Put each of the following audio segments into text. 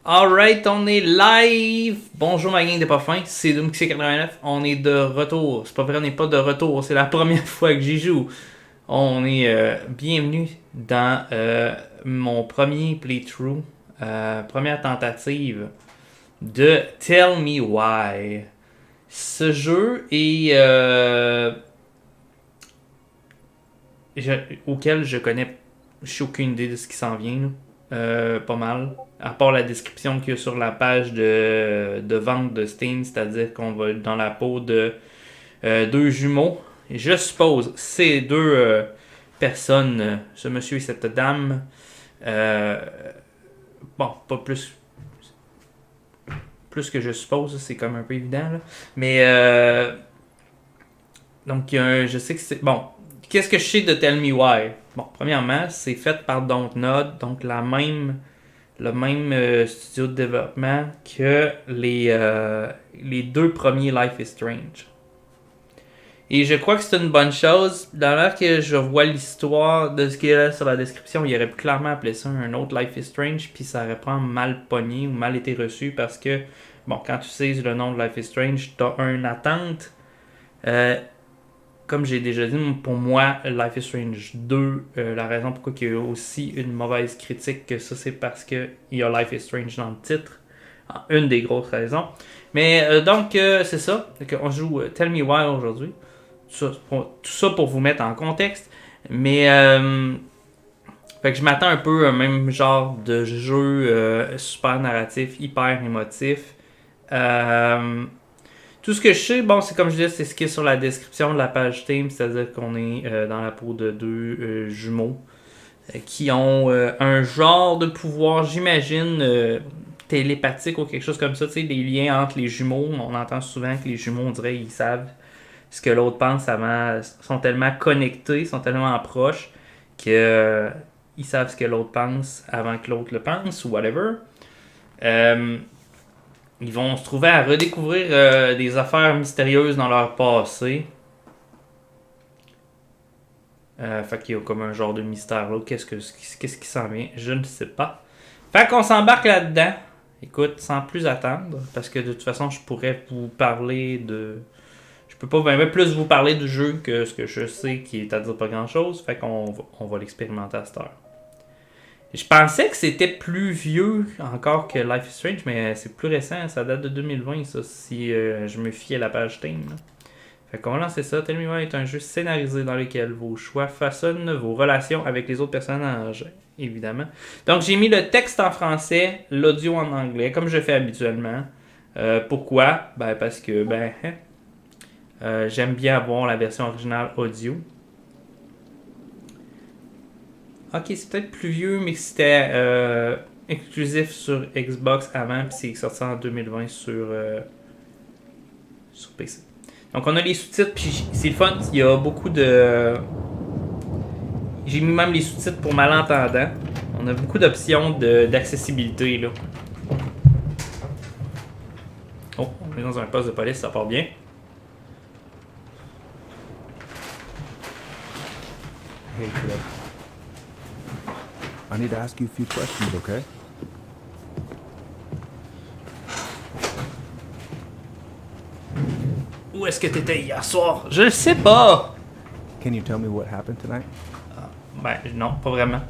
Alright, on est live! Bonjour ma gang de pas fin, c'est Doomxy89, on est de retour. C'est pas vrai, on n'est pas de retour, c'est la première fois que j'y joue. On est bienvenue dans mon premier playthrough, première tentative de Tell Me Why. Ce jeu est auquel je connais, j'ai aucune idée de ce qui s'en vient. Là. Pas mal. À part la description qu'il y a sur la page de vente de Steam, c'est-à-dire qu'on va être dans la peau de deux jumeaux. Et je suppose ces deux personnes, ce monsieur et cette dame, euh, bon, pas plus que je suppose, c'est comme un peu évident. Là. Mais donc, je sais que c'est. Bon, qu'est-ce que je sais de Tell Me Why? Bon, premièrement, c'est fait par Dontnod, donc le même studio de développement que les deux premiers Life is Strange. Et je crois que c'est une bonne chose. Dans l'heure que je vois l'histoire de ce qu'il y a sur la description, il aurait pu clairement appeler ça un autre Life is Strange, puis ça aurait pas mal pogné ou mal été reçu parce que, bon, quand tu sais le nom de Life is Strange, t'as une attente. Comme j'ai déjà dit, pour moi, Life is Strange 2, la raison pourquoi il y a eu aussi une mauvaise critique que ça, c'est parce qu'il y a Life is Strange dans le titre. Une des grosses raisons. Mais donc, c'est ça. On joue Tell Me Why aujourd'hui. Tout ça pour vous mettre en contexte. Mais, fait que je m'attends un peu au même genre de jeu super narratif, hyper émotif. Tout ce que je sais, bon, c'est comme je disais, c'est ce qui est sur la description de la page Steam, c'est-à-dire qu'on est dans la peau de deux jumeaux qui ont un genre de pouvoir, j'imagine, télépathique ou quelque chose comme ça, tu sais, des liens entre les jumeaux. On entend souvent que les jumeaux, on dirait, ils savent ce que l'autre pense avant, sont tellement connectés, sont tellement proches que ils savent ce que l'autre pense avant que l'autre le pense ou whatever. Euh, Ils vont se trouver à redécouvrir des affaires mystérieuses dans leur passé. Fait qu'il y a comme un genre de mystère là. Qu'est-ce qui s'en vient? Je ne sais pas. Fait qu'on s'embarque là-dedans. Écoute, sans plus attendre, parce que de toute façon, je pourrais vous parler de. Je peux pas vraiment plus vous parler du jeu que ce que je sais qui est à dire pas grand chose. Fait qu'on va l'expérimenter à cette heure. Je pensais que c'était plus vieux encore que Life is Strange, mais c'est plus récent, ça date de 2020, ça, si je me fie à la page Steam. Là. Fait qu'on va lancer ça. Tell Me Why est un jeu scénarisé dans lequel vos choix façonnent vos relations avec les autres personnages, évidemment. Donc j'ai mis le texte en français, l'audio en anglais, comme je fais habituellement. Pourquoi? Ben parce que j'aime bien avoir la version originale audio. Ok, c'est peut-être plus vieux, mais c'était exclusif sur Xbox avant, puis c'est sorti en 2020 sur PC. Donc on a les sous-titres, puis c'est le fun, il y a beaucoup de... J'ai mis même les sous-titres pour malentendants. On a beaucoup d'options d'accessibilité, là. Oh, on est dans un poste de police, ça part bien. Hey, kid. I need to ask you a few questions, okay? Où est-ce que t'étais hier soir? Je le sais pas! Can you tell me what happened tonight? Ben, non, pas vraiment.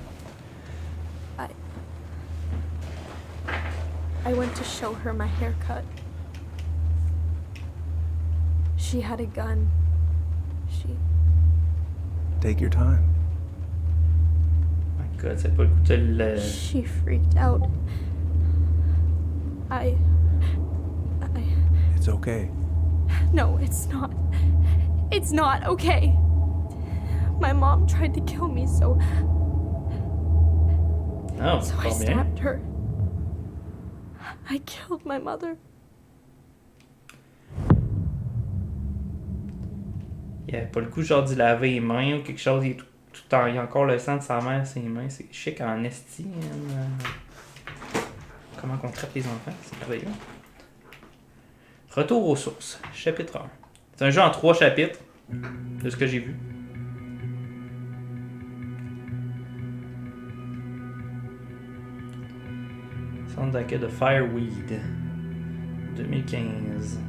I went to show her my haircut. She had a gun. Take your time. My God, c'est pas le coup de le... She freaked out. It's okay. No, it's not. It's not okay. My mom tried to kill me, so Oh, I pas bien. stabbed her. I killed my mother. Il avait pas le coup genre d'y laver les mains ou quelque chose. Il y a encore le sang de sa mère sur ses mains. C'est chic en esti. Comment on traite les enfants, c'est merveilleux. Retour aux sources, chapitre 1. C'est un jeu en 3 chapitres, de ce que j'ai vu. Soundtrack de Fireweed. 2015.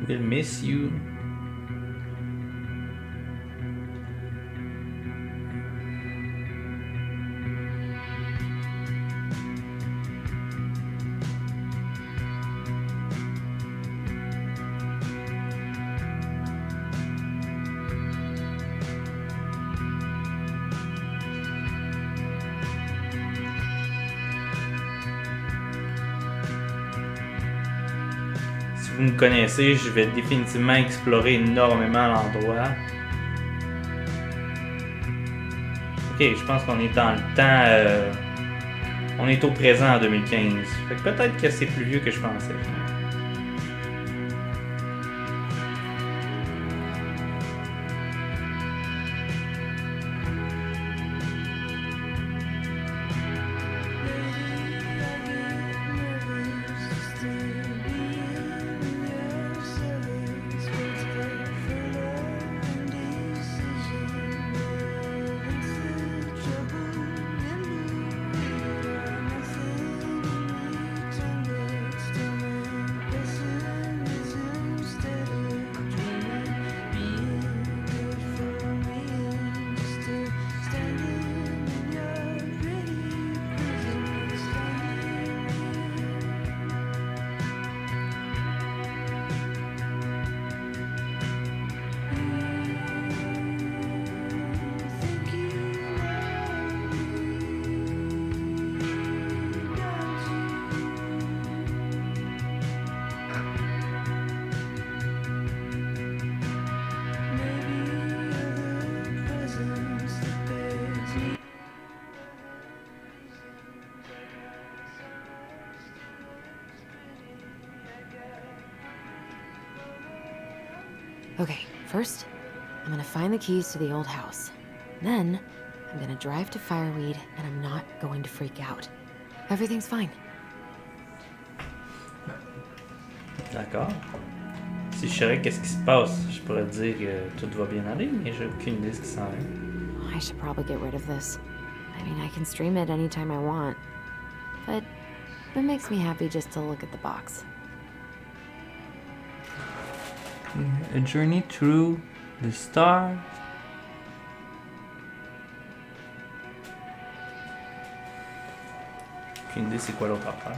We'll miss you. Si vous me connaissez, je vais définitivement explorer énormément l'endroit. Ok, je pense qu'on est dans le temps. On est au présent en 2015. Fait que peut-être que c'est plus vieux que je pensais. Okay, first, I'm gonna find the keys to the old house. Then, I'm gonna drive to Fireweed, and I'm not going to freak out. Everything's fine. D'accord. Si je savais qu'est-ce qui se passe, je pourrais te dire que tout va bien aller, mais j'ai aucune idée de ce qui s'en vient. I should probably get rid of this. I mean, I can stream it anytime I want. But it makes me happy just to look at the box. A journey through the stars. Aucune idée c'est quoi l'autre affaire.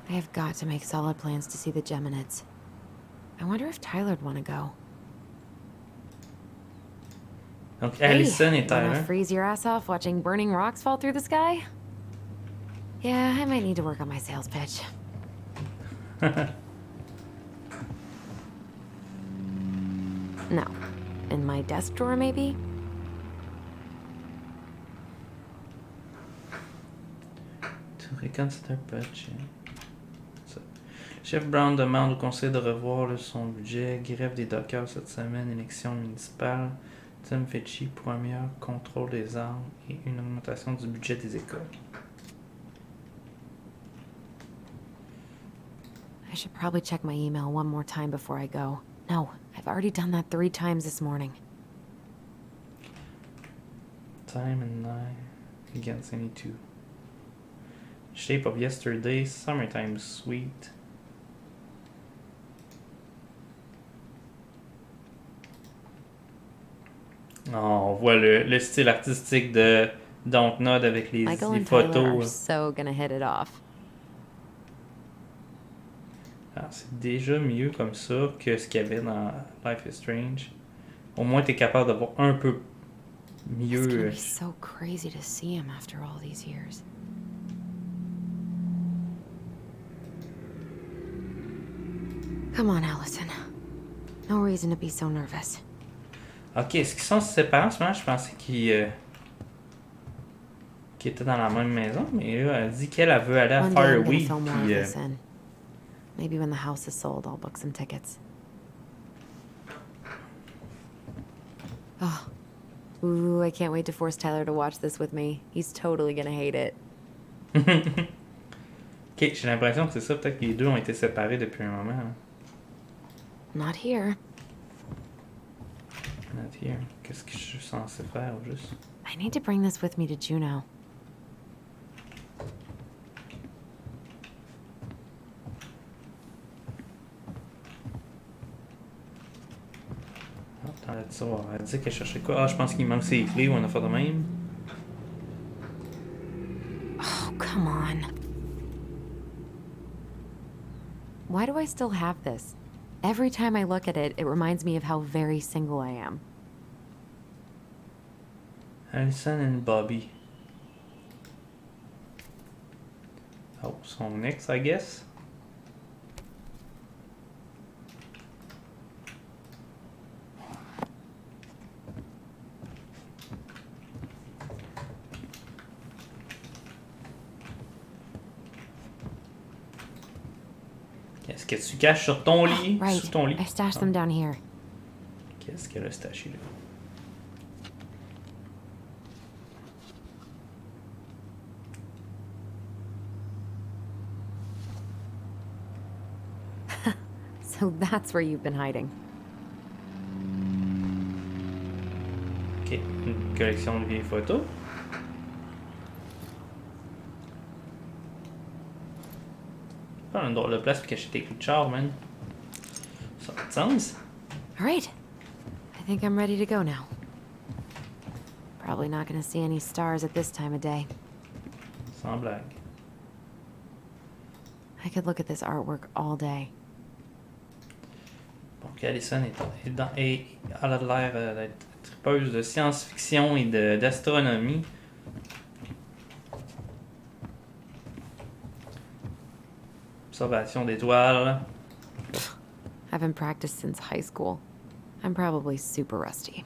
I have got to make solid plans to see the Geminids. I wonder if Tyler'd want to go. Donc Allison et Wanna Tyler. freeze your ass off watching burning rocks fall through the sky? Yeah, I might need to work on my sales pitch. No. In my desk drawer, maybe? To reconsider budget. Ça. Chef Brown demande au conseil de revoir son budget. Grève des dockers cette semaine. Élection municipale. Tim Fitchie pour un meilleur contrôle des armes et une augmentation du budget des écoles. I should probably check my email one more time before I go. No, I've already done that 3 times this morning. Time and night against any two. Shape of yesterday, summertime sweet. Oh, on voit le style artistique de Dontnod avec les Michael and Tyler are photos. so gonna hit it off. Ah, c'est déjà mieux comme ça que ce qu'il y avait dans Life is Strange. Au moins, tu es capable de voir un peu It's mieux. gonna be so crazy to see him after all these years. Come on, Allison. No reason to be so nervous. Ok, est-ce qu'ils sont séparés en ce moment? Je pensais qu'ils étaient dans la même maison, mais là, elle dit qu'elle veut aller à One day I'm gonna Fireweed. film more of Puis, this in. Maybe when the house is sold, I'll book some tickets. Oh, Ooh, I can't wait to force Tyler to watch this with me. He's totally gonna hate it. Ok, j'ai l'impression que c'est ça. Peut-être que les deux ont été séparés depuis un moment. Hein. Not here. Not here. Qu'est-ce que je suis censé faire au juste? I need to bring this with me to Juno. Attends, ça, elle dit qu'elle cherchait quoi? Ah, je pense qu'il manque ses clés ou on a fait de même. Oh, come on. Why do I still have this? Every time I look at it, it reminds me of how very single I am. Alison and Bobby. Oh, son ex, I guess. Qu'est-ce que tu caches sur ton lit? Right. Sous ton lit? I stashed them down here. Qu'est-ce qu'elle a staché là? So that's where you've been hiding. Ok, une collection de vieilles photos. Pas une drôle de place pour cacher tes clés de char, man. Ça a de sens. All right. I think I'm ready to go now. Probably not gonna see any stars at this time of day. Sans blague. I could look at this artwork all day. Donc, Alison elle a l'air d'être tripeuse de science-fiction et d'astronomie. Observation d'étoiles. Haven't practiced since high school. I'm probably super rusty.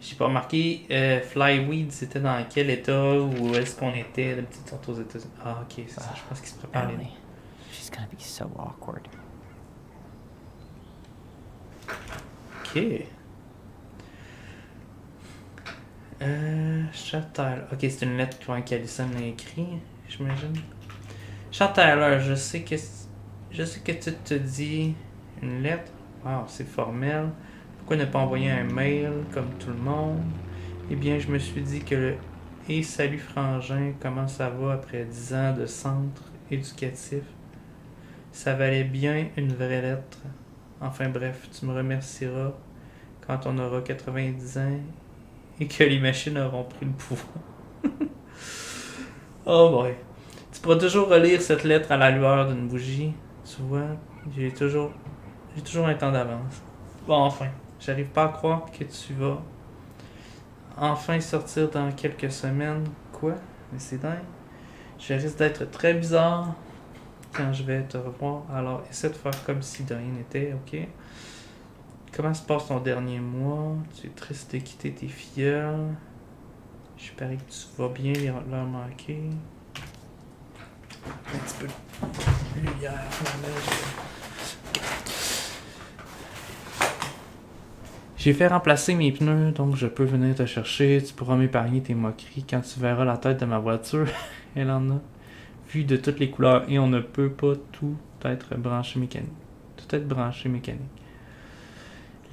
J'ai pas remarqué, Flyweed, c'était dans quel état, où est-ce qu'on était, la petite sorte aux États-Unis. Ah, ok, c'est ça, je pense qu'il se prépare. Ellie, she's gonna be so awkward. Ok. Chat Tyler. Ok, c'est une lettre qu'Alison a écrit, j'imagine. Chat Tyler, je sais que tu te dis une lettre. Wow, c'est formel. Pourquoi ne pas envoyer un mail comme tout le monde? Eh bien, je me suis dit que le Et salut Frangin, comment ça va après 10 ans de centre éducatif? Ça valait bien une vraie lettre. Enfin bref, tu me remercieras quand on aura 90 ans et que les machines auront pris le pouvoir. Oh boy. Tu pourras toujours relire cette lettre à la lueur d'une bougie. Tu vois, j'ai toujours un temps d'avance. Bon, enfin, j'arrive pas à croire que tu vas enfin sortir dans quelques semaines. Quoi? Mais c'est dingue. Je risque d'être très bizarre quand je vais te revoir. Alors, essaie de faire comme si de rien n'était, ok? Comment se passe ton dernier mois? Tu es triste de quitter tes filleuls. Je parie que tu vas bien leur manquer. Un petit peu de lumière. J'ai fait remplacer mes pneus, donc je peux venir te chercher. Tu pourras m'épargner tes moqueries quand tu verras la tête de ma voiture. Elle en a vu de toutes les couleurs et on ne peut pas tout être branché mécanique. Tout être branché mécanique.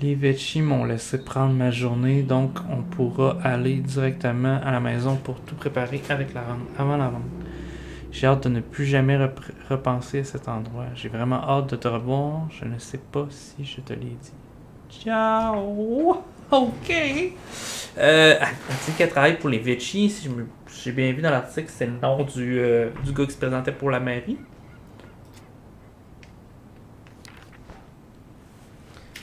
Les Vecchi m'ont laissé prendre ma journée, donc on pourra aller directement à la maison pour tout préparer avec la vente, avant la vente. J'ai hâte de ne plus jamais repenser à cet endroit. J'ai vraiment hâte de te revoir. Je ne sais pas si je te l'ai dit. Ciao! Ok! Elle dit qu'elle travaille pour les Vecchi. Si j'ai bien vu dans l'article, c'est le nom du gars qui se présentait pour la mairie.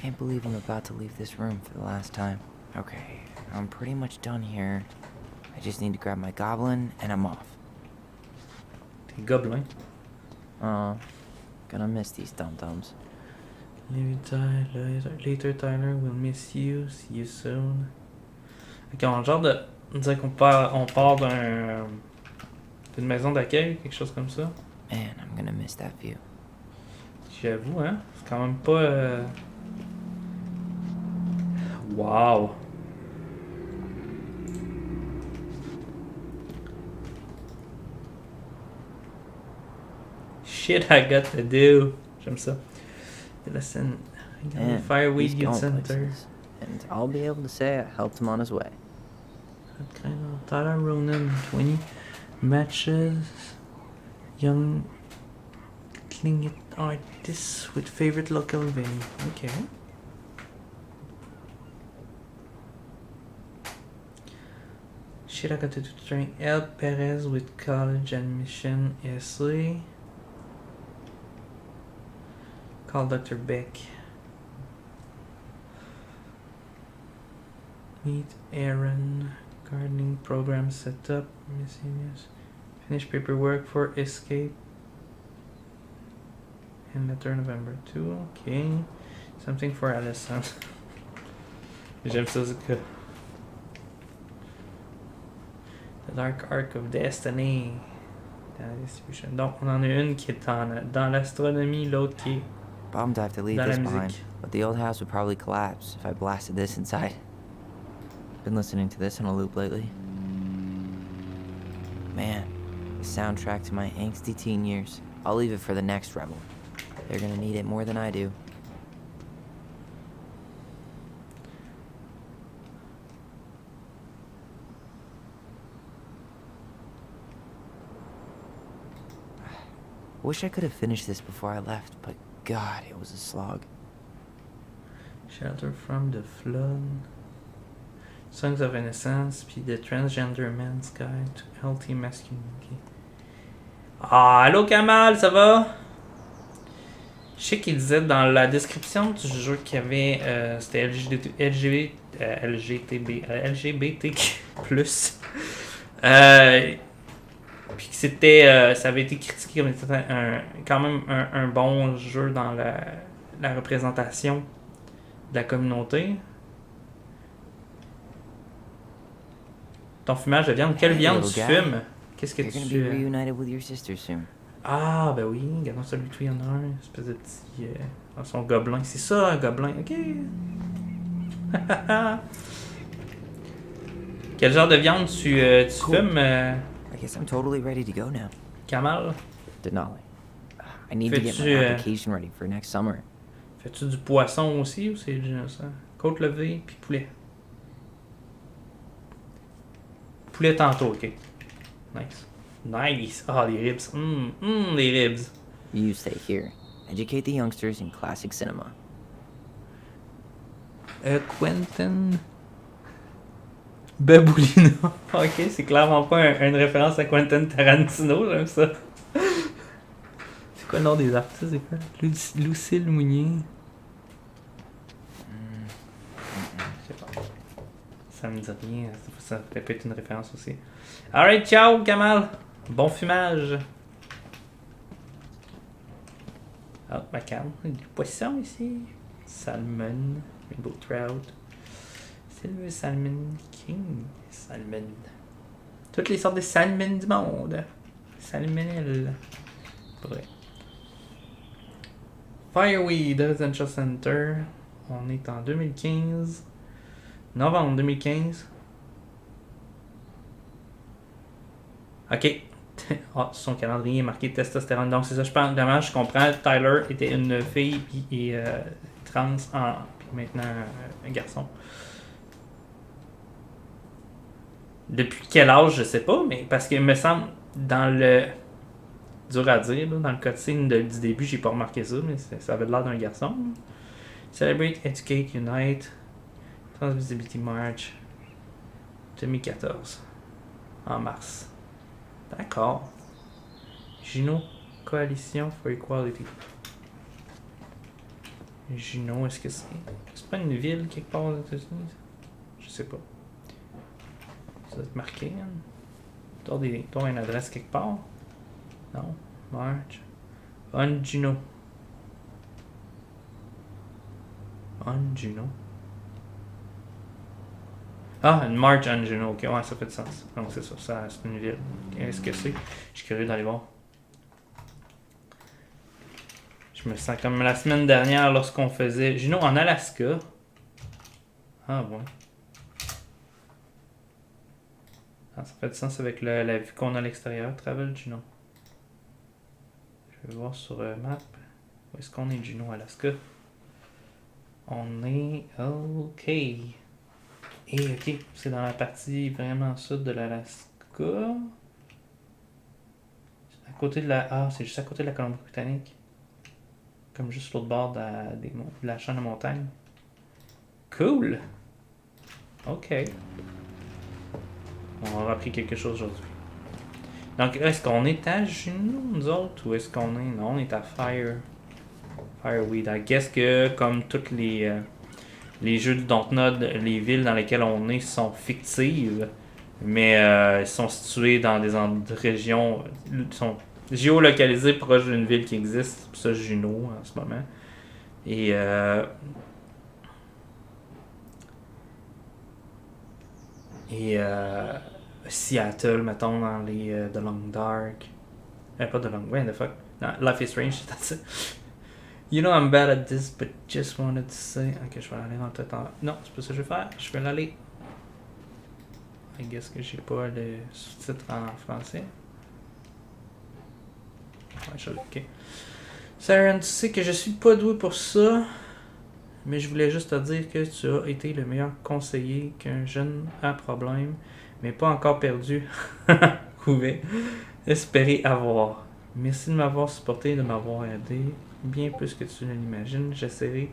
Can't believe I'm about to leave this room for the last time. Okay, I'm pretty much done here. I just need to grab my goblin and I'm off. T'es gobelin. Gonna miss these dum-dums. Later Tyler will miss you. See you soon. Ok, on a genre de dire qu'on part d'une maison d'accueil, quelque chose comme ça. Man, I'm gonna miss that view. J'avoue, hein. C'est quand même pas Wow. Shit I got to do. J'aime ça. Listen. Man, Fireweed he's Youth going Center. places. And I'll be able to say I helped him on his way. Kind of Tyler Ronan, 20 matches. Young Klingit artists with favorite local venue. Okay. Shit, I got to do train El Perez with college admission essay. Call Dr. Beck. Meet Aaron. Gardening program setup. Miscellaneous. Finish paperwork for escape. And letter November 2. Okay. Something for Allison. J'aime ça, c'est que. The Dark Arc of Destiny. Dans la distribution. Donc, on en a une qui est dans l'astronomie, l'autre qui est Bummed I have to leave dans la this behind, musique. but the old house would probably collapse if I blasted this inside. Been listening to this on a loop lately. Man, the soundtrack to my angsty teen years. I'll leave it for the next rebel. They're gonna need it more than I do. Wish I could have finished this before I left, but God, it was a slog. Shelter from the Flood. Songs of Innocence, puis The Transgender Man's Guide to Healthy Masculinity. Ah, allô Kamal, ça va? Je sais qu'il disait dans la description du jeu qu'il y avait, c'était LGBTQ+. Puis que c'était, ça avait été critiqué comme étant quand même un bon jeu dans la représentation de la communauté. Ton fumage de viande, quelle viande tu fumes? Qu'est-ce que You're gonna be tu... reunited with your sister soon. Ah, ben oui, regardons celui de toi, il y en a un, une espèce de petit... son gobelin, c'est ça, un gobelin, ok. Quel genre de viande tu Cool. fumes, I guess I'm totally ready to go now. Kamal? Denali. I need to get my Fais-tu, application ready for next summer. Fais-tu du poisson aussi ou c'est juste ça? Côte levée puis poulet. Poulet tantôt, ok. Nice. Nice. Ah, les ribs. Les ribs. You stay here. Educate the youngsters in classic cinema. Quentin Baboulino. Ok, c'est clairement pas une référence à Quentin Tarantino, j'aime ça. C'est quoi le nom des artistes? C'est quoi? Lucille Mounier. Je sais pas. Ça me dit rien. Ça peut être une référence aussi. Alright, ciao, Kamal. Bon fumage. Ah, ma canne. Du poisson ici. Salmon. Rainbow trout. Silver salmon. King salmon. Toutes les sortes de salmon du monde. Salmonelle. Vrai. Fireweed Residential Center. On est en 2015. Novembre 2015. Ok. Ah, son calendrier est marqué testostérone. Donc c'est ça, je pense. Vraiment, je comprends. Tyler était une fille et trans puis maintenant un garçon. Depuis quel âge, je sais pas, mais parce qu'il me semble dans le dur à dire, là, dans le cutscene du début, j'ai pas remarqué ça, mais ça avait l'air d'un garçon. Là. Celebrate, Educate, Unite, Transvisibility March, 2014, en mars. D'accord. Juno, Coalition for Equality. Juno, est-ce que c'est pas une ville quelque part aux États-Unis? Je sais pas. Ça doit être marqué. Hein? T'as une adresse quelque part? Non. March. On Juno. On Juno. Ah, une March on Juno. Ok, ouais, ça fait du sens. Donc c'est ça, c'est une ville. Qu'est-ce que c'est? Je suis curieux d'aller voir. Je me sens comme la semaine dernière lorsqu'on faisait Juno en Alaska. Ah, ouais. Ah, ça fait du sens avec la vue qu'on a à l'extérieur. Travel Juno. Je vais voir sur map. Où est-ce qu'on est, Juno, Alaska? On est... OK. Et OK, c'est dans la partie vraiment sud de l'Alaska. À côté de la... Ah, c'est juste à côté de la Colombie-Britannique. Comme juste l'autre bord de la chaîne de montagne. Cool! OK. On aura appris quelque chose aujourd'hui. Donc, est-ce qu'on est à Juno, nous autres, ou est-ce qu'on est... Non, on est à Fireweed. I guess que, comme tous les jeux de Dontnod, les villes dans lesquelles on est sont fictives, mais elles sont situées dans des régions... sont géolocalisées proches d'une ville qui existe. C'est pour ça Juno, en ce moment. Et... Seattle, mettons, dans les The Long Dark. Pas The Long... Ouais, the fuck. Non, Life is Strange, that's it. You know I'm bad at this, but just wanted to say... Ok, je vais aller dans le tête en... Non, c'est pas ça que je vais faire. Je vais l'aller... I guess que j'ai pas le sous-titre en français. Ouais, ok. Saren, tu sais que je suis pas doué pour ça, mais je voulais juste te dire que tu as été le meilleur conseiller qu'un jeune à problème, mais pas encore perdu, pouvait espérer avoir. Merci de m'avoir supporté et de m'avoir aidé, bien plus que tu ne l'imagines. J'essaierai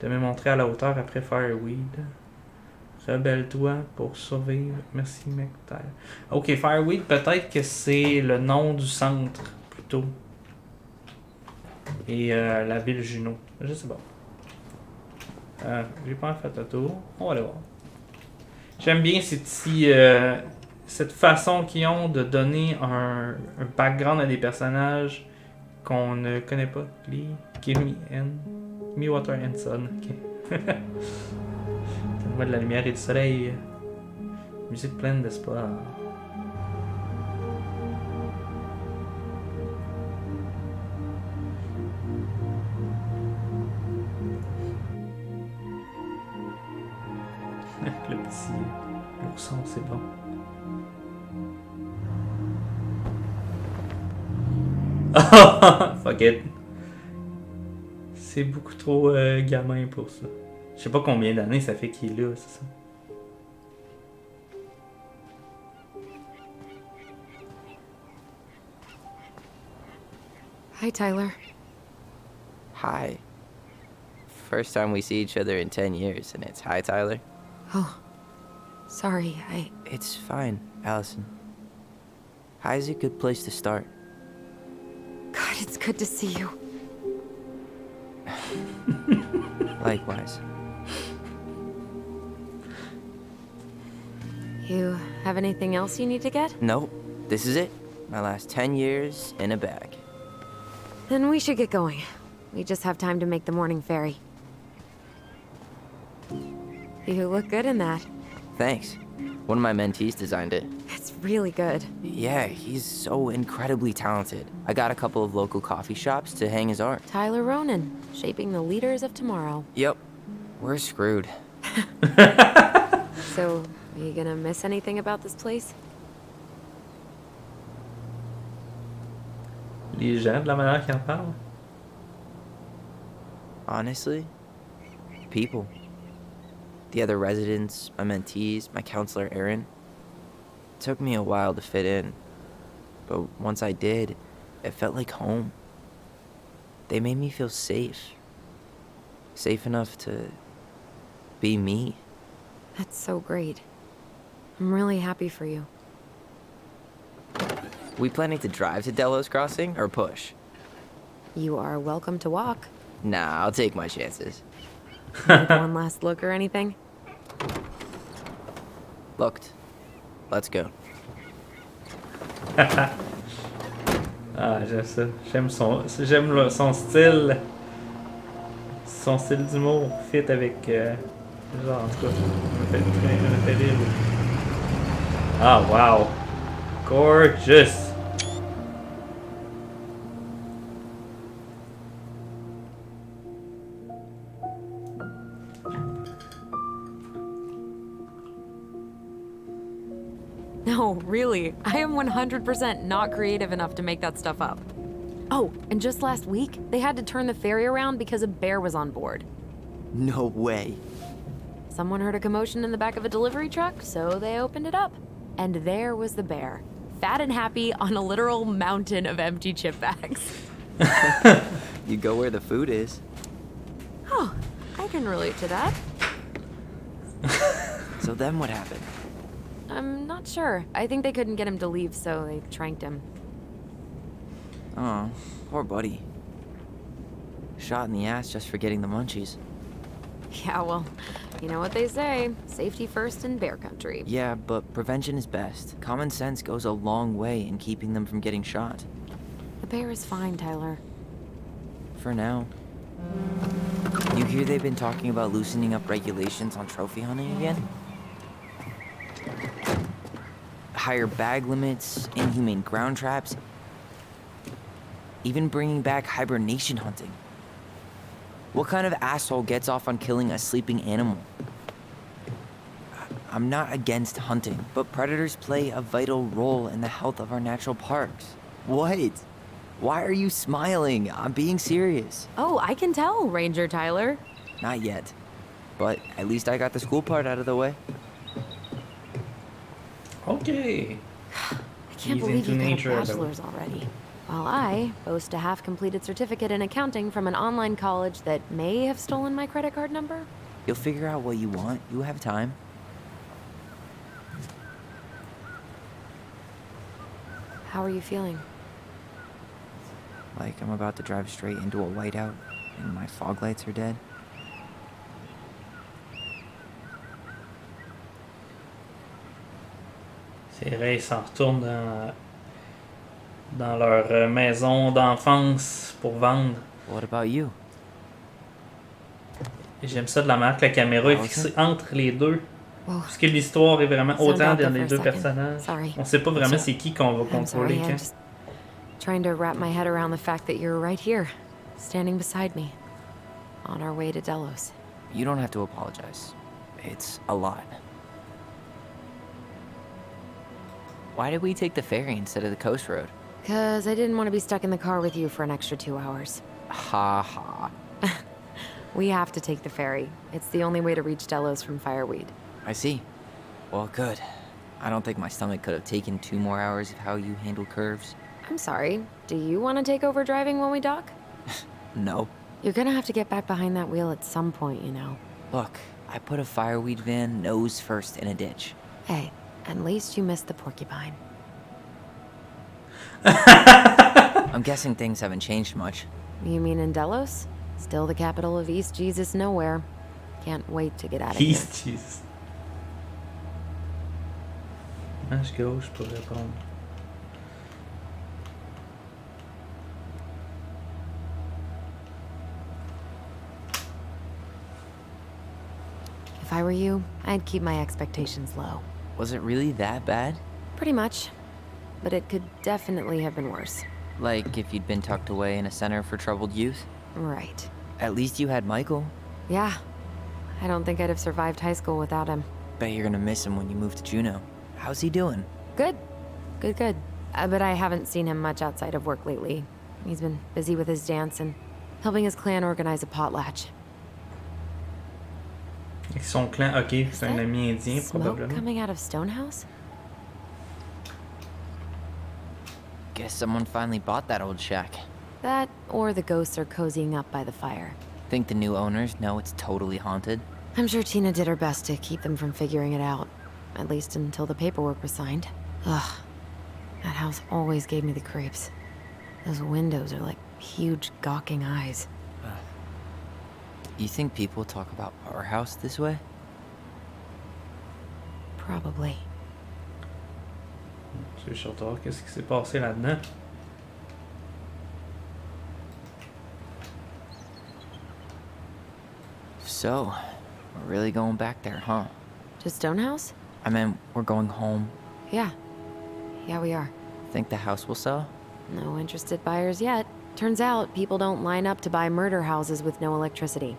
de me montrer à la hauteur après Fireweed. Rebelle-toi pour survivre. Merci, McTyler. Ok, Fireweed, peut-être que c'est le nom du centre, plutôt. Et la ville Juno. Je sais pas. J'ai pas fait le tour. On va aller voir. J'aime bien cette façon qu'ils ont de donner un background à des personnages qu'on ne connaît pas. Give me water and sun. Ok. Donne-moi de la lumière et du soleil. Musique pleine d'espoir. Le petit ourson, c'est bon. Fuck it. C'est beaucoup trop gamin pour ça. Je sais pas combien d'années ça fait qu'il est là, c'est ça. Hi, Tyler. Hi. First time we see each other in 10 years, and it's hi, Tyler. Oh, sorry, It's fine, Allison. Hi's a good place to start. God, it's good to see you. Likewise. You have anything else you need to get? Nope, this is it. My last 10 years in a bag. Then we should get going. We just have time to make the morning ferry. You look good in that. Thanks. One of my mentees designed it. It's really good. Yeah, he's so incredibly talented. I got a couple of local coffee shops to hang his art. Tyler Ronan, shaping the leaders of tomorrow. Yep, we're screwed. So, are you gonna miss anything about this place? Les gens, de la manière qu'ils en parlent. Honestly, people. The other residents, my mentees, my counselor Aaron. It took me a while to fit in, but once I did, it felt like home. They made me feel safe. Safe enough to be me. That's so great. I'm really happy for you. We planning to drive to Delos Crossing or push? You are welcome to walk. Nah, I'll take my chances. Need one last look or anything? Looked. Let's go. Ah, j'aime ça. J'aime son style. Son style d'humour fit avec... genre, en tout cas, ça me fait rire. Ah, wow. Gorgeous. No, really. I am 100% not creative enough to make that stuff up. Oh, and just last week, they had to turn the ferry around because a bear was on board. No way. Someone heard a commotion in the back of a delivery truck, so they opened it up. And there was the bear, fat and happy on a literal mountain of empty chip bags. You go where the food is. Oh, I can relate to that. So then what happened? I'm not sure. I think they couldn't get him to leave, so they tranked him. Oh, poor buddy. Shot in the ass just for getting the munchies. Yeah, well, you know what they say. Safety first in bear country. Yeah, but prevention is best. Common sense goes a long way in keeping them from getting shot. The bear is fine, Tyler. For now. You hear they've been talking about loosening up regulations on trophy hunting again? Higher bag limits, inhumane ground traps, even bringing back hibernation hunting. What kind of asshole gets off on killing a sleeping animal? I'm not against hunting, but predators play a vital role in the health of our natural parks. What? Why are you smiling? I'm being serious. Oh, I can tell, Ranger Tyler. Not yet. But at least I got the school part out of the way. Okay. I can't He's believe into you got a nature, though. bachelor's already. While I boast a half-completed certificate in accounting from an online college that may have stolen my credit card number. You'll figure out what you want. You have time. How are you feeling? Like I'm about to drive straight into a whiteout and my fog lights are dead. C'est vrai, ils s'en retournent dans leur maison d'enfance pour vendre. What about you? Et j'aime ça de la manière que la caméra est Ah, fixée entre les deux. Whoa. Parce que l'histoire est vraiment Zoned autant out there dans les for a deux second. personnages. Sorry. On sait pas vraiment What's c'est qui qu'on va I'm contrôler sorry, I'm quand. just trying to wrap my head around the fact that you're right here, standing beside me, on our way to Delos. You don't have to apologize. It's a lot. Why did we take the ferry instead of the coast road? 'Cause I didn't want to be stuck in the car with you for an extra 2 hours. Ha ha. We have to take the ferry. It's the only way to reach Delos from Fireweed. I see. Well, good. I don't think my stomach could have taken 2 more hours of how you handle curves. I'm sorry. Do you want to take over driving when we dock? No. You're gonna have to get back behind that wheel at some point, you know. Look, I put a fireweed van nose first in a ditch. Hey, at least you missed the porcupine. I'm guessing things haven't changed much. You mean in Delos? Still the capital of East Jesus Nowhere. Can't wait to get out of here. East Jesus. Manche gauche pour répondre. If I were you, I'd keep my expectations low. Was it really that bad? Pretty much. But it could definitely have been worse. Like if you'd been tucked away in a center for troubled youth? Right. At least you had Michael. Yeah. I don't think I'd have survived high school without him. Bet you're gonna miss him when you move to Juneau. How's he doing? Good. Good. But I haven't seen him much outside of work lately. He's been busy with his dance and helping his clan organize a potlatch. Avec son clan, ok, Is c'est un that ami indien smoke probablement. coming out of Stonehouse? Guess someone finally bought that old shack. That, or the ghosts are cozying up by the fire. Think the new owners know it's totally haunted? I'm sure Tina did her best to keep them from figuring it out. At least until the paperwork was signed. Ugh. That house always gave me the creeps. Those windows are like huge gawking eyes. You think people talk about our house this way? Probably. Je suis savoir qu'est-ce qui s'est passé là-dedans. So, we're really going back there, huh? To Stonehouse? I mean, we're going home. Yeah. Yeah, we are. Think the house will sell? No interested buyers yet. Turns out people don't line up to buy murder houses with no electricity.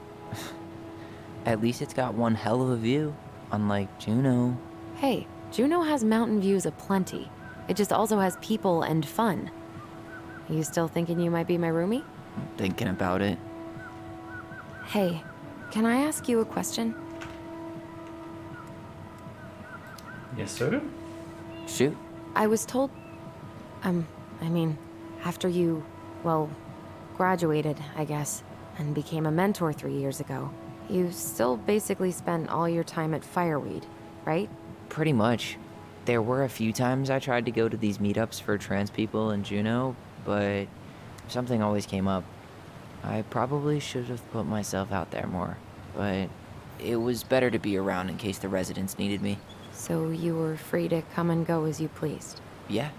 At least it's got one hell of a view, unlike Juneau. Hey, Juneau has mountain views aplenty. It just also has people and fun. You still thinking you might be my roomie? I'm thinking about it. Hey, can I ask you a question? Yes, sir. Shoot. I was told... I mean, after you, well, graduated, I guess, and became a mentor 3 years ago, you still basically spent all your time at Fireweed, right? Pretty much. There were a few times I tried to go to these meetups for trans people in Juneau, but something always came up. I probably should have put myself out there more, but it was better to be around in case the residents needed me. So you were free to come and go as you pleased? Yeah.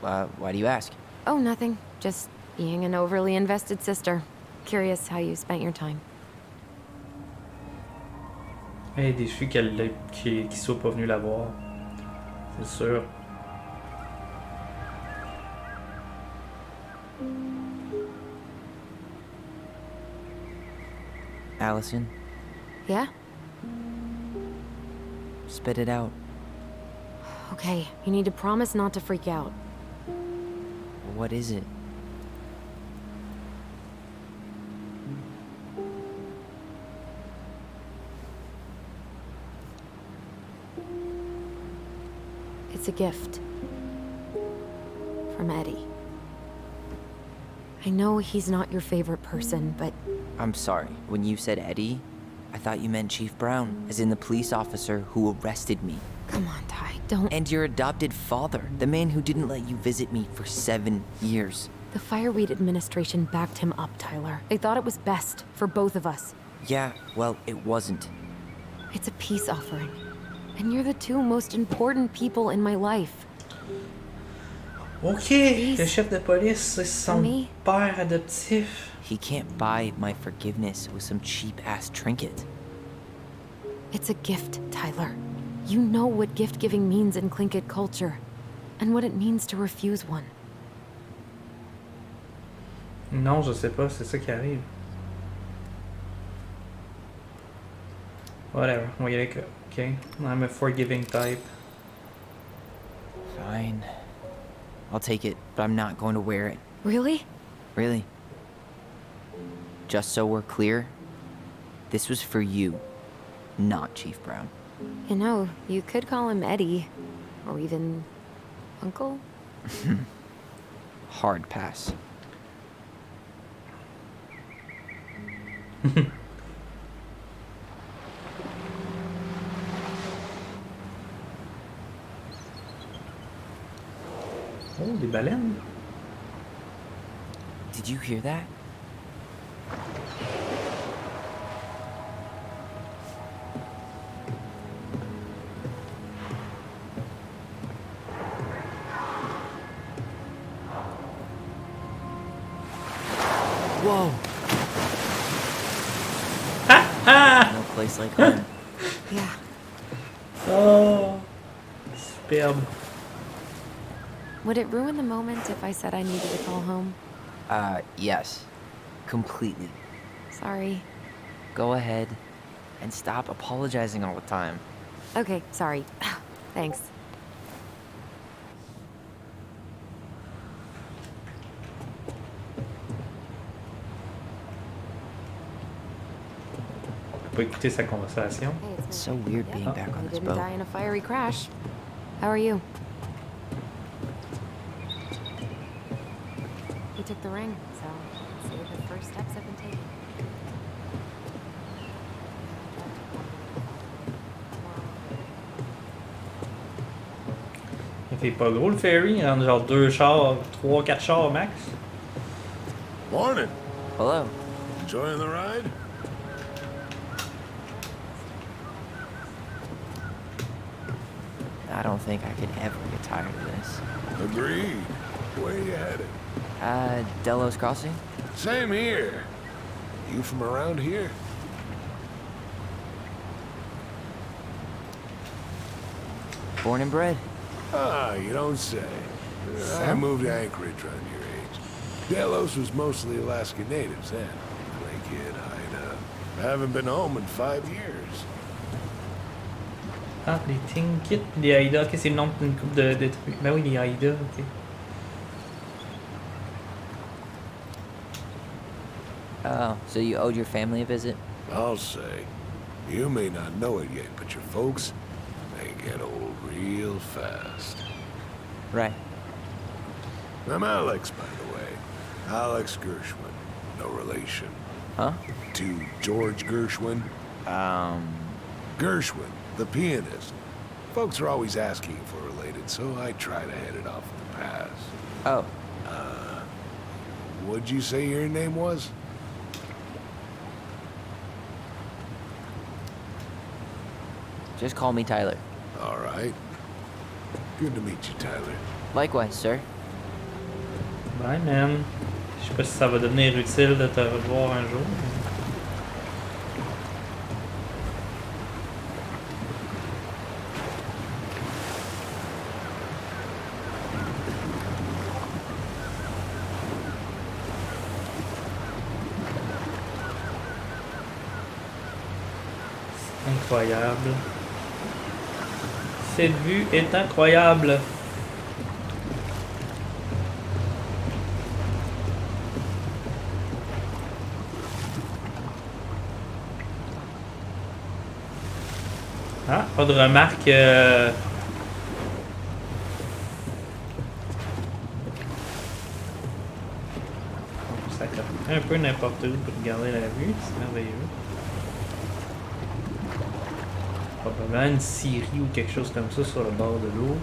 Why do you ask? Oh, nothing. Just being an overly invested sister. Curious how you spent your time. Elle est déçue qu'il soit pas venu la voir. C'est sûr. Allison, Yeah? spit it out. Okay, you need to promise not to freak out. What is it? It's a gift. From Eddie. I know he's not your favorite person, but I'm sorry. When you said Eddie, I thought you meant Chief Brown, as in the police officer who arrested me. come on, Ty, don't... And your adopted father, the man who didn't let you visit me for 7 years. The Fireweed administration backed him up, Tyler. They thought it was best for both of us. Yeah, well, it wasn't. It's a peace offering. And you're the two most important people in my life. Ok, Please. le chef de police, c'est son Me? père adoptif. He can't buy my forgiveness with some cheap-ass trinket. It's a gift, Tyler. You know what gift-giving means in Tlingit culture, and what it means to refuse one. Non, je sais pas, c'est ça qui arrive. Whatever, on va y aller avec, ok. I'm a forgiving type. Fine. I'll take it, but I'm not going to wear it. Really? Really. Just so we're clear, this was for you, not Chief Brown. You know, you could call him Eddie, or even Uncle. Hard pass. Oh, des baleines. Did you hear that? Whoa! No place like home. Yeah. Oh, superbe. Would it ruin the moment if I said I needed to call home? Yes. Completely. Sorry. Go ahead and stop apologizing all the time. Okay, sorry. Thanks. On peut écouter sa conversation. Hey, It's so weird being back on You this didn't boat. die in a fiery crash. How are you? He took the ring, so let's see if the first steps have been taken. Il fait pas gros le ferry, il rentre genre 2 chars, 3, 4 chars max. Morning. Hello. Enjoying the ride? I don't think I could ever get tired of this. Agreed. Where you headed? Delos Crossing? Same here. You from around here? Born and bred. Ah, you don't say. I moved to Anchorage around your age. Delos was mostly Alaska natives then. Play kid, hide up. I haven't been home in 5 years. Ah, les Tinkit, les Aida. Ok, c'est le nom d'une coupe de trucs. Ben oui, les Aida, ok. Oh, so you owed your family a visit? I'll say. You may not know it yet, but your folks, they get old real fast. Right. I'm Alex, by the way. Alex Gershwin. No relation. Huh? To George Gershwin. Gershwin, the pianist. Folks are always asking if we're related, so I try to head it off at the pass. Oh, What'd you say your name was? just call me Tyler. All right. Good to meet you, Tyler. Likewise, sir. Bye, man. Je sais pas si ça va devenir utile de te revoir un jour. C'est incroyable. Cette vue est incroyable. Ah, pas de remarque. Ça cote un peu n'importe où pour regarder la vue, c'est merveilleux. Probablement une scierie ou quelque chose comme ça sur le bord de l'eau.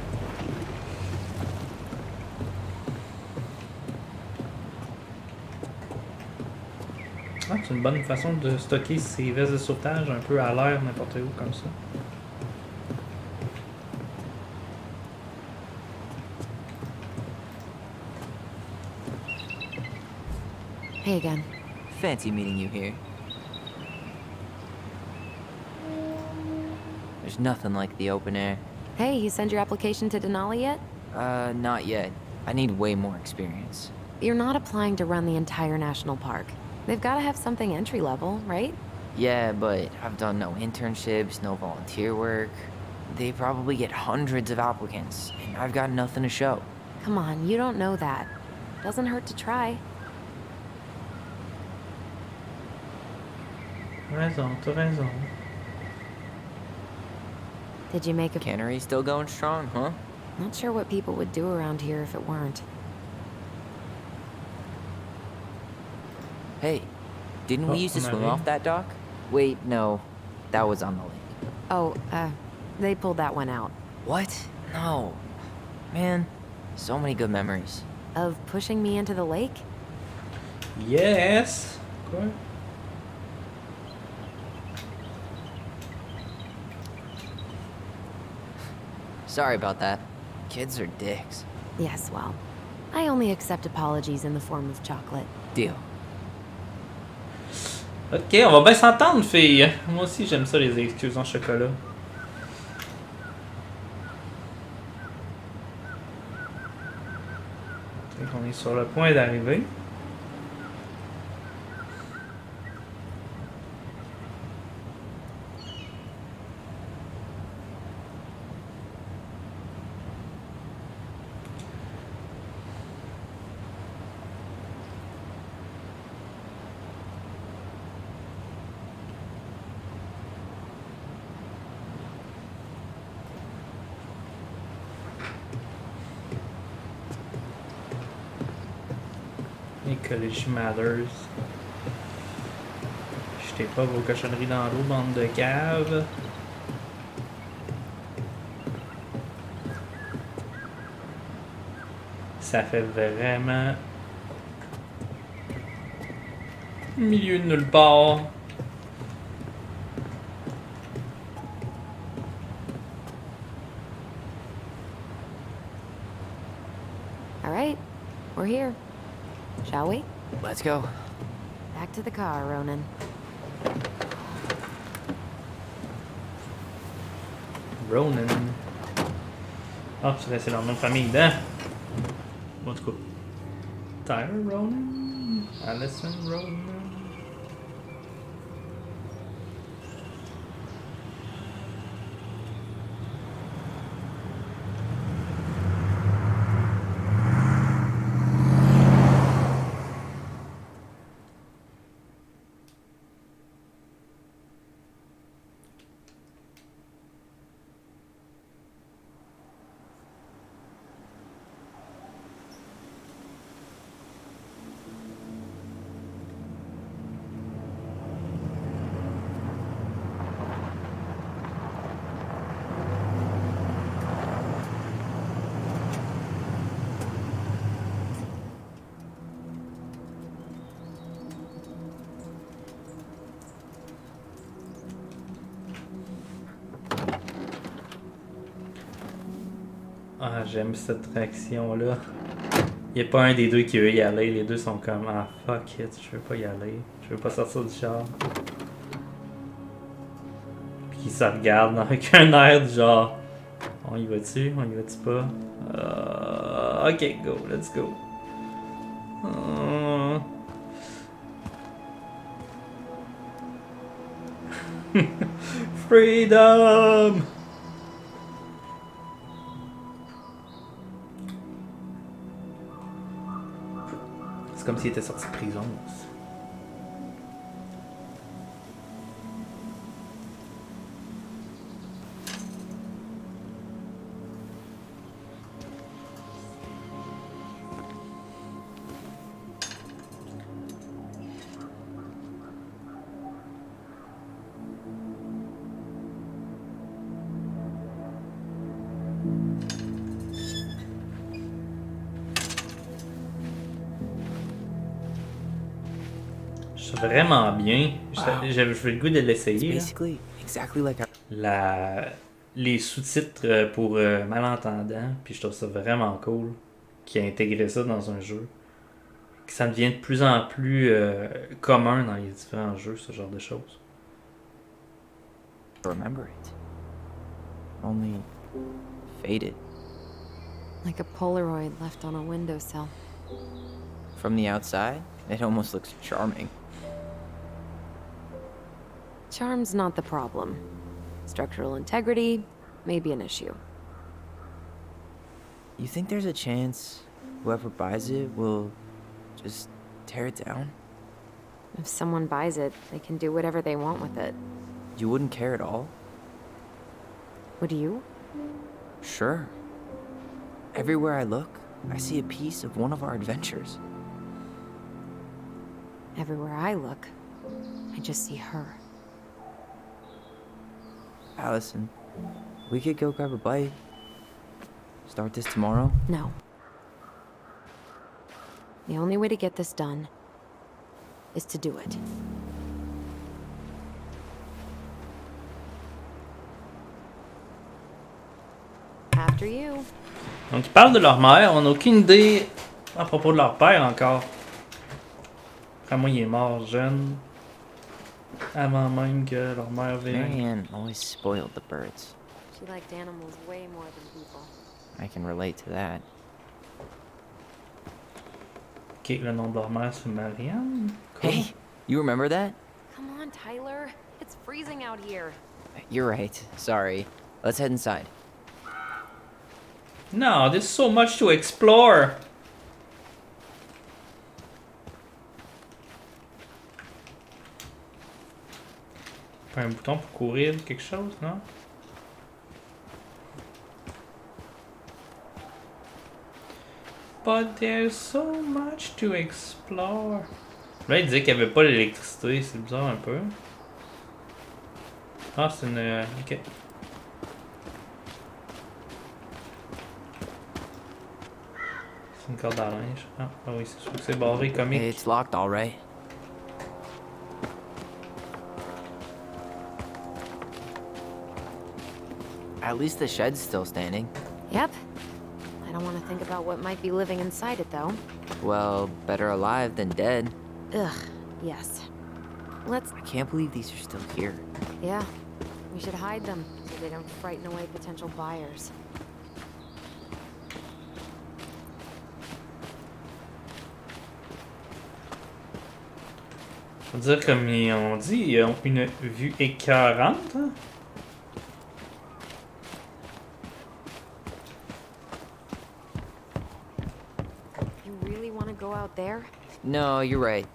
Ah, c'est une bonne façon de stocker ses vestes de sauvetage un peu à l'air n'importe où comme ça. Hey again. Fancy meeting you here. There's nothing like the open air. Hey, you send your application to Denali yet? Not yet. I need way more experience. You're not applying to run the entire national park. They've got to have something entry level, right? Yeah, but I've done no internships, no volunteer work. They probably get hundreds of applicants, and I've got nothing to show. Come on, you don't know that. Doesn't hurt to try. Raison, t'as raison. Did you make a... Cannery still going strong, huh? Not sure what people would do around here if it weren't. Hey, didn't we used to swim maybe. off that dock? Wait, no. That was on the lake. Oh, they pulled that one out. What? No. Man, so many good memories. Of pushing me into the lake? Yes! Quoi? Sorry about that. Kids are dicks. Yes, well, I only accept apologies in the form of chocolate. Deal. Ok, on va bien s'entendre, fille. Moi aussi, j'aime ça, les excuses en chocolat. Donc, on est sur le point d'arriver. Ecology Matters. Jetez pas vos cochonneries dans l'eau, bande de caves. Ça fait vraiment milieu de nulle part. All right, we're here. Shall we? Let's go. Back to the car, Ronan. Ronan. Ah, tu restes dans la même famille, hein? En tout cas. Tyler Ronan? Allison Ronan? Ah, j'aime cette réaction-là. Il n'y a pas un des deux qui veut y aller. Les deux sont comme ah fuck it, je veux pas y aller. Je veux pas sortir du char. Puis ils se regardent avec un air du genre on y va-tu? On y va-tu pas? Ok, go, let's go. Freedom! C'est comme s'il était sorti de prison. C'est vraiment bien. J'avais le goût de It's l'essayer. basically exactly like Les sous-titres pour malentendants, puis je trouve ça vraiment cool qu'ils aient intégré ça dans un jeu. Que ça devient de plus en plus commun dans les différents jeux, ce genre de choses. remember it. Only faded. Like a Polaroid left on a windowsill. From the outside, it almost looks charming. Charm's not the problem. Structural integrity may be an issue. You think there's a chance whoever buys it will just tear it down? If someone buys it, they can do whatever they want with it. You wouldn't care at all? Would you? Sure. Everywhere I look, I see a piece of one of our adventures. Everywhere I look, I just see her. Allison, we could go grab a bite. Start this tomorrow? No. The only way to get this done is to do it. After you. Donc ils parlent de leur mère, on n'a aucune idée à propos de leur père encore. Après moi, il est mort jeune. Avant même que leur mère vienne. Marianne always spoiled the birds. She liked animals way more than people. I can relate to that. Ok, le nom de leur mère c'est Marianne. Cool. Hey, you remember that? Come on, Tyler. It's freezing out here. You're right. Sorry. Let's head inside. No, there's so much to explore. Pas un bouton pour courir quelque chose, non? But there's so much to explore. Là, il disait qu'il n'y avait pas l'électricité, c'est bizarre un peu. Ah, c'est une... ok. C'est une corde à linge. Ah oui, c'est sûr que c'est barré comique. It's locked, all right. At least the shed's still standing. Yep. I don't want to think about what might be living inside it, though. Well, better alive than dead. Ugh, yes. Let's... I can't believe these are still here. Yeah. We should hide them so they don't frighten away potential buyers. Je veux dire, comme ils ont dit, ils ont une vue écœurante. Hein? You really want to go out there? No, you're right.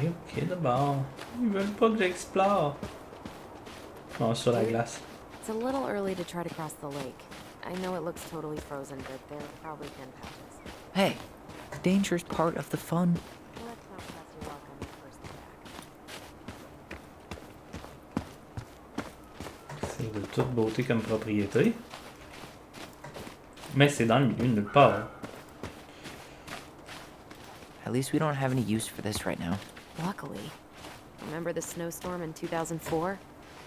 Ok, d'abord. Ils veulent pas que j'explore. Bon, sur la glace. It's a little early to try to cross the lake. I know it looks totally frozen, but there are probably thin patches. Hey, danger's part of the fun. Let's not press your luck on your first attack. C'est de toute beauté comme propriété. Mais c'est dans le milieu de nulle part. At least we don't have any use for this right now. Luckily. Remember the snowstorm in 2004?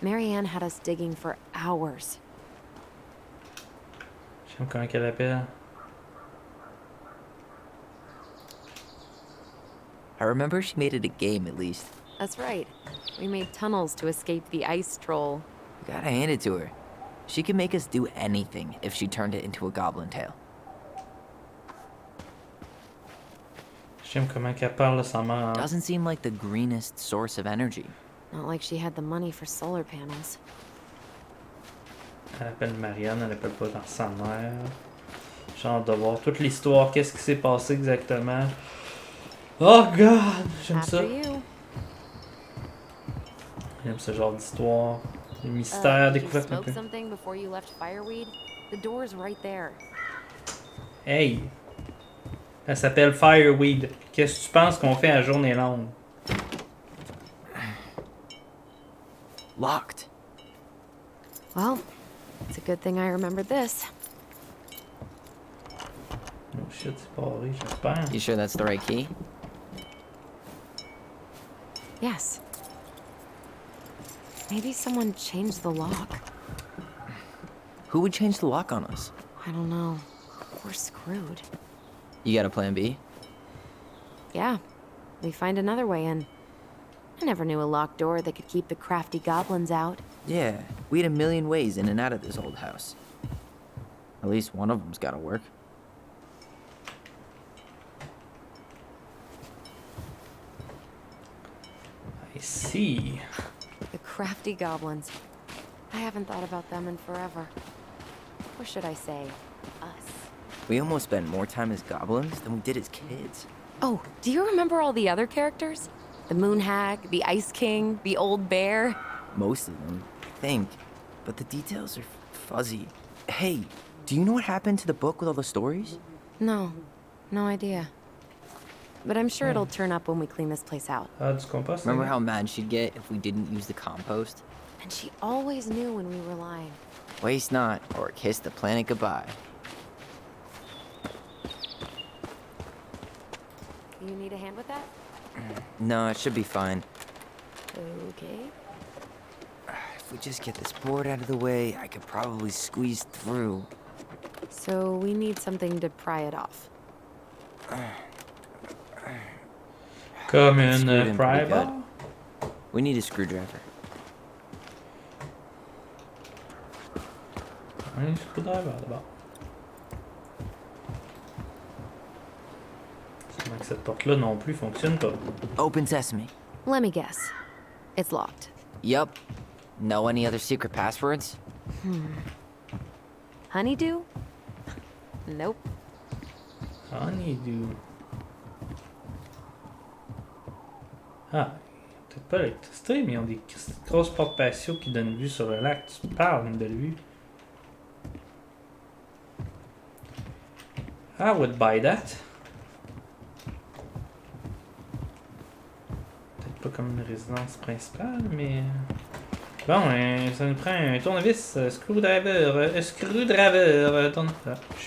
Marianne had us digging for hours. J'aime comment qu'elle appelle. I remember she made it a game at least. That's right. We made tunnels to escape the ice troll. You gotta hand it to her. She could make us do anything if she turned it into a goblin tail. J'aime comment qu'elle parle sans mal. Doesn't seem like the greenest source of energy. Not like she had the money for solar panels. Elle appelle Marianne, elle appelle pas dans sa mère. J'ai hâte de voir toute l'histoire, qu'est-ce qui s'est passé exactement. Oh god, j'aime ça. After you. J'aime ce genre d'histoire. Les mystères, Did you découvertes un smoke peu. something before you left Fireweed? The door's right there. Hey! Elle s'appelle Fireweed. Qu'est-ce que tu penses qu'on fait à journée longue? Locked. Well, it's a good thing I remembered this. Oh shit, c'est barré, j'espère. You sure that's the right key? Yes. Maybe someone changed the lock. Who would change the lock on us? I don't know. We're screwed. You got a plan B? Yeah, we find another way in. I never knew a locked door that could keep the crafty goblins out. Yeah, we had a million ways in and out of this old house. At least one of them's gotta work. I see. The crafty goblins. I haven't thought about them in forever. Or should I say, us. We almost spent more time as goblins than we did as kids. Oh, do you remember all the other characters? The Moon Hag, the Ice King, the Old Bear? Most of them, I think. But the details are fuzzy. Hey, do you know what happened to the book with all the stories? No, no idea. But I'm sure it'll turn up when we clean this place out. Ah, du compost? Remember how mad she'd get if we didn't use the compost? And she always knew when we were lying. Waste not, or kiss the planet goodbye. You need a hand with that? No, it should be fine. Okay. If we just get this board out of the way, I could probably squeeze through. So we need something to pry it off. Comme une Screwed in pry pretty good. bar? We need a screwdriver. Un screwdriver d'abord. Sûrement que cette porte-là non plus fonctionne pas. Open sesame. Let me guess. It's locked. Yup. Know any other secret passwords? Honeydew? Nope. Honeydew. Ah, peut-être pas l'électricité, mais ils ont des grosses portes patio qui donnent vue sur le lac. Tu parles d'une belle vue. I would buy that. Peut-être pas comme une résidence principale, mais... Bon, ça nous prend un tournevis, screwdriver, Ah, je suis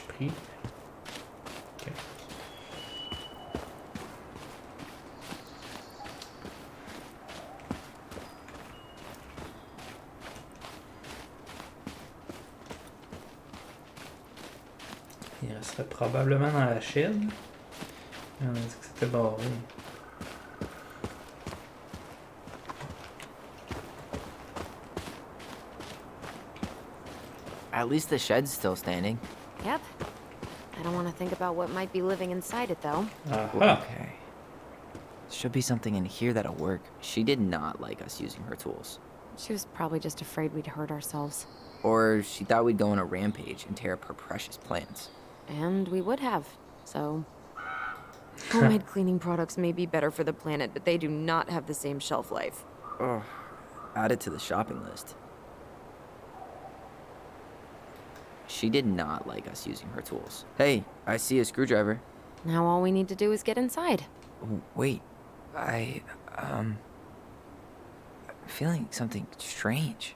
pris. Ok. Il resterait probablement dans la chaîne. On a dit que c'était barré. At least the shed's still standing. Yep. I don't want to think about what might be living inside it, though. Aha! Okay. Should be something in here that'll work. She did not like us using her tools. She was probably just afraid we'd hurt ourselves. Or she thought we'd go on a rampage and tear up her precious plants. And we would have, so... Homemade cleaning products may be better for the planet, but they do not have the same shelf life. Ugh. Add it to the shopping list. She did not like us using her tools. Hey, I see a screwdriver. Now all we need to do is get inside. Oh, wait. I'm feeling something strange.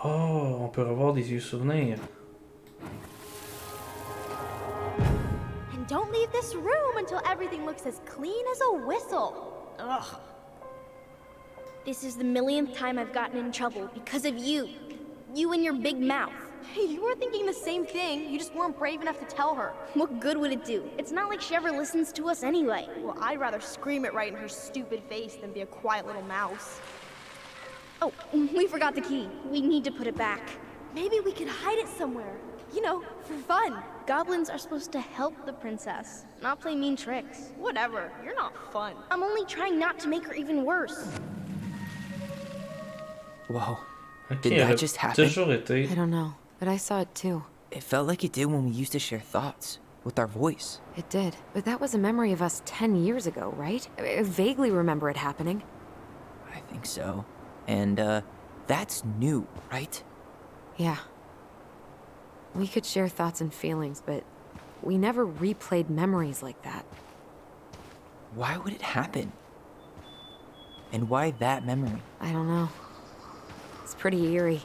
Oh! on peut revoir des vieux souvenirs. And don't leave this room until everything looks as clean as a whistle. Ugh. This is the millionth time I've gotten in trouble because of you. You and your big mouth. Hey, you were thinking the same thing. You just weren't brave enough to tell her. What good would it do? It's not like she ever listens to us anyway. Well, I'd rather scream it right in her stupid face than be a quiet little mouse. Oh, we forgot the key. We need to put it back. Maybe we could hide it somewhere. You know, for fun. Goblins are supposed to help the princess, not play mean tricks. Whatever, you're not fun. I'm only trying not to make her even worse. Whoa. Ok, Did elle that a just happen? toujours été. I don't know, but I saw it too. It felt like it did when we used to share thoughts with our voice. It did. But that was a memory of us 10 years ago, right? I vaguely remember it happening. I think so. And, that's new, right? Yeah. We could share thoughts and feelings, but we never replayed memories like that. Why would it happen? And why that memory? I don't know. It's pretty eerie.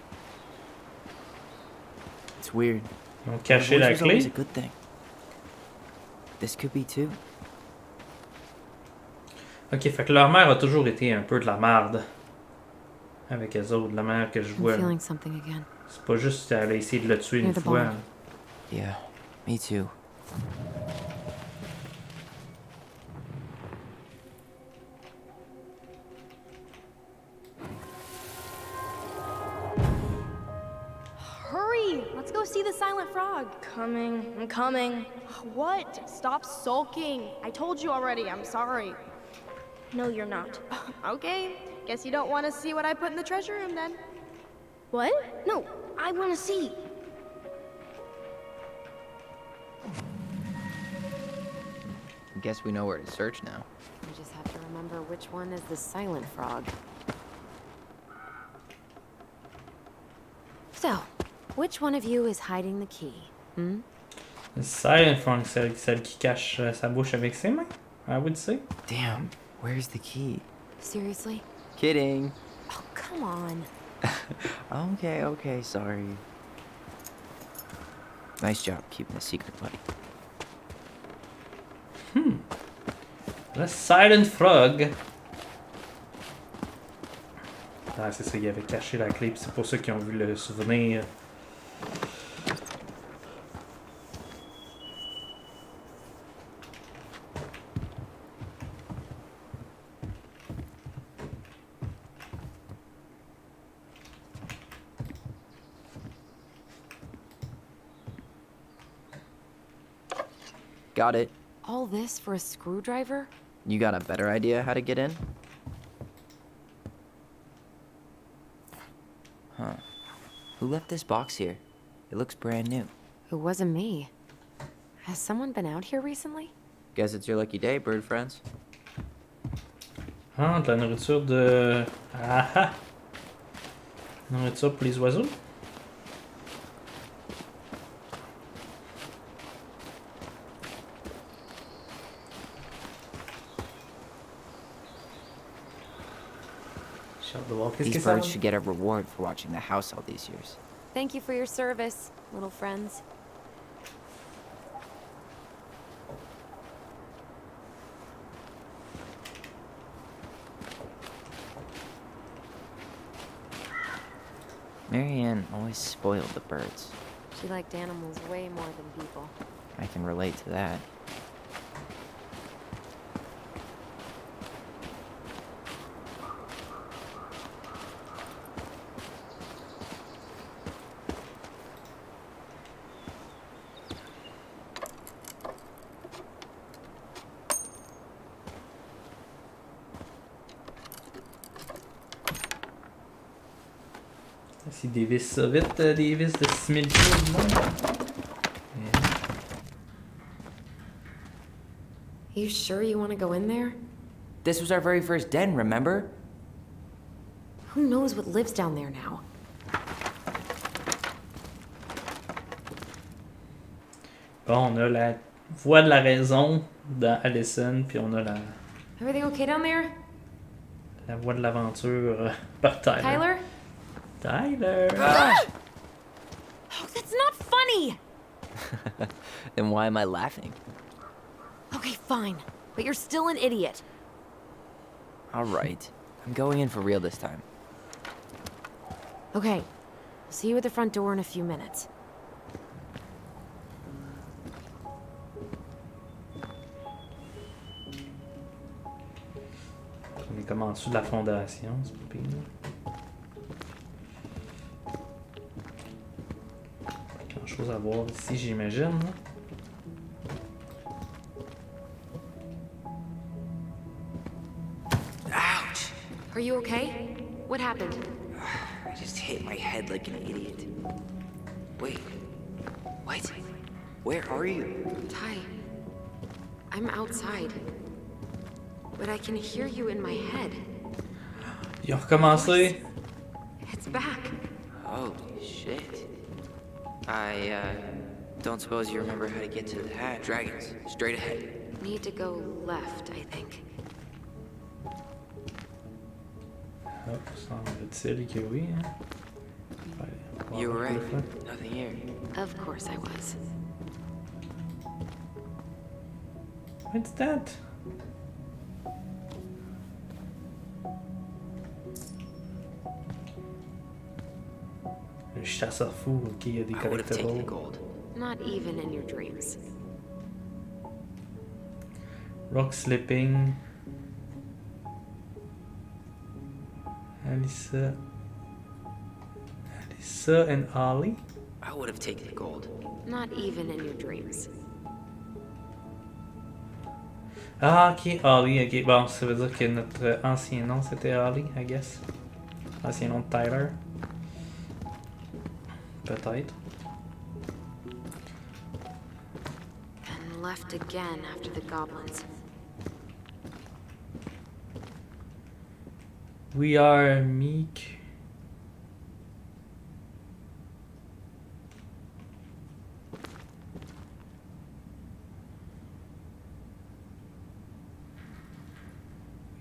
It's weird. Ils ont The caché voice la was always a clé. good thing. This could be too. Ok, fait que leur mère a toujours été un peu de la marde. Avec eux autres, la manière que je I'm vois. feeling something again. C'est pas juste qu'elle a essayé de le tuer une Near the fois. barn. Yeah, me too. Hurry! Let's go see the silent frog. Coming, I'm coming. What? Stop sulking. I told you already, I'm sorry. No, you're not. Okay, guess you don't want to see what I put in the treasure room then. What? No, I want to see. Guess we know where to search now. We just have to remember which one is the silent frog. So, which one of you is hiding the key? Hmm? Silent Frog, celle qui cache sa bouche avec ses mains, I would say. Damn, where's the key? Seriously? Kidding. Oh, come on. Okay, sorry. Nice job keeping a secret, buddy. Le Silent Frog. Ah, c'est ça, il avait caché la clé, puis c'est pour ceux qui ont vu le souvenir. Got it. All this for a screwdriver? You got a better idea how to get in? Huh. Who left this box here? It looks brand new. It wasn't me. Has someone been out here recently? Guess it's your lucky day, bird friends. Ah, de la nourriture de... Ah ah! Nourriture pour les oiseaux? J'ai hâte de voir qu'est-ce que These ça birds va. should get a reward for watching the house all these years. Thank you for your service, little friends. Marianne always spoiled the birds. She liked animals way more than people. I can relate to that. Si des vis ça vite, des vis de 6000 kilos du monde. You sure you want to go in there? This was our very first den, remember? Who knows what lives down there now? Bon, on a la voix de la raison dans Allison, puis on a Everything okay down there? la voix de l'aventure par Tyler. Tyler? Tyler! funny! Then why am I laughing? Okay, fine. But you're still an idiot. All right. I'm going in for real this time. Okay. I'll see you at the front door in a few minutes. On est comme en dessous de la fondation, c'est pas pire. Grand chose à voir ici, j'imagine. Là. Ouch! Are you okay? What happened? I just hit my head like an idiot. Wait. What? Where are you? Ty, I'm outside. But I can hear you in my head. Ils ont recommencé. It's back. Holy shit. I don't suppose you remember how to get to the hatch. Dragons, straight ahead. Need to go left, I think. Oh, semble-t-il que oui. Hein? Ouais, You were on va right. le faire. Nothing here. Of course I was. What's that? Le chasseur fou, ok, il y a des I would have taken the collectibles. gold. Not even in your dreams. Rock slipping. Alyssa. Alyssa and Ollie. I would have taken the gold. Not even in your dreams. Ah, ok, Ollie, ok. Bon, ça veut dire que notre ancien nom c'était Ollie, I guess. Ancien nom de Tyler. Peut-être. And left again after the goblins. We are meek.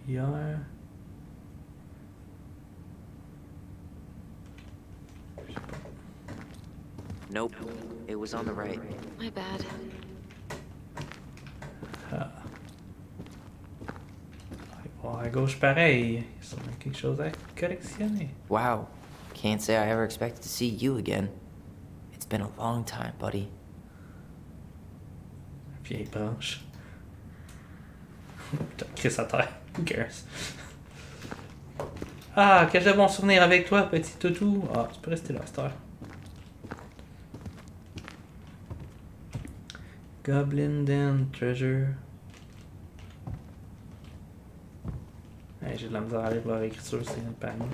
We are. Nope. It was on the right. My bad. Bon, à gauche pareil. Il y a sûrement quelque chose à collectionner. Wow. Can't say I ever expected to see you again. It's been a long time, buddy. Vieille branche. Putain, Chris à terre. Who cares? Ah, que j'ai bon souvenir avec toi, petit toutou. Ah, tu peux rester là, cette heure. Goblin Den Treasure. Hey, j'ai de la misère à lire leur écriture, c'est une panneau.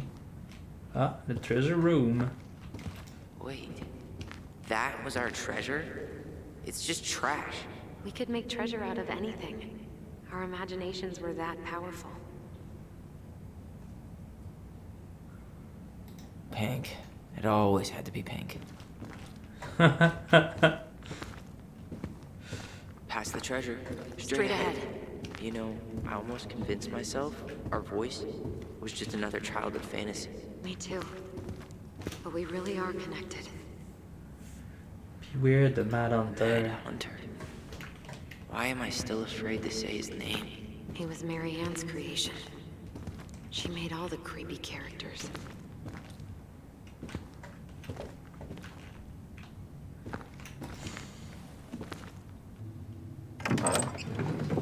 Ah, le Treasure Room. Wait. That was our treasure? It's just trash. We could make treasure out of anything. Our imaginations were that powerful. Pink. It always had to be pink. Past the treasure. Straight ahead. You know, I almost convinced myself our voice was just another childhood fantasy. Me too. But we really are connected. Beware the Mad Mad Hunter. Hunter. Why am I still afraid to say his name? He was Mary Ann's creation. She made all the creepy characters.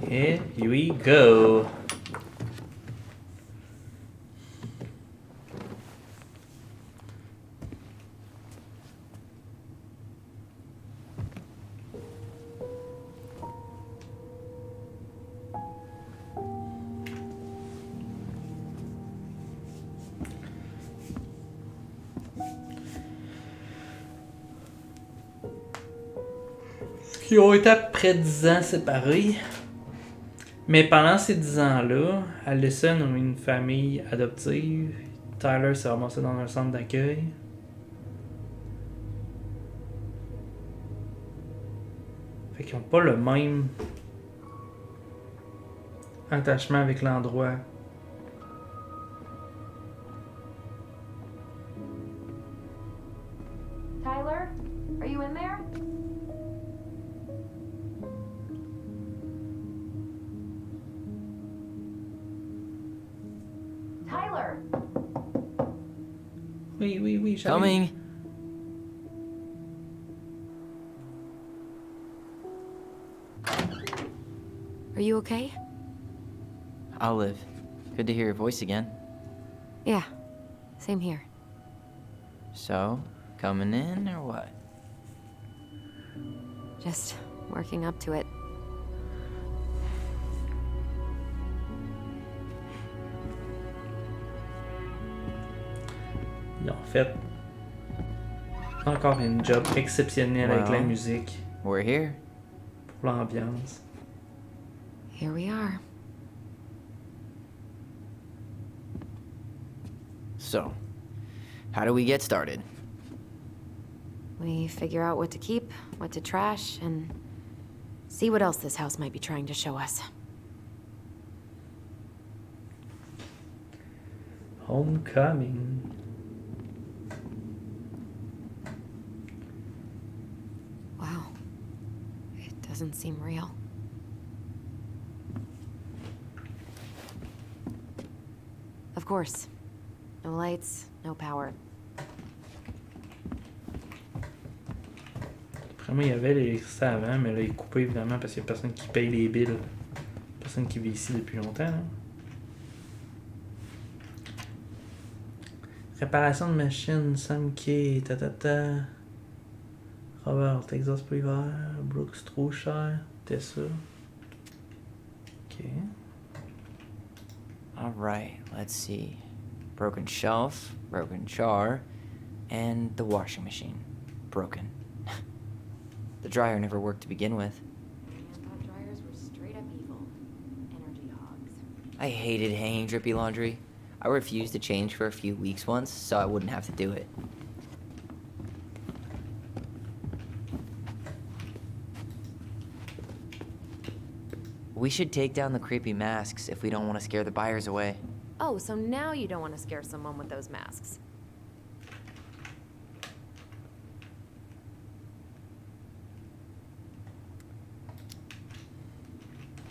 Here we go. Qui ont été après 10 ans séparés. Mais pendant ces 10 ans-là, Allison a eu une famille adoptive. Tyler s'est ramassé dans un centre d'accueil. Fait qu'ils n'ont pas le même attachement avec l'endroit. Tyler, are you in there? Tyler! Oui, oui, oui, j'arrive. Coming. Are you okay? I'll live. Good to hear your voice again. Yeah, same here. So, coming in or what? Just working up to it. Ils ont fait encore une job exceptionnelle avec la Wow. musique We're here. pour l'ambiance. Here we are. So, how do we get started? We figure out what to keep, what to trash, and see what else this house might be trying to show us. Homecoming. Wow. It doesn't seem real. Of course. No lights, no power. Vraiment, il y avait l'électricité avant, mais là, il est coupé évidemment parce qu'il n'y a personne qui paye les billes. Personne qui vit ici depuis longtemps. Hein. Réparation de machine, Sam K, ta. Robert, Texas pas hiver, Brooks trop cher, Tessa. Ok. Alright, let's see. Broken shelf, broken jar, and the washing machine. Broken. The dryer never worked to begin with. I thought dryers were straight up evil. Energy hogs. I hated hanging drippy laundry. I refused to change for a few weeks once, so I wouldn't have to do it. We should take down the creepy masks if we don't want to scare the buyers away. Oh, so now you don't want to scare someone with those masks.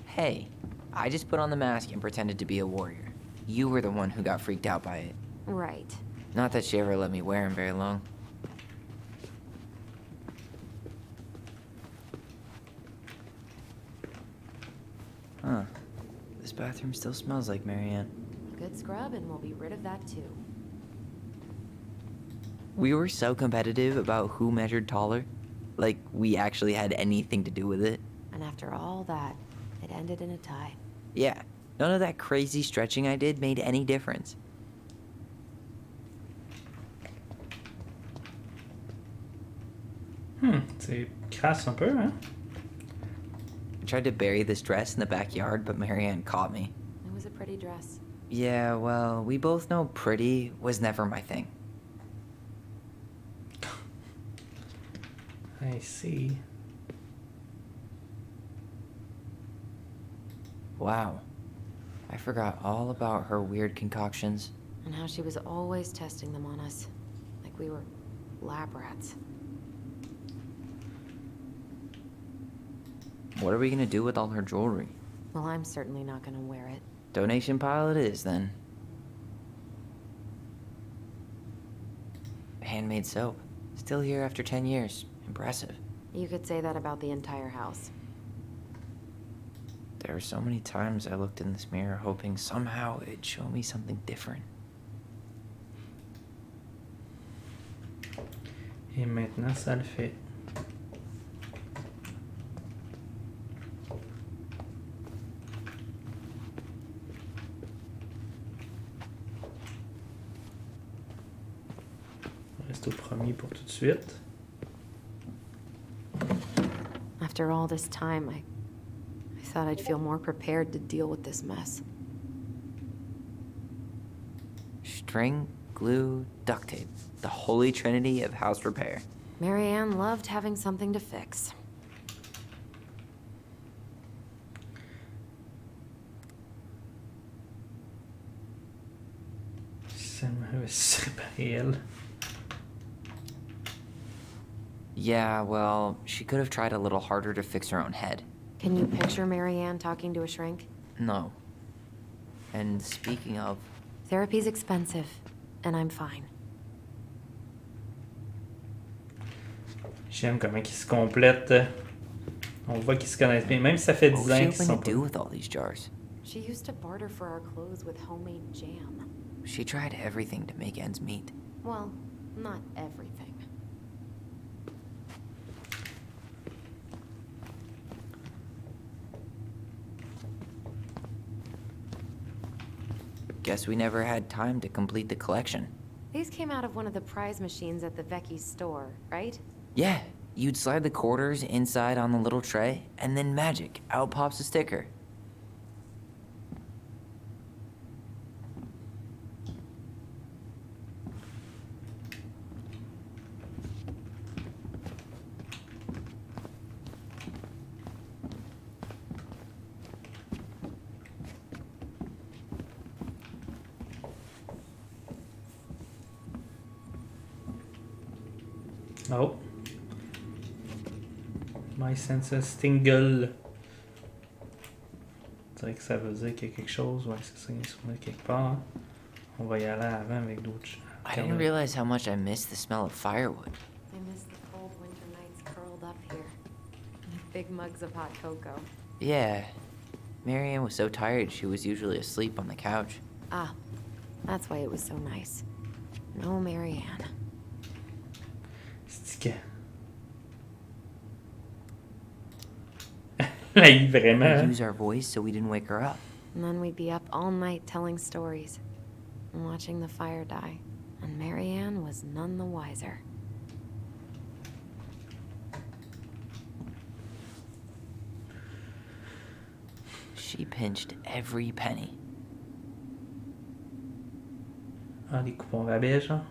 Hey, I just put on the mask and pretended to be a warrior. You were the one who got freaked out by it. Right. Not that she ever let me wear him very long. Huh. This bathroom still smells like Marianne. Good scrub, and we'll be rid of that too. We were so competitive about who measured taller. Like, we actually had anything to do with it. And after all that, it ended in a tie. Yeah, none of that crazy stretching I did made any difference. C'est crasse un peu, hein? I tried to bury this dress in the backyard, but Marianne caught me. It was a pretty dress. Yeah, well, we both know pretty was never my thing. I see. Wow. I forgot all about her weird concoctions. And how she was always testing them on us. Like we were lab rats. What are we gonna do with all her jewelry? Well, I'm certainly not gonna wear it. Donation pile it is, then. Handmade soap. Still here after 10 years. Impressive. You could say that about the entire house. There were so many times I looked in this mirror hoping somehow it'd show me something different. Et maintenant, ça le fait. On reste au premier pour tout de suite. After all this time, I thought I'd feel more prepared to deal with this mess. String, glue, duct tape. The holy trinity of house repair. Marianne loved having something to fix. Ça me réussit pas elle. Yeah, well, she could have tried a little harder to fix her own head. Can you picture Marianne talking to a shrink? No. And speaking of, Therapy's expensive, and I'm fine. J'aime comment ils se complètent. On voit qu'ils se connaissent bien, même si ça fait what 10 was ans she qu'ils hoping sont to do pas. with all these jars? She used to barter for our clothes with homemade jam. She tried everything to make ends meet. Well, not everything. Guess we never had time to complete the collection. These came out of one of the prize machines at the Vecchi's store, right? Yeah, you'd slide the quarters inside on the little tray, and then magic, out pops a sticker. Oh. My senses tingle. On dirait que ça veut dire qu'il y a quelque chose. Ouais, c'est ça, il est sur là quelque part. On va y aller avant avec d'autres. I didn't realize how much I missed the smell of firewood. I miss the cold winter nights curled up here. With big mugs of hot cocoa. Yeah, Marianne was so tired she was usually asleep on the couch. Ah, that's why it was so nice. No Marianne. C'est que. Là, vraiment. We'd use our voice so we didn't wake her up. And then we'd be up all night telling stories and watching the fire die. And Marianne was none the wiser. She pinched every penny. Ah, les coupons rabais, genre.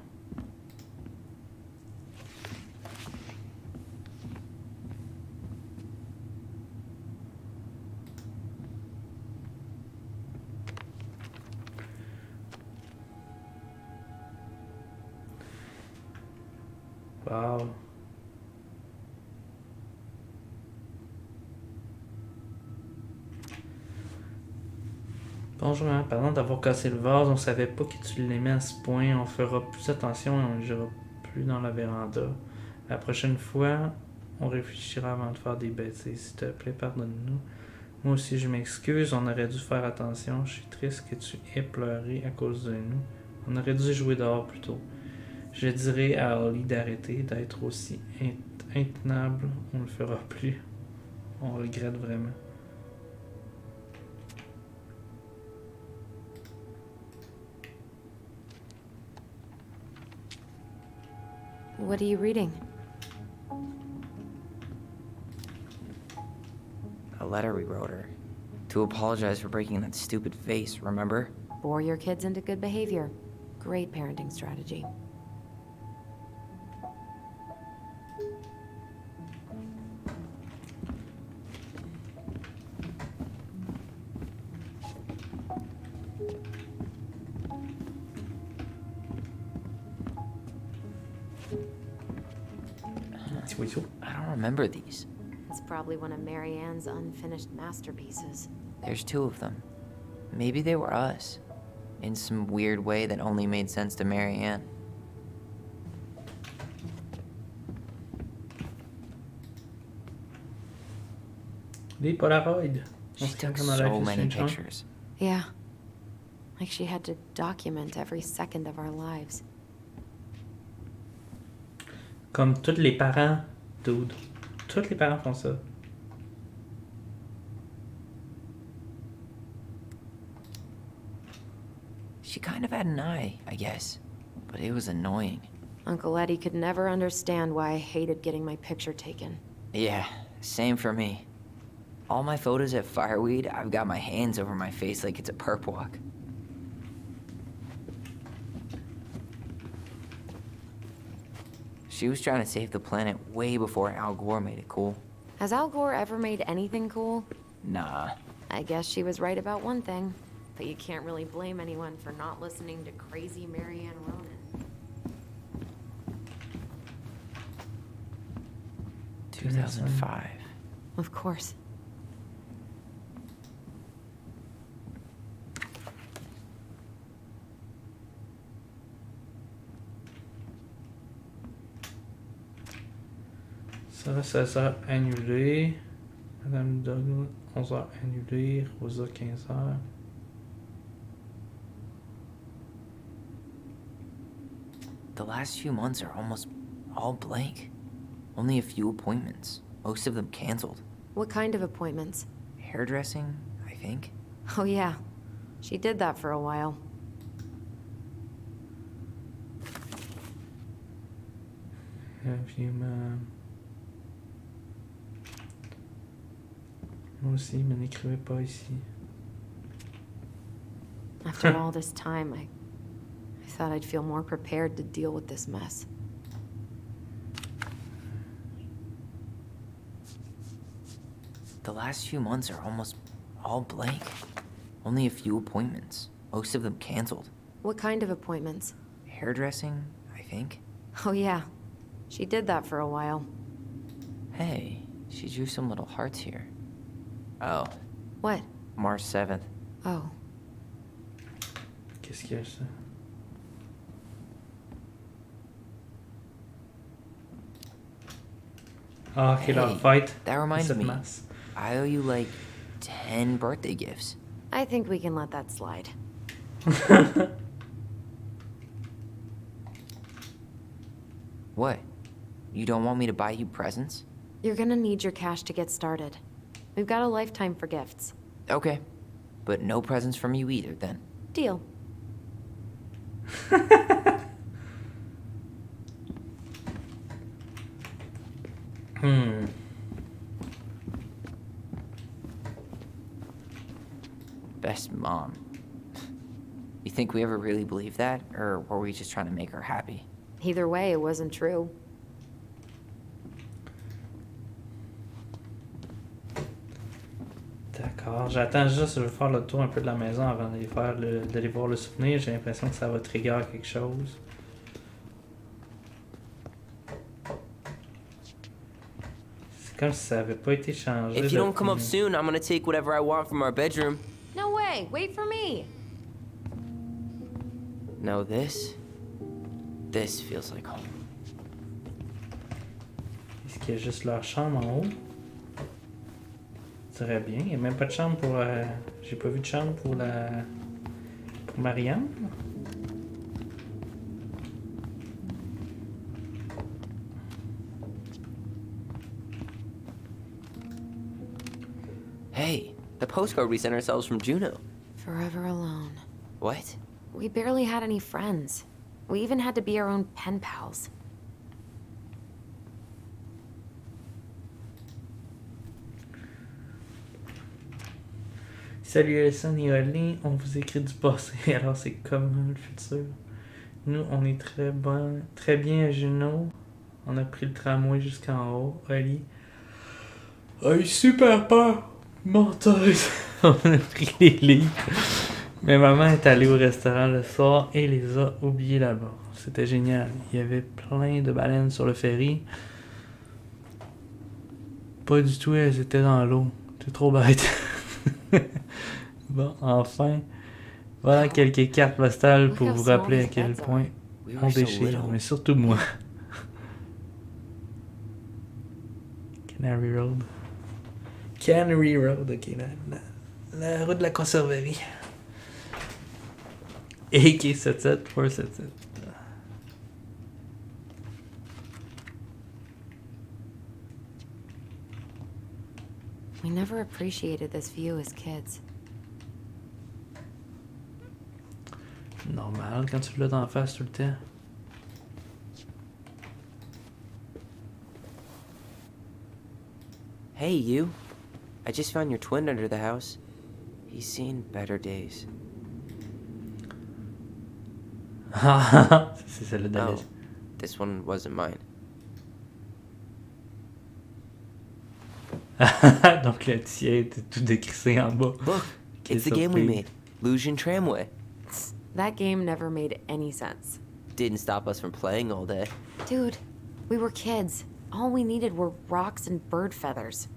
Wow. Bonjour, hein. Pardon d'avoir cassé le vase. On savait pas que tu l'aimais à ce point. On fera plus attention et on ne jura plus dans la véranda. La prochaine fois, on réfléchira avant de faire des bêtises. S'il te plaît, pardonne-nous. Moi aussi, je m'excuse. On aurait dû faire attention. Je suis triste que tu aies pleuré à cause de nous. On aurait dû jouer dehors plus tôt. Je dirais à Holly d'arrêter d'être aussi intenable. On ne le fera plus. On regrette vraiment. What are you reading? A letter we wrote her. To apologize for breaking that stupid vase, remember? Bore your kids into good behavior. Great parenting strategy. I don't remember these. It's probably one of Marianne's unfinished masterpieces. There's two of them. Maybe they were us. In some weird way that only made sense to Marianne. Des Polaroids. She took so many pictures. Yeah. Like she had to document every second of our lives. Comme tous les parents, dude. Tous les parents font ça. She kind of had an eye, I guess. But it was annoying. Uncle Eddie could never understand why I hated getting my picture taken. Yeah, same for me. All my photos at Fireweed, I've got my hands over my face like it's a perp walk. She was trying to save the planet way before Al Gore made it cool. Has Al Gore ever made anything cool? Nah. I guess she was right about one thing. But you can't really blame anyone for not listening to crazy Marianne Ronan. 2005. Of course. Sarah 16h annulé. Madame Douglas 11h annulé. Rosa 15h. The last few months are almost all blank. Only a few appointments, most of them canceled. What kind of appointments? Hairdressing, I think. Oh, yeah. She did that for a while. Moi aussi, mais n'écrivez pas ici. After all this time, I thought I'd feel more prepared to deal with this mess. The last few months are almost all blank. Only a few appointments, most of them canceled. What kind of appointments? Hairdressing, I think. Oh, yeah. She did that for a while. Hey, she drew some little hearts here. Oh, What? March 7th. Oh. Qu'est-ce qu'il y a ça? Ah, ok, leur Hey, fête. that reminds 17 me. mars. I owe you like 10 birthday gifts. I think we can let that slide. What? You don't want me to buy you presents? You're gonna need your cash to get started. We've got a lifetime for gifts. Okay. But no presents from you either, then. Deal. Best mom. You think we ever really believed that? Or were we just trying to make her happy? Either way, it wasn't true. D'accord. J'attends juste, je vais faire le tour un peu de la maison avant d'aller voir le souvenir. J'ai l'impression que ça va trigger quelque chose. C'est comme si ça avait pas été changé. If you don't come up depuis- soon, I'm gonna take whatever I want from our bedroom. No way! Wait for me! No, this feels like home. Est-ce qu'il y a juste leur chambre en haut? Je dirais bien. Il n'y a même pas de chambre pour... J'ai pas vu de chambre pour pour Marianne. Hey, the postcard we sent ourselves from Juneau. Forever alone. What? We barely had any friends. We even had to be our own pen pals. Salut Alison et Olin, on vous écrit du passé, alors c'est comme le futur. Nous, on est très bien à Juno. On a pris le tramway jusqu'en haut. Oli a eu super peur. Menteuse. On a pris les livres. Mais maman est allée au restaurant le soir et les a oubliés là-bas. C'était génial. Il y avait plein de baleines sur le ferry. Pas du tout, elles étaient dans l'eau. C'est trop bête. Bon, enfin. Voilà quelques cartes postales pour vous rappeler à quel point We on were so déchire, little. mais surtout moi. Canary Road. Canary Road, ok, la route de la conserverie. AK77, 477. We never appreciated this view as kids. Normal quand tu l'as d'en face tout le temps. Hey, you. I just found your twin under the house. He's seen better days. C'est celle de Oh, this one wasn't mine. Donc le tien était tout décrissé en bas. Look, Quelle it's the game we surprise. made. Lucian Tramway. That game never made any sense. Didn't stop us from playing all day. Dude, we were kids. All we needed were rocks and bird feathers.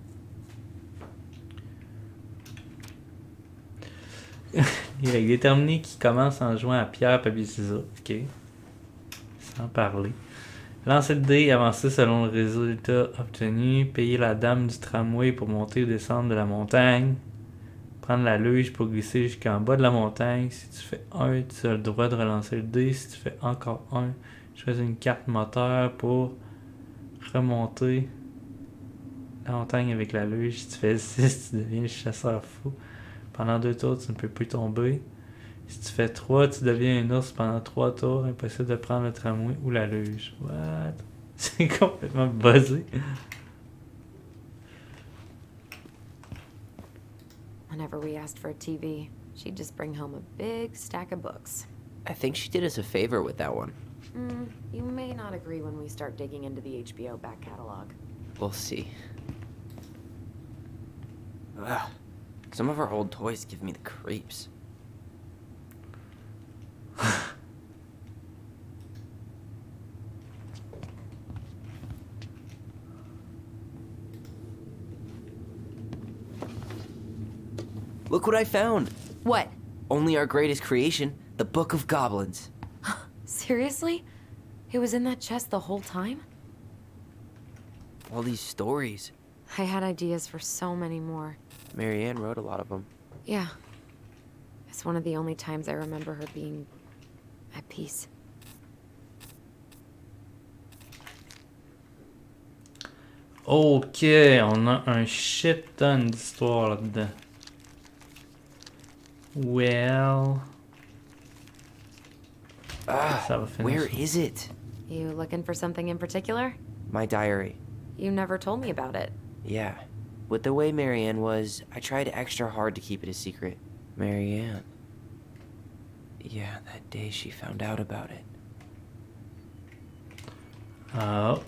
Il est déterminé qu'il commence en jouant à pierre, papier, ciseaux. Ok. Sans parler. Lancer le dé, avancer selon le résultat obtenu. Payer la dame du tramway pour monter ou descendre de la montagne. Prendre la luge pour glisser jusqu'en bas de la montagne. Si tu fais 1, tu as le droit de relancer le dé. Si tu fais encore 1, choisis une carte moteur pour remonter la montagne avec la luge. Si tu fais 6, tu deviens le chasseur fou. Pendant 2 tours, tu ne peux plus tomber. Si tu fais 3, tu deviens un ours pendant 3 tours. Impossible de prendre le tramway ou la luge. What? C'est complètement buzzé. Whenever we asked for a TV, she'd just bring home a big stack of books. I think she did us a favor with that one. You may not agree when we start digging into the HBO back catalog. We'll see. Ugh. Some of our old toys give me the creeps. Look what I found! What? Only our greatest creation, the Book of Goblins. Seriously? It was in that chest the whole time? All these stories. I had ideas for so many more. Marianne wrote a lot of them. Yeah. It's one of the only times I remember her being at peace. Ok, on a un shit ton d'histoire là-dedans. Well... Ça va finir Where ça. is it? You looking for something in particular? My diary. You never told me about it. Yeah. With the way Marianne was, I tried extra hard to keep it a secret. Marianne. Yeah, that day she found out about it. Oh.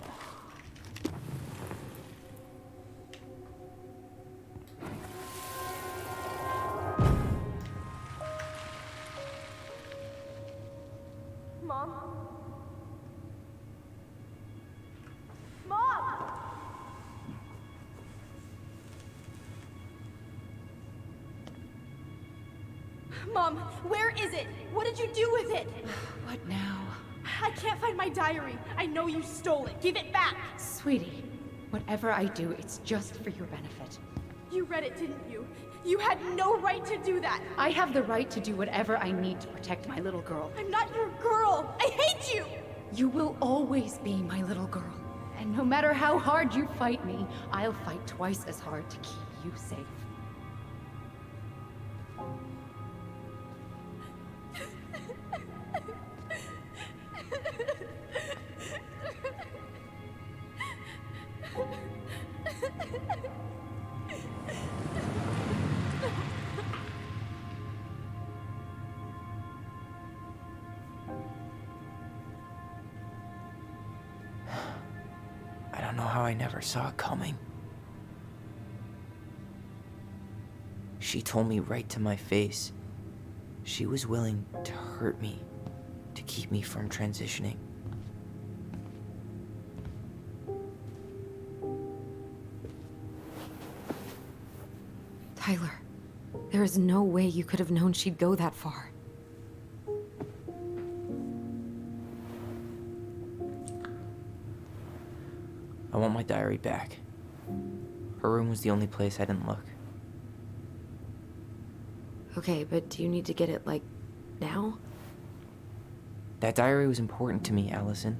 Mom? Mom! Mom, where is it? What did you do with it? What now? I can't find my diary. I know you stole it. Give it back. Sweetie, whatever I do, it's just for your benefit. You read it, didn't you? You had no right to do that. I have the right to do whatever I need to protect my little girl. I'm not your girl. I hate you. You will always be my little girl. And no matter how hard you fight me, I'll fight twice as hard to keep you safe. I don't know how I never saw it coming. She told me right to my face. She was willing to hurt me, to keep me from transitioning. Tyler, there is no way you could have known she'd go that far. I want my diary back. Her room was the only place I didn't look. Okay, but do you need to get it, like, now? That diary was important to me, Allison.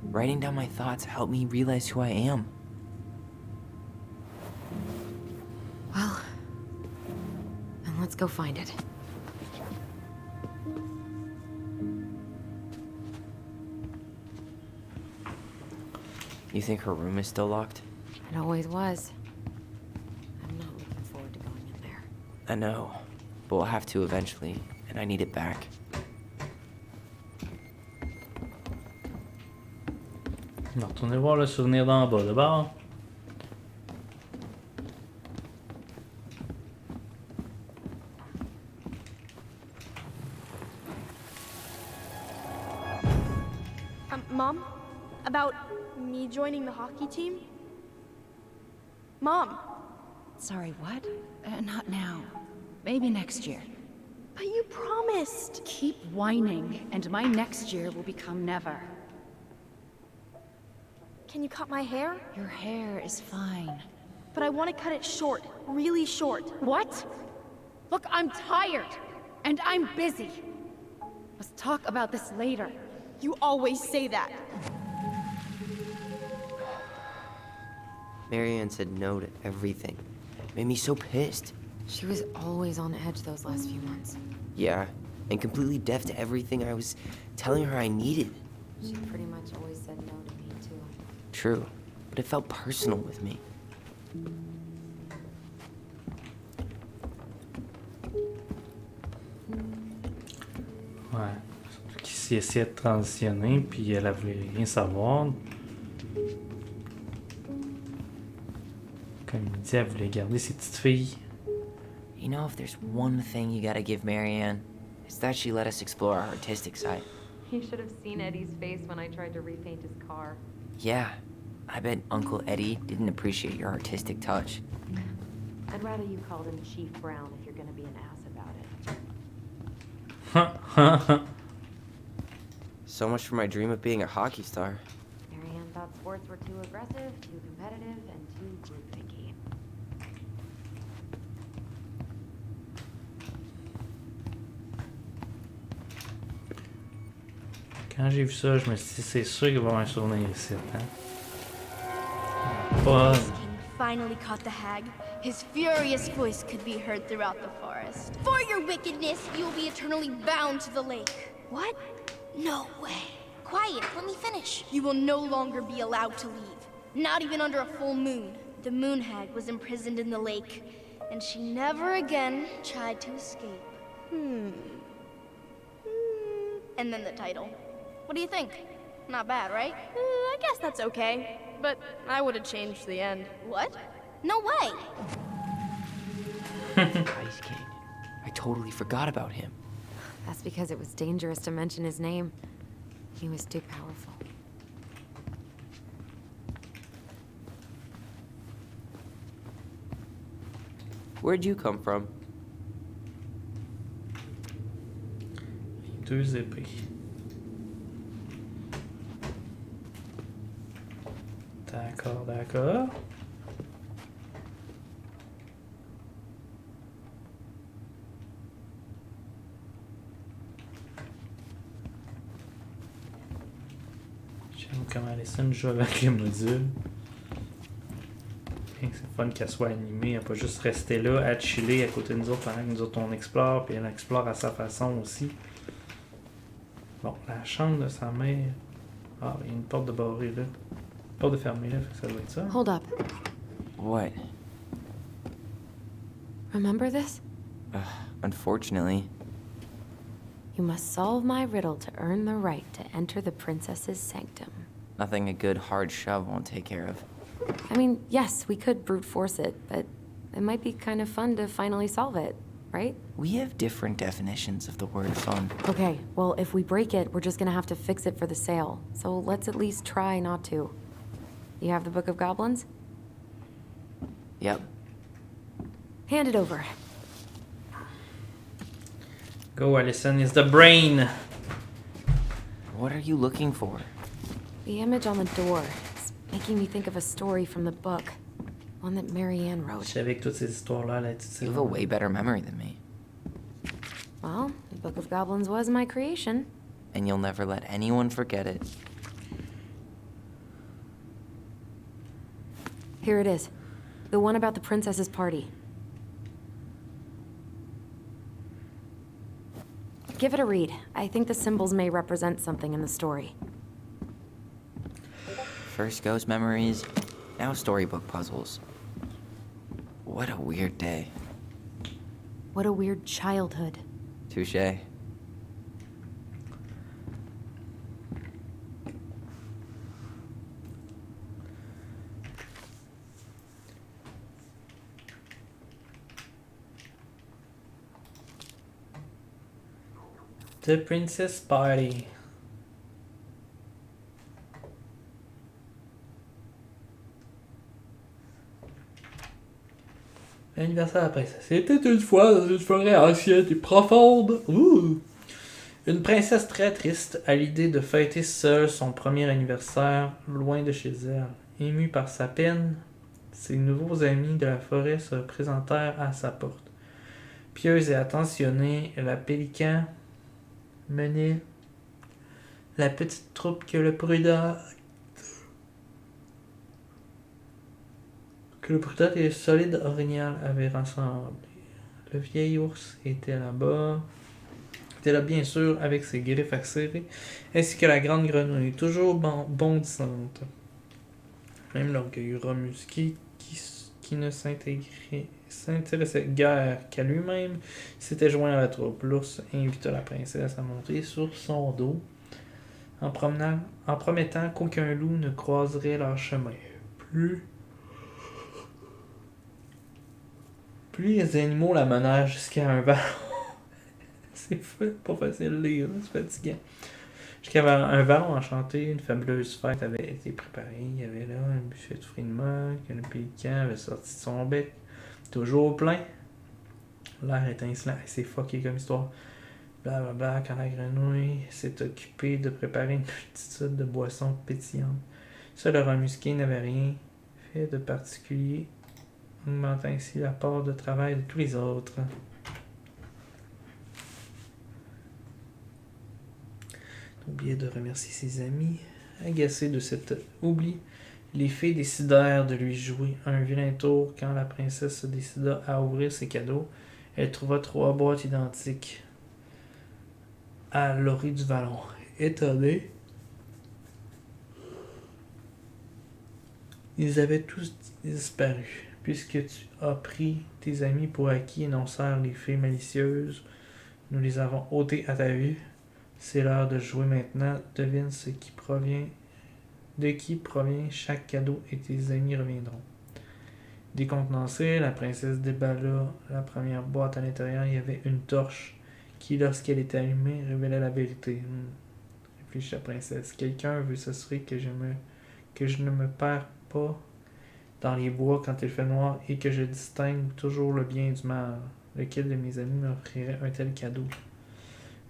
Writing down my thoughts helped me realize who I am. Well, then let's go find it. You think her room is still locked? It always was. I'm not looking forward to going in there. I know, but we'll have to eventually, and I need it back. On va retourner voir le souvenir d'en bas d'abord. Mom? About me joining the hockey team? Mom, Sorry, what? Not now. Maybe next year. but you promised. Keep whining, and my next year will become never. Can you cut my hair? Your hair is fine. But I want to cut it short, really short. What? Look, I'm tired, and I'm busy. Let's talk about this later. You always say that. Marianne said no to everything. Made me so pissed. She was always on edge those last few months. Yeah, and completely deaf to everything I was telling her I needed. She pretty much always said no to me, too. True, but it felt personal with me. Ouais. Qui s'y essayait de transitionner, puis elle voulait rien savoir. Comme il dit, elle voulait garder ses petites filles. You know, if there's one thing you gotta give Marianne, it's that she let us explore our artistic side. You should have seen Eddie's face when I tried to repaint his car. Yeah, I bet Uncle Eddie didn't appreciate your artistic touch. I'd rather you called him Chief Brown if you're gonna be an ass about it. So much for my dream of being a hockey star. Marianne thought sports were too aggressive, too competitive, and too groupthinky. Quand j'ai vu ça, je me suis dit, c'est sûr qu'il va y avoir un souvenir ici. Hein? Pas. King finally caught the hag. His furious voice could be heard throughout the forest. For your wickedness, you will be eternally bound to the lake. What? No way. Quiet, let me finish. You will no longer be allowed to leave. Not even under a full moon. The moon hag was imprisoned in the lake, and she never again tried to escape. And then the title. What do you think? Not bad, right? I guess that's okay. But I would have changed the end. What? No way! Ice King. I totally forgot about him. That's because it was dangerous to mention his name. He was too powerful. Where'd you come from? Deux épées. D'accord, d'accord. J'aime comment Alison joue avec les modules. C'est fun qu'elle soit animée, elle peut juste rester là, à chiller à côté de nous autres pendant que nous autres on explore, puis elle explore à sa façon aussi. Bon, la chambre de sa mère. Ah, il y a une porte de barrée là. Une porte de fermée là, fait que ça doit être ça. Hold up. What? Remember this? Unfortunately. You must solve my riddle to earn the right to enter the princess's sanctum. Nothing a good hard shove won't take care of. I mean, yes, we could brute force it, but it might be kind of fun to finally solve it, right? We have different definitions of the word fun. Okay, well, if we break it, we're just gonna have to fix it for the sale. So let's at least try not to. You have the Book of Goblins? Yep. Hand it over. Go, Alison, is the brain. What are you looking for? The image on the door. It's making me think of a story from the book. One that Marianne Je wrote. savais que toutes ces histoires-là allaient être You have a way better memory than me. Well, the Book of Goblins was my creation. And you'll never let anyone forget it. Here it is. The one about the princess's party. Give it a read. I think the symbols may represent something in the story. First ghost memories, now storybook puzzles. What a weird day. What a weird childhood. Touché. The Princess Party. L'anniversaire de la princesse. C'était une fois dans une forêt ancienne et profonde. Ouh. Une princesse très triste à l'idée de fêter seule son premier anniversaire loin de chez elle. Émue par sa peine, ses nouveaux amis de la forêt se présentèrent à sa porte. Pieuse et attentionnée, la pélican menait la petite troupe que le prudent et le solide orignal avaient rassemblé. Le vieil ours était là-bas. Était là bien sûr avec ses griffes acérées, ainsi que la grande grenouille, toujours bondissante. Même l'orgueil remusqué qui ne s'intéressait guère qu'à lui-même s'était joint à la troupe. L'ours invita la princesse à monter sur son dos en promettant qu'aucun loup ne croiserait leur chemin. Plus les animaux la menèrent jusqu'à un vallon. C'est pas facile de lire, c'est fatigant. Jusqu'à un vallon enchanté, une fabuleuse fête avait été préparée. Il y avait là un buffet de fruits de mer que le pélican avait sorti de son bec, toujours plein. L'air étincelant, c'est fucké comme histoire. Blablabla, quand la grenouille s'est occupée de préparer une multitude de boissons pétillantes. Seul le remusqué n'avait rien fait de particulier, augmentant ainsi la part de travail de tous les autres. Oublié de remercier ses amis. Agacé de cet oubli, les fées décidèrent de lui jouer un vilain tour. Quand la princesse se décida à ouvrir ses cadeaux, elle trouva 3 boîtes identiques à l'orée du vallon. Étonnée, ils avaient tous disparu. Puisque tu as pris tes amis pour acquis, énoncèrent les fées malicieuses, nous les avons ôtés à ta vue. C'est l'heure de jouer maintenant. Devine de qui provient chaque cadeau et tes amis reviendront. Décontenancée, la princesse déballa la première boîte. À l'intérieur, il y avait une torche qui, lorsqu'elle était allumée, révélait la vérité. Réfléchit la princesse. Quelqu'un veut s'assurer que je ne me perds pas dans les bois quand il fait noir et que je distingue toujours le bien du mal. Lequel de mes amis m'offrirait un tel cadeau?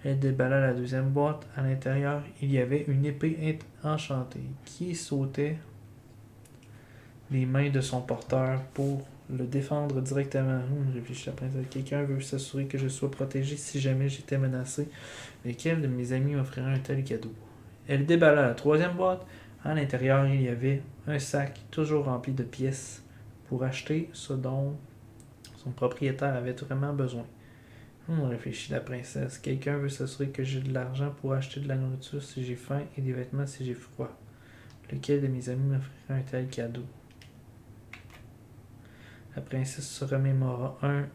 Elle déballa la deuxième boîte. À l'intérieur, il y avait une épée enchantée qui sautait les mains de son porteur pour le défendre directement. Réfléchit la princesse. Quelqu'un veut s'assurer que je sois protégé si jamais j'étais menacé. Lequel de mes amis m'offrirait un tel cadeau? Elle déballa la troisième boîte. À l'intérieur, il y avait un sac toujours rempli de pièces pour acheter ce dont son propriétaire avait vraiment besoin. Réfléchit la princesse. Quelqu'un veut s'assurer que j'ai de l'argent pour acheter de la nourriture si j'ai faim et des vêtements si j'ai froid. Lequel de mes amis m'offrirait un tel cadeau? La princesse se remémora un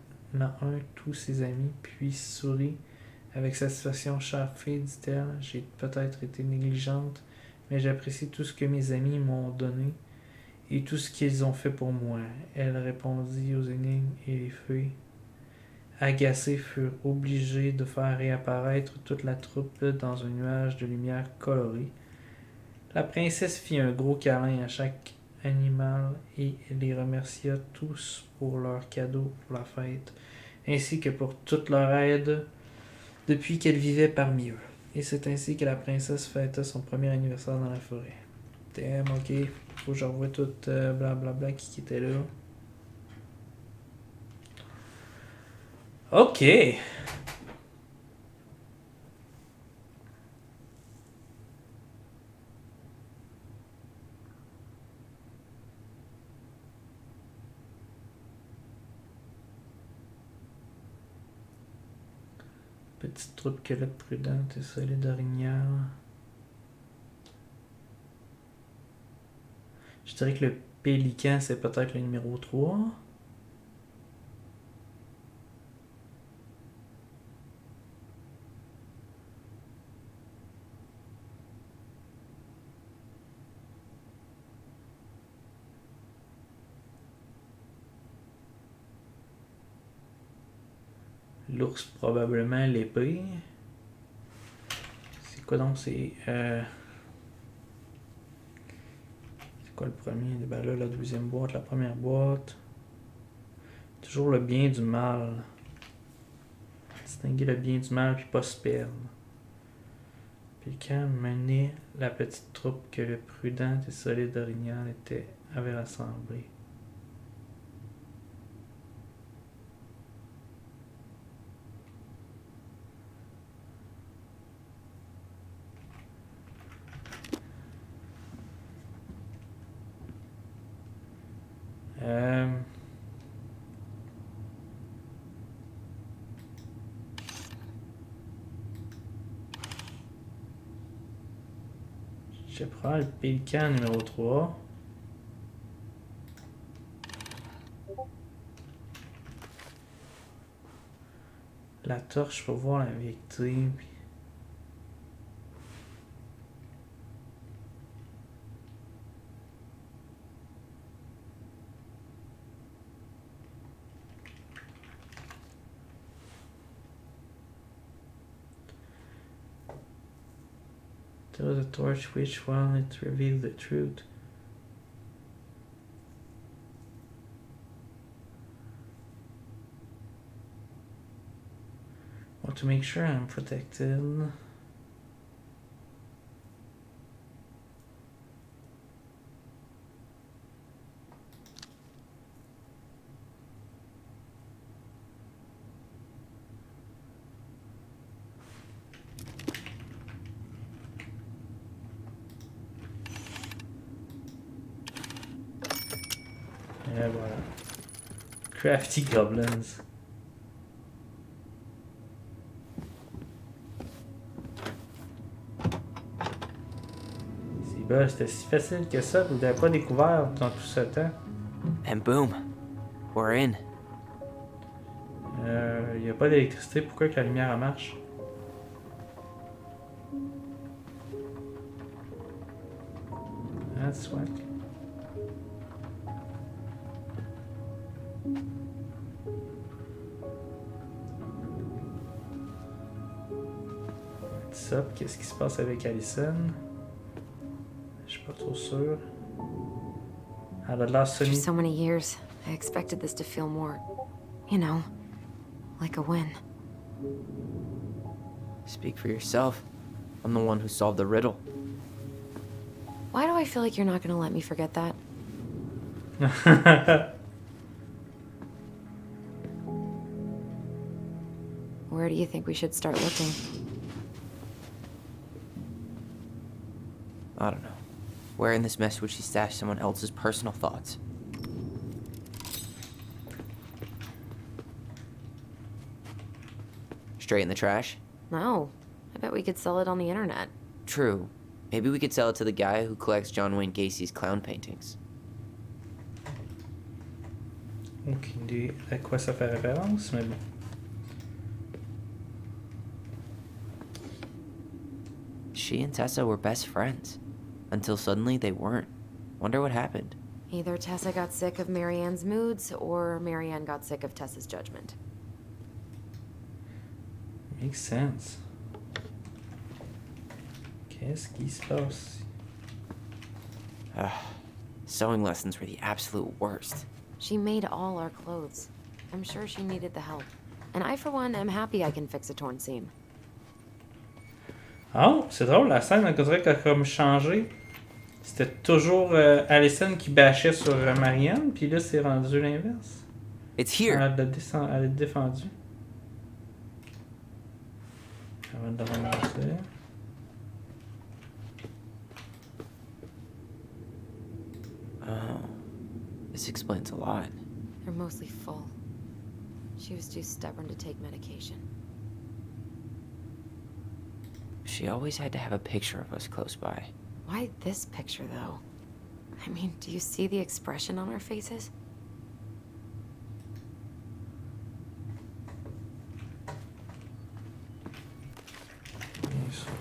à un tous ses amis, puis sourit avec satisfaction. Chère fille, dit-elle, j'ai peut-être été négligente, mais j'apprécie tout ce que mes amis m'ont donné et tout ce qu'ils ont fait pour moi. Elle répondit aux énigmes et les fées, agacés, furent obligés de faire réapparaître toute la troupe dans un nuage de lumière colorée. La princesse fit un gros câlin à chaque animal et les remercia tous pour leurs cadeaux pour la fête, ainsi que pour toute leur aide depuis qu'elle vivait parmi eux. Et c'est ainsi que la princesse fêta son premier anniversaire dans la forêt. Damn, ok, faut que je revoie tout blablabla qui était là. Ok. Petite troupe quelotte prudente et solide orignal. Je dirais que le pélican, c'est peut-être le numéro 3. L'ours, probablement l'épée. C'est quoi donc? C'est quoi le premier? Ben là, la deuxième boîte, la première boîte. Toujours le bien du mal. Distinguer le bien du mal puis pas se perdre. Pélican menait la petite troupe que le prudent et solide orignal avait rassemblée. Je prends le pélican numéro 3. La torche pour voir la victime. Throw the torch which while it reveals the truth. Want to make sure I'm protected. Et voilà. Crafty Goblins. C'est bon, c'était si facile que ça, vous l'avez pas découvert dans tout ce temps. And boom, we're in. Y a pas d'électricité, pourquoi que la lumière elle marche? That's whack. Ça, qu'est-ce qui se passe avec Allison? Je suis pas trop sûr. Elle a de l'air For so many years, I expected this to feel more, you know, like a win. Speak for yourself. I'm the one who solved the riddle. Why do I feel like you're not gonna let me forget that? Where do you think we should start looking? I don't know. Where in this mess would she stash someone else's personal thoughts? Straight in the trash? No. I bet we could sell it on the internet. True. Maybe we could sell it to the guy who collects John Wayne Gacy's clown paintings. Aucune idée à quoi ça fait référence, mais bon. She and Tessa were best friends. Until suddenly they weren't. Wonder what happened. Either Tessa got sick of Marianne's moods, or Marianne got sick of Tessa's judgment. Makes sense. Qu'est-ce qui se passe? Sewing lessons were the absolute worst. She made all our clothes. I'm sure she needed the help. And I, for one, am happy I can fix a torn seam. Oh, c'est drôle, la scène, on dirait qu'elle a comme changé. C'était toujours Allison qui bâchait sur Marianne, puis là, c'est rendu l'inverse. It's here. Elle est défendue. Avant de remonter. Oh, this explains a lot. They're mostly full. She was too stubborn to take medication. She always had to have a picture of us close by. Why this picture, though? I mean, do you see the expression on our faces?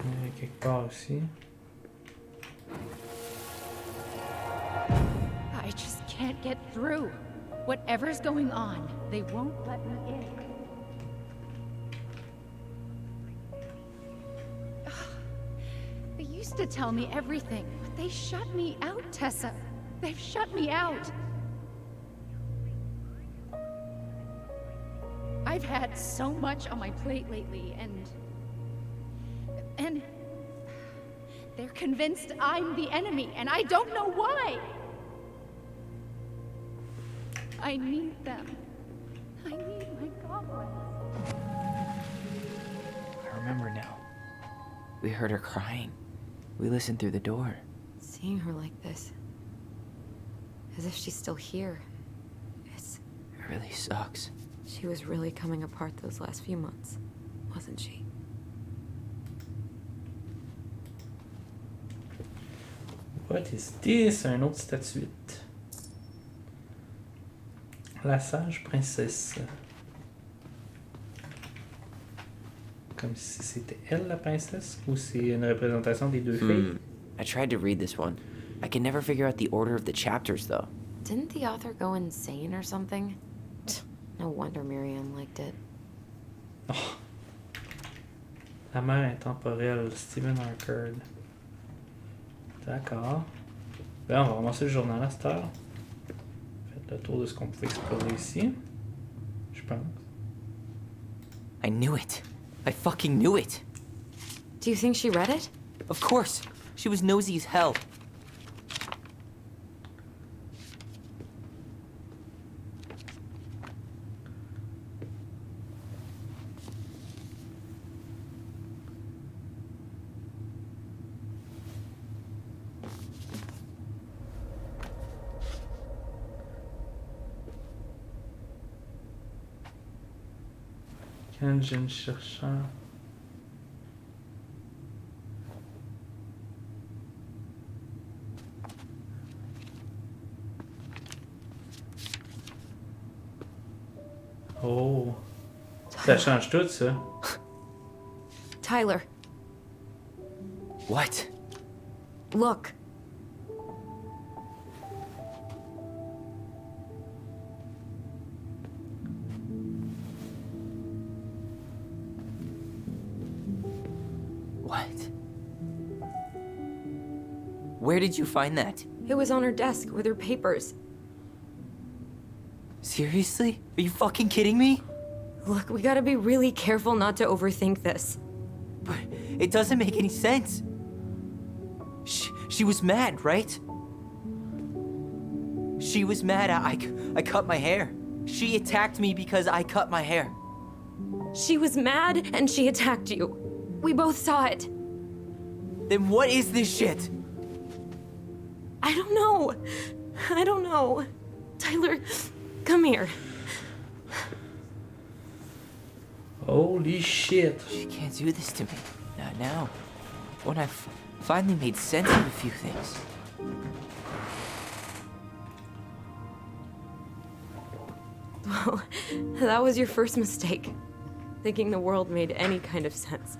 Il y a quelque part aussi. I just can't get through. Whatever's going on, they won't let me in. They used to tell me everything, but they shut me out, Tessa. They've shut me out. I've had so much on my plate lately, and they're convinced I'm the enemy, and I don't know why. I need them. I need my goblins. I remember now. We heard her crying. We listened through the door. Seeing her like this, as if she's still here, It really sucks. she was really coming apart those last few months, wasn't she? What is this? Un autre statuette. La sage princesse. Comme si c'était elle la princesse ou c'est une représentation des deux filles? I tried to read this one. I can never figure out the order of the chapters, though. Didn't the author go insane or something? No wonder Marianne liked it. Oh. La mère intemporelle, Stephen Harker. D'accord. Ben, on va ramasser le journal à cette heure. Faites le tour de ce qu'on pouvait explorer ici. Je pense. I knew it. I fucking knew it. Do you think she read it? Of course. She was nosy as hell. Quand jeune chercheur. Oh. Ça change tout, ça. Tyler, What? look. What? Where did you find that? It was on her desk with her papers. Seriously? Are you fucking kidding me? Look, we gotta be really careful not to overthink this. But it doesn't make any sense. She was mad, right? She was mad I cut my hair. She attacked me because I cut my hair. She was mad and she attacked you. We both saw it. Then what is this shit? I don't know. I don't know. Tyler, come here. Holy shit. She can't do this to me. Not now. When I've finally made sense of a few things. Well, that was your first mistake. Thinking the world made any kind of sense.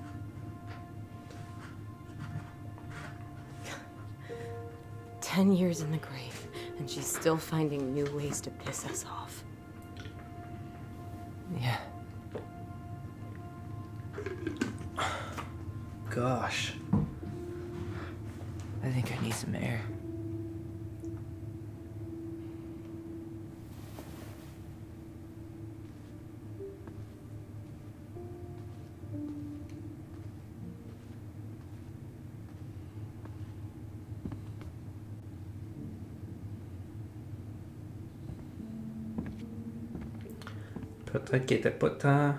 "10 years in the grave, and she's still finding new ways to piss us off." Yeah. Gosh. I think I need some air. Peut-être qu'elle était pas tant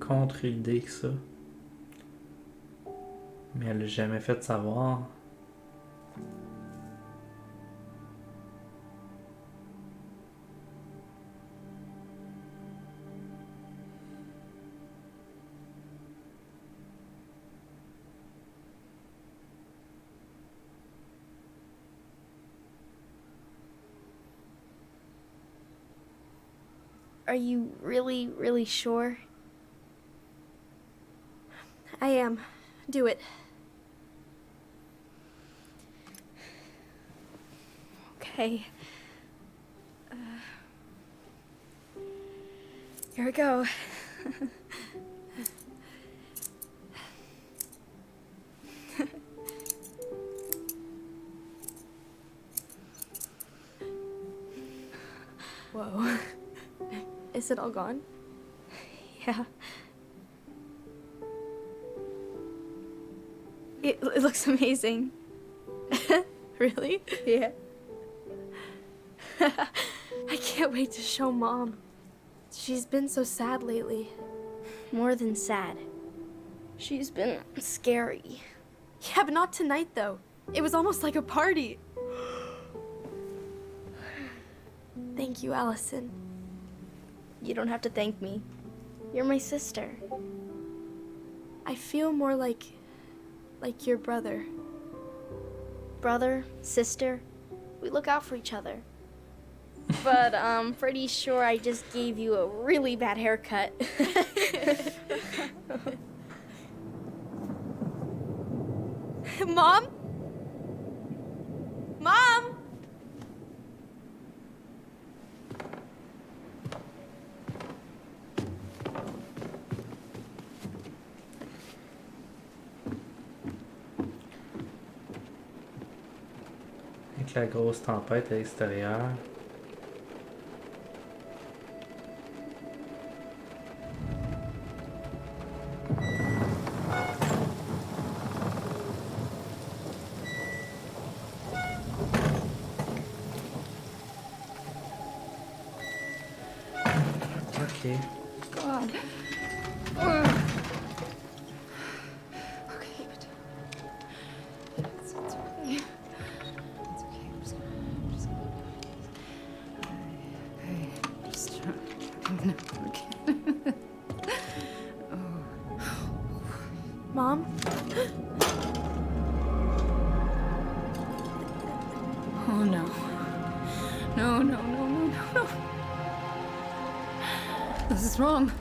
contre l'idée que ça. Mais elle l'a jamais fait savoir. Are you really, really sure? I am. Do it. Okay. Here we go. Whoa. Is it all gone? Yeah. It looks amazing. Really? Yeah. I can't wait to show Mom. She's been so sad lately. More than sad. She's been scary. Yeah, but not tonight, though. It was almost like a party. Thank you, Allison. You don't have to thank me. You're my sister. I feel more like your brother. Brother, sister, we look out for each other. But I'm pretty sure I just gave you a really bad haircut. Mom? Mom? Avec la grosse tempête à l'extérieur. Okay. God. Okay, but it's okay. It's okay. I'm just gonna okay. Just okay. Mom? Oh no. No, no, no, no, no, no. This is wrong.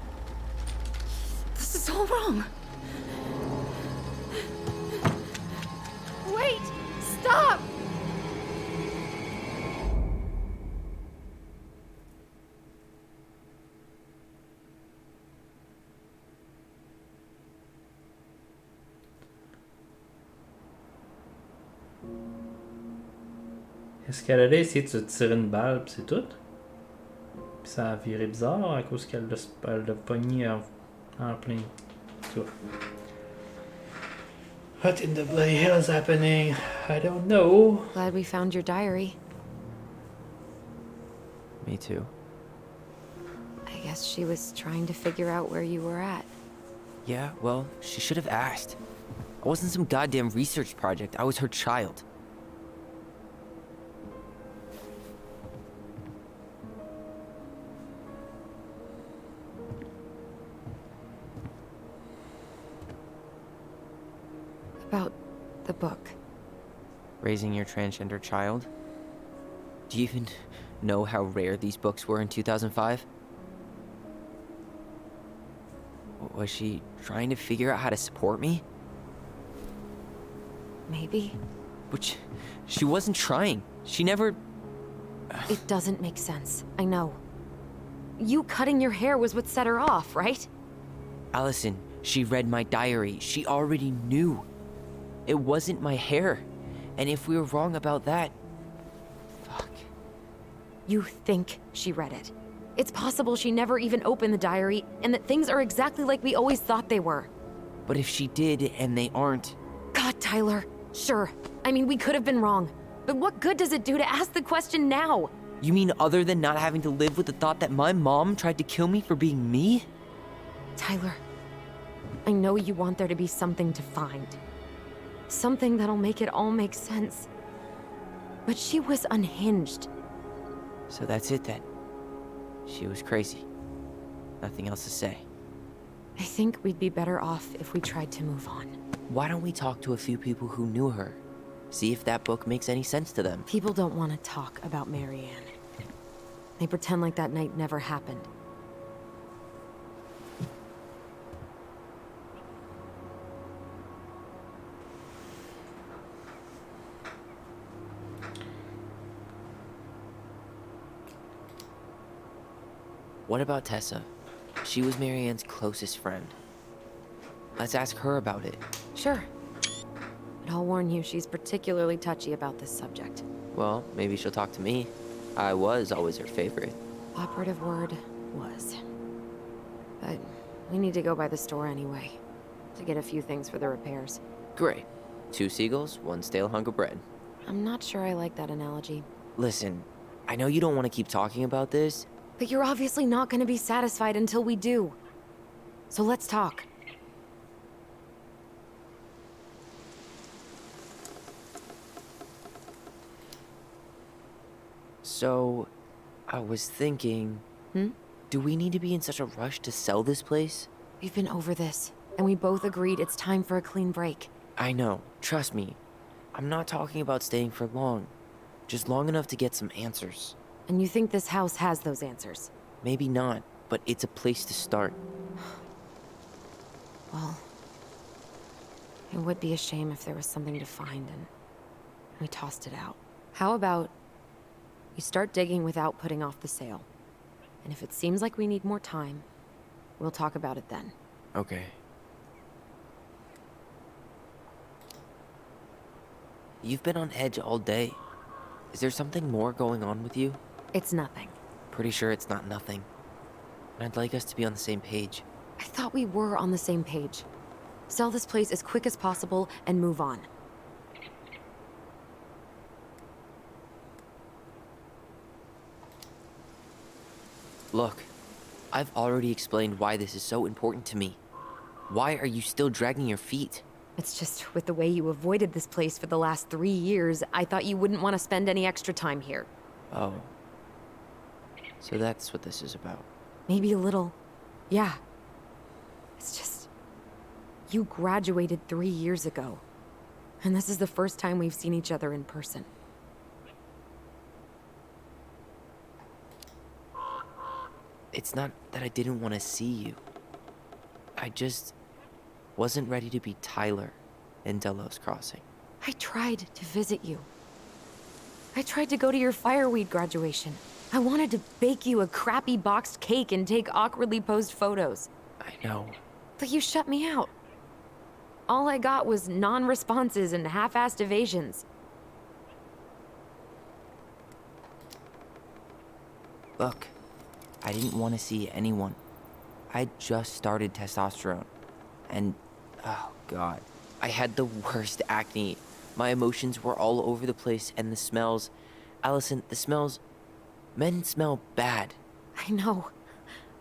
This is all wrong. Wait! Stop! Est-ce qu'elle allait essayer de se tirer une balle, pis c'est tout? Puis ça a viré bizarre à cause qu'elle l'a pogné en plein. Tu vois. What in the bloody hell is happening? I don't know. Glad we found your diary. Me too. I guess she was trying to figure out where you were at. Yeah, well, she should have asked. I wasn't some goddamn research project. I was her child. About the book. Raising your transgender child? Do you even know how rare these books were in 2005? Was she trying to figure out how to support me? Maybe. But she wasn't trying. She never... It doesn't make sense. I know. You cutting your hair was what set her off, right? Allison, she read my diary. She already knew. It wasn't my hair. And if we were wrong about that... Fuck. You think she read it. It's possible she never even opened the diary, and that things are exactly like we always thought they were. But if she did, and they aren't... God, Tyler. Sure. I mean, we could have been wrong. But what good does it do to ask the question now? You mean other than not having to live with the thought that my mom tried to kill me for being me? Tyler, I know you want there to be something to find. Something that'll make it all make sense. But she was unhinged. So that's it then. She was crazy. Nothing else to say. I think we'd be better off if we tried to move on. Why don't we talk to a few people who knew her? See if that book makes any sense to them. People don't want to talk about Marianne. They pretend like that night never happened. What about Tessa? She was Marianne's closest friend. Let's ask her about it. Sure. But I'll warn you, she's particularly touchy about this subject. Well, maybe she'll talk to me. I was always her favorite. Operative word was. But We need to go by the store anyway, to get a few things for the repairs. Great. 2 seagulls, 1 stale hunk of bread. I'm not sure I like that analogy. Listen, I know you don't want to keep talking about this. But you're obviously not going to be satisfied until we do. So let's talk. So, I was thinking... Do we need to be in such a rush to sell this place? We've been over this, and we both agreed it's time for a clean break. I know, trust me. I'm not talking about staying for long. Just long enough to get some answers. And you think this house has those answers? Maybe not, but it's a place to start. Well, it would be a shame if there was something to find and we tossed it out. How about we start digging without putting off the sale? And if it seems like we need more time, we'll talk about it then. Okay. You've been on edge all day. Is there something more going on with you? It's nothing. Pretty sure it's not nothing. And I'd like us to be on the same page. I thought we were on the same page. Sell this place as quick as possible and move on. Look, I've already explained why this is so important to me. Why are you still dragging your feet? It's just with the way you avoided this place for the last 3 years, I thought you wouldn't want to spend any extra time here. Oh. So that's what this is about. Maybe a little. Yeah. It's just... You graduated 3 years ago. And this is the first time we've seen each other in person. It's not that I didn't want to see you. I just wasn't ready to be Tyler in Delos Crossing. I tried to visit you. I tried to go to your fireweed graduation. I wanted to bake you a crappy boxed cake and take awkwardly posed photos. I know. But you shut me out. All I got was non-responses and half-assed evasions. Look, I didn't want to see anyone. I just started testosterone. And, oh god, I had the worst acne. My emotions were all over the place, and the smells... Allison, the smells... Men smell bad. I know.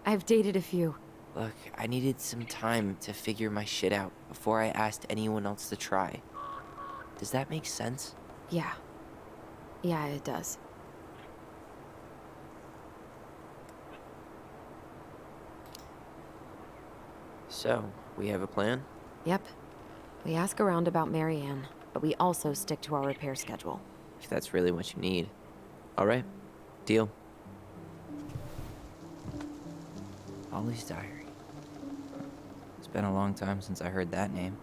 I've dated a few. Look, I needed some time to figure my shit out before I asked anyone else to try. Does that make sense? Yeah. Yeah, it does. So, we have a plan? Yep. We ask around about Marianne, but we also stick to our repair schedule. If that's really what you need. Alright. Deal. Ollie's Diary. It's been a long time since I heard that name.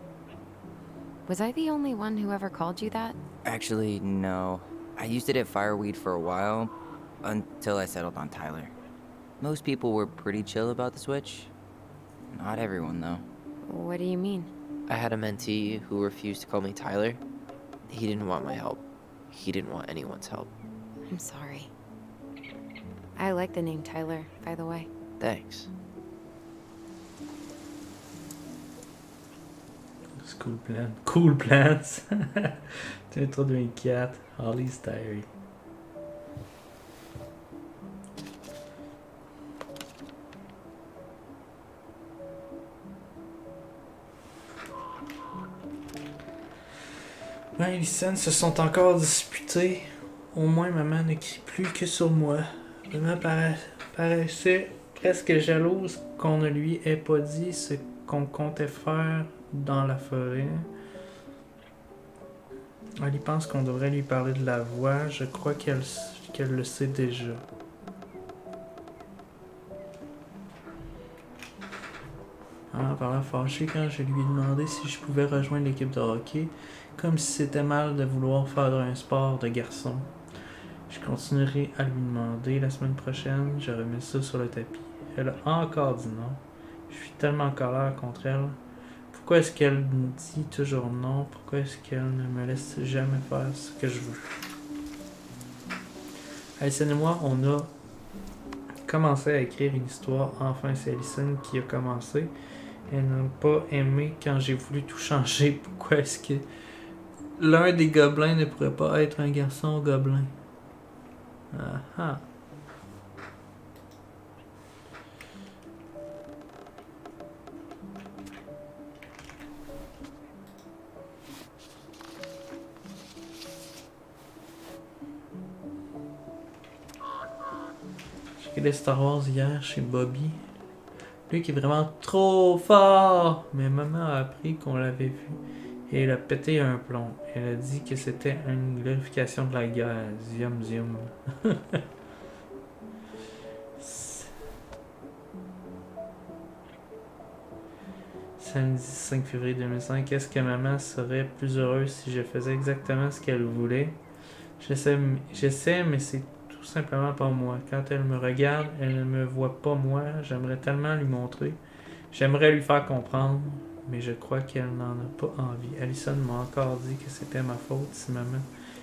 Was I the only one who ever called you that? Actually, no. I used it at Fireweed for a while, until I settled on Tyler. Most people were pretty chill about the switch. Not everyone, though. What do you mean? I had a mentee who refused to call me Tyler. He didn't want my help. He didn't want anyone's help. I'm sorry. I like the name Tyler, by the way. Thanks. Cool plan. Cool plans. C'est 3-2004. Ollie's Diary. Ouais, les scènes se sont encore disputées. Au moins, maman ne crie plus que sur moi. Maman paraissait presque jalouse qu'on ne lui ait pas dit ce qu'on comptait faire dans la forêt. Elle pense qu'on devrait lui parler de la voix. Je crois qu'elle le sait déjà. Par là fâché quand je lui ai demandé si je pouvais rejoindre l'équipe de hockey, comme si c'était mal de vouloir faire un sport de garçon. Je continuerai à lui demander la semaine prochaine, je remets ça sur le tapis. Elle a encore dit non. Je suis tellement en colère contre elle. Pourquoi est-ce qu'elle me dit toujours non? Pourquoi est-ce qu'elle ne me laisse jamais faire ce que je veux? Alison et moi, on a commençait à écrire une histoire. Enfin, c'est Allison qui a commencé. Elle n'a pas aimé quand j'ai voulu tout changer. Pourquoi est-ce que l'un des gobelins ne pourrait pas être un garçon gobelin? Ah ah. J'ai regardé Star Wars hier chez Bobby. Lui qui est vraiment trop fort! Mais maman a appris qu'on l'avait vu. Et elle a pété un plomb. Elle a dit que c'était une glorification de la guerre. Zium zium. Samedi 5 février 2005. Est-ce que maman serait plus heureuse si je faisais exactement ce qu'elle voulait? J'essaie, mais c'est tout simplement pas moi. Quand elle me regarde, elle ne me voit pas moi. J'aimerais tellement lui montrer. J'aimerais lui faire comprendre, mais je crois qu'elle n'en a pas envie. Allison m'a encore dit que c'était ma faute si maman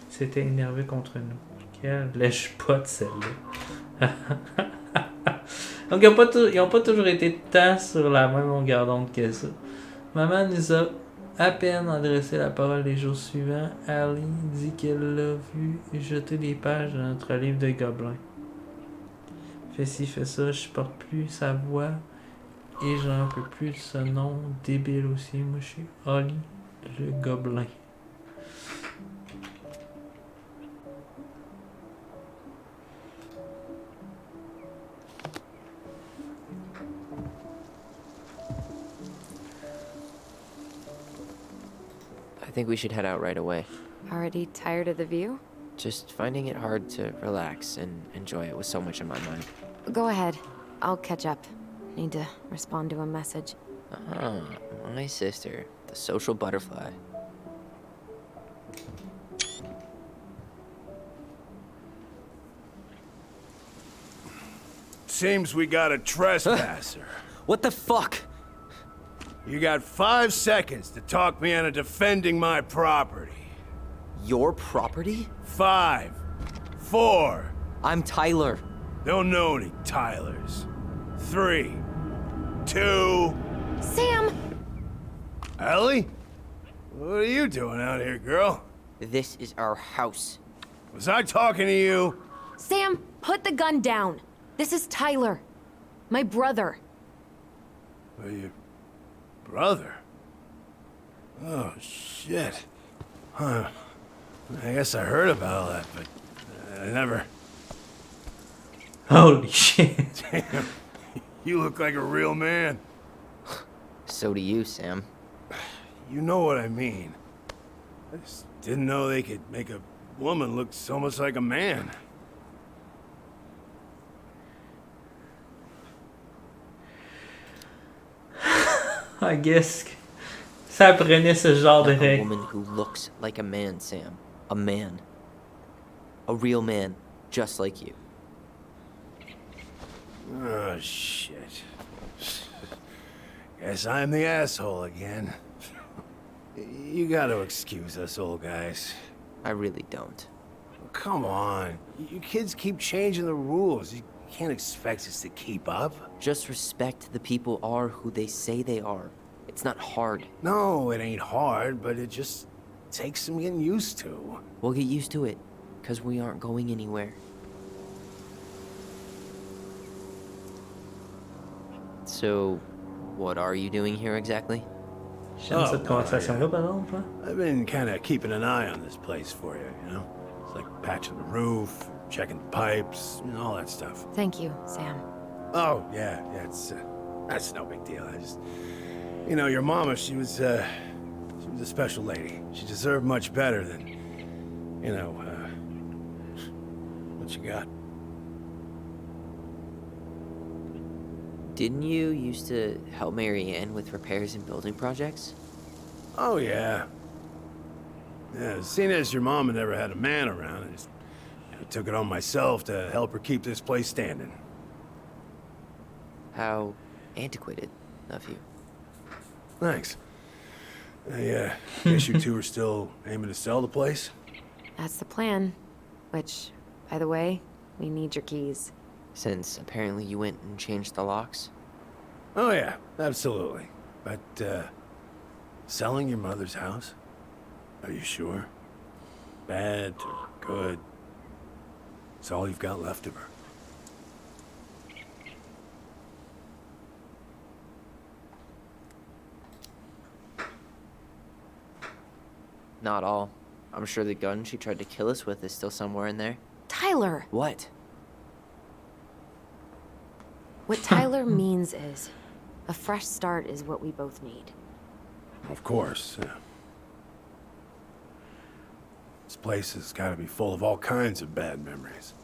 s'était énervée contre nous. Quelle lèche-pote celle-là. Donc ils n'ont pas toujours été tant sur la même longueur d'onde que ça. Maman nous a à peine adressé la parole les jours suivants. Ali dit qu'elle l'a vu jeter des pages de notre livre de gobelins. Fais ci, fais ça, je supporte plus sa voix et j'en peux plus de ce nom débile aussi. Moi je suis Ali le gobelin. I think we should head out right away. Already tired of the view? Just finding it hard to relax and enjoy it with so much on my mind. Go ahead. I'll catch up. Need to respond to a message. Ah, my sister, the social butterfly. Seems we got a trespasser. What the fuck? You got 5 seconds to talk me into defending my property. Your property? 5, 4. I'm Tyler. Don't know any Tylers. 3, 2. Sam! Ellie? What are you doing out here, girl? This is our house. Was I talking to you? Sam, put the gun down. This is Tyler. My brother. Are you... brother? Oh, shit. Huh. I guess I heard about all that, but I never... Holy shit. Damn. You look like a real man. So do you, Sam. You know what I mean. I just didn't know they could make a woman look so much like a man. I guess que ça prenait ce genre de Not a règle. woman who looks like a man, Sam. A man. A real man, just like you. Oh, shit. Guess I'm the asshole again. You gotta excuse us old guys. I really don't. Come on. You kids keep changing the rules. You can't expect us to keep up. Just respect the people are who they say they are. It's not hard. No, it ain't hard, but it just takes some getting used to. We'll get used to it, because we aren't going anywhere. So, what are you doing here exactly? J'aime cette conversation-là, par exemple. Hein? I've been kind of keeping an eye on this place for you, you know? It's like patching the roof, checking the pipes, and all that stuff. Thank you, Sam. Oh, yeah, that's no big deal. I just... You know, your mama, she was a special lady. She deserved much better than, you know, what you got. Didn't you used to help Mary Ann with repairs and building projects? Oh, yeah. Yeah, seeing as your mama never had a man around, I just took it on myself to help her keep this place standing. How antiquated of you. Thanks. I guess you two are still aiming to sell the place? That's the plan. Which, by the way, we need your keys. Since apparently you went and changed the locks? Oh, yeah, absolutely. But, selling your mother's house? Are you sure? Bad or good? It's all you've got left of her. Not all. I'm sure the gun she tried to kill us with is still somewhere in there. Tyler! What? What Tyler means is, a fresh start is what we both need. Of course. This place has got to be full of all kinds of bad memories.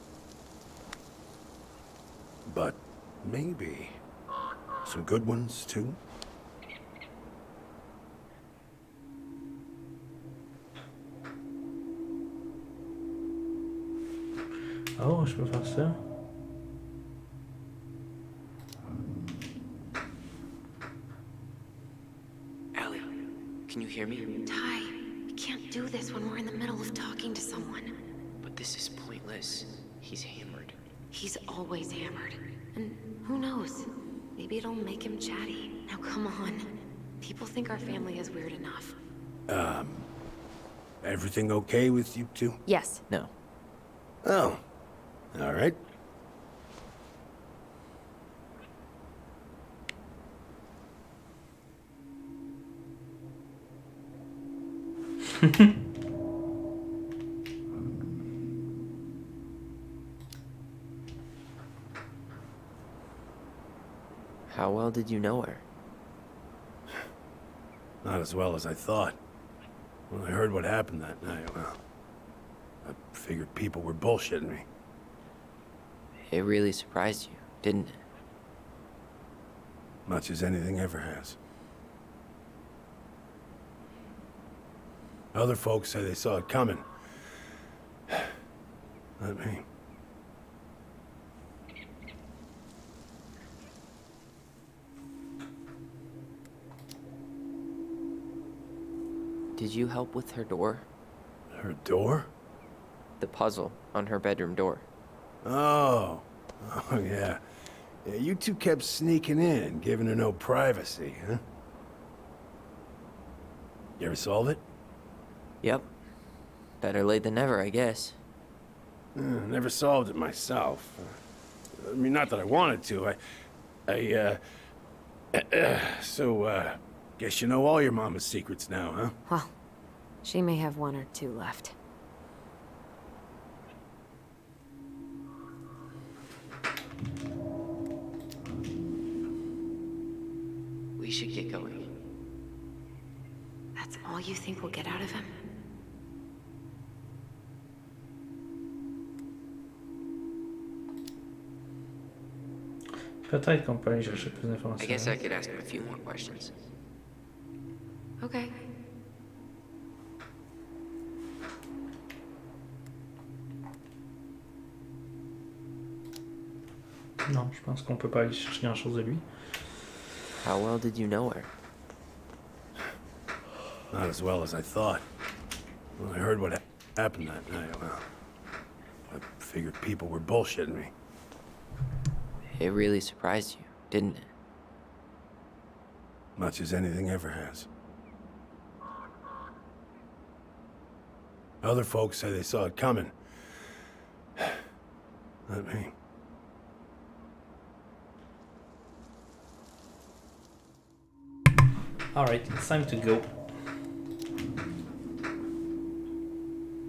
But maybe some good ones, too? Oh, je peux faire ça. Allie, can you hear me? Ty, we can't do this when we're in the middle of talking to someone. But this is pointless. He's hammered. He's always hammered. And who knows? Maybe it'll make him chatty. Now come on. People think our family is weird enough. Everything okay with you two? Yes. No. Oh. All right. How well did you know her? Not as well as I thought. When I heard what happened that night, well, I figured people were bullshitting me. It really surprised you, didn't it? Much as anything ever has. Other folks say they saw it coming. Not me. Did you help with her door? Her door? The puzzle on her bedroom door. Oh. Oh, yeah. Yeah, you two kept sneaking in, giving her no privacy, huh? You ever solve it? Yep. Better late than never, I guess. Never solved it myself. I mean, not that I wanted to. Guess you know all your mama's secrets now, huh? Well, she may have one or two left. We should get going. That's all you think we'll get out of him? Peut-être qu'on peut aller chercher plus I d'informations. guess I could ask him a few more questions. Okay. Non, je pense qu'on peut pas aller chercher grand-chose de lui. How well did you know her? Not as well as I thought. When I heard what happened that night, well, I figured people were bullshitting me. It really surprised you, didn't it? Much as anything ever has. Other folks say they saw it coming. Not me. Alright, it's time to go.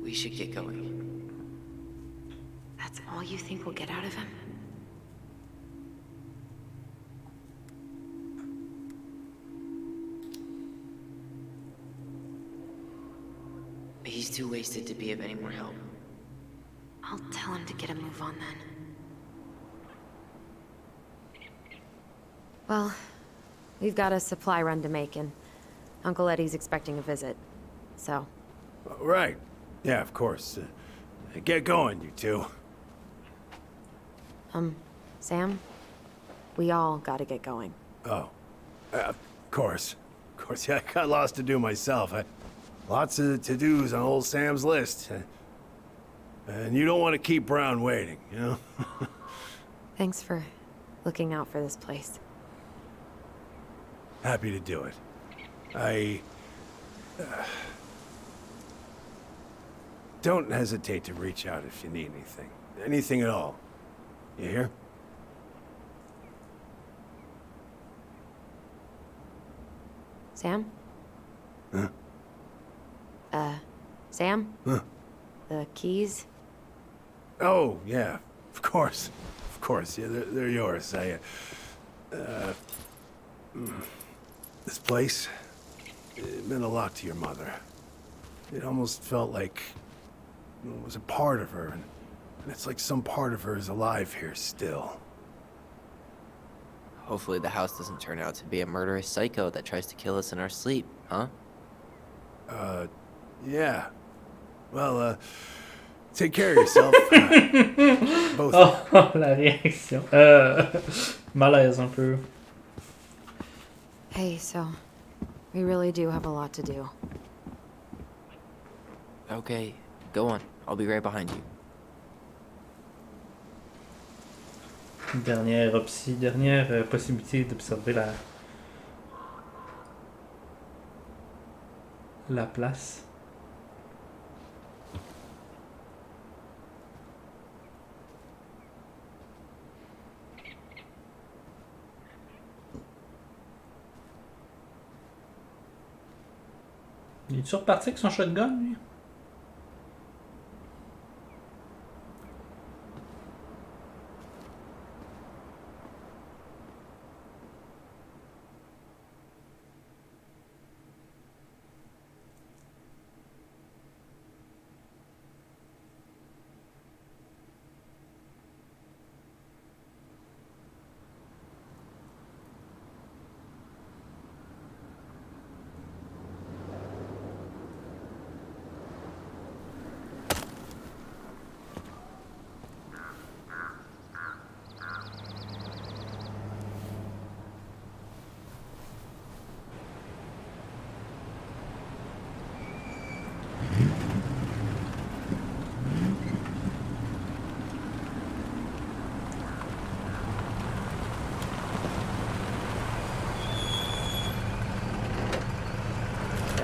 We should get going. That's all you think we'll get out of him? He's too wasted to be of any more help. I'll tell him to get a move on then. Well, we've got a supply run to make, and Uncle Eddie's expecting a visit. So. Right. Yeah, of course. Get going, you two. Sam? We all gotta get going. Oh. Of course. Of course, yeah, I got lots to do myself. Lots of to-dos on old Sam's list. And you don't want to keep Brown waiting, you know? Thanks for looking out for this place. Happy to do it. Don't hesitate to reach out if you need anything. Anything at all. You hear? Sam? Huh? Sam? Huh? The keys? Oh, yeah. Of course. Of course. Yeah, they're yours. This place, it meant a lot to your mother. It almost felt like it was a part of her, and it's like some part of her is alive here still. Hopefully the house doesn't turn out to be a murderous psycho that tries to kill us in our sleep, huh? Yeah. Well, take care of yourself. Both. Oh, la réaction. Malaise un peu. Hey, so we really do have a lot to do. Okay, go on. I'll be right behind you. Dernière possibilité d'observer la place. Il est-tu reparti avec son shotgun, lui?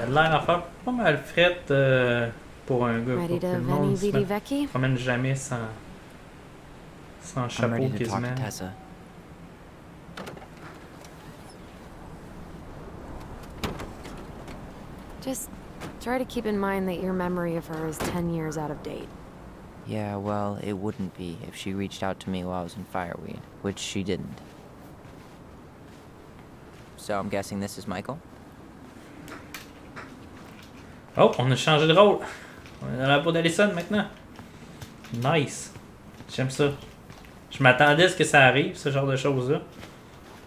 Elle a l'air à faire pas mal frette pour un gars. Ready Pour que to le monde veni se vidi vecchi? promène jamais sans I'm chapeau ready to talk quasiment. to Tessa. Just try to keep in mind that your memory of her is 10 years out of date. Yeah, well, it wouldn't be if she reached out to me while I was in Fireweed, which she didn't. So I'm guessing this is Michael? Oh, on a changé de rôle. On est dans la peau d'Allison maintenant. Nice. J'aime ça. Je m'attendais à ce que ça arrive, ce genre de choses-là.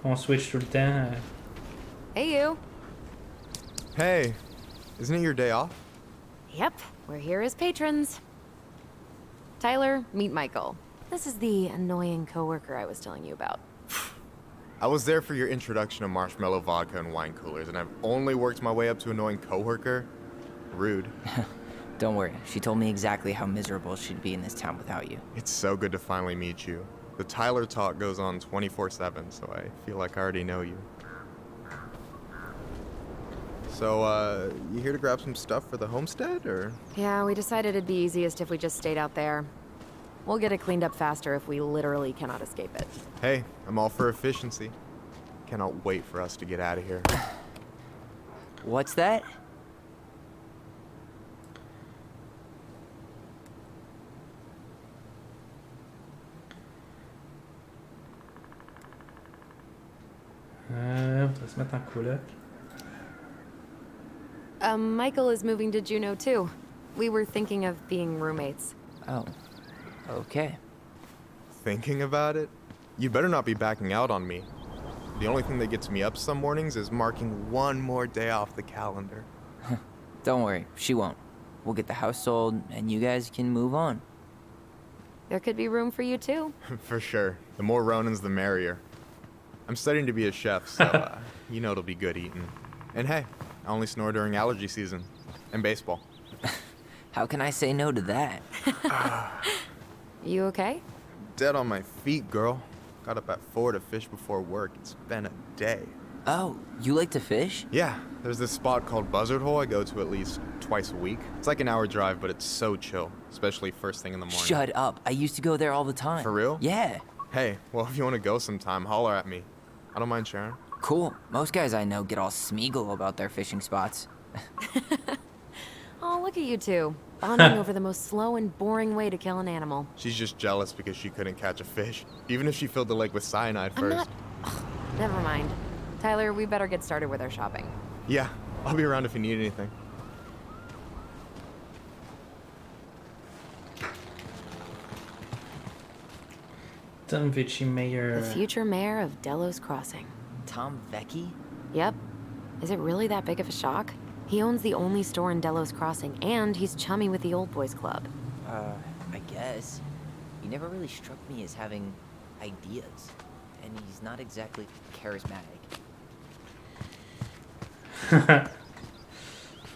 On switch tout le temps. Hey, you. Hey, isn't it your day off? Yep, we're here as patrons. Tyler, meet Michael. This is the annoying coworker I was telling you about. I was there for your introduction to marshmallow vodka and wine coolers, and I've only worked my way up to annoying coworker. Rude. Don't worry, she told me exactly how miserable she'd be in this town without you. It's so good to finally meet you. The Tyler talk goes on 24/7, so I feel like I already know you. So, you here to grab some stuff for the homestead, or? Yeah, we decided it'd be easiest if we just stayed out there. We'll get it cleaned up faster if we literally cannot escape it. Hey, I'm all for efficiency. Cannot wait for us to get out of here. What's that? On va se mettre en coloc. Michael is moving to Juneau too. We were thinking of being roommates. Oh, okay. Thinking about it? You better not be backing out on me. The only thing that gets me up some mornings is marking one more day off the calendar. Don't worry, she won't. We'll get the house sold, and you guys can move on. There could be room for you too. For sure. The more Ronins, the merrier. I'm studying to be a chef, so you know it'll be good eating. And hey, I only snore during allergy season. And baseball. How can I say no to that? You okay? Dead on my feet, girl. Got up at 4 to fish before work. It's been a day. Oh, you like to fish? Yeah, there's this spot called Buzzard Hole I go to at least twice a week. It's like an hour drive, but it's so chill, especially first thing in the morning. Shut up. I used to go there all the time. For real? Yeah. Hey, well, if you want to go sometime, holler at me. I don't mind sharing. Cool. Most guys I know get all smeagol about their fishing spots. Oh, look at you two. Bonding over the most slow and boring way to kill an animal. She's just jealous because she couldn't catch a fish, even if she filled the lake with cyanide I'm first. not... Ugh, never mind. Tyler, we better get started with our shopping. Yeah, I'll be around if you need anything. Tom Vici Mayor. The future mayor of Delos Crossing. Tom Vecchi? Yep. Is it really that big of a shock? He owns the only store in Delos Crossing, and he's chummy with the Old Boys Club. I guess. He never really struck me as having ideas. And he's not exactly charismatic.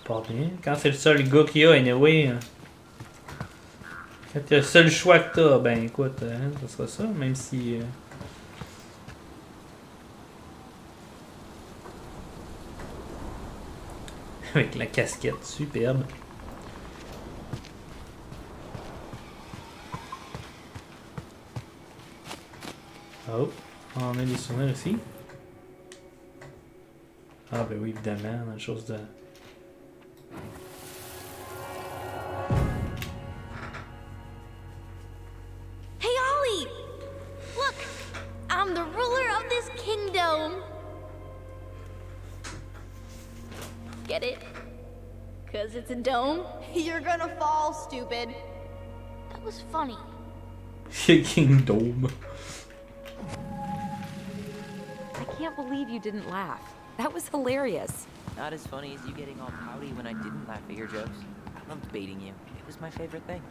Pas bien. Quand c'est le seul gars qu'il y a, anyway. Quand c'est le seul choix que t'as, ben écoute, ça sera ça, même si. Avec la casquette, superbe. Oh, on a des souvenirs ici. Ah ben oui, évidemment, une chose de... Hey, Ollie! Look! I'm the ruler of this kingdom! Get it? 'Cause it's a dome? You're gonna fall, stupid. That was funny. Kingdom. I can't believe you didn't laugh. That was hilarious. Not as funny as you getting all pouty when I didn't laugh at your jokes. I loved baiting you. It was my favorite thing.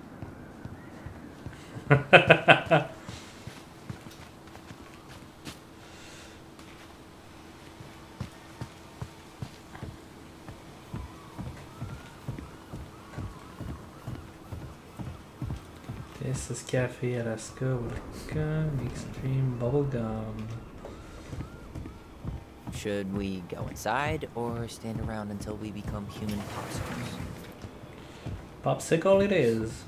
This is Cafe Alaska, welcome, extreme bubblegum. Should we go inside or stand around until we become human popsicles? Popsicle it is.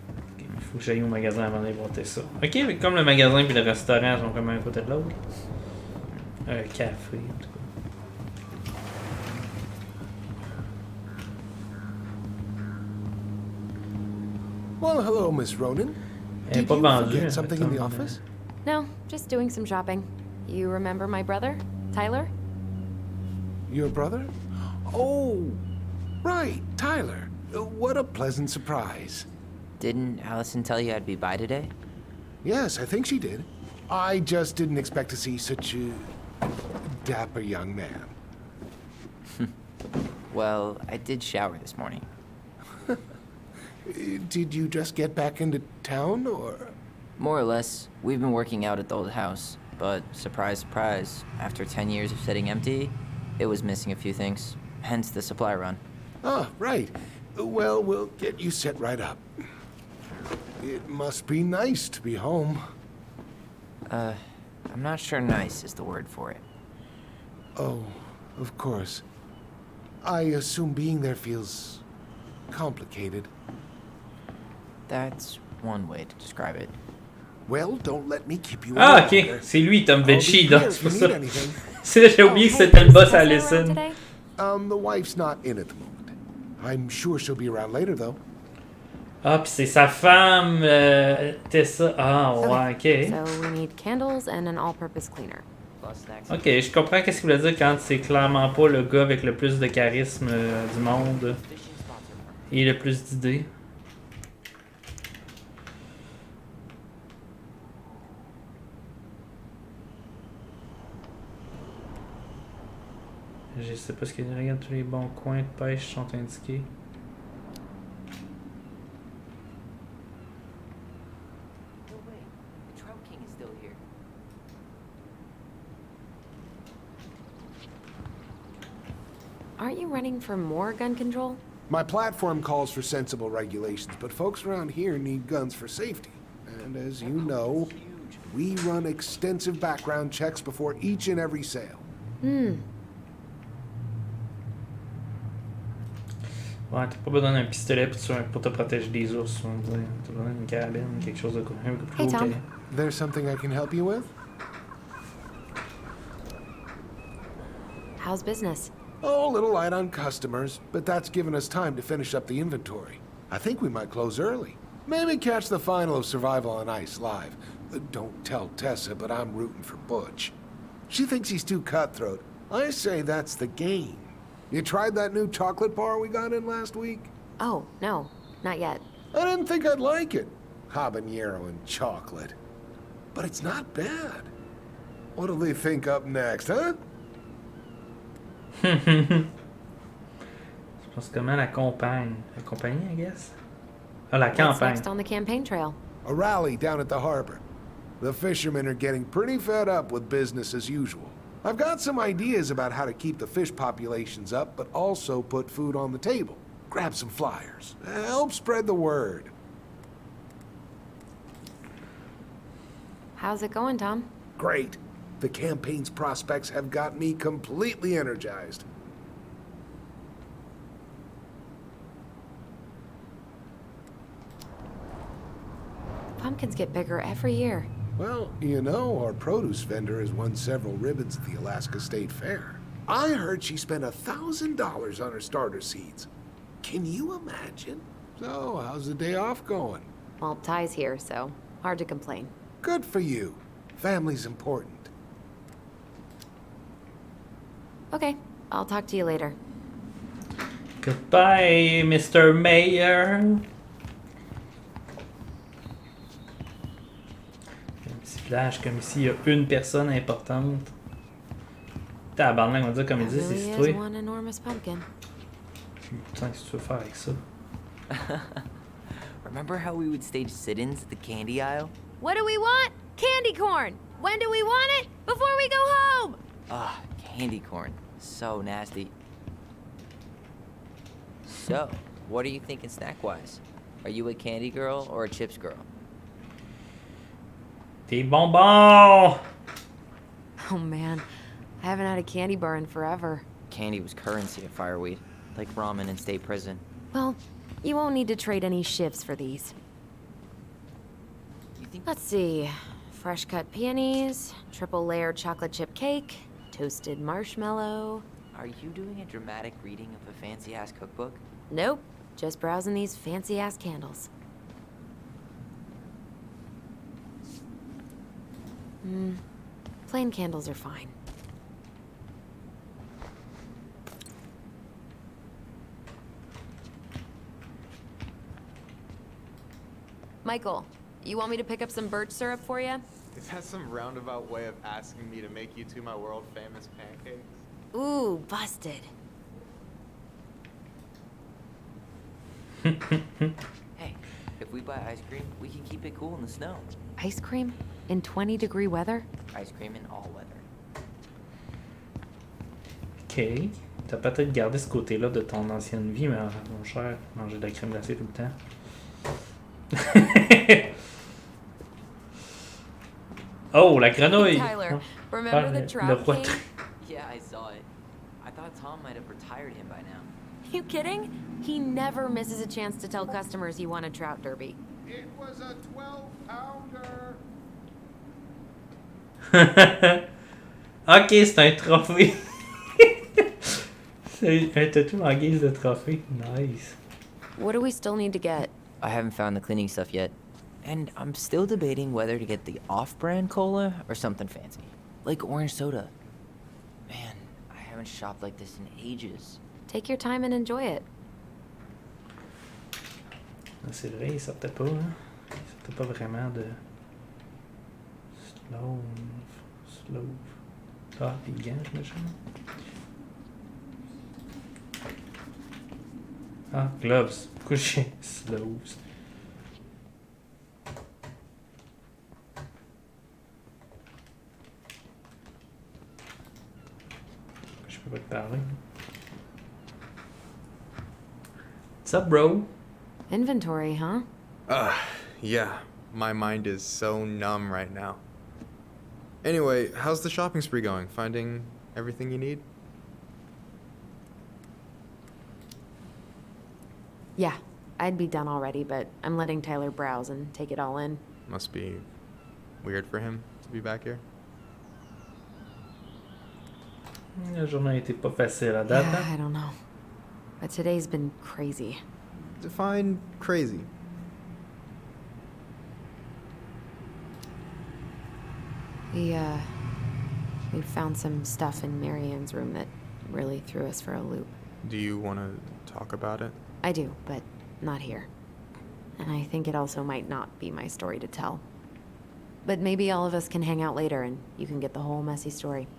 Ok, il faut que j'aille au magasin avant d'aller porter ça. Ok, mais comme le magasin et le restaurant sont comme un côté de l'autre. Un café, en tout cas. Well, hello, Miss Ronan. Elle est Did pas you vendue. forget something in the attends, office? No, just doing some shopping. You remember my brother, Tyler? Your brother? Oh, right, Tyler. What a pleasant surprise. Didn't Allison tell you I'd be by today? Yes, I think she did. I just didn't expect to see such a dapper young man. Well, I did shower this morning. Did you just get back into town, or? More or less. We've been working out at the old house, but surprise, surprise, after 10 years of sitting empty, it was missing a few things, hence the supply run. Ah, right. Well, we'll get you set right up. It must be nice to be home. I'm not sure nice is the word for it. Oh, of course. I assume being there feels complicated. That's one way to describe it. Well, don't let me keep you Ah, any ok, longer. c'est lui, Tom I'll be Vici, here donc if c'est you pour need ça. anything. C'est là, j'ai oublié que c'était le boss à Allison. The wife's not in at the moment. I'm sure she'll be around later, though. Ah, pis c'est sa femme, Tessa. Ah, ouais, ok. So we need candles and an all-purpose cleaner. Ok, je comprends qu'est-ce qu'il voulait dire quand c'est clairement pas le gars avec le plus de charisme du monde et le plus d'idées. Je sais pas ce qu'il y a. Regarde, tous les bons coins de pêche sont indiqués. No way. The Trout King is still here. Aren't you running for more gun control? My platform calls for sensible regulations, but folks around here need guns for safety. And as you know, we run extensive background checks before each and every sale. Hmm. Ouais, t'as pas besoin d'un pistolet pour te protéger des ours, on va dire. T'as besoin d'une carabine, quelque chose de un peu plus Hey, haut Tom. que... There's something I can help you with? How's business? Oh, a little light on customers, but that's given us time to finish up the inventory. I think we might close early. Maybe catch the final of Survival on Ice live. Don't tell Tessa, but I'm rooting for Butch. She thinks he's too cutthroat. I say that's the game. You tried that new chocolate bar we got in last week? Oh, no, not yet. I didn't think I'd like it. Habanero and chocolate. But it's not bad. What'll they think up next, huh? Je pense comment la compagne. La compagnie, I guess? Ah, la What's campagne. next on the campaign trail? A rally down at the harbor. The fishermen are getting pretty fed up with business as usual. I've got some ideas about how to keep the fish populations up, but also put food on the table. Grab some flyers. Help spread the word. How's it going, Tom? Great. The campaign's prospects have got me completely energized. Pumpkins get bigger every year. Well, you know, our produce vendor has won several ribbons at the Alaska State Fair. I heard she spent $1,000 on her starter seeds. Can you imagine? So, how's the day off going? Well, Ty's here, so hard to complain. Good for you. Family's important. Okay, I'll talk to you later. Goodbye, Mr. Mayor. Un petit flash comme ici, il y a une personne importante. Tabarnak, on va dire comme ils disent, c'est Really toi. is one enormous pumpkin. Putain, qu'est-ce que tu veux faire avec ça? Remember how we would stage sit-ins at the candy aisle? What do we want? Candy corn. When do we want it? Before we go home. Ah, candy corn. So nasty. So, what are you thinking snack-wise? Are you a candy girl or a chips girl? Des bonbons! Oh man, I haven't had a candy bar in forever. Candy was currency at Fireweed, like ramen in state prison. Well, you won't need to trade any shifts for these. You think? Let's see. Fresh cut peonies, triple layered chocolate chip cake, toasted marshmallow. Are you doing a dramatic reading of a fancy-ass cookbook? Nope, just browsing these fancy ass candles. Plain candles are fine. Michael, you want me to pick up some birch syrup for you? Is that some roundabout way of asking me to make you two my world-famous pancakes? Ooh, busted. Hey, if we buy ice cream, we can keep it cool in the snow. Ice cream? In 20-degree weather? Ice cream in all weather. Ok. T'as peut-être gardé ce côté-là de ton ancienne vie, mais mon cher, manger de la crème glacée tout le temps. Oh, la grenouille! Tyler, remember the le drought roi. king? Yeah, I saw it. I thought Tom might have retired him by now. You kidding? He never misses a chance to tell customers he won a trout derby. It was a 12-pounder. Ok, c'est un trophée. C'est un tatou en guise de trophée. Nice. What do we still need to get? I haven't found the cleaning stuff yet. And I'm still debating whether to get the off-brand cola or something fancy. Like orange soda. Man, I haven't shopped like this in ages. Take your time and enjoy it. C'est vrai, il sortait pas, hein? Il sortait pas vraiment de... Slove. Ah, pis gants, j'imagine. Ah, gloves. Pourquoi j'ai slows? Je peux pas te parler. What's up, bro? Inventory, huh? Yeah. My mind is so numb right now. Anyway, how's the shopping spree going? Finding everything you need? Yeah, I'd be done already, but I'm letting Tyler browse and take it all in. Must be weird for him to be back here. La journée était pas facile à date, hein? I don't know. But today's been crazy. Define crazy. We found some stuff in Marianne's room that really threw us for a loop. Do you want to talk about it? I do, but not here. And I think it also might not be my story to tell. But maybe all of us can hang out later and you can get the whole messy story.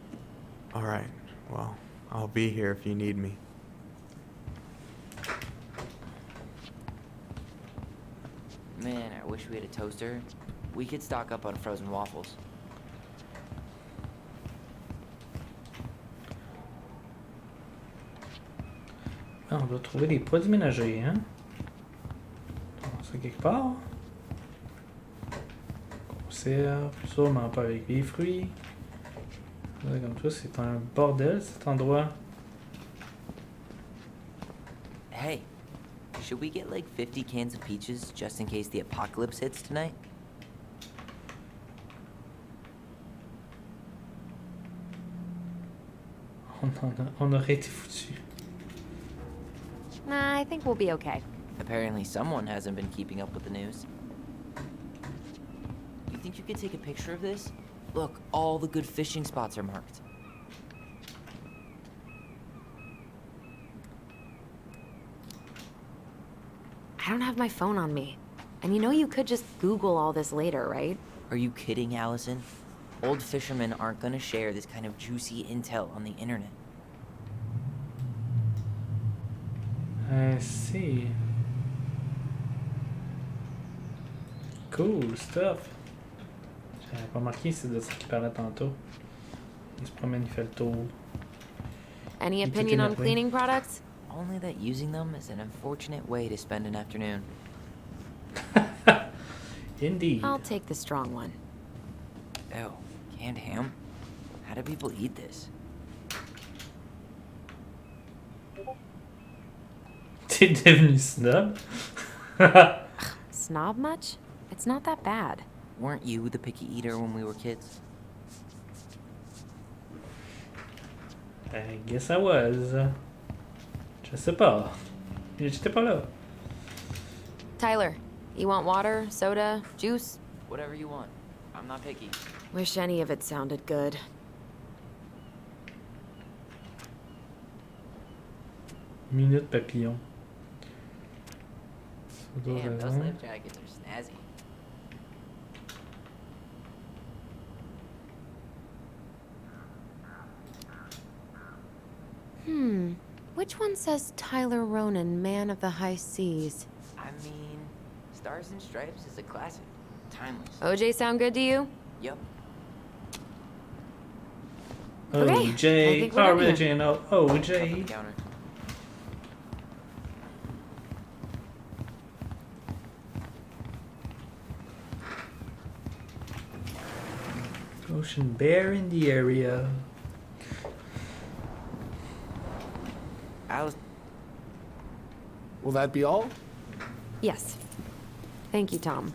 All right. Well, I'll be here if you need me. Man, I wish we had a toaster. We could stock up on frozen waffles. Ah, on doit trouver des produits ménagers, hein? C'est quelque part. Conserve, sûrement pas avec les fruits. Là, comme ça, c'est un bordel cet endroit. Hey, should we get like 50 cans of peaches just in case the apocalypse hits tonight? On aurait été foutus. Nah, I think we'll be okay. Apparently someone hasn't been keeping up with the news. You think you could take a picture of this? Look, all the good fishing spots are marked. I don't have my phone on me. And you know you could just Google all this later, right? Are you kidding, Allison? Old fishermen aren't gonna share this kind of juicy intel on the internet. I see. Cool stuff. J'avais pas remarqué, c'est de ça qu'il parlait tantôt. Il se promène, il fait le tour. Any Il est tout opinion on énervé. cleaning products? Only that using them is an unfortunate way to spend an afternoon. Indeed. I'll take the strong one. Ew, canned ham? How do people eat this? T'es devenu snob? Snob much? It's not that bad. Weren't you the picky eater when we were kids? I guess I was. Je sais pas. J'étais pas là. Tyler, you want water, soda, juice? Whatever you want. I'm not picky. Wish any of it sounded good. Minute papillon. Damn, those life jackets are snazzy. Which one says Tyler Ronan, man of the high seas? I mean, Stars and Stripes is a classic. Timeless. OJ sound good to you? Yep. Okay, I OJ. think we're done here. Original Up on the OJ. counter. Ocean bear in the area. Alice. Will that be all? Yes. Thank you, Tom.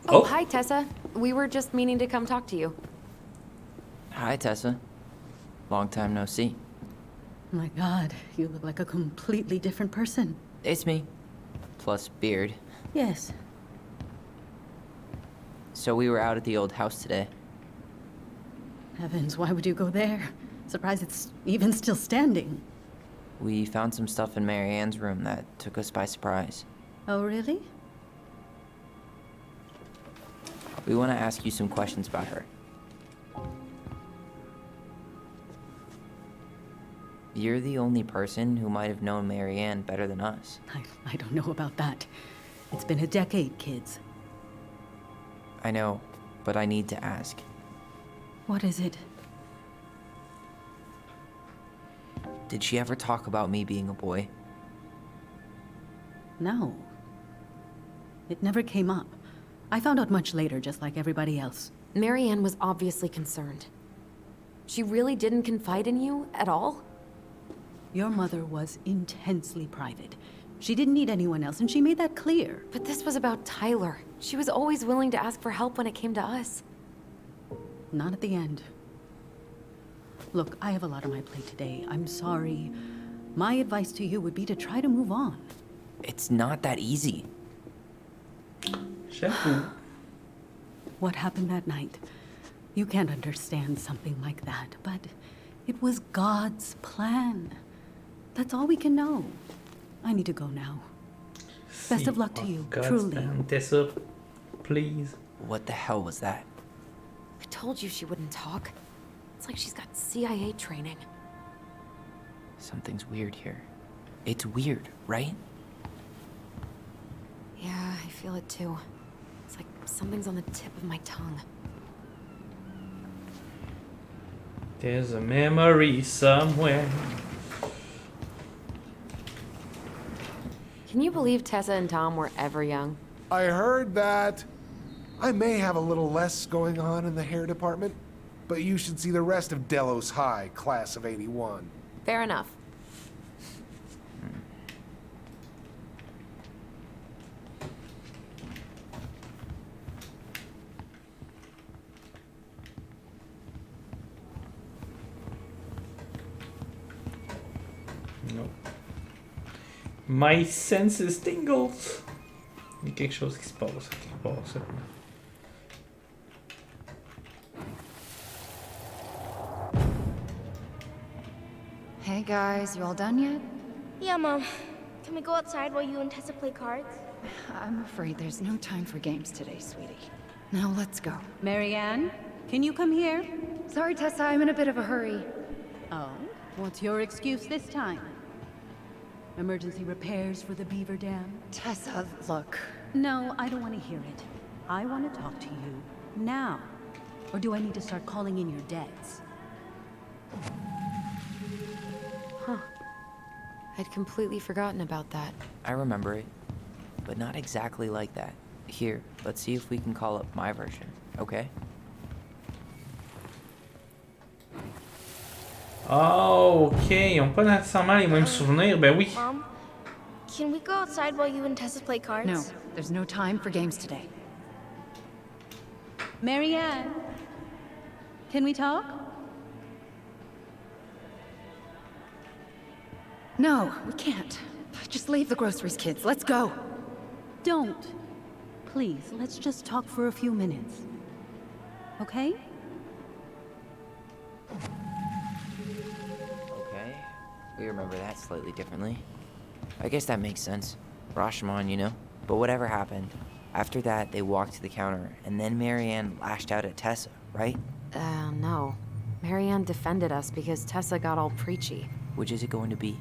Oh. Hi, Tessa. We were just meaning to come talk to you. Hi, Tessa. Long time no see. My God, you look like a completely different person. It's me. Plus beard. Yes. So we were out at the old house today. Heavens, why would you go there? Surprised it's even still standing. We found some stuff in Marianne's room that took us by surprise. Oh, really? We want to ask you some questions about her. You're the only person who might have known Marianne better than us. I don't know about that. It's been a decade, kids. I know, but I need to ask. What is it? Did she ever talk about me being a boy? No. It never came up. I found out much later, just like everybody else. Marianne was obviously concerned. She really didn't confide in you at all? Your mother was intensely private. She didn't need anyone else, and she made that clear. But this was about Tyler. She was always willing to ask for help when it came to us. Not at the end. Look, I have a lot on my plate today. I'm sorry. My advice to you would be to try to move on. It's not that easy. What happened that night? You can't understand something like that, but it was God's plan. That's all we can know. I need to go now. Best of luck to you, truly. Tessa, please. What the hell was that? I told you she wouldn't talk. It's like she's got CIA training. Something's weird here. It's weird, right? Yeah, I feel it too. It's like something's on the tip of my tongue. There's a memory somewhere. Can you believe Tessa and Tom were ever young? I heard that. I may have a little less going on in the hair department, but you should see the rest of Delos High, class of '81. Fair enough. Non. My senses tingles. Il y a quelque chose qui se passe quelque part, ça. Hey guys, you all done yet? Yeah, Mom. Can we go outside while you and Tessa play cards? I'm afraid there's no time for games today, sweetie. Now let's go. Marianne, can you come here? Sorry, Tessa, I'm in a bit of a hurry. Oh, what's your excuse this time? Emergency repairs for the beaver dam? Tessa, look. No, I don't want to hear it. I want to talk to you now. Or do I need to start calling in your debts? Huh. I'd completely forgotten about that. I remember it, but not exactly like that. Here, let's see if we can call up my version, okay? Oh, ok. Ils n'ont pas nécessairement les mêmes souvenirs. Ben oui. Mom, can we go outside while you and Tessa play cards? No, there's no time for games today. Marianne, can we talk? No, we can't. Just leave the groceries, kids. Let's go. Don't. Please, let's just talk for a few minutes. Okay? Okay, we remember that slightly differently. I guess that makes sense. Rashomon, you know? But whatever happened, after that, they walked to the counter, and then Marianne lashed out at Tessa, right? No. Marianne defended us because Tessa got all preachy. Which is it going to be?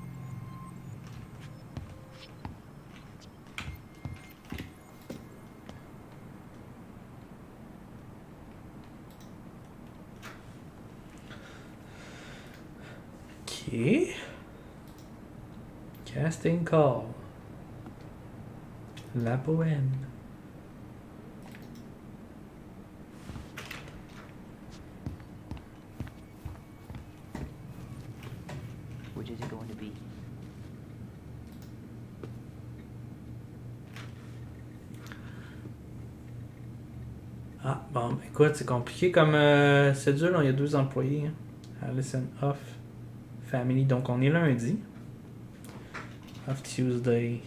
Ok. Casting call. La poème. Which is it going to be? Ah, bon, écoute, c'est compliqué comme cédule. Il y a 2 employés. Hein. Allison off. Family. Donc, on est lundi. Off Tuesday.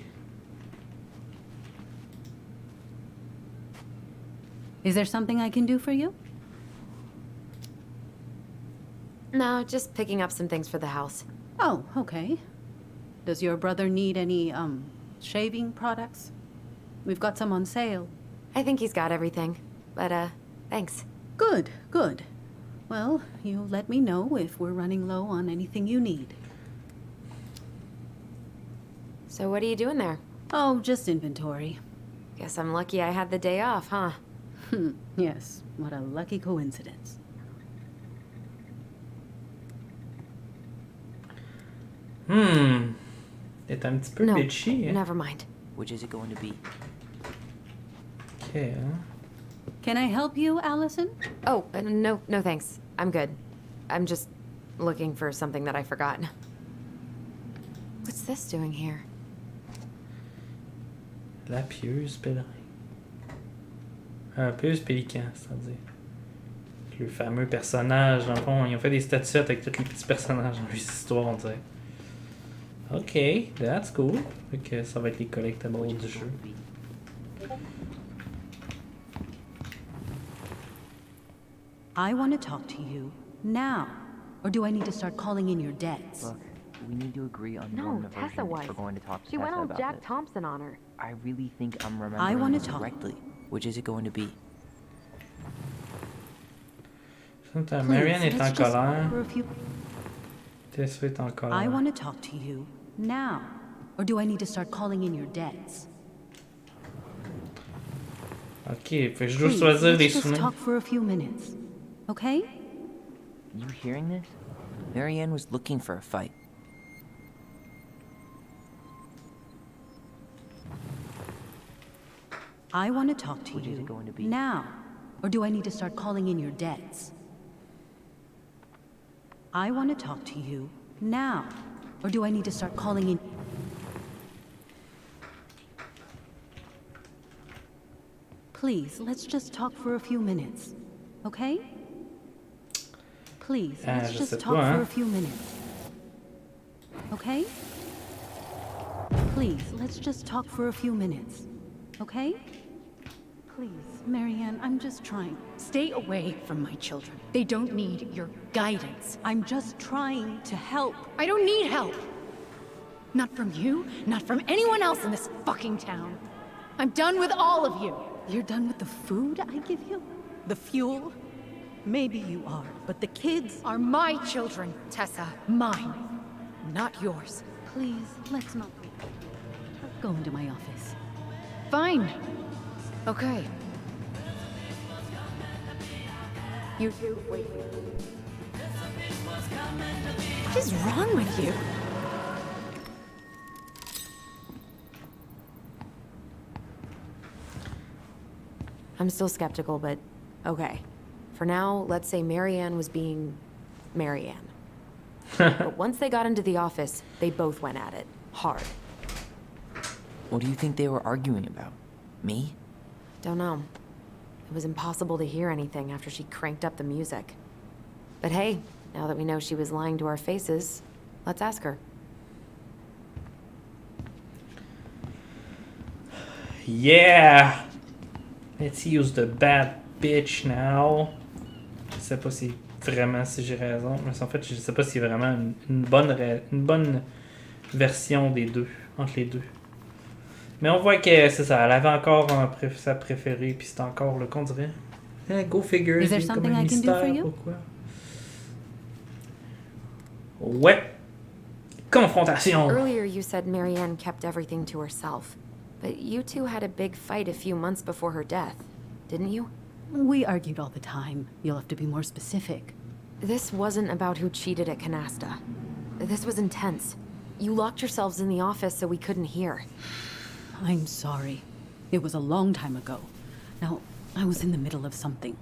Is there something I can do for you? No, just picking up some things for the house. Oh, okay. Does your brother need any, shaving products? We've got some on sale. I think he's got everything. But, thanks. Good, good. Well, you let me know if we're running low on anything you need. So what are you doing there? Oh, just inventory. Guess I'm lucky I had the day off, huh? Yes, what a lucky coincidence. T'es un petit peu No, bitchy, hein? never mind. Which is it going to be? Ok, hein? Can I help you, Allison? Oh, no, no thanks. I'm good. I'm just looking for something that I forgot. What's this doing here? La pieuse pèlerin. Pieuse pélican, c'est-à-dire. Le fameux personnage, dans le fond, ils ont fait des statuettes avec tous les petits personnages dans les histoires, on dirait. Ok, that's cool. Fait que ça va être les collectibles du jeu. I want to talk to you now. Or do I need to start calling in your debts? Look, we need to agree on No, one Tessa version was. if we're going to talk to She Tessa went all about Jack this. Thompson on her. I really think I'm I remembering wanna this talk. correctly. Which is it going to be? Marianne est en let's just colère. for a few- Tessa est en colère. I want to talk to you now. Or do I need to start calling in your debts? Ok, fait que je dois Please, choisir let's des just souvenirs. talk for a few minutes. Okay? You hearing this? Marianne was looking for a fight. I want to talk to Which is you it going to be? now. Or do I need to start calling in your debts? I want to talk to you now. Or do I need to start calling in? Please, let's just talk for a few minutes. Okay? Please, let's je just sais talk pas, for hein. a few minutes. Okay? Please, let's just talk for a few minutes. Okay? Please, Marianne, I'm just trying. Stay away from my children. They don't need your guidance. I'm just trying to help. I don't need help. Not from you, not from anyone else in this fucking town. I'm done with all of you. You're done with the food I give you? The fuel? Maybe you are, but the kids Are my children, Tessa. Mine. Not yours. Please, let's not go into my office. Fine. Okay. You two, wait. What is wrong with you? I'm still skeptical, but okay. For now, let's say Marianne was being Marianne. But once they got into the office, they both went at it. Hard. What do you think they were arguing about? Me? Don't know. It was impossible to hear anything after she cranked up the music. But hey, now that we know she was lying to our faces, let's ask her. Yeah! Let's use the bad bitch now. Je sais pas si vraiment si j'ai raison, mais en fait je sais pas si vraiment une bonne version des deux, entre les deux. Mais on voit que c'est ça, elle avait encore sa préférée, puis c'est encore le qu'on dirait. Go figure, Is there c'est comme something un I can do for mystère, you? pourquoi? Ouais! Confrontation! Earlier you said Marianne kept everything to herself. But you two had a big fight a few months before her death, didn't you? We argued all the time. You'll have to be more specific. This wasn't about who cheated at Canasta. This was intense. You locked yourselves in the office so we couldn't hear. I'm sorry. It was a long time ago. Now, I was in the middle of something.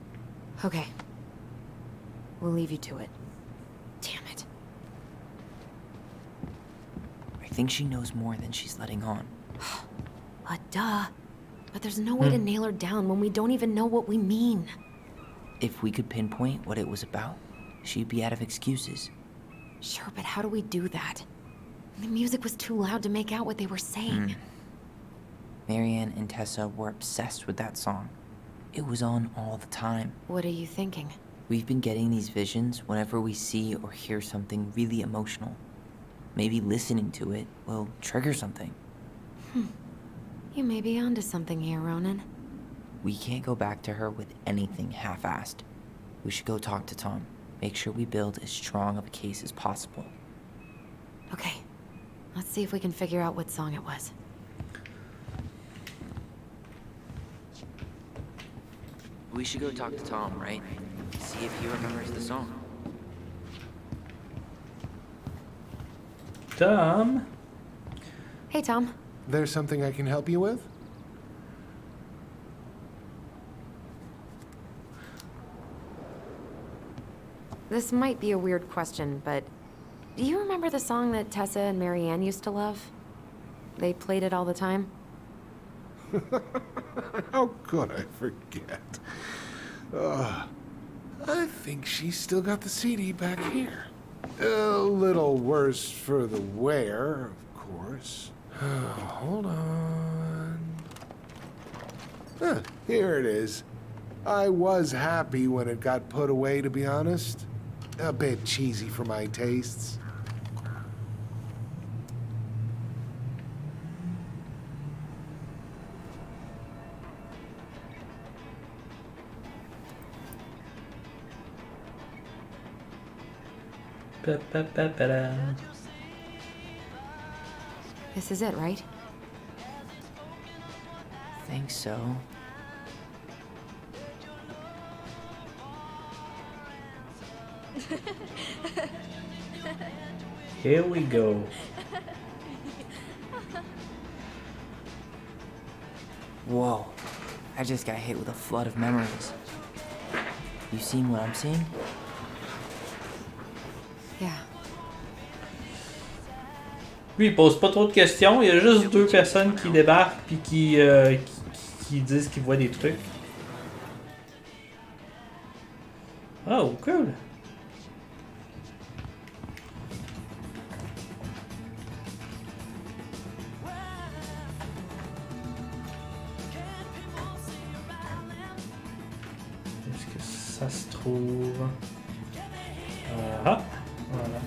Okay. We'll leave you to it. Damn it. I think she knows more than she's letting on. Duh. But there's no way to nail her down when we don't even know what we mean. If we could pinpoint what it was about, she'd be out of excuses. Sure, but how do we do that? The music was too loud to make out what they were saying. Marianne and Tessa were obsessed with that song. It was on all the time. What are you thinking? We've been getting these visions whenever we see or hear something really emotional. Maybe listening to it will trigger something. You may be onto something here, Ronan. We can't go back to her with anything half-assed. We should go talk to Tom. Make sure we build as strong of a case as possible. Okay. Let's see if we can figure out what song it was. We should go talk to Tom, right? See if he remembers the song. Tom. Hey, Tom. There's something I can help you with? This might be a weird question, but do you remember the song that Tessa and Marianne used to love? They played it all the time. How could I forget? I think she's still got the CD back here. A little worse for the wear, of course. Hold on. Here it is. I was happy when it got put away, to be honest. A bit cheesy for my tastes. Ba-ba-ba-ba-da. This is it, right? Think so. Here we go. Whoa. I just got hit with a flood of memories. You seen what I'm seeing? Yeah. Lui, il pose pas trop de questions. Il y a juste deux personnes qui débarquent puis qui disent qu'ils voient des trucs. Oh, cool. Est-ce que ça se trouve? Ah, voilà.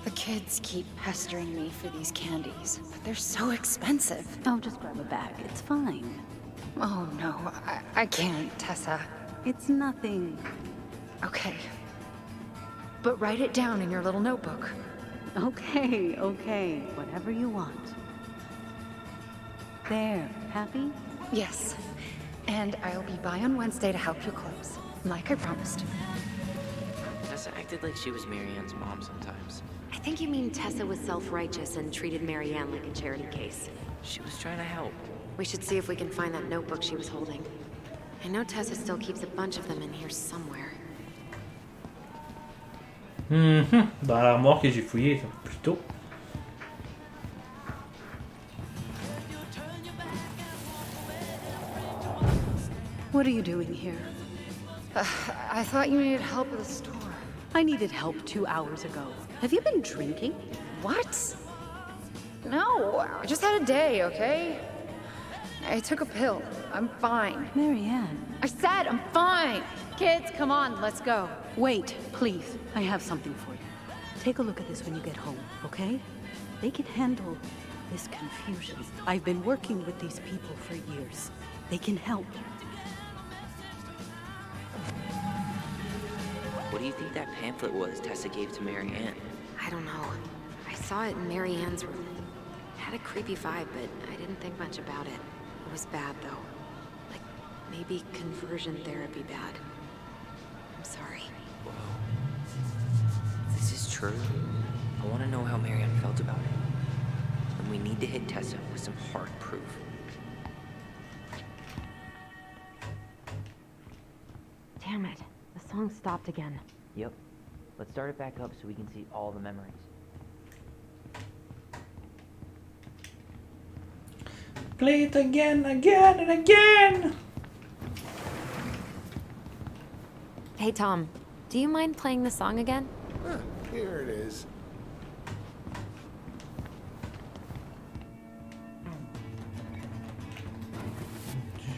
The kids keep pestering me for these candies, but they're so expensive. Oh, just grab a bag. It's fine. Oh no, I can't, Tessa. It's nothing. Okay. But write it down in your little notebook. Okay, okay. Whatever you want. There. Happy? Yes. And I'll be by on Wednesday to help you close, like I promised. Tessa acted like she was Marianne's mom sometimes. I think you mean Tessa was self-righteous and treated Marianne like a charity case. She was trying to help. We should see if we can find that notebook she was holding. I know Tessa still keeps a bunch of them in here somewhere. Dans l'armoire que j'ai fouillée plus tôt. What are you doing here? I thought you needed help with the store. I needed help 2 hours ago. Have you been drinking? What? No, I just had a day, okay? I took a pill. I'm fine. Marianne. I said I'm fine. Kids, come on, let's go. Wait, please. I have something for you. Take a look at this when you get home, okay? They can handle this confusion. I've been working with these people for years. They can help. What do you think that pamphlet was Tessa gave to Marianne? I don't know. I saw it in Marianne's room. It had a creepy vibe, but I didn't think much about it. It was bad, though. Like, maybe conversion therapy bad. I'm sorry. Whoa. If this is true, I want to know how Marianne felt about it. And we need to hit Tessa with some hard proof. Damn it. The song stopped again. Yep. Let's start it back up so we can see all the memories. Play it again, again, and again! Hey, Tom. Do you mind playing the song again? Here it is.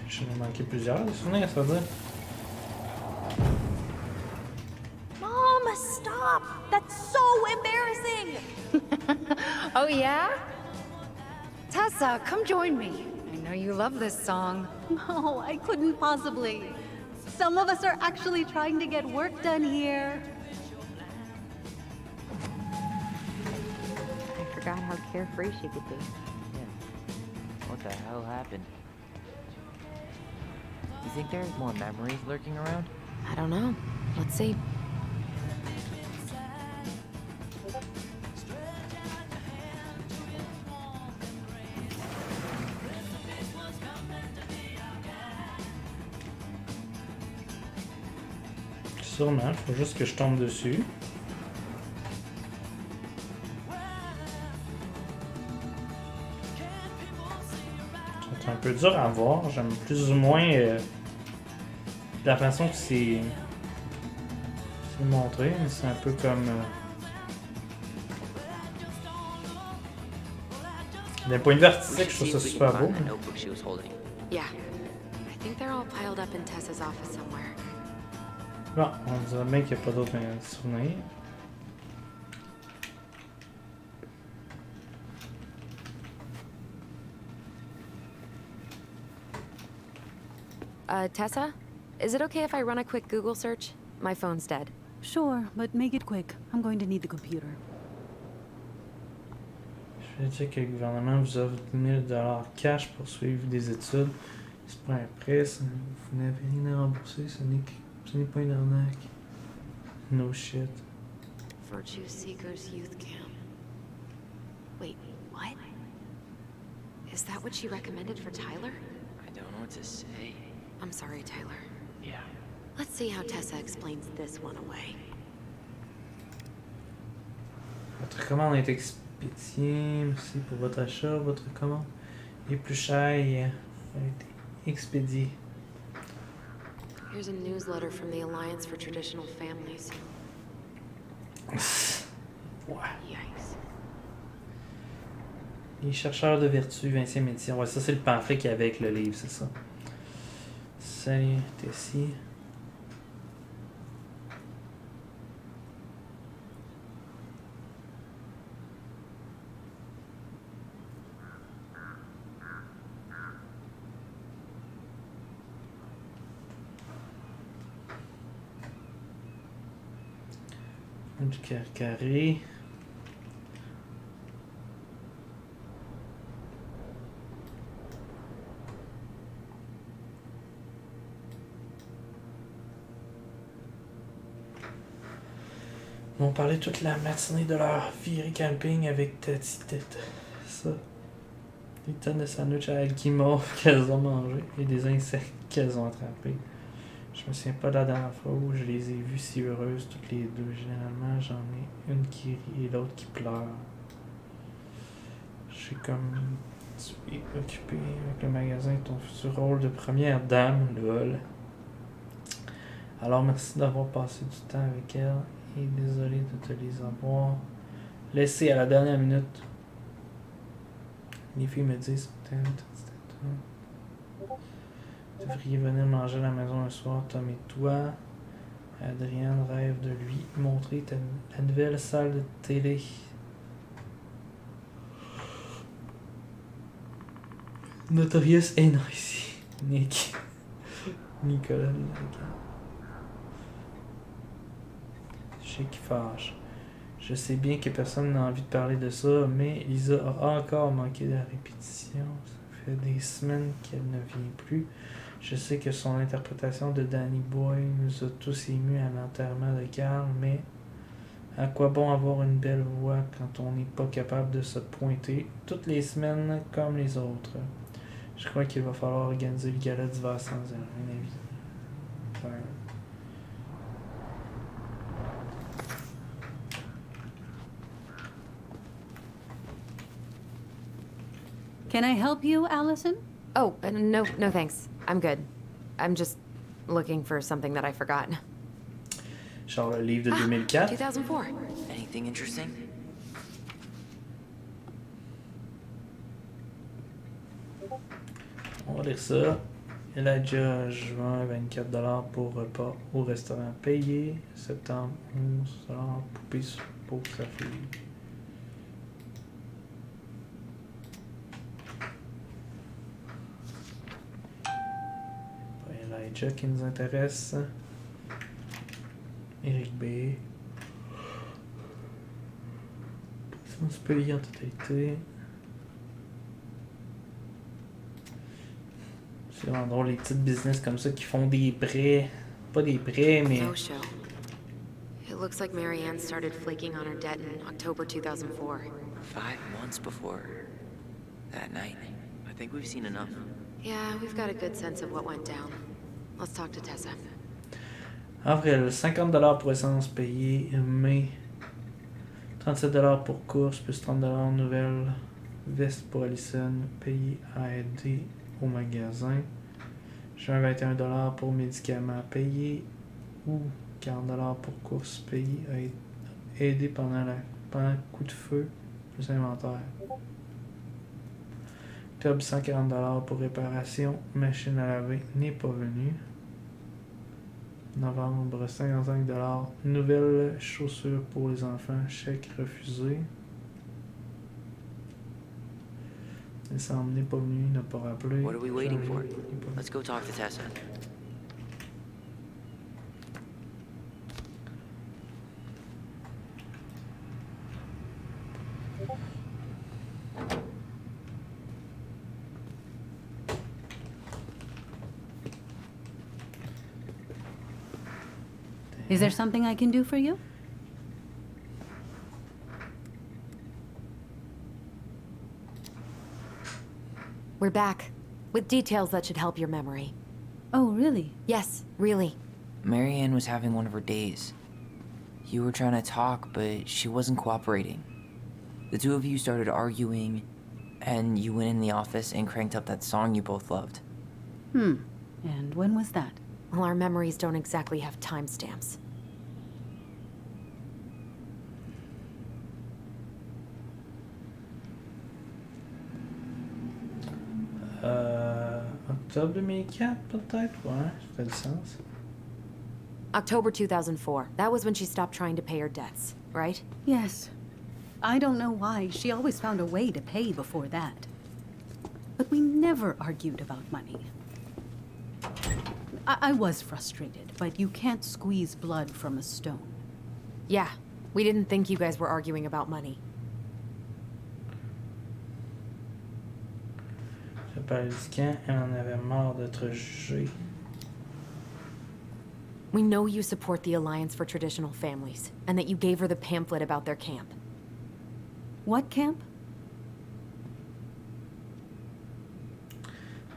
J'en ai manqué plusieurs, des souvenirs, ça veut dire. Mom, stop! That's so embarrassing! Oh yeah? Tessa, come join me. I know you love this song. No, I couldn't possibly. Some of us are actually trying to get work done here. I forgot how carefree she could be. Yeah. What the hell happened? You think there's more memories lurking around? I don't know. Let's see. Sûrement, faut juste que je tombe dessus. C'est un peu dur à voir. J'aime plus ou moins la façon que c'est montré. C'est un peu comme... d'un point de vue artistique, je trouve ça super beau. Yeah. I think they're all piled up in Tessa's office somewhere. Bon, on dirait bien qu'il n'y a pas d'autres souvenirs. Tessa? Is it okay if I run a quick Google search? My phone's dead. Sure, but make it quick. I'm going to need the computer. Je vais dire que le gouvernement vous offre 10 000 $ cash pour suivre des études. C'est pas un prêt, vous n'avez rien à rembourser, ce n'est pas une arnaque. No shit. Virtue Seekers Youth Camp. Wait, what? Is that what she recommended for Tyler? I don't know what to say. I'm sorry, Tyler. Yeah. Let's see how Tessa explains this one away. Votre commande est expédiée. Merci pour votre achat. Votre commande est plus chère et a été expédiée. Here's a newsletter from the Alliance for Traditional Families. Ouais. Yikes. Les chercheurs de vertu, 20e édition. Ouais, ça c'est le pamphlet qu'il y avait avec le livre, c'est ça. Salut, Tessie. Du carré. Ils m'ont parlé toute la matinée de leur virée camping avec tête. Ça. Des tonnes de sandwichs à la guimauve qu'elles ont mangé et des insectes qu'elles ont attrapés. Je me souviens pas de la dernière fois où je les ai vues si heureuses toutes les deux. Généralement, j'en ai une qui rit et l'autre qui pleure. Je suis comme... Tu es occupé avec le magasin et ton futur rôle de première dame, lol. Alors merci d'avoir passé du temps avec elle et désolé de te les avoir laissés à la dernière minute. Les filles me disent vous devriez venir manger à la maison un soir, Tom et toi. Adrienne rêve de lui montrer la nouvelle salle de télé. Notorious et Noisy. Nick. Nicolas. Je sais qu'il fâche. Je sais bien que personne n'a envie de parler de ça, mais Lisa a encore manqué de la répétition. Ça fait des semaines qu'elle ne vient plus. Je sais que son interprétation de Danny Boy nous a tous émus à l'enterrement de Carl, mais à quoi bon avoir une belle voix quand on n'est pas capable de se pointer toutes les semaines comme les autres? Je crois qu'il va falloir organiser le gala d'hiver sans elle, à mon avis. Ouais. Can I help you, Allison? Oh, no thanks. I'm good. I'm just looking for something that I forgot. Genre le livre de 2004. 2004. Anything interesting? On va lire ça. Elijah, juin, 24 $ pour repas au restaurant payé. Septembre, 11 $, poupée pour sa fille. Elijah qui nous intéresse. Eric B. On se peut lire en totalité. C'est vraiment drôle, les petites business comme ça qui font des prêts. Pas des prêts, mais... No show. It looks like Marianne started flaking on her debt in October 2004. 5 months before that night. I think we've seen enough. Yeah, we've got a good sense of what went down. Let's talk to Tessa. Avril, 50$ pour essence payée. Mai, 37$ pour course, plus 30$ nouvelle veste pour Allison, payée à aider au magasin. Juin, 21$ pour médicaments payés. Ou 40$ pour course, payée à aider pendant le coup de feu, plus inventaire. Octobre, 140$ pour réparation, machine à laver n'est pas venue. Novembre, 55$. Nouvelles chaussures pour les enfants, chèque refusé. Décembre n'est pas venu, n'a pas rappelé. What are we waiting for? Janvier n'est pas venu. Let's go talk to Tessa. Is there something I can do for you? We're back. With details that should help your memory. Oh, really? Yes, really. Marianne was having one of her days. You were trying to talk, but she wasn't cooperating. The two of you started arguing, and you went in the office and cranked up that song you both loved. And when was that? Well, our memories don't exactly have timestamps. Octobre 2004, peut-être? Ouais, ça fait du sens. October 2004. That was when she stopped trying to pay her debts, right? Yes. I don't know why. She always found a way to pay before that. But we never argued about money. I was frustrated, but you can't squeeze blood from a stone. Yeah, we didn't think you guys were arguing about money. Je parlais du camp, elle en avait marre d'être jugée. We know you support the Alliance for Traditional Families, and that you gave her the pamphlet about their camp. What camp?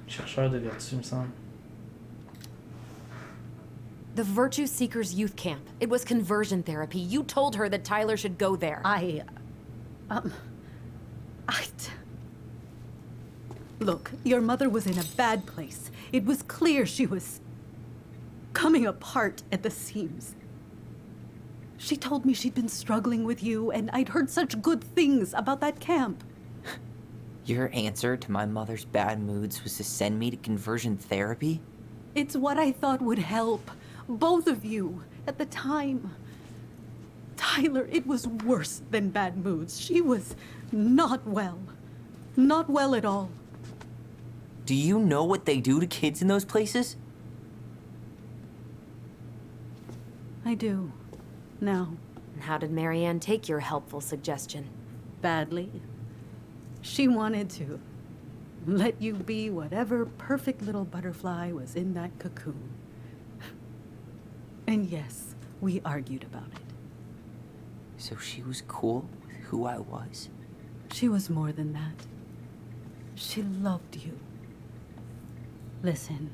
Chercheur de vertu, me semble. The Virtue Seekers Youth Camp. It was conversion therapy. You told her that Tyler should go there. Look, your mother was in a bad place. It was clear she was coming apart at the seams. She told me she'd been struggling with you, and I'd heard such good things about that camp. Your answer to my mother's bad moods was to send me to conversion therapy? It's what I thought would help. Both of you, at the time. Tyler, it was worse than bad moods. She was not well. Not well at all. Do you know what they do to kids in those places? I do. Now. How did Marianne take your helpful suggestion? Badly. She wanted to let you be whatever perfect little butterfly was in that cocoon. And yes, we argued about it. So she was cool with who I was? She was more than that. She loved you. Listen,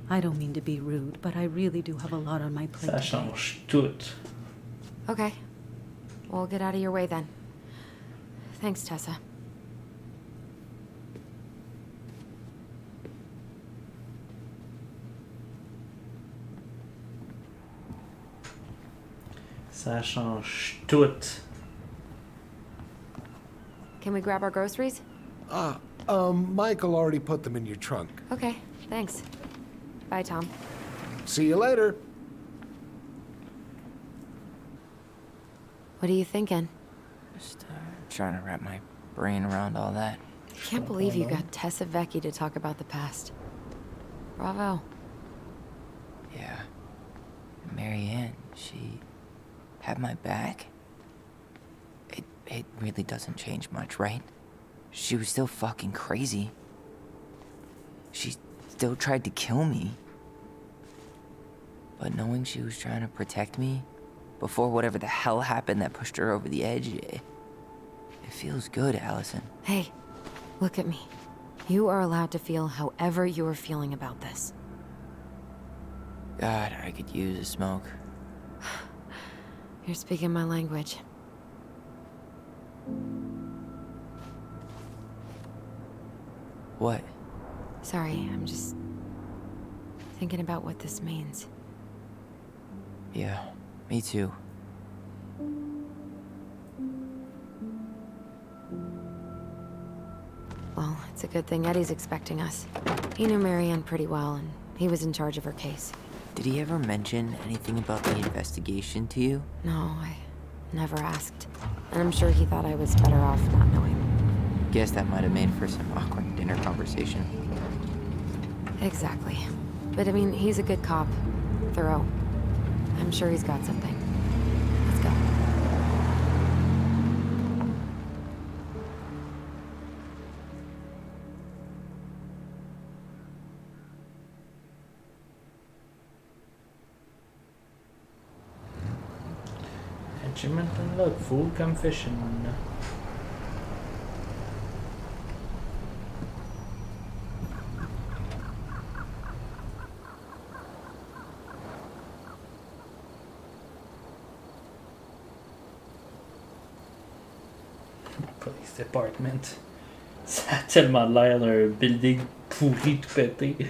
I don't mean to be rude, but I really do have a lot on my plate. Ça change tout. Okay. We'll get out of your way then. Thanks, Tessa. Ça change tout. Can we grab our groceries? Michael already put them in your trunk. Okay, thanks. Bye, Tom. See you later. What are you thinking? Just trying to wrap my brain around all that. Can't believe you got Tessa Vecchi to talk about the past. Bravo. Yeah. Marianne, she had my back. It really doesn't change much, right? She was still fucking crazy. She still tried to kill me. But knowing she was trying to protect me before whatever the hell happened that pushed her over the edge, it feels good, Allison. Hey, look at me. You are allowed to feel however you are feeling about this. God, I could use a smoke. You're speaking my language. What? Sorry, I'm just thinking about what this means. Yeah, me too. Well, it's a good thing Eddie's expecting us. He knew Marianne pretty well, and he was in charge of her case. Did he ever mention anything about the investigation to you? No, I never asked. And I'm sure he thought I was better off not knowing. Guess that might have made for some awkward dinner conversation. Exactly. But I mean, he's a good cop. Thorough. I'm sure he's got something. Let's go. Achievement unlocked. Full confession. Police Department. Ça a tellement l'air d'un building pourri tout pété.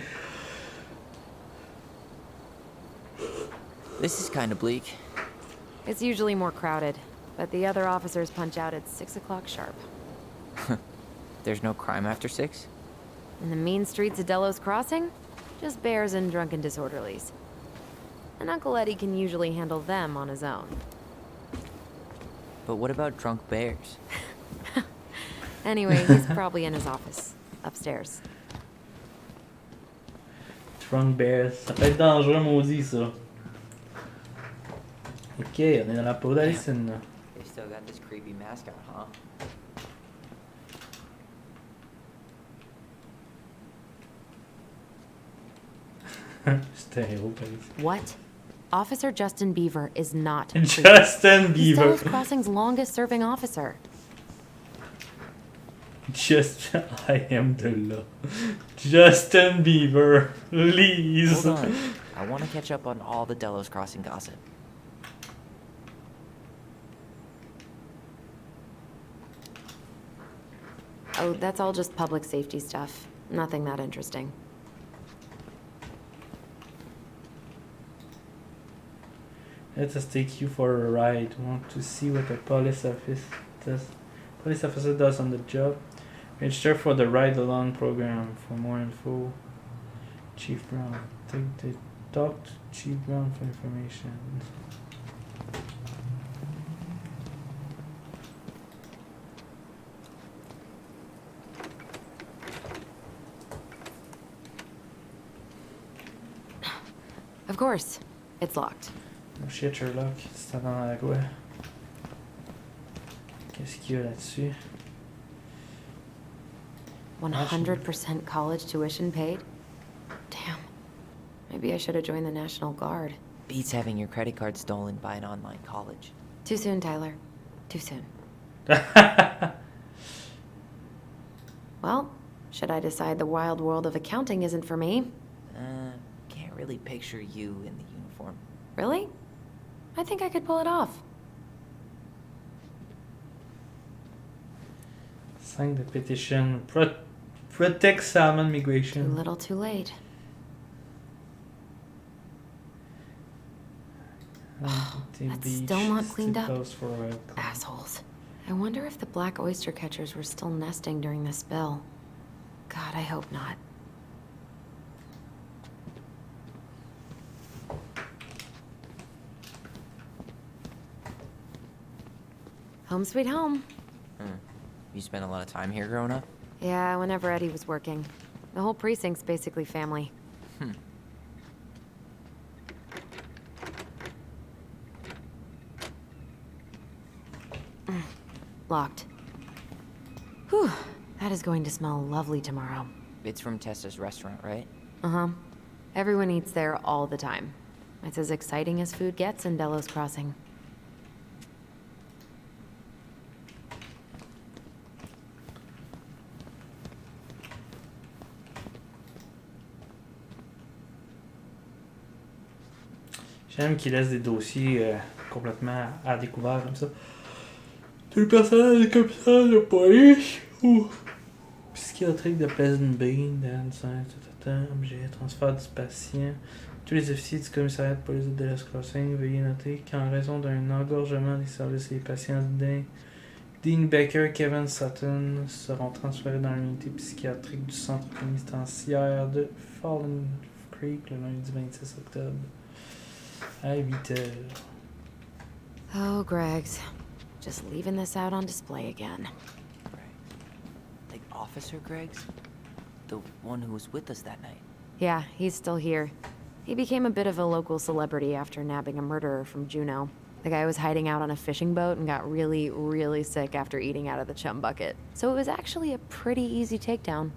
This is kind of bleak. It's usually more crowded, but the other officers punch out at 6 o'clock sharp. There's no crime after 6? In the mean streets of Delos Crossing, just bears and drunken disorderlies. And Uncle Eddie can usually handle them on his own. But what about drunk bears? Anyway, he's probably in his office, upstairs. Drunk Bears. Ça peut être dangereux, maudit, ça. Ok, on est dans la peau d'Alison, là. They still got this creepy mascot, huh? Stéréo, What? Officer Justin Beaver is not. Justin He's Bieber. Delos Crossing's longest-serving officer. Just, I am the law. Justin Bieber, please. Hold on. I want to catch up on all the Delos Crossing gossip. Oh, that's all just public safety stuff. Nothing that interesting. Let us take you for a ride. Want to see what a police officer does on the job? Register for the Ride Along program. For more info, Chief Brown. Talk to Chief Brown for information. Of course. It's locked. Oh shit, Sherlock. C'est dans la quoi? Qu'est-ce qu'il y a là-dessus? 100% college tuition paid? Damn. Maybe I should have joined the National Guard. Beats having your credit card stolen by an online college. Too soon, Tyler. Too soon. Well, should I decide the wild world of accounting isn't for me? Can't really picture you in the uniform. Really? I think I could pull it off. Sign the petition. Protect salmon migration. Too little, too late. That's still not cleaned up. Assholes. I wonder if the black oyster catchers were still nesting during the spill. God, I hope not. Home sweet home. You spent a lot of time here growing up? Yeah, whenever Eddie was working. The whole precinct's basically family. Locked. Whew, that is going to smell lovely tomorrow. It's from Tessa's restaurant, right? Uh-huh. Everyone eats there all the time. It's as exciting as food gets in Delos Crossing. J'aime qu'il laisse des dossiers complètement à découvert comme ça. Tout le personnel est comme ça, de police ou psychiatrique de Pleasant Bay, objet, transfert du patient. Tous les officiers du commissariat de police de Dallas Crossing, veuillez noter qu'en raison d'un engorgement des services, les patients Dean Baker, Kevin Sutton seront transférés dans l'unité psychiatrique du centre pénitentiaire de Fallen Creek le lundi 26 octobre à 8h. Oh, Greg's. Just leaving this out on display again. Like Officer Greg's? The one who was with us that night. Yeah, he's still here. He became a bit of a local celebrity after nabbing a murderer from Juneau. The guy was hiding out on a fishing boat and got really, really sick after eating out of the chum bucket. So it was actually a pretty easy takedown.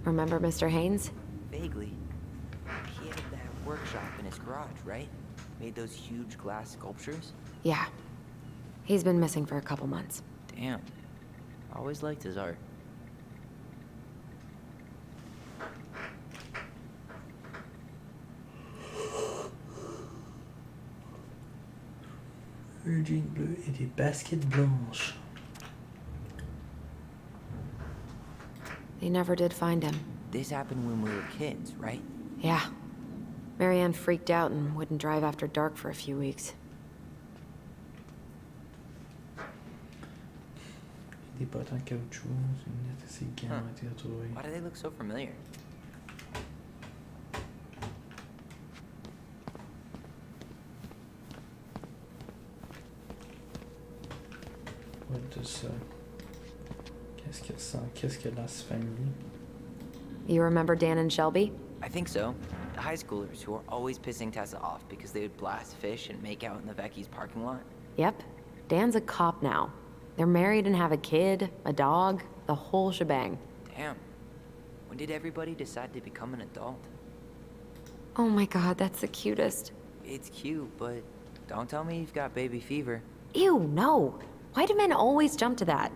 Remember Mr. Haynes? Vaguely. He had that workshop in his garage, right? Made those huge glass sculptures? Yeah. He's been missing for a couple months. Damn. Always liked his art. Un jean bleu et des baskets blanches. They never did find him. This happened when we were kids, right? Yeah. Marianne freaked out and wouldn't drive after dark for a few weeks. Des bottes en caoutchouc, une lunette et ses gants ont été retrouvés. Why do they look so familiar? What does Qu'est-ce qu'il ressent? Qu'est-ce qu'il y a dans cette famille? You remember Dan and Shelby? I think so. The high schoolers who were always pissing Tessa off because they would blast fish and make out in the Vecchi's parking lot. Yep. Dan's a cop now. They're married and have a kid, a dog, the whole shebang. Damn. When did everybody decide to become an adult? Oh my god, that's the cutest. It's cute, but don't tell me you've got baby fever. Ew, no. Why do men always jump to that?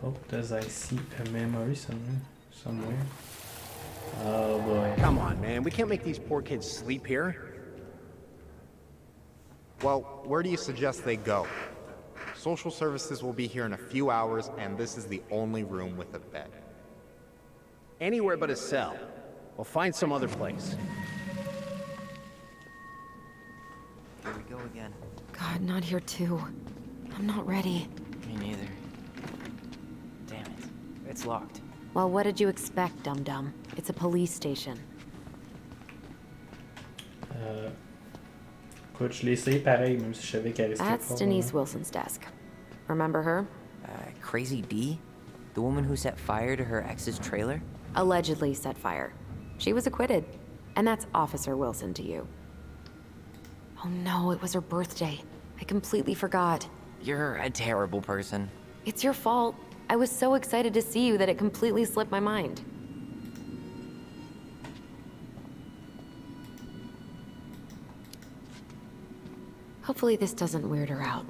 Oh, does I see a memory somewhere? Oh boy. Come on, man. We can't make these poor kids sleep here. Well, where do you suggest they go? Social services will be here in a few hours, and this is the only room with a bed. Anywhere but a cell. We'll find some other place. Here we go again. God, not here too. I'm not ready. Me neither. Damn it. It's locked. Well, what did you expect, dum-dum? It's a police station. Écoute, je l'ai essayé pareil, même si je savais qu'elle restait That's fort, Denise Wilson's desk. Remember her? Crazy D? The woman who set fire to her ex's trailer? Allegedly set fire. She was acquitted. And that's Officer Wilson to you. Oh no, it was her birthday. I completely forgot. You're a terrible person. It's your fault. I was so excited to see you that it completely slipped my mind. Hopefully this doesn't weird her out.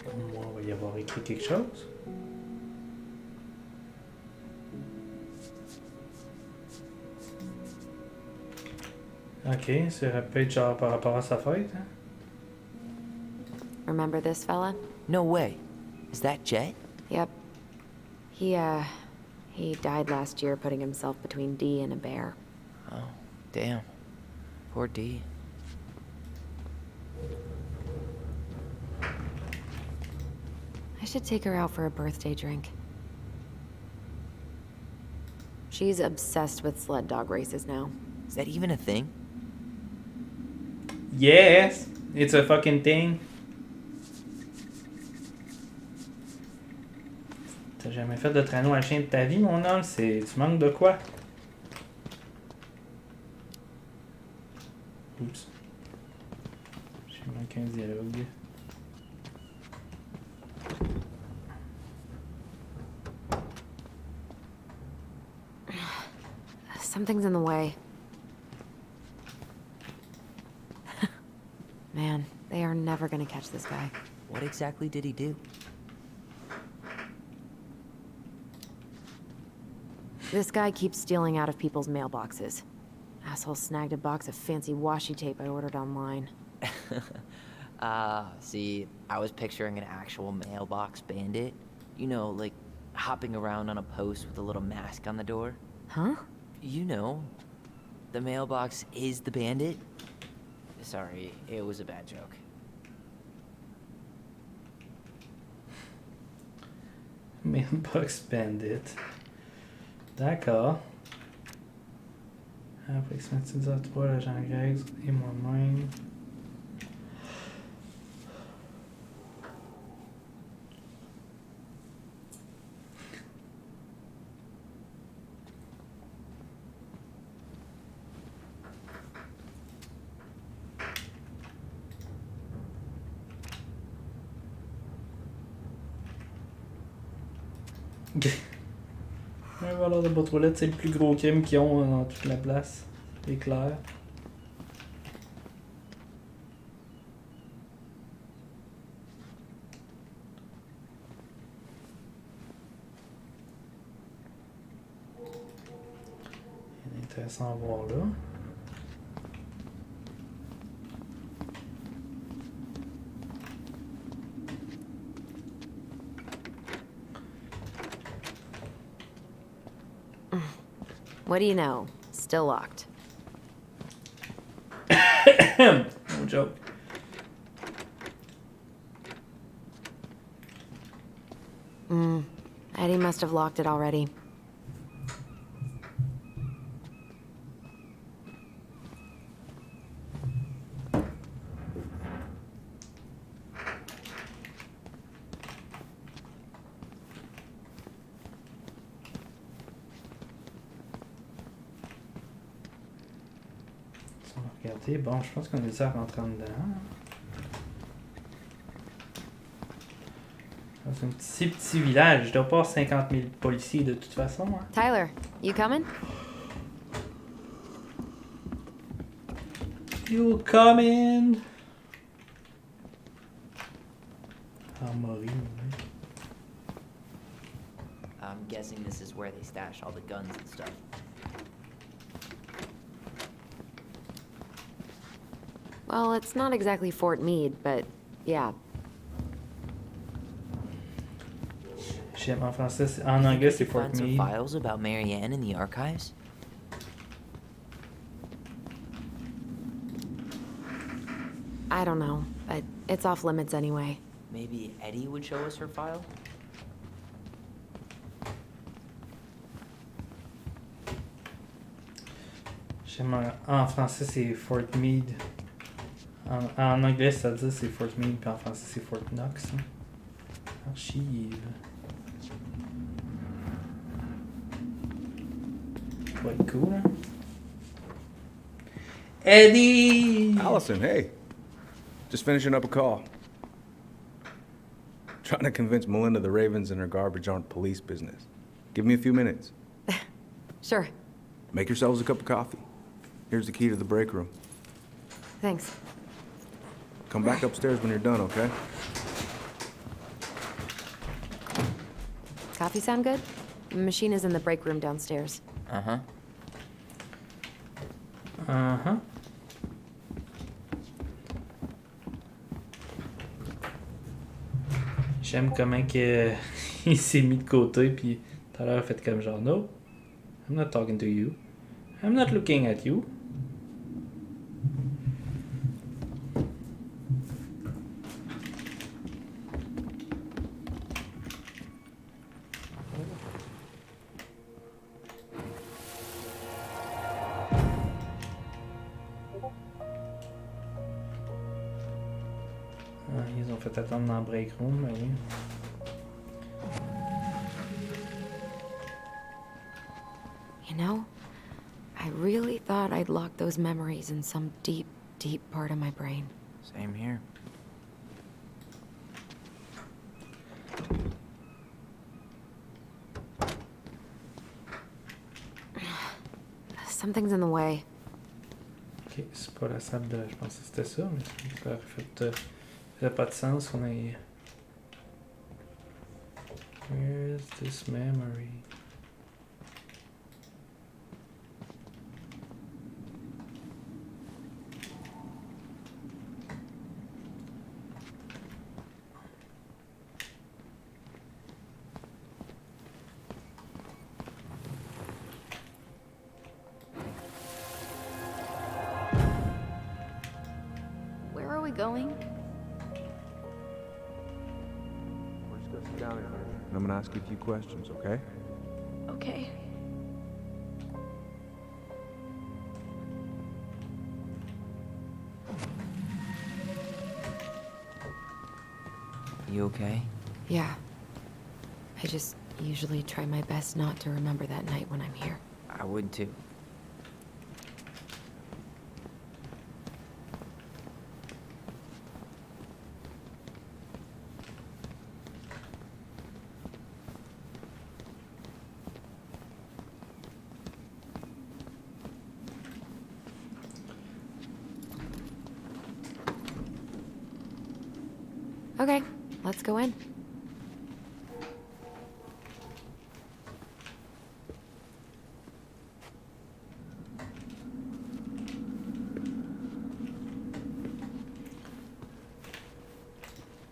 Au moins, on va y avoir écrit quelque chose. Ok, ça aurait pu être genre par rapport à sa fête, hein? Remember this fella? No way. Is that Jet? Yep. He died last year putting himself between D and a bear. Oh, damn. Poor D. I should take her out for a birthday drink. She's obsessed with sled dog races now. Is that even a thing? Yes! It's a fucking thing. T'as jamais fait de traîneau à chien de ta vie, mon homme? Tu manques de quoi? Oups. J'ai manqué un dialogue. Something's in the way. Man, they are never gonna catch this guy. What exactly did he do? This guy keeps stealing out of people's mailboxes. Asshole snagged a box of fancy washi tape I ordered online. See, I was picturing an actual mailbox bandit. You know, like hopping around on a post with a little mask on the door. Huh? You know, the mailbox is the bandit. Sorry, it was a bad joke. Mailbox Bandit. D'accord. Approximativement 3, l'agent grec et moi-même. Un voleur de boîte aux lettres, c'est le plus gros crime qu'ils ont dans toute la place. C'est clair. C'est intéressant à voir là. What do you know? Still locked. No joke. Eddie must have locked it already. Regardez, bon, je pense qu'on est à rentrer dedans. C'est un petit village. Il doit pas avoir 50 000 policiers de toute façon. Hein. Tyler, you coming? You coming? Ah, Marie. I'm guessing this is where they stash all the guns and stuff. Well, it's not exactly Fort Meade, but yeah. J'aime en français, en anglais c'est Fort Find some Meade. files about Marianne in the archives? I don't know, but it's off limits anyway. Maybe Eddie would show us her file? J'aime en français c'est Fort Meade. En anglais ça dit c'est Fort Meade, puis en français c'est Fort Knox. Hein. Archive. Ça va être cool, hein? Eddie! Allison, hey. Just finishing up a call. Trying to convince Melinda the Ravens and her garbage aren't police business. Give me a few minutes. Sure. Make yourselves a cup of coffee. Here's the key to the break room. Thanks. Come back upstairs when you're done, okay? Coffee sound good? The machine is in the break room downstairs. Uh-huh. Uh-huh. J'aime comment que il s'est mis de côté puis tout à l'heure il a fait comme genre no, I'm not talking to you. I'm not looking at you. Ah, ils ont fait attendre dans le break room, mais oui. You know, I really thought I'd locked those memories in some deep, deep part of my brain. Same here. Something's in the way. Ok, c'est pas la salle de... Je pensais que c'était ça, mais ça aurait fait pas de sens qu'on ait... Where's this memory? Where are we going? We're just gonna sit down in here, and I'm gonna ask you a few questions, okay? Okay. You okay? Yeah. I just usually try my best not to remember that night when I'm here. I would too. Okay, let's go in.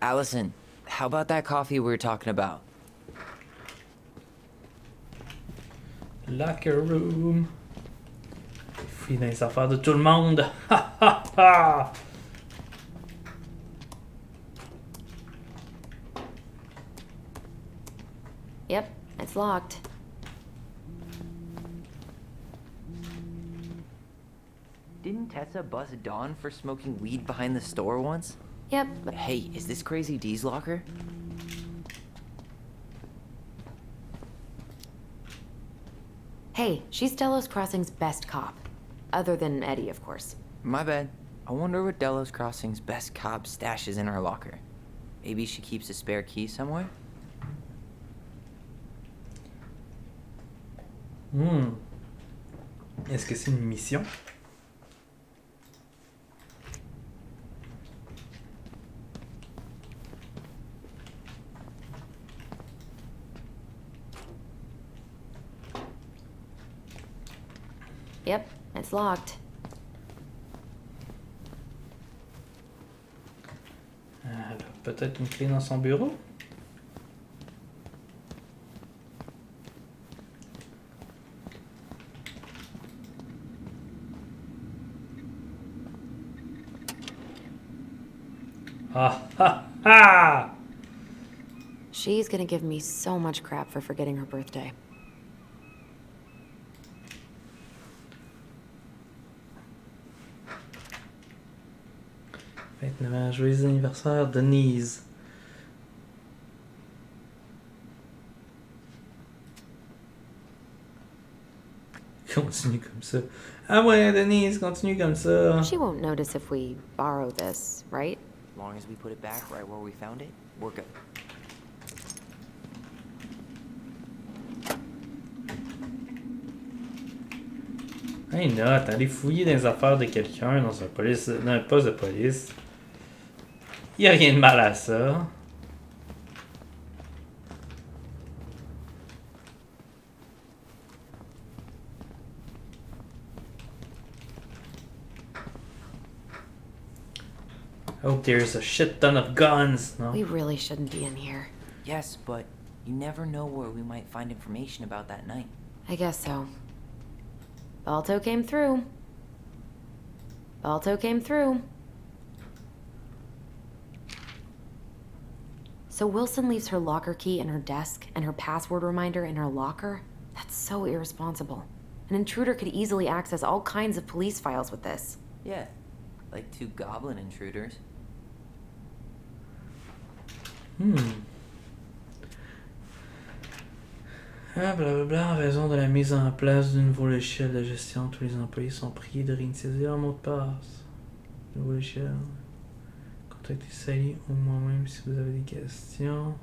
Allison, how about that coffee we were talking about? Locker room. Fouille dans les affaires de tout le monde. Ha ha ha! Yep, it's locked. Didn't Tessa bust Dawn for smoking weed behind the store once? Yep. Hey, is this Crazy D's locker? Hey, she's Delos Crossing's best cop. Other than Eddie, of course. My bad. I wonder what Delos Crossing's best cop stashes in her locker. Maybe she keeps a spare key somewhere? Est-ce que c'est une mission? Yep, it's locked. Elle a peut-être une clé dans son bureau? Ah ha ha! She's gonna give me so much crap for forgetting her birthday. Joyeux anniversaire, Denise. Continue comme ça. Ah ouais, Denise, continue comme ça. She won't notice if we borrow this, right? As long as we put it back right where we found it, we're good. Hey, note, aller fouiller dans les affaires de quelqu'un dans un poste de police. Y a rien de mal à ça. Oh, there's a shit ton of guns. No? We really shouldn't be in here. Yes, but you never know where we might find information about that night. I guess so. Balto came through. Balto came through. So Wilson leaves her locker key in her desk and her password reminder in her locker? That's so irresponsible. An intruder could easily access all kinds of police files with this. Yeah, like 2 goblin intruders. Ah, blablabla, en raison de la mise en place du nouveau logiciel de gestion, tous les employés sont priés de réinitialiser leur mot de passe. Nouveau logiciel. Contactez Sally ou moi-même si vous avez des questions.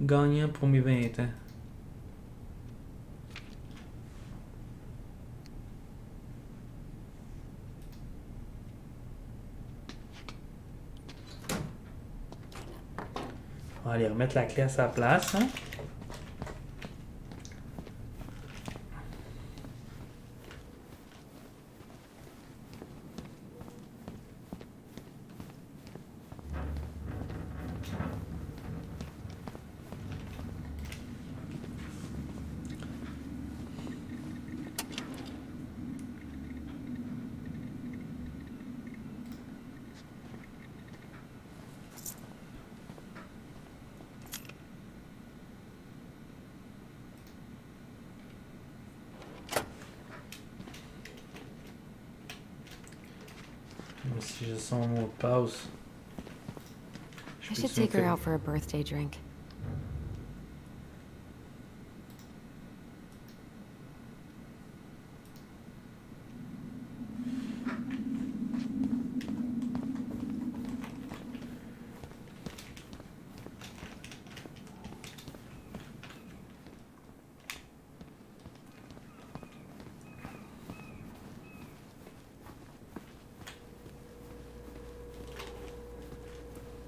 gagnant pour mes 20 ans. On va aller remettre la clé à sa place, hein? Si j'ai son mot de passe. I should take her out for a birthday drink.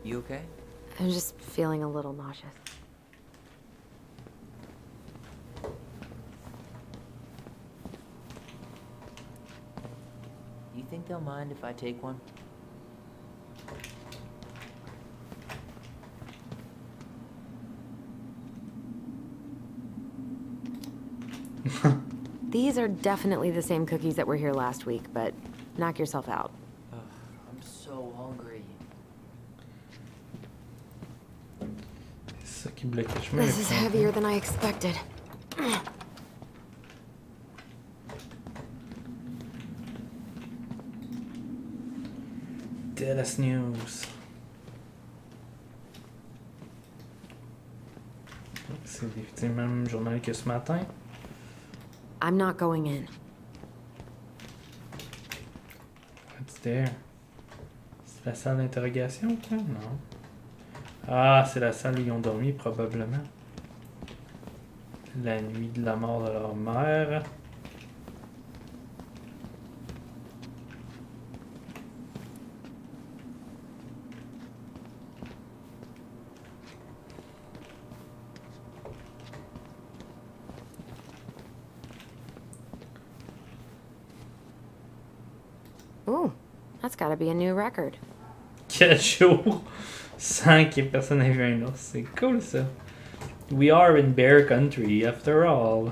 You okay? I'm just feeling a little nauseous. Do you think they'll mind if I take one? These are definitely the same cookies that were here last week, but knock yourself out. Ugh, I'm so hungry. C'est ça qui bloque le chemin. This is heavier than I expected. Dallas News. C'est effectivement le même journal que ce matin. I'm not going in. What's there? C'est la salle d'interrogation, quoi? Non. Ah, c'est la salle où ils ont dormi, probablement. La nuit de la mort de leur mère. Ooh, that's gotta be a new record. 4 jours sans que personne n'ait vu un ours. C'est cool, ça. We are in bear country, after all.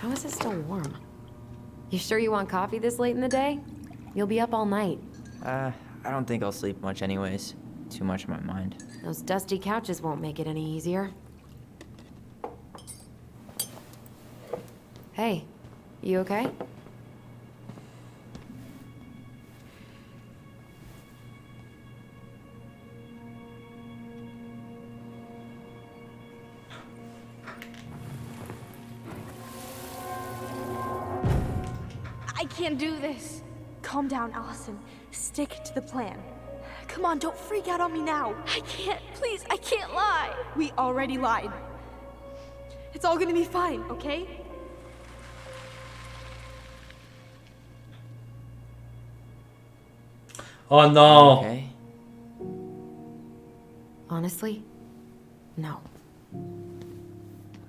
How is it still warm? You sure you want coffee this late in the day? You'll be up all night. I don't think I'll sleep much anyways. Too much on my mind. Those dusty couches won't make it any easier. Hey, you okay? I can't do this. Calm down, Allison. Stick to the plan. Come on, don't freak out on me now. I can't. Please, I can't lie. We already lied. It's all gonna be fine, okay? Oh non! Okay. Honestly, no.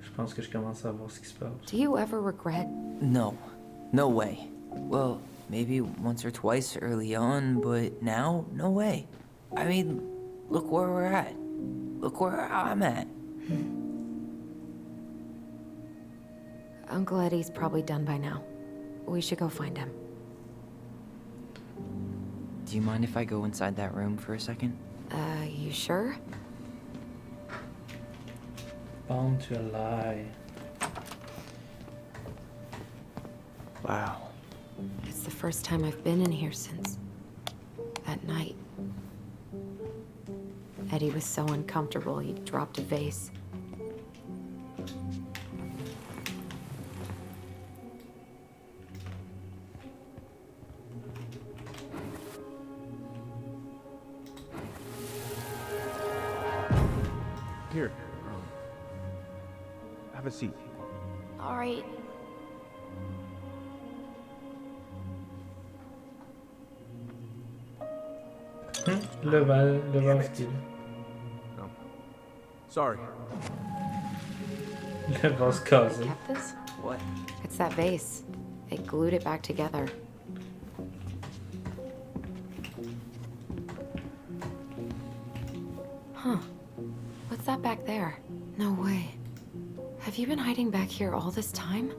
Je pense que je commence à voir ce qui se passe. Do you ever regret? No. No way. Well, maybe once or twice early on, but now, no way. I mean, look where we're at. Look where I'm at. Uncle Eddie's probably done by now. We should go find him. Do you mind if I go inside that room for a second? You sure? Bound to a lie. Wow. It's the first time I've been in here since that night. Eddie was so uncomfortable, he dropped a vase. Here. Have a seat. All right. Le vase qui... No. Sorry. Le vase cassé. Kept this? What? It's that vase. They glued it back together. Huh. What's that back there? No way. Have you been hiding back here all this time?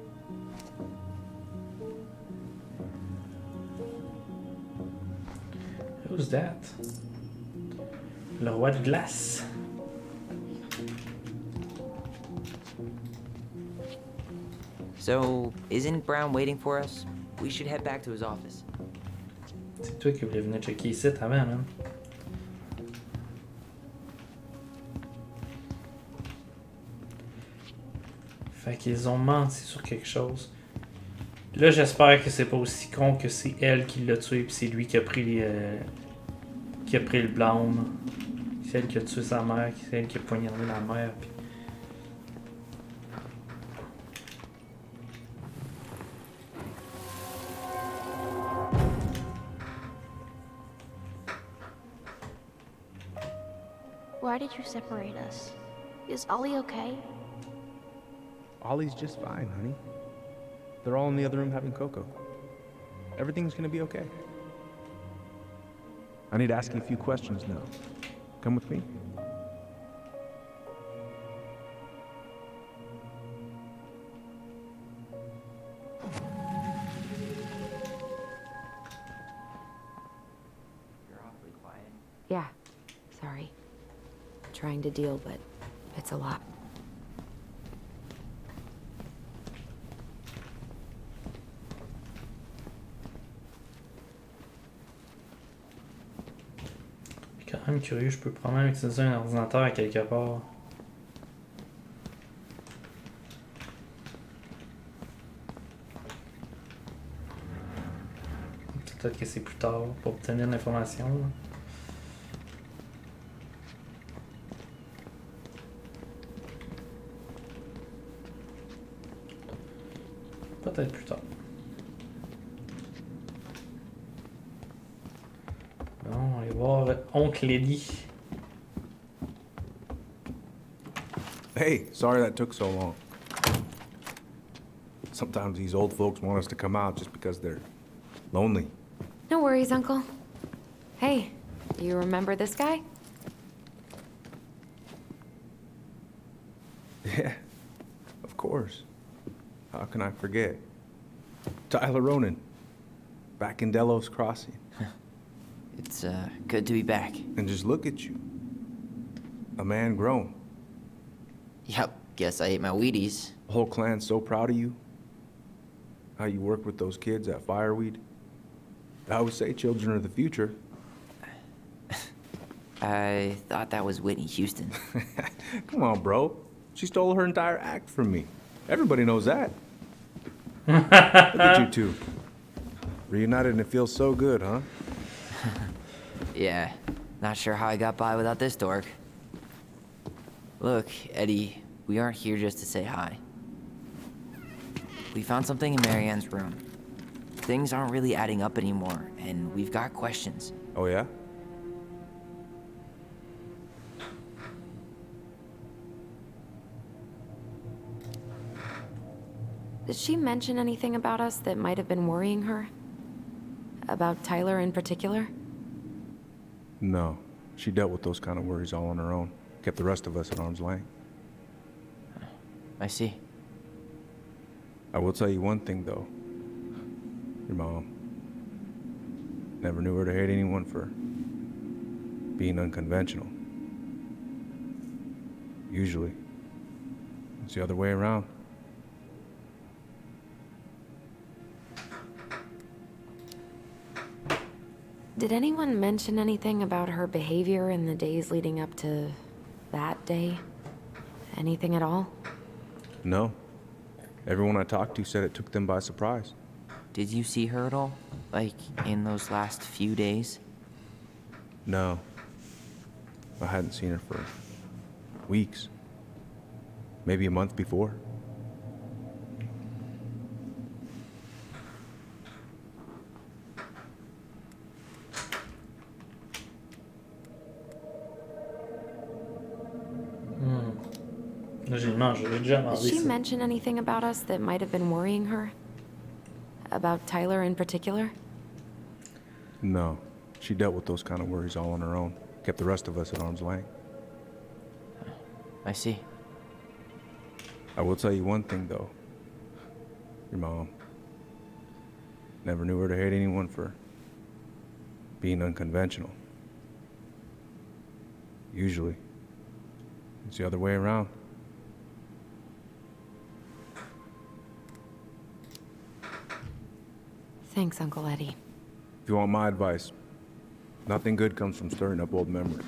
Who's that? Le roi de glace. So, isn't Brown waiting for us? We should head back to his office. C'est toi qui voulais venir checker ici avant, man. Fait qu'ils ont menti sur quelque chose. Là, j'espère que c'est pas aussi con que c'est elle qui l'a tué, puis c'est lui qui a pris le blâme. C'est elle qui a tué sa mère, c'est elle qui a poignardé la mère. Puis... Why did you separate us? Is Ollie okay? Ollie's just fine, honey. They're all in the other room having cocoa. Everything's gonna be okay. I need to ask you a few questions now. Come with me. You're awfully quiet. Yeah. Sorry. Trying to deal, but it's a lot. Je suis quand même curieux, je peux probablement utiliser un ordinateur à quelque part. Peut-être que c'est plus tard pour obtenir l'information. Peut-être plus tard. Bon, on va aller voir Oncle Eddie. Hey, sorry that took so long. Sometimes these old folks want us to come out just because they're lonely. No worries, Uncle. Hey, you remember this guy? Yeah, of course. How can I forget? Tyler Ronan, back in Delos Crossing. It's good to be back. And just look at you. A man grown. Yep, guess I ate my Wheaties. The whole clan's so proud of you. How you work with those kids at Fireweed. I always say children are the future. I thought that was Whitney Houston. Come on, bro. She stole her entire act from me. Everybody knows that. Look at you two. Reunited and it feels so good, huh? Yeah, not sure how I got by without this dork. Look, Eddie, we aren't here just to say hi. We found something in Marianne's room. Things aren't really adding up anymore, and we've got questions. Oh, yeah? Did she mention anything about us that might have been worrying her? About Tyler in particular? No. She dealt with those kind of worries all on her own. Kept the rest of us at arm's length. I see. I will tell you one thing, though. Your mom. Never knew her to hate anyone for being unconventional. Usually, it's the other way around. Did anyone mention anything about her behavior in the days leading up to that day? Anything at all? No. Everyone I talked to said it took them by surprise. Did you see her at all? Like, in those last few days? No. I hadn't seen her for weeks, maybe a month before. J'ai déjà demandé Did she ça. mention anything about us that might have been worrying her? About Tyler in particular? No, she dealt with those kind of worries all on her own. Kept the rest of us at arm's length. I see. I will tell you one thing, though. Your mom. Never knew her to hate anyone for being unconventional. Usually, it's the other way around. Thanks, Uncle Eddie. If you want my advice, nothing good comes from stirring up old memories.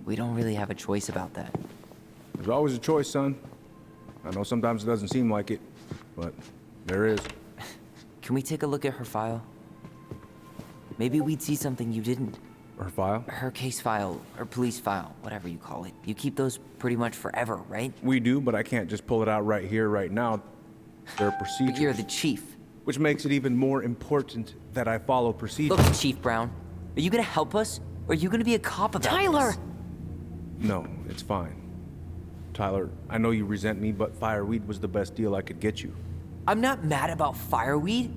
We don't really have a choice about that. There's always a choice, son. I know sometimes it doesn't seem like it, but there is. Can we take a look at her file? Maybe we'd see something you didn't. Her file? Her case file, or police file, whatever you call it. You keep those pretty much forever, right? We do, but I can't just pull it out right here, right now. There are procedures. But you're the chief. Which makes it even more important that I follow procedures. Look, Chief Brown, are you gonna help us? Or are you gonna be a cop about Tyler! this? No, it's fine. Tyler, I know you resent me, but fireweed was the best deal I could get you. I'm not mad about fireweed,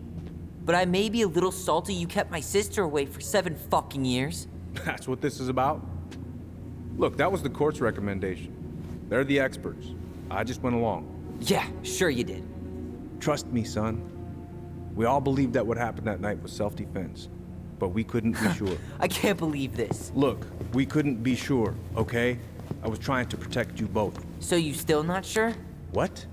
but I may be a little salty you kept my sister away for 7 fucking years. That's what this is about? Look, that was the court's recommendation. They're the experts. I just went along. Yeah, sure you did. Trust me, son. We all believed that what happened that night was self-defense, but we couldn't be sure. I can't believe this. Look, we couldn't be sure, okay? I was trying to protect you both. So you still not sure? What?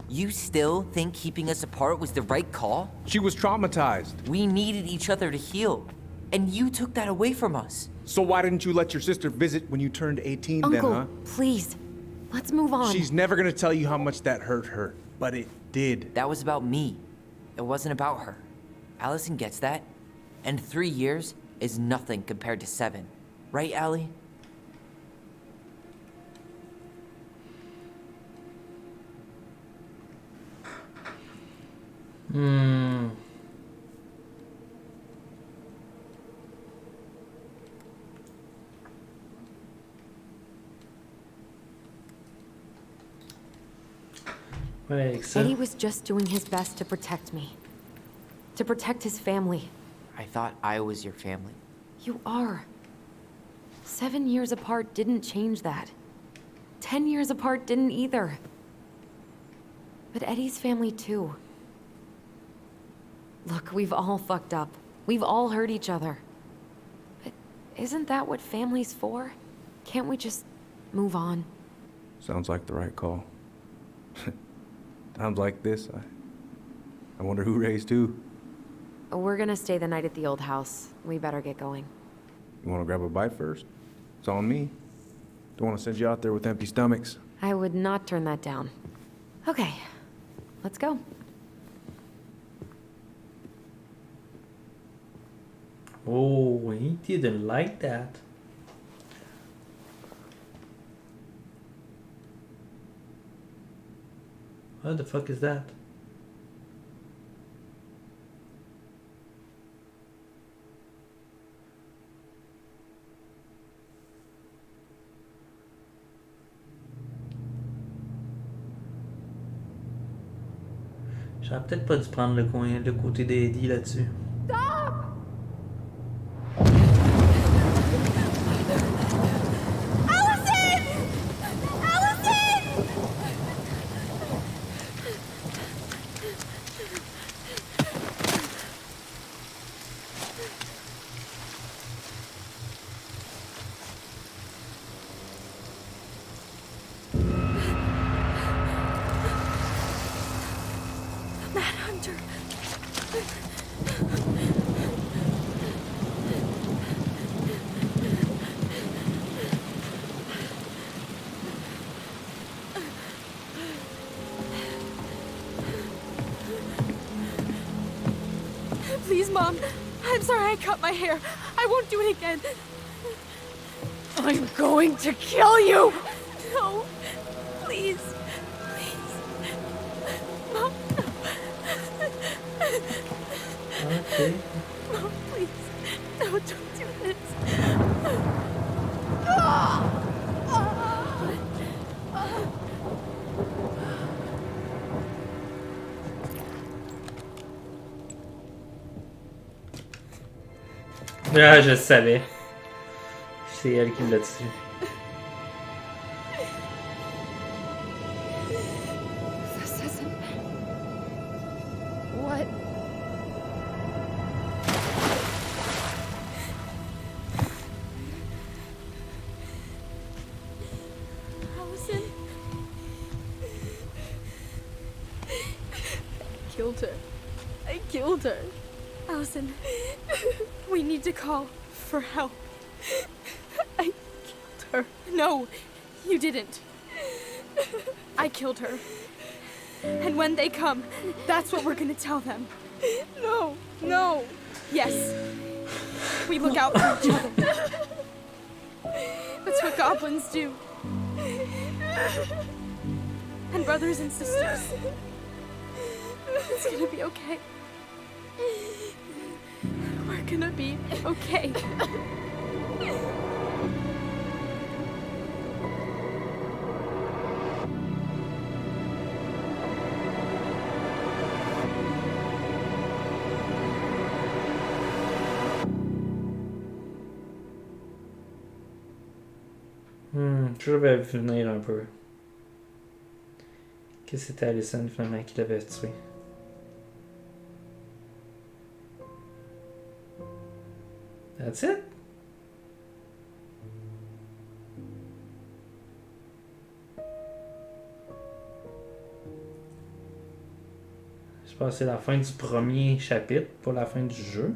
You still think keeping us apart was the right call? She was traumatized. We needed each other to heal, and you took that away from us. So why didn't you let your sister visit when you turned 18 Uncle, then, huh? please. Let's move on. She's never gonna tell you how much that hurt her, but it did. That was about me. It wasn't about her. Allison gets that, and 3 years is nothing compared to 7. Right, Allie? Eddie was just doing his best to protect me. To protect his family. I thought I was your family. You are. 7 years apart didn't change that. 10 years apart didn't either. But Eddie's family too. Look, we've all fucked up. We've all hurt each other. But isn't that what family's for? Can't we just move on? Sounds like the right call. Times like this, I wonder who raised who. We're gonna stay the night at the old house. We better get going. You wanna grab a bite first? It's on me. Don't wanna send you out there with empty stomachs. I would not turn that down. Okay, let's go. Oh, he didn't like that. What the fuck is that? J'aurais peut-être pas dû prendre le côté d'Eddie là-dessus. Stop! Allison! Allison! Mad Hunter. Please, Mom. I'm sorry I cut my hair. I won't do it again. I'm going to kill you! No, please. Mom, no. Okay. Mom, please. No, don't do this. Ah! Ah, je savais. C'est elle qui l'a tué. This isn't... What? Allison? I killed her. Allison, we need to call for help. I killed her. No, you didn't. I killed her. And when they come, that's what we're gonna tell them. No. Yes. We look out for each other. That's what goblins do. And brothers and sisters. It's gonna be okay. We're gonna be okay. Je vais venir un peu. Que c'était Allison finalement qui l'avait tué. That's it? Je pense que c'est la fin du premier chapitre, pas la fin du jeu.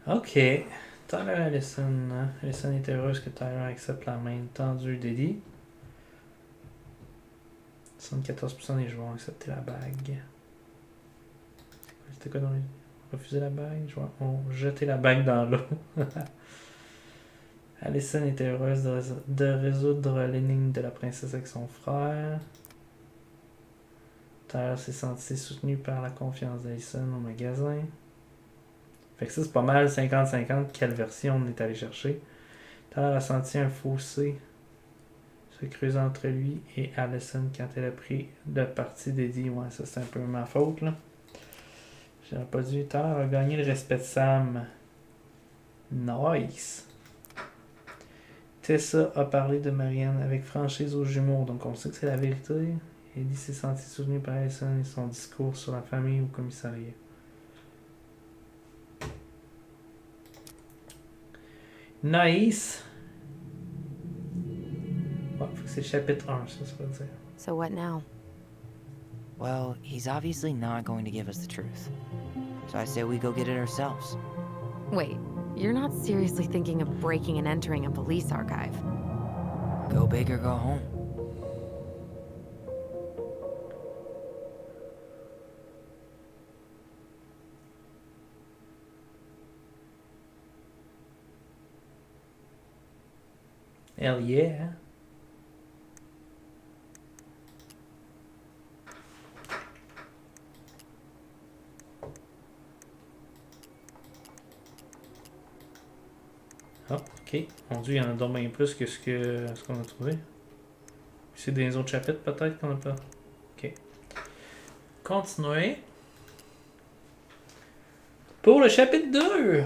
Ok. Tyler Allison. Allison est heureuse que Tyler accepte la main tendue d'Eddie. 74% des joueurs ont accepté la bague. C'était quoi dans les... Refuser la bague? Les joueurs ont jeté la bague dans l'eau. Allison était heureuse de résoudre l'énigme de la princesse avec son frère. Tyler s'est senti soutenu par la confiance d'Allison au magasin. Fait que ça, c'est pas mal 50-50 quelle version on est allé chercher. Tyler a senti un fossé se creuser entre lui et Allison quand elle a pris le parti d'Eddie. Ouais, ça c'est un peu ma faute là. J'aurais pas dû. Tyler a gagné le respect de Sam. Nice. Tessa a parlé de Marianne avec franchise aux jumeaux, donc on sait que c'est la vérité. Eddie s'est senti soutenu par Allison et son discours sur la famille au commissariat. Nice. Ouais, faut que c'est le chapitre 1, ça veut dire. So what now? Well, he's obviously not going to give us the truth. So I say we go get it ourselves. Wait, you're not seriously thinking of breaking and entering a police archive? Go big or go home. Hell yeah. Oh, ok. Mon dieu, il y en a donc bien plus que ce qu'on a trouvé. C'est des autres chapitres peut-être qu'on a pas. Ok. Continuez. Pour le chapitre 2.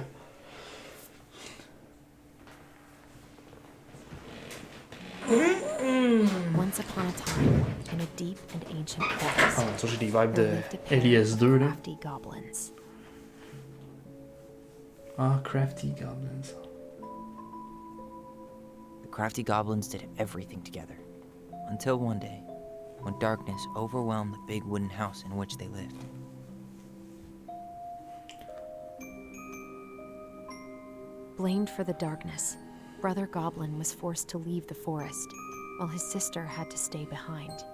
Once upon a time, in a deep and ancient forest, Ah, ça j'ai des vibes de there lived a pair of LIS2 là. crafty goblins. Ah, crafty goblins. The crafty goblins did everything together. Until one day, when darkness overwhelmed the big wooden house in which they lived. Blamed for the darkness, Brother Goblin was forced to leave the forest, while his sister had to stay behind.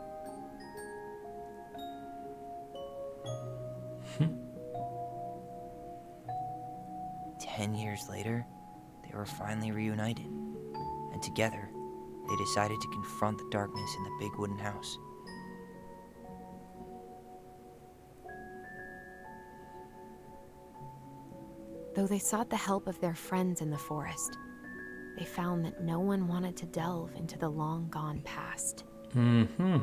10 years later, they were finally reunited, and together, they decided to confront the darkness in the big wooden house. Though they sought the help of their friends in the forest, they found that no one wanted to delve into the long-gone past. Mm-hmm.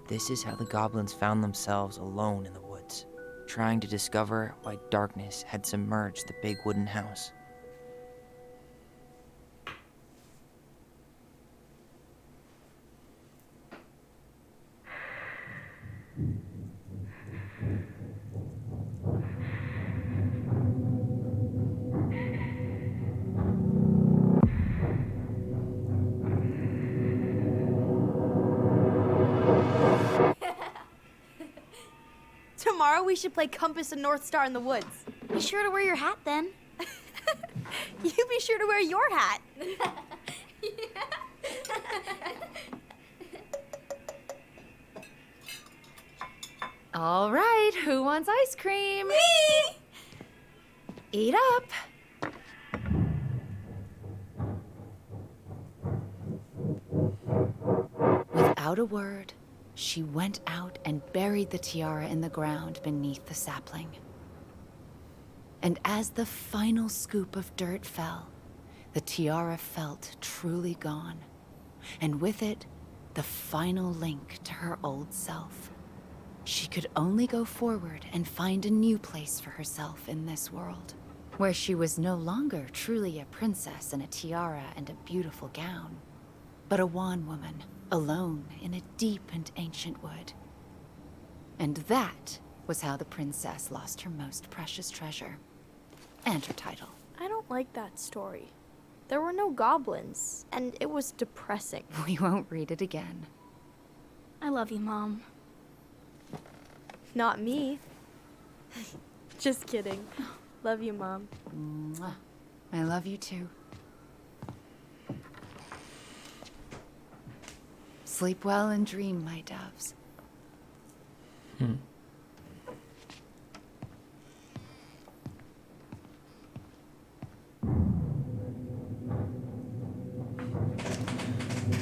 This is how the goblins found themselves alone in the woods, trying to discover why darkness had submerged the big wooden house. Tomorrow we should play Compass and North Star in the woods. Be sure to wear your hat then. You be sure to wear your hat. All right, who wants ice cream? Me! Eat up. Without a word, she went out and buried the tiara in the ground beneath the sapling. And as the final scoop of dirt fell, the tiara felt truly gone, and with it, the final link to her old self. She could only go forward and find a new place for herself in this world, where she was no longer truly a princess in a tiara and a beautiful gown, but a wan woman, alone in a deep and ancient wood. And that was how the princess lost her most precious treasure, and her title. I don't like that story. There were no goblins, and it was depressing. We won't read it again. I love you, Mom. Not me. Just kidding. Love you, Mom. Mwah. I love you too. Sleep well and dream, my doves.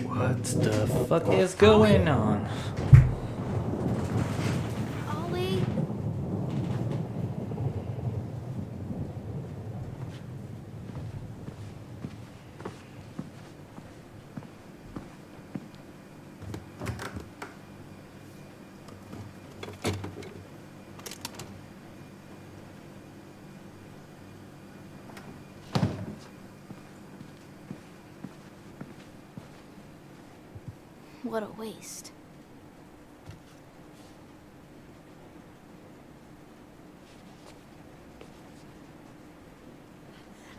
What the fuck is going on? Ollie? What a waste.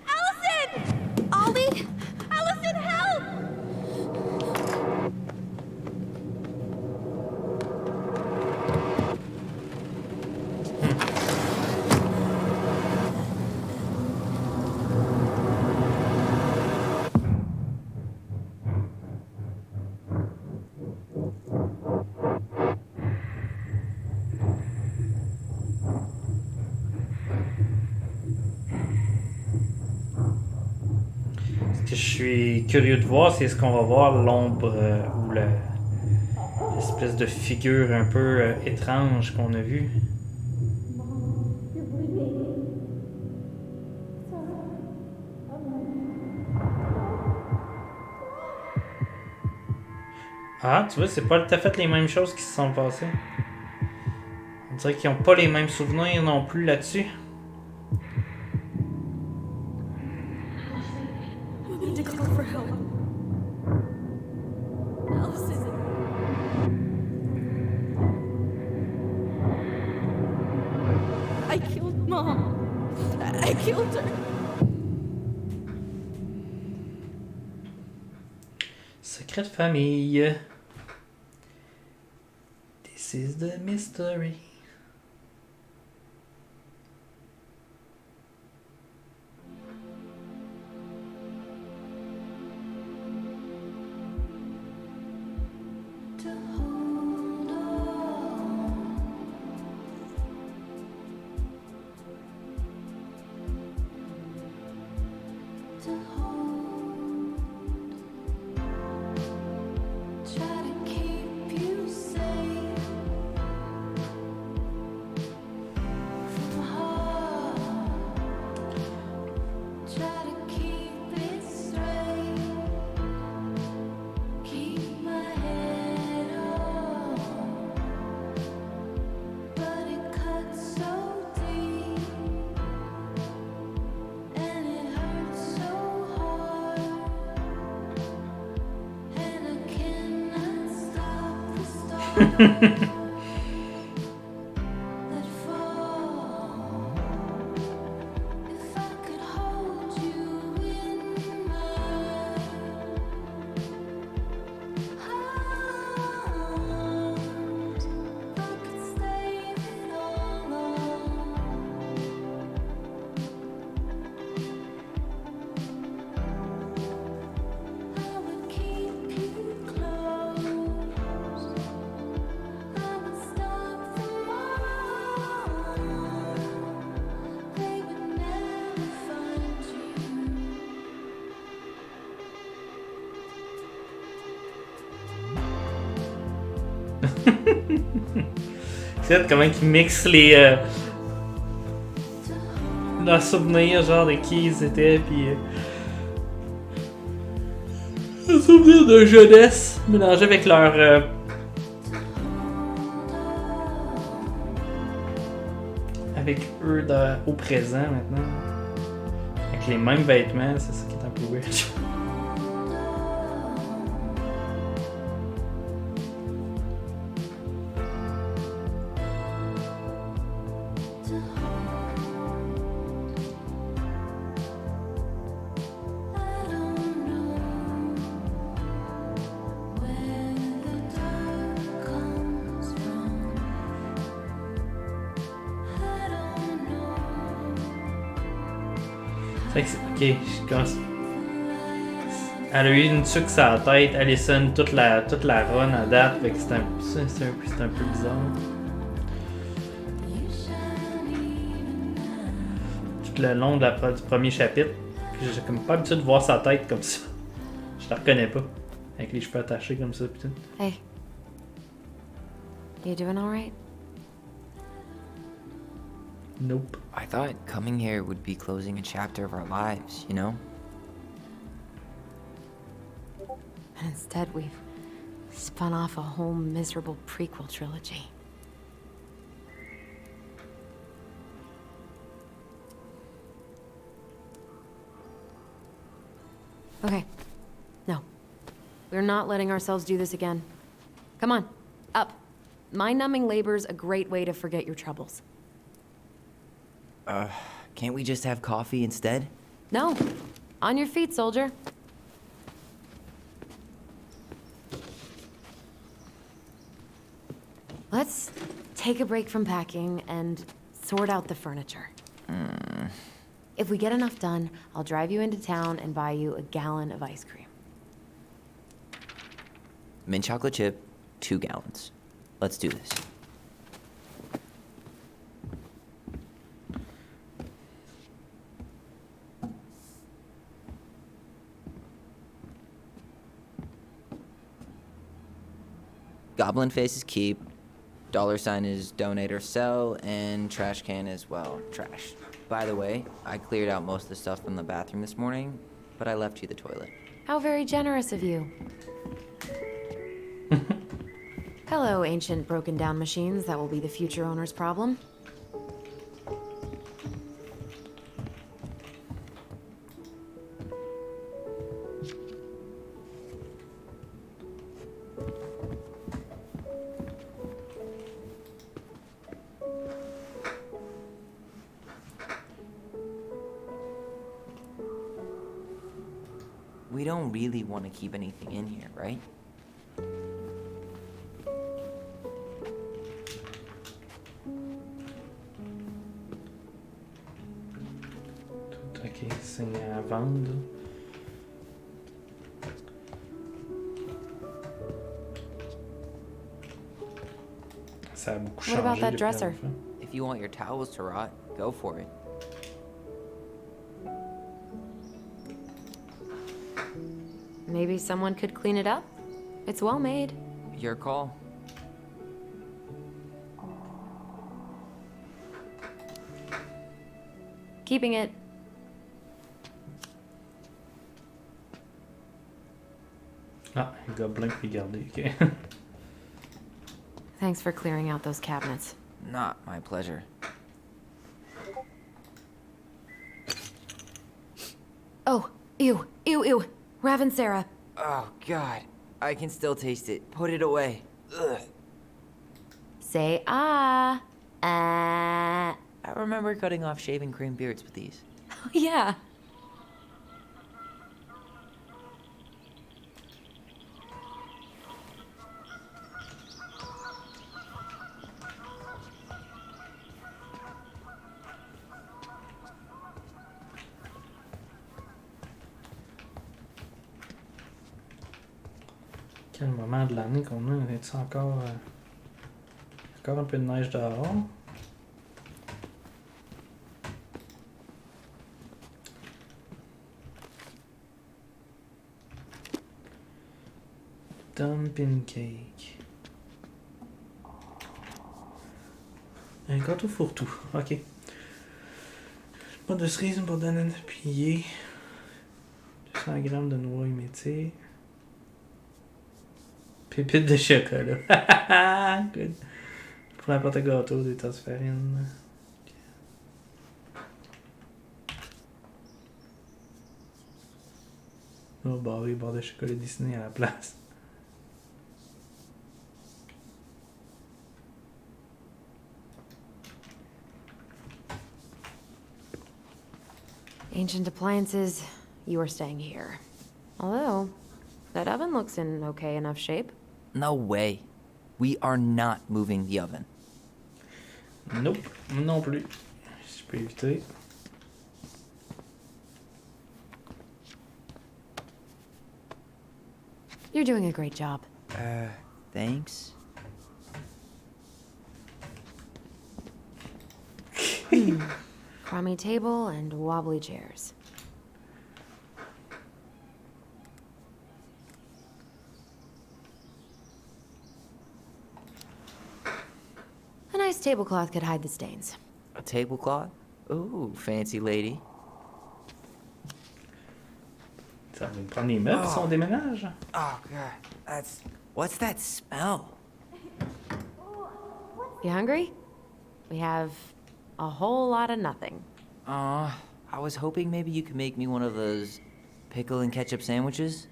Allison! Ollie! Allison, help! Ce que je suis curieux de voir, c'est est-ce qu'on va voir l'ombre ou l'espèce de figure un peu étrange qu'on a vue. Ah, tu vois, c'est pas tout à fait les mêmes choses qui se sont passées. On dirait qu'ils n'ont pas les mêmes souvenirs non plus là-dessus. We need to call for help. Allison. I killed Mom. I killed her. Secret de famille. This is the mystery. C'est comment ils mixent les leurs souvenirs, genre de qui ils étaient, puis leurs souvenirs de jeunesse mélangés avec leur avec eux au présent maintenant, avec les mêmes vêtements, c'est ça qui est un peu weird. Ok, je commence. Elle a eu une tuque sur la tête, Allison, toute la run à date, fait que c'est un peu bizarre. Tout le long du premier chapitre, j'ai comme pas l'habitude de voir sa tête comme ça. Je la reconnais pas, avec les cheveux attachés comme ça, putain. Hey. You doing alright? Nope. I thought coming here would be closing a chapter of our lives, you know? And instead we've spun off a whole miserable prequel trilogy. Okay. No. We're not letting ourselves do this again. Come on. Up. Mind-numbing labor's a great way to forget your troubles. Can't we just have coffee instead? No. On your feet, soldier. Let's take a break from packing and sort out the furniture. If we get enough done, I'll drive you into town and buy you a gallon of ice cream. Mint chocolate chip, 2 gallons. Let's do this. Goblin face is keep, $sign is donate or sell, and trash can is, well, trash. By the way, I cleared out most of the stuff from the bathroom this morning, but I left you the toilet. How very generous of you. Hello, ancient broken down machines that will be the future owner's problem. We don't really want to keep anything in here, right? Ok, c'est à vendre. Ça a beaucoup What about changé that depuis la dresser? dernière fois. If you want your towels to rot, go for it. Maybe someone could clean it up? It's well made. Your call. Keeping it. Ah, le gobelin peut garder, ok. Thanks for clearing out those cabinets. Not my pleasure. Oh, ew, ew, ew. Rav and Sarah. Oh, God. I can still taste it. Put it away. Ugh. Say ah. I remember cutting off shaving cream beards with these. Yeah. Quel moment de l'année qu'on a? Est-ce encore, encore un peu de neige dehors? Dumping cake. Un gâteau fourre-tout. Ok. Pas de cerise, pas de banane pliée. 200 grammes de noix émétées. Pépites de chocolat. Good. Pour la pâte à gâteau, des tasses de farine. Oh, bah oui, barre de chocolat Disney à la place. Ancient appliances, you are staying here. Although, that oven looks in okay enough shape. No way. We are not moving the oven. Nope, non plus. Si je peux éviter. You're doing a great job. Thanks. Crummy table and wobbly chairs. A nice tablecloth could hide the stains. A tablecloth? Ooh, fancy lady. Ça va nous prendre les meubles si on déménage. Oh, God. What's that smell? You hungry? We have a whole lot of nothing. I was hoping maybe you could make me one of those pickle and ketchup sandwiches.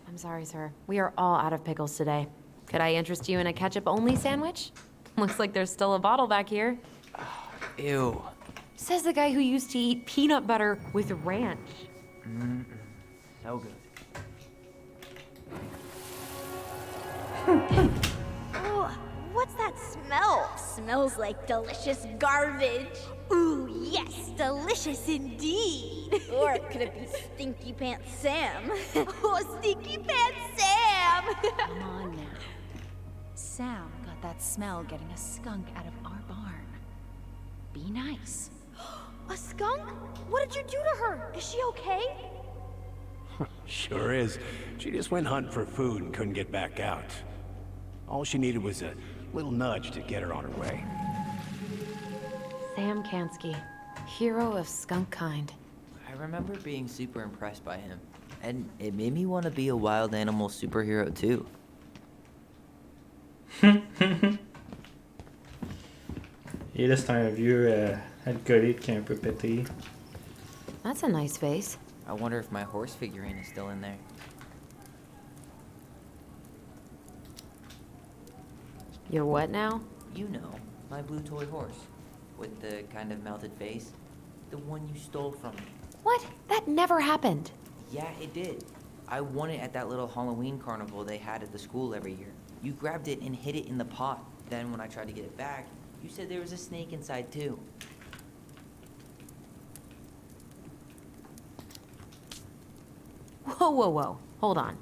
I'm sorry, sir. We are all out of pickles today. Could I interest you in a ketchup-only sandwich? Looks like there's still a bottle back here. Ew. Says the guy who used to eat peanut butter with ranch. So good. Oh, what's that smell? Smells like delicious garbage. Ooh, yes, delicious indeed. Or could it be Stinky Pants Sam? Oh, Stinky Pants Sam! Come on now. Sam got that smell getting a skunk out of our barn. Be nice. A skunk? What did you do to her? Is she okay? Sure is. She just went hunting for food and couldn't get back out. All she needed was a little nudge to get her on her way. Sam Kansky, hero of skunk kind. I remember being super impressed by him, and it made me want to be a wild animal superhero too. Et là, c'est un vieux alcoolique qui est un peu pété. That's a nice face. I wonder if my horse figurine is still in there. You're what now? You know, my blue toy horse. With the kind of melted face. The one you stole from me. What? That never happened. Yeah, it did. I won it at that little Halloween carnival they had at the school every year. You grabbed it and hid it in the pot. Then when I tried to get it back, you said there was a snake inside too. Whoa, whoa, whoa. Hold on.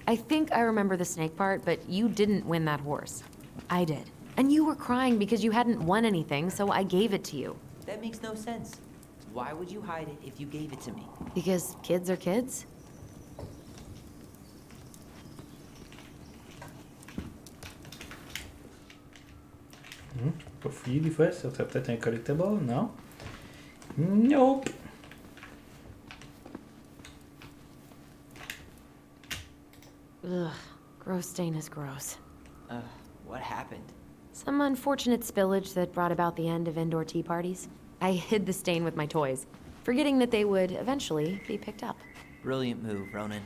I think I remember the snake part, but you didn't win that horse. I did. And you were crying because you hadn't won anything, so I gave it to you. That makes no sense. Why would you hide it if you gave it to me? Because kids are kids? Pas fouiller des fois, ça serait peut-être un collectible, non? Nope. Ugh, gross stain is gross. What happened? Some unfortunate spillage that brought about the end of indoor tea parties. I hid the stain with my toys, forgetting that they would eventually be picked up. Brilliant move, Ronan.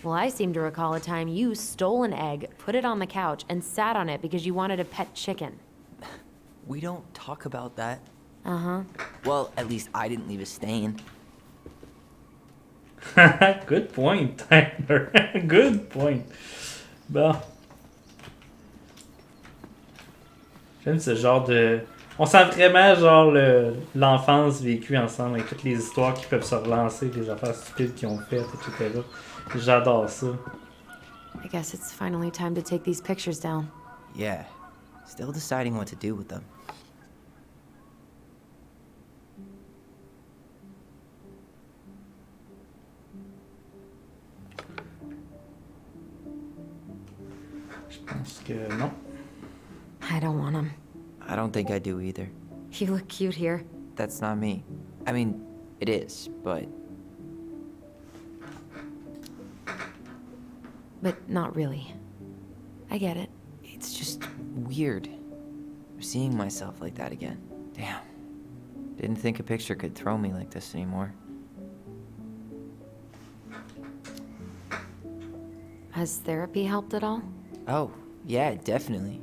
Well, I seem to recall a time you stole an egg, put it on the couch, and sat on it because you wanted a pet chicken. We don't talk about that. Uh-huh. Well, at least I didn't leave a stain. Good point, Tyler. Good point. Bon. J'aime ce genre de... On sent vraiment genre l'enfance vécue ensemble avec toutes les histoires qui peuvent se relancer, les affaires stupides qu'ils ont faites, etc. J'adore ça. I guess it's finally time to take these pictures down. Yeah. Still deciding what to do with them. Je pense que non. I don't want them. I don't think I do either. You look cute here. That's not me. I mean, it is, but... But not really. I get it. It's just weird. Seeing myself like that again. Damn. Didn't think a picture could throw me like this anymore. Has therapy helped at all? Oh, yeah, definitely.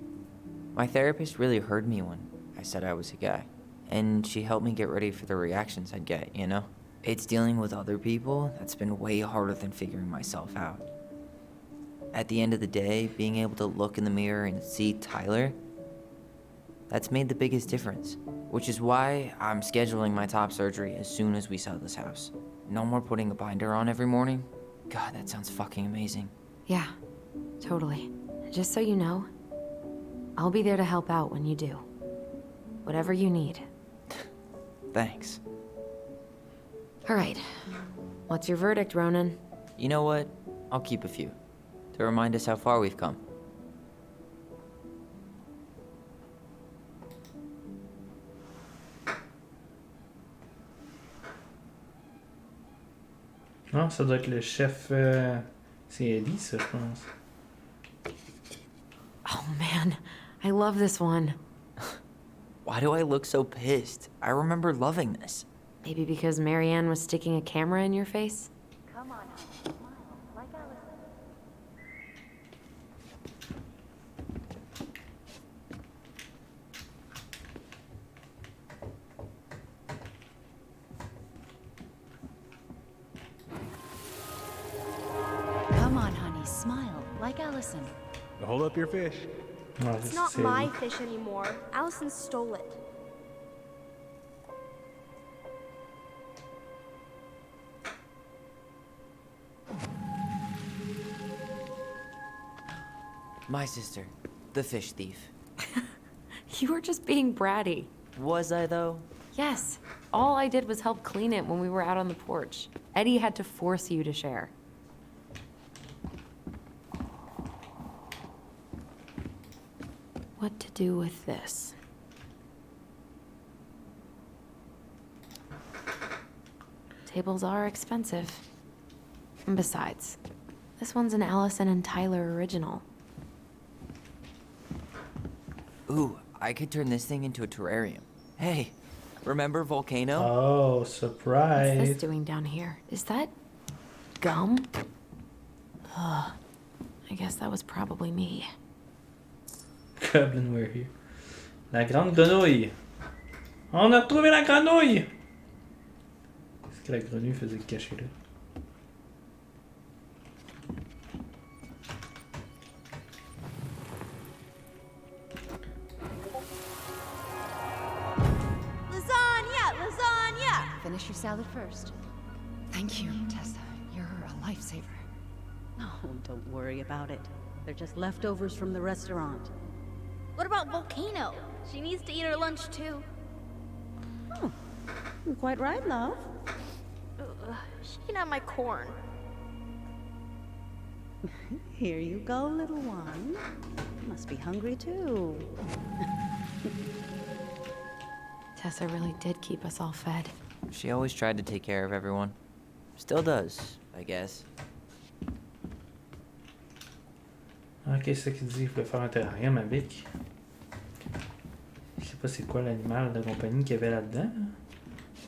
My therapist really heard me when I said I was a guy. And she helped me get ready for the reactions I'd get, you know? It's dealing with other people that's been way harder than figuring myself out. At the end of the day, being able to look in the mirror and see Tyler, that's made the biggest difference. Which is why I'm scheduling my top surgery as soon as we sell this house. No more putting a binder on every morning. God, that sounds fucking amazing. Yeah, totally. Just so you know, I'll be there to help out when you do. Whatever you need. Thanks. All right. What's your verdict, Ronan? You know what? I'll keep a few. To remind us how far we've come. Non, ça doit être le chef... C'est Eddie, ça, je pense. Oh man, I love this one. Why do I look so pissed? I remember loving this. Maybe because Marianne was sticking a camera in your face? Come on, smile, like Allison. Come on, honey, smile, like Allison. Hold up your fish. Ouais, It's ça, not c'est my Eddie. fish anymore. Allison stole it. My sister, the fish thief. You were just being bratty. Was I, though? Yes. All I did was help clean it when we were out on the porch. Eddie had to force you to share. What to do with this? Tables are expensive. And besides, this one's an Allison and Tyler original. Ooh, I could turn this thing into a terrarium. Hey, remember Volcano? Oh, What's surprise. this doing down here? Is that gum? Ugh. I guess that was probably me. Goblin, we're here. La grande grenouille. On a retrouvé la grenouille! Qu'est-ce que la grenouille faisait cacher là? Lasagna! Lasagna! Finish your salad first. Thank you, Tessa. You're a lifesaver. Oh, don't worry about it. They're just leftovers from the restaurant. What about Volcano? She needs to eat her lunch too. Oh, you're quite right, love. She can have my corn. Here you go, little one. You must be hungry too. Tessa really did keep us all fed. She always tried to take care of everyone. Still does, I guess. Ok, c'est ça qu'il dit, il voulait faire un terrarium avec. Je sais pas c'est quoi l'animal de compagnie qu'il y avait là-dedans.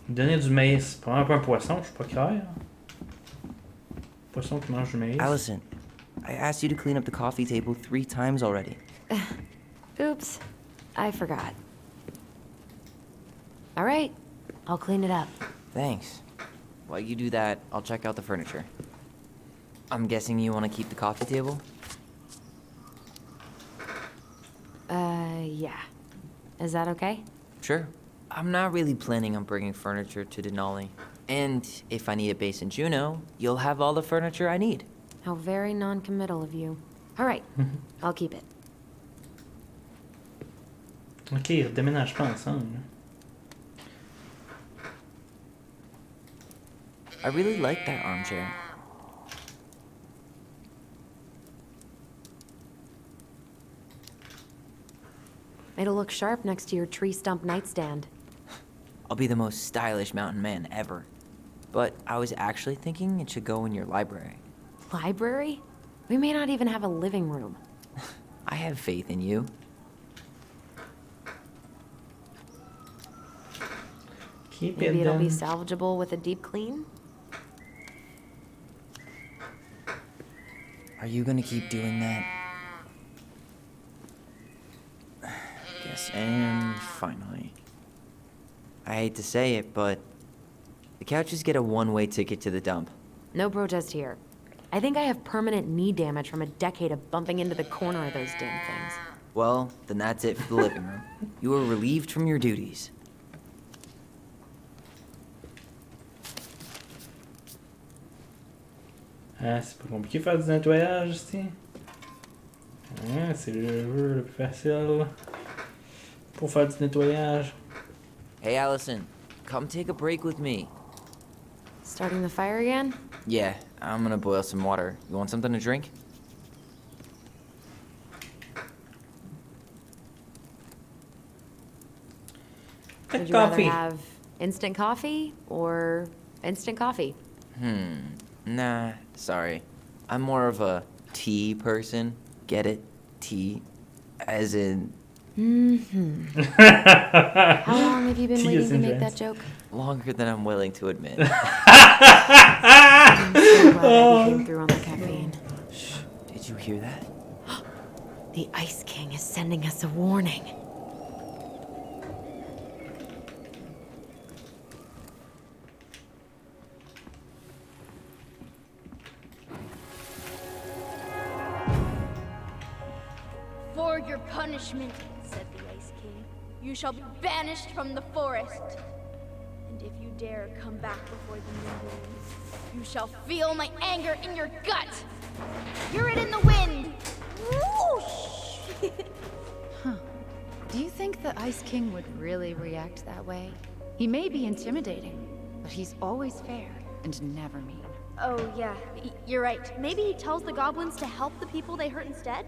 Il donnait du maïs. Probablement un peu un poisson, je suis pas clair. Poisson qui mange du maïs. Allison, I asked you to clean up the coffee table 3 times already. Oops, I forgot. All right, I'll clean it up. Thanks. While you do that, I'll check out the furniture. I'm guessing you want to keep the coffee table? Yeah. Is that okay? Sure. I'm not really planning on bringing furniture to Denali. And if I need a base in Juneau, you'll have all the furniture I need. How very non-committal of you. All right, I'll keep it. Ok, ils redéménagent pas ensemble. I really like that armchair. It'll look sharp next to your tree stump nightstand. I'll be the most stylish mountain man ever. But I was actually thinking it should go in your library. Library? We may not even have a living room. I have faith in you. Keep Maybe it it'll be then. salvageable with a deep clean? Are you gonna keep doing that? Yes, and finally. I hate to say it, but the couches get a one-way ticket to the dump. No protest here. I think I have permanent knee damage from a decade of bumping into the corner of those damn things. Well, then that's it for the living room. You are relieved from your duties. Ah, c'est pas compliqué de faire du nettoyage ici. Ah, c'est le jeu le plus facile pour faire du nettoyage. Hey, Allison, come take a break with me. Starting the fire again? Yeah, I'm gonna boil some water. You want something to drink? Would you rather have instant coffee or instant coffee? Nah, sorry. I'm more of a tea person. Get it? Tea. As in... How long have you been waiting to make that joke? Longer than I'm willing to admit. I'm so glad that you came through on the caffeine. Shh, did you hear that? The Ice King is sending us a warning. For your punishment, said the Ice King, you shall be banished from the forest. And if you dare come back before the new moon, you shall feel my anger in your gut. Hear it in the wind. Whoosh! Huh. Do you think the Ice King would really react that way? He may be intimidating, but he's always fair and never mean. Oh, yeah, you're right. Maybe he tells the goblins to help the people they hurt instead?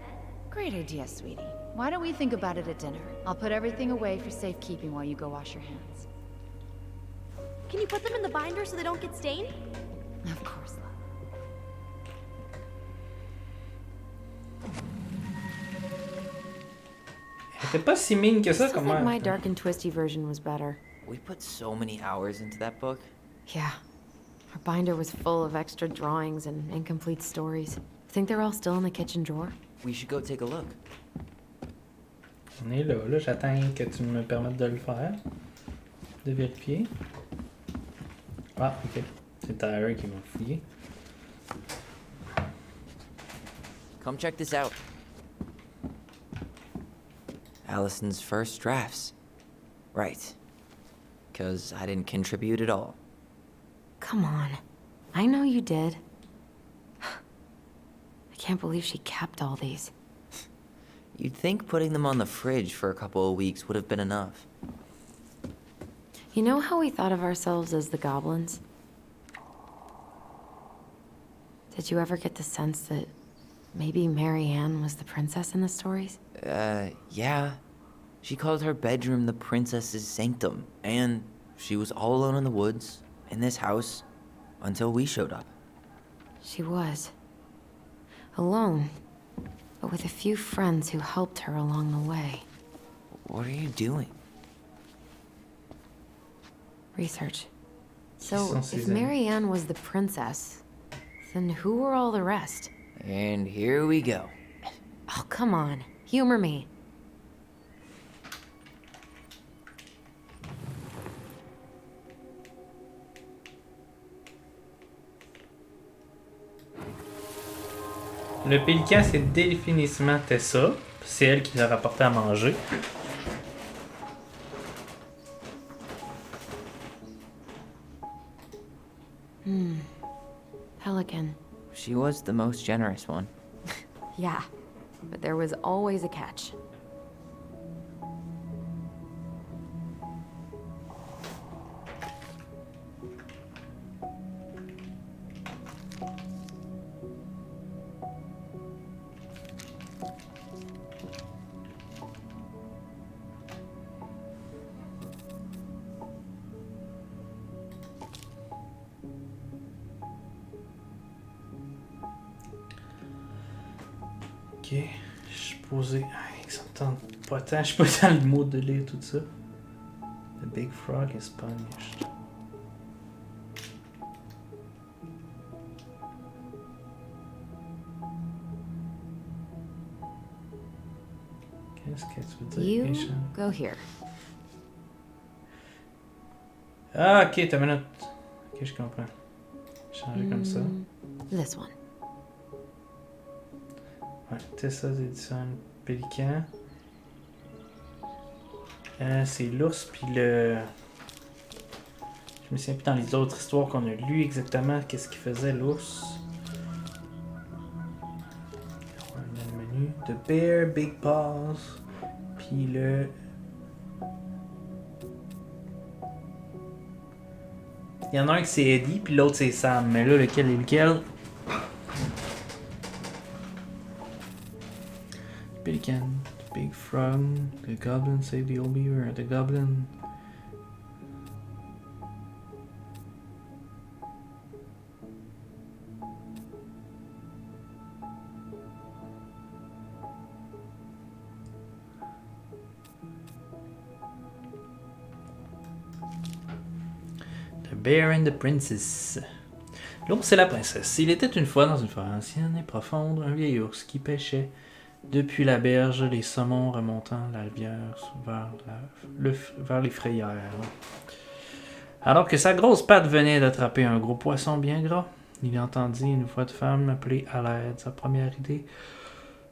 Great idea, sweetie. Why don't we think about it at dinner? I'll put everything away for safekeeping while you go wash your hands. Can you put them in the binder so they don't get stained? Of course, love. C'était pas si mine que ça, I think comment? my dark and twisty version was better. We put so many hours into that book. Yeah. Our binder was full of extra drawings and incomplete stories. Think they're all still in the kitchen drawer? We should go take a look. On est là, j'attends que tu me permettes de le faire. De vérifier. Ah, ok. C'est Tyler qui m'a fouillé. Come check this out. Allison's first drafts. Right. Because I didn't contribute at all. Come on. I know you did. I can't believe she kept all these. You'd think putting them on the fridge for a couple of weeks would have been enough. You know how we thought of ourselves as the goblins? Did you ever get the sense that maybe Mary Ann was the princess in the stories? Yeah. She called her bedroom the princess's sanctum, and she was all alone in the woods, in this house, until we showed up. She was. Alone, but with a few friends who helped her along the way. What are you doing? Research. So, if Mary Ann was the princess, then who were all the rest? And here we go. Oh, come on. Humor me. Le pélican, c'est définitivement Tessa. C'est elle qui l'a rapporté à manger. Pelican. She was the most generous one. Yeah, but there was always a catch. Ok, je suis posé. Ça me tente pas tant. Je suis pas dans le mode de lire tout ça. The big frog is punished. Qu'est-ce que tu veux dire? You go here. Ah, ok, t'as une minute. Ok, je comprends. Changer comme ça. This one. Ouais, Tessa d'édition pélican. C'est l'ours, puis le. Je me souviens plus dans les autres histoires qu'on a lues exactement qu'est-ce qu'il faisait l'ours. On a le menu. The Bear, Big Paws, puis le. Il y en a un qui c'est Eddie, puis l'autre c'est Sam. Mais là, lequel est lequel? Pelican, the big frog, the goblin saved the old beaver, the goblin. The bear and the princess. L'ours et la princesse. Il était une fois dans une forêt ancienne et profonde un vieil ours qui pêchait depuis la berge, les saumons remontant la rivière vers les frayères. Alors que sa grosse patte venait d'attraper un gros poisson bien gras, il entendit une voix de femme appeler à l'aide. Sa première idée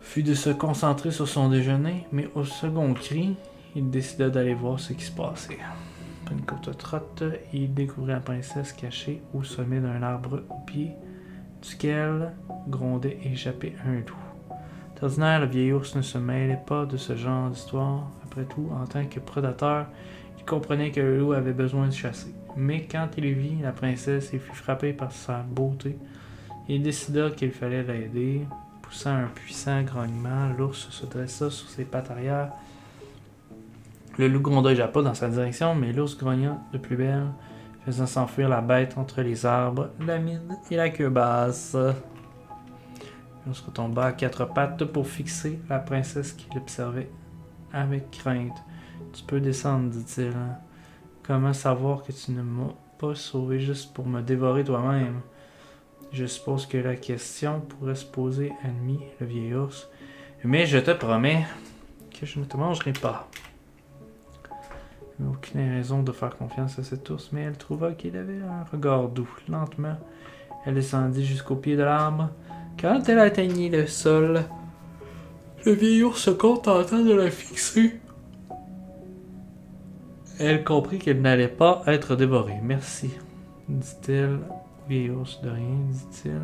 fut de se concentrer sur son déjeuner, mais au second cri, il décida d'aller voir ce qui se passait. Après une courte trotte, il découvrit la princesse cachée au sommet d'un arbre au pied duquel grondait et échappait un loup. D'ordinaire, le vieil ours ne se mêlait pas de ce genre d'histoire. Après tout, en tant que prédateur, il comprenait que le loup avait besoin de chasser. Mais quand il vit la princesse et fut frappé par sa beauté, il décida qu'il fallait l'aider. Poussant un puissant grognement, l'ours se dressa sur ses pattes arrière. Le loup gronda et jappa dans sa direction, mais l'ours grogna de plus belle, faisant s'enfuir la bête entre les arbres, la mine et la queue basse. L'ours retomba à quatre pattes pour fixer la princesse qui l'observait avec crainte. « Tu peux descendre, dit-il. Comment savoir que tu ne m'as pas sauvé juste pour me dévorer toi-même? Je suppose que la question pourrait se poser, admit le vieil ours. Mais je te promets que je ne te mangerai pas. » Il n'y a aucune raison de faire confiance à cet ours, mais elle trouva qu'il avait un regard doux. Lentement, elle descendit jusqu'au pied de l'arbre. Quand elle atteignit le sol, le vieil ours se contenta de la fixer. Elle comprit qu'elle n'allait pas être dévorée. Merci, dit-elle Vieil ours de rien, dit-il.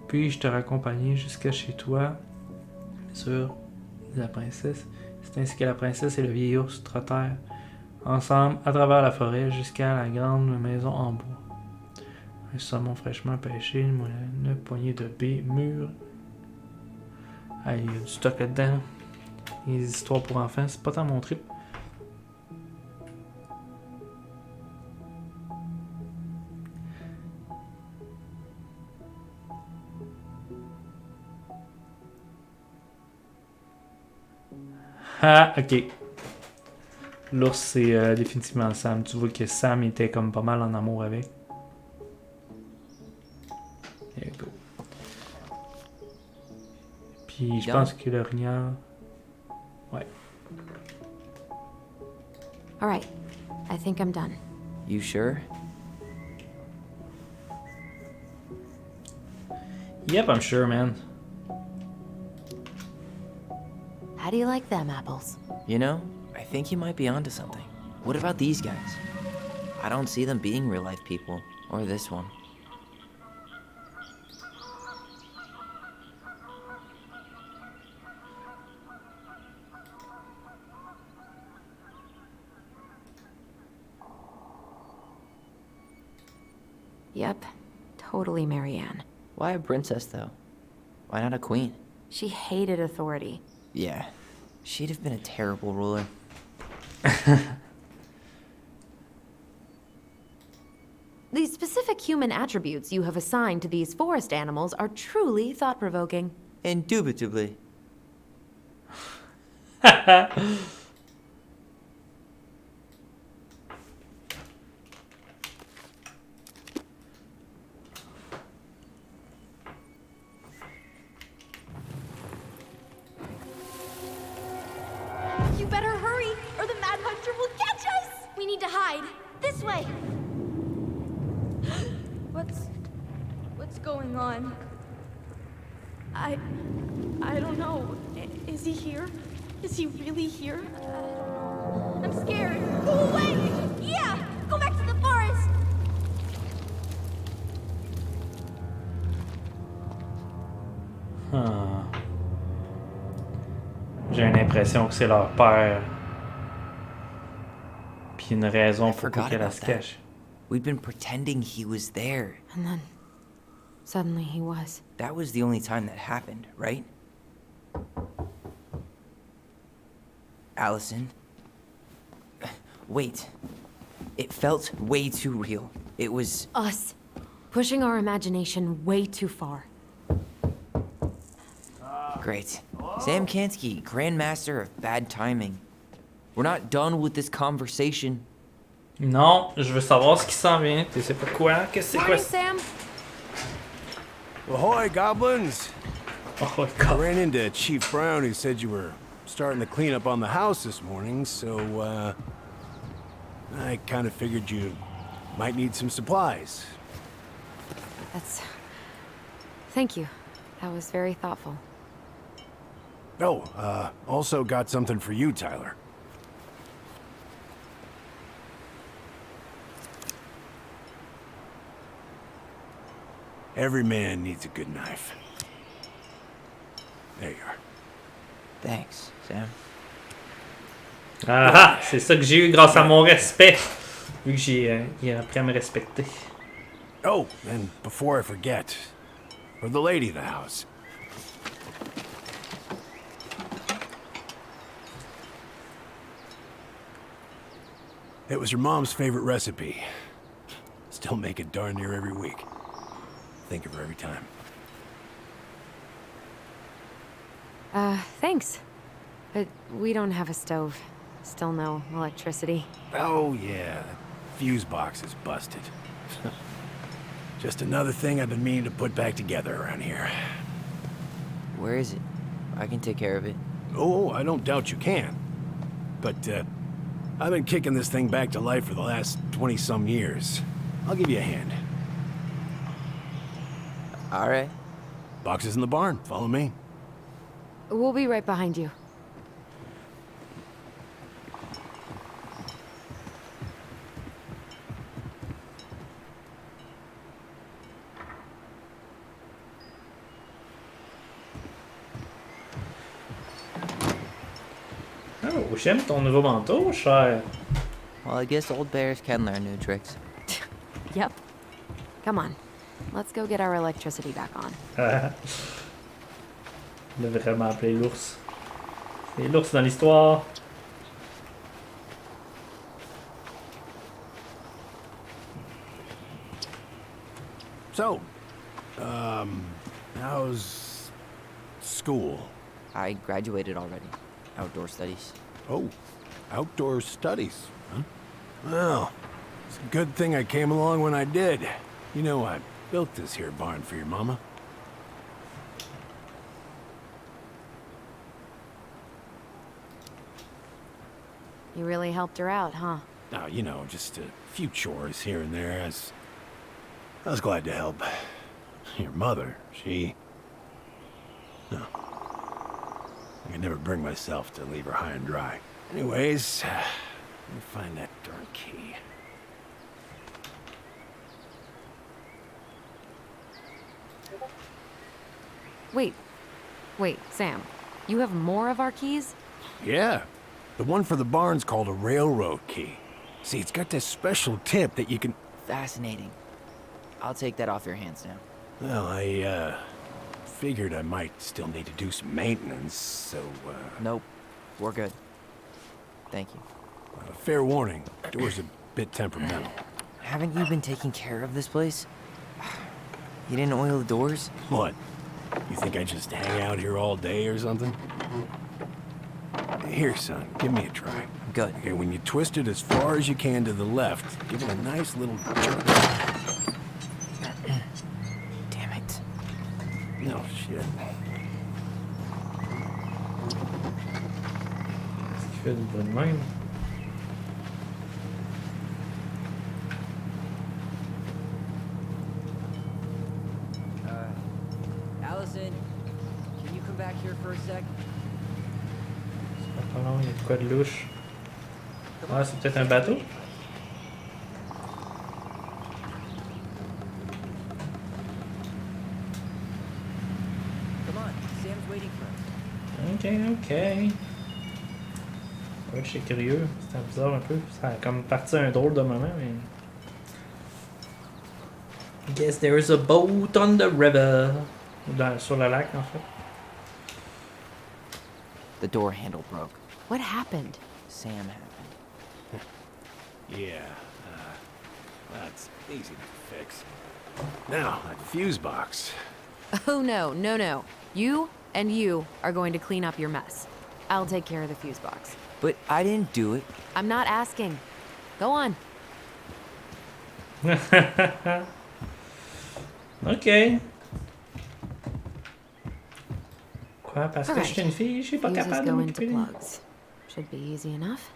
Puis je te raccompagner jusqu'à chez toi. Bien sûr, dit la princesse. C'est ainsi que la princesse et le vieil ours trottèrent ensemble à travers la forêt jusqu'à la grande maison en bois. Un saumon fraîchement pêché, une poignée de baies mûres. Ah, il y a du stock là-dedans. Les histoires pour enfants, c'est pas tant mon trip. Ah, ok. L'ours, c'est définitivement Sam. Tu vois que Sam était comme pas mal en amour avec. There you go. Puis je pense que le rignard... Ouais. All right. I think I'm done. You sure? Yep, I'm sure, man. How do you like them apples? You know, I think you might be onto something. What about these guys? I don't see them being real-life people, or this one. Yep, totally Marianne. Why a princess, though? Why not a queen? She hated authority. Yeah, she'd have been a terrible ruler. The specific human attributes you have assigned to these forest animals are truly thought-provoking. Indubitably. You better hurry, or the Mad Hunter will catch us! We need to hide. This way. What's going on? I don't know. Is he here? Is he really here? I'm scared. Go away! Yeah! Go back to the forest! J'ai l'impression que c'est leur père. Puis une raison pour laquelle elle se cache. We'd been pretending he was there. And then, suddenly he was. That was the only time that happened, right? Allison? Wait. It felt way too real. It was... Us. Pushing our imagination way too far. Great. Sam Kansky, Grandmaster of Bad Timing. We're not done with this conversation. Non, je veux savoir ce qui s'en vient. Tu sais pourquoi? Qu'est-ce que c'est quoi? Sam? Ahoy, goblins! Oh, I ran into Chief Brown, who said you were starting the cleanup on the house this morning, so, I kind of figured you might need some supplies. That's... Thank you. That was very thoughtful. Oh, also got something for you, Tyler. Every man needs a good knife. There you are. Thanks, Sam. Ah, c'est ça que j'ai eu grâce à mon respect. Vu que il a appris à me respecter. Oh, and before I forget, for the lady of the house. It was her mom's favorite recipe. Still make it darn near every week. Think of her every time. Thanks. But we don't have a stove. Still no electricity. Oh, yeah. That fuse box is busted. Just another thing I've been meaning to put back together around here. Where is it? I can take care of it. Oh, I don't doubt you can. But, I've been kicking this thing back to life for the last 20-some years. I'll give you a hand. All right. Box is in the barn. Follow me. We'll be right behind you. j'aime ton nouveau manteau, cher. Well, I guess old bears can learn new tricks. Yep. Come on. Let's go get our electricity back on. Il a vraiment appelé l'ours. C'est l'ours dans l'histoire. So, how's school? I graduated already. Outdoor studies. Oh, outdoor studies, huh? Well, it's a good thing I came along when I did. You know, I built this here barn for your mama. You really helped her out, huh? Now, you know, just a few chores here and there. I was glad to help. Your mother, she... No. I could never bring myself to leave her high and dry. Anyways, let me find that darn key. Wait, Sam. You have more of our keys? Yeah. The one for the barn's called a railroad key. See, it's got this special tip that you can... Fascinating. I'll take that off your hands now. Well, I, figured I might still need to do some maintenance, so, Nope. We're good. Thank you. Fair warning. Door's a bit temperamental. Haven't you been taking care of this place? You didn't oil the doors? What? You think I just hang out here all day or something? Here, son, give me a try. Good. Okay, when you twist it as far as you can to the left, give it a nice little jerk. Damn it. No shit. Qu'est-ce qu'il fait du bruit de même? Allison, can you come back here for a sec? C'est pas long, il y a de quoi de louche. Ah, c'est peut-être un bateau? Come on, Sam's waiting for us. Ok. Ouais, je suis curieux. C'était bizarre un peu. Ça a comme parti un drôle de moment, mais... I guess there is a boat on the river. Sur le lac, en fait. The door handle broke. What happened? Sam happened. Yeah, that's easy to fix. Now, that fuse box. Oh, no. You and you are going to clean up your mess. I'll take care of the fuse box. But I didn't do it. I'm not asking. Go on. Ok. Quoi? Parce que Alright. je suis une fille, je suis pas Fuses capable de go into m'occuper. plugs. Should be easy enough.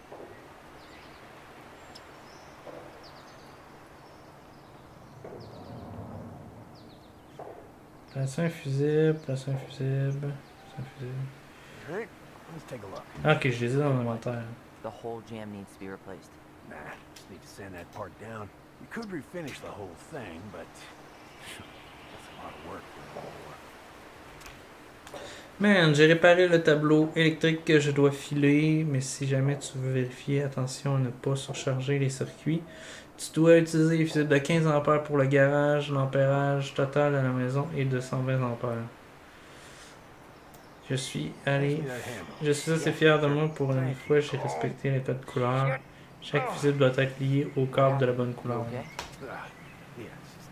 Placer un fusible, placer un fusible, placer un fusible. Alright, let's take a look. Ah, ok, je les ai dans l'inventaire. The whole jam needs to be replaced. Nah, just need to sand that part down. You could refinish the whole thing, but... that's a lot of work. Man, j'ai réparé le tableau électrique que je dois filer, mais si jamais tu veux vérifier, attention à ne pas surcharger les circuits. Tu dois utiliser les fusibles de 15 ampères pour le garage, l'ampérage total à la maison est de 120 ampères. Je suis assez fier de moi pour une fois, j'ai respecté les codes couleurs. Chaque fusible doit être lié au câble de la bonne couleur. Yeah, it's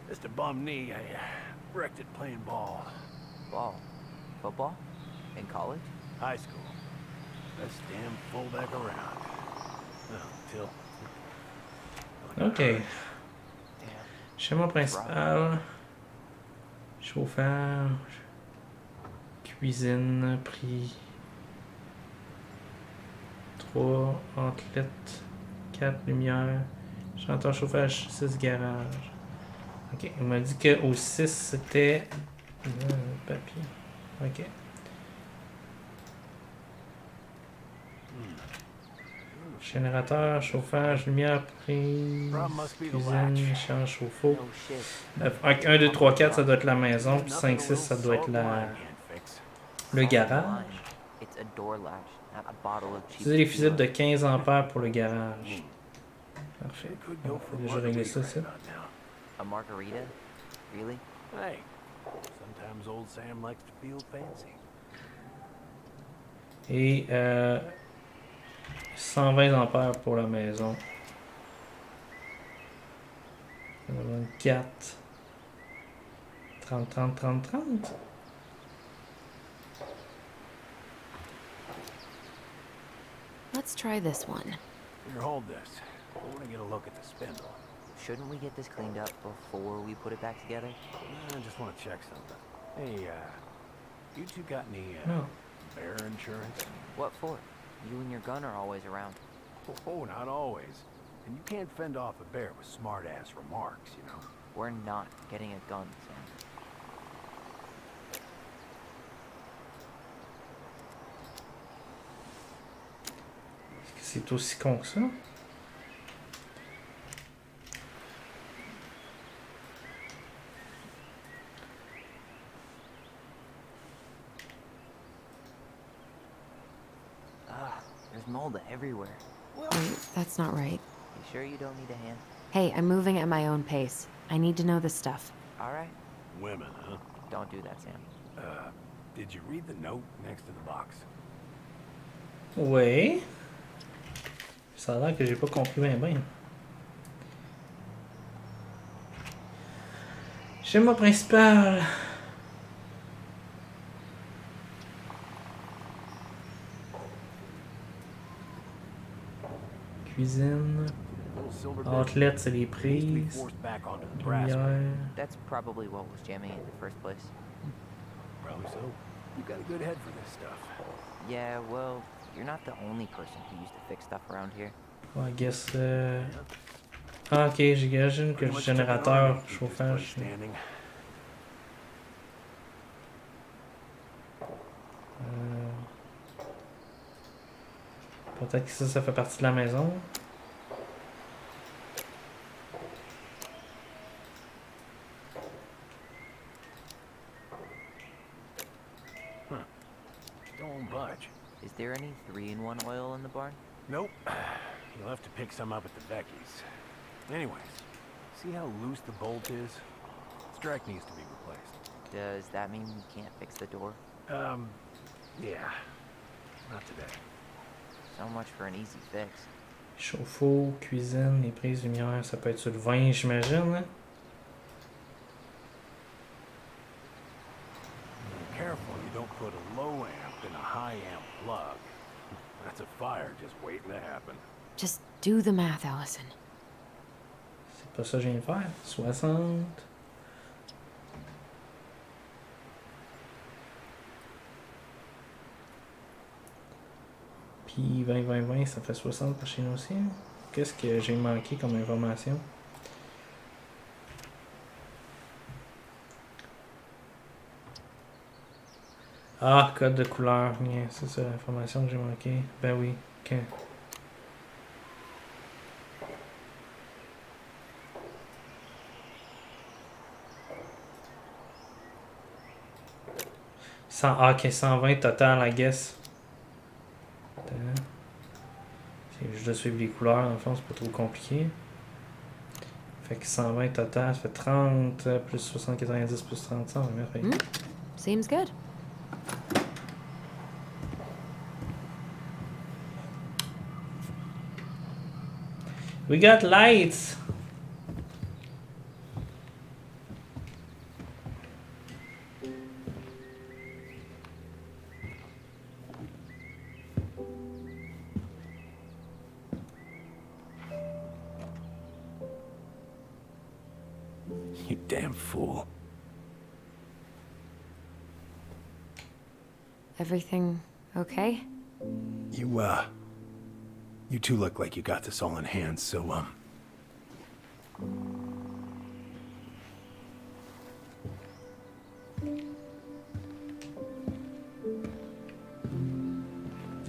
just a bum knee. I wrecked it playing ball. Ball? Football? In college? High school. Best damn fullback around. Well, till... Ok. Schéma principal. Chauffage. Cuisine. Prix. 3. Outlet. 4 lumières. Chanteur chauffage. 6 garage. Ok. Il m'a dit qu'au 6 c'était. Papier. Ok. Générateur, chauffage, lumière, prise, cuisine, chambre, chauffe-eau. 1, 2, 3, 4, ça doit être la maison. Puis 5, 6, ça doit être le garage. It's a door latch not a bottle of cheap Utiliser les fusibles de tequila. 15 ampères pour le garage. Parfait. On va déjà régler ça, ça. A margarita? Really? Hey, sometimes old Sam likes to feel fancy. Et 120 ampères pour la maison. On a 24. 30, 30, 30, 30. Let's try this one. Here, hold this. I want to get a look at the spindle. Shouldn't we get this cleaned up before we put it back together? I just want to check something. Hey, you two got any No. bear insurance? What for? You and your gun are always around. Oh, not always. And you can't fend off a bear with smart-ass remarks, you know? We're not getting a gun, Sam. Est-ce que c'est aussi con que ça? There's mold everywhere. Wait, that's not right. You sure you don't need a hand? Hey, I'm moving at my own pace. I need to know this stuff. All right. Women, huh? Don't do that, Sam. Did you read the note next to the box? Oui. Ça a l'air que j'ai pas compris bien. Schéma principal. Cuisine. Outlet, c'est les prises. Lumière. That's probably what was jamming it in the first place. Probably so. You got a good head for this stuff. Yeah, well, you're not the only person who used to fix stuff around here. Well, I guess. Ah, ok, j'imagine que le générateur chauffage. Peut-être que ça fait partie de la maison. Don't budge. Is there any 3-in-1 oil in the barn? Nope. You'll have to pick some up at the Becky's. Anyways, see how loose the bolt is? Strike needs to be replaced. Does that mean we can't fix the door? Yeah. Not today. So much for an easy fix. Chauffe-eau, cuisine, les prises lumière, ça peut être sur le 20, j'imagine. Hein? Careful you don't put a low amp in a high amp plug. That's a fire just waiting to happen. Just do the math, Allison. C'est pas ça que je viens de faire. 60. Puis 20, 20, 20, ça fait 60 par chez nous aussi. Qu'est-ce que j'ai manqué comme information? Ah, code de couleur. Yeah, c'est ça l'information que j'ai manqué. Ben oui. Ok. Ah, ok, 120 total, I guess. Attends. C'est juste de suivre les couleurs, dans le fond, c'est pas trop compliqué. Fait que 120 total, ça fait 30 plus 60, 90 plus 30, 100. Seems good. We got lights! You damn fool. Everything okay? You two look like you got this all in hand, so,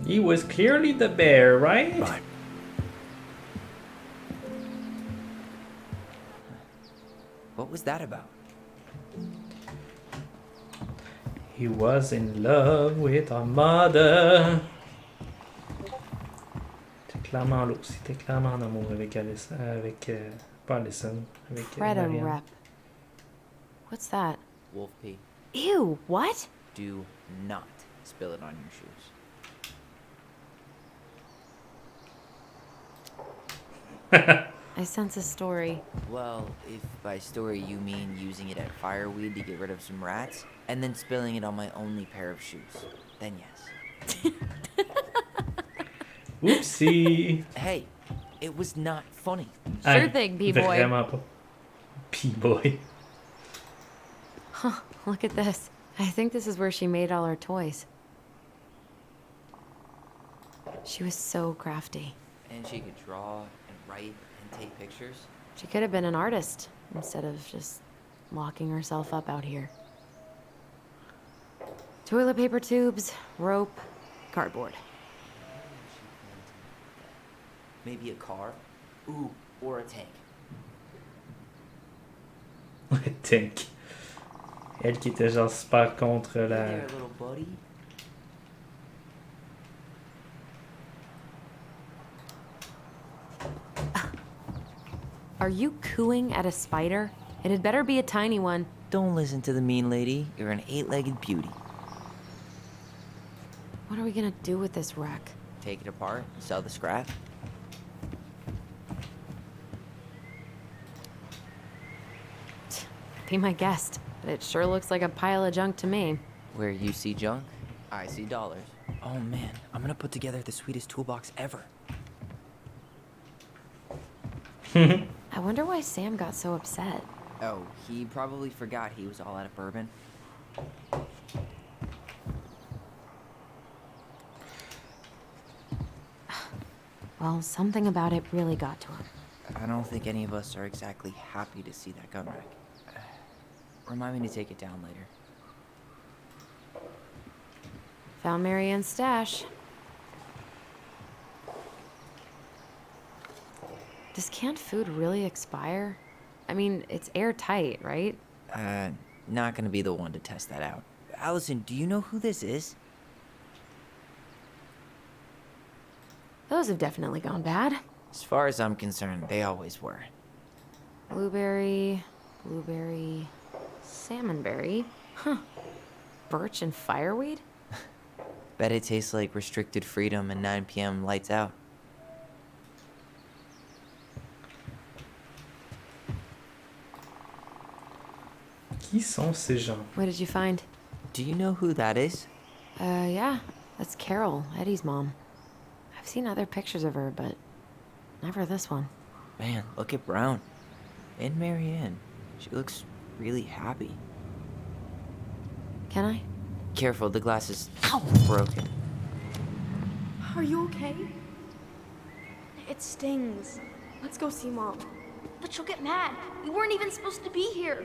He was clearly the bear, right? Bye. What was that about? He was in love with our mother. clairement en l'eau. C'était clairement en amour avec Allison. Pas Allison. Avec Preda Marianne. rep. What's that? Wolf pee. Ew, what? Do not spill it on your shoes. I sense a story. Well, if by story you mean using it at fireweed to get rid of some rats, and then spilling it on my only pair of shoes, then yes. Oopsie! Hey, it was not funny. Sure thing, B-boy. Vraiment pas. B-boy. Huh, look at this. I think this is where she made all her toys. She was so crafty. And she could draw and write and take pictures. She could have been an artist instead of just locking herself up out here. Toilet paper tubes, rope, cardboard. Maybe a car? Ooh, or a tank. Tank. Elle qui était genre super contre Hey la... there, little buddy. Are you cooing at a spider? It had better be a tiny one. Don't listen to the mean lady. You're an 8-legged beauty. What are we gonna do with this wreck? Take it apart, sell the scrap. Be my guest, but it sure looks like a pile of junk to me. Where you see junk, I see dollars. Oh man, I'm gonna put together the sweetest toolbox ever. I wonder why Sam got so upset. Oh, he probably forgot he was all out of bourbon. Well, something about it really got to him. I don't think any of us are exactly happy to see that gun wreck. Remind me to take it down later. Found Marianne's stash. Does canned food really expire? I mean, it's airtight, right? Not gonna be the one to test that out. Allison, do you know who this is? Those have definitely gone bad. As far as I'm concerned, they always were. Blueberry, salmonberry. Huh. Birch and fireweed? Bet it tastes like restricted freedom and 9 p.m. lights out. Qui sont ces gens? What did you find? Do you know who that is? Yeah. That's Carol, Eddie's mom. I've seen other pictures of her, but never this one. Man, look at Brown. And Marianne. She looks really happy. Can I? Careful, the glass is broken. Are you okay? It stings. Let's go see Mom. But she'll get mad. We weren't even supposed to be here.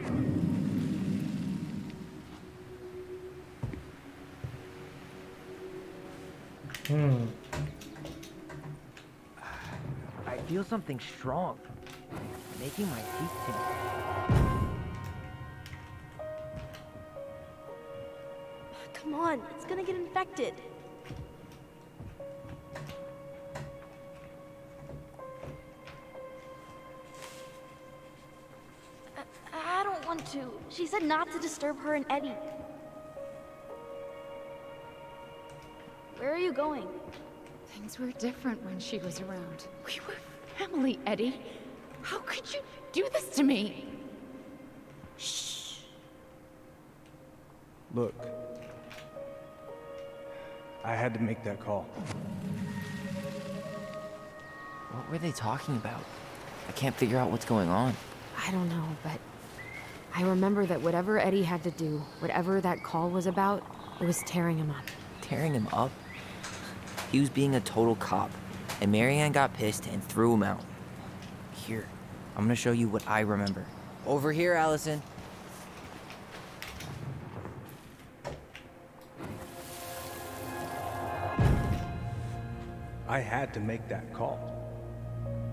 I feel something strong. Making my teeth tingle. Come on, it's gonna get infected. I don't want to. She said not to disturb her and Eddie. Where are you going? Things were different when she was around. We were family, Eddie. How could you do this to me? Shh. Look. I had to make that call. What were they talking about? I can't figure out what's going on. I don't know, but I remember that whatever Eddie had to do, whatever that call was about, it was tearing him up. Tearing him up? He was being a total cop, and Marianne got pissed and threw him out. Here, I'm gonna show you what I remember. Over here, Allison. I had to make that call.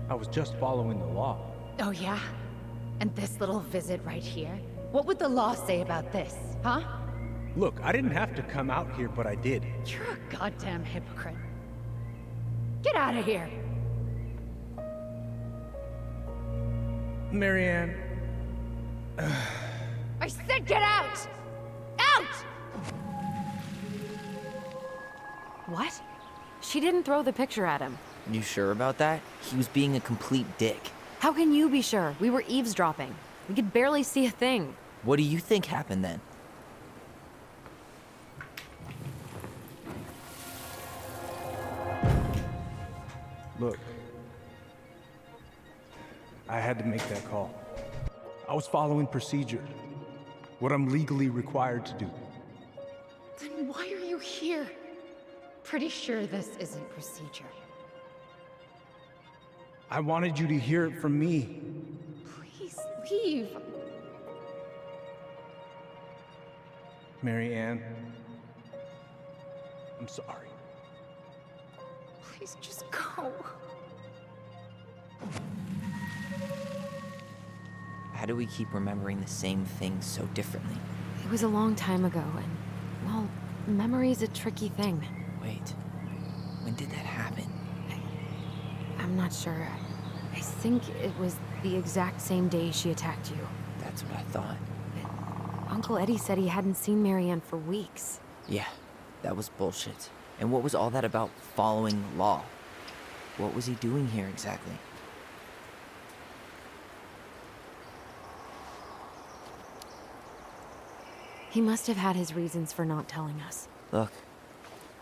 I was just following the law. Oh, yeah? And this little visit right here? What would the law say about this, huh? Look, I didn't have to come out here, but I did. You're a goddamn hypocrite. Get out of here. Marianne. I said get out! Out! What? She didn't throw the picture at him. You sure about that? He was being a complete dick. How can you be sure? We were eavesdropping. We could barely see a thing. What do you think happened then? Look, I had to make that call. I was following procedure, what I'm legally required to do. Then why are you here? Pretty sure this isn't procedure. I wanted you to hear it from me. Please leave. Marianne, I'm sorry. Please just go. How do we keep remembering the same things so differently? It was a long time ago, and, well, memory's a tricky thing. Wait, when did that happen? I'm not sure. I think it was the exact same day she attacked you. That's what I thought. Uncle Eddie said he hadn't seen Marianne for weeks. Yeah, that was bullshit. And what was all that about following law? What was he doing here exactly? He must have had his reasons for not telling us. Look,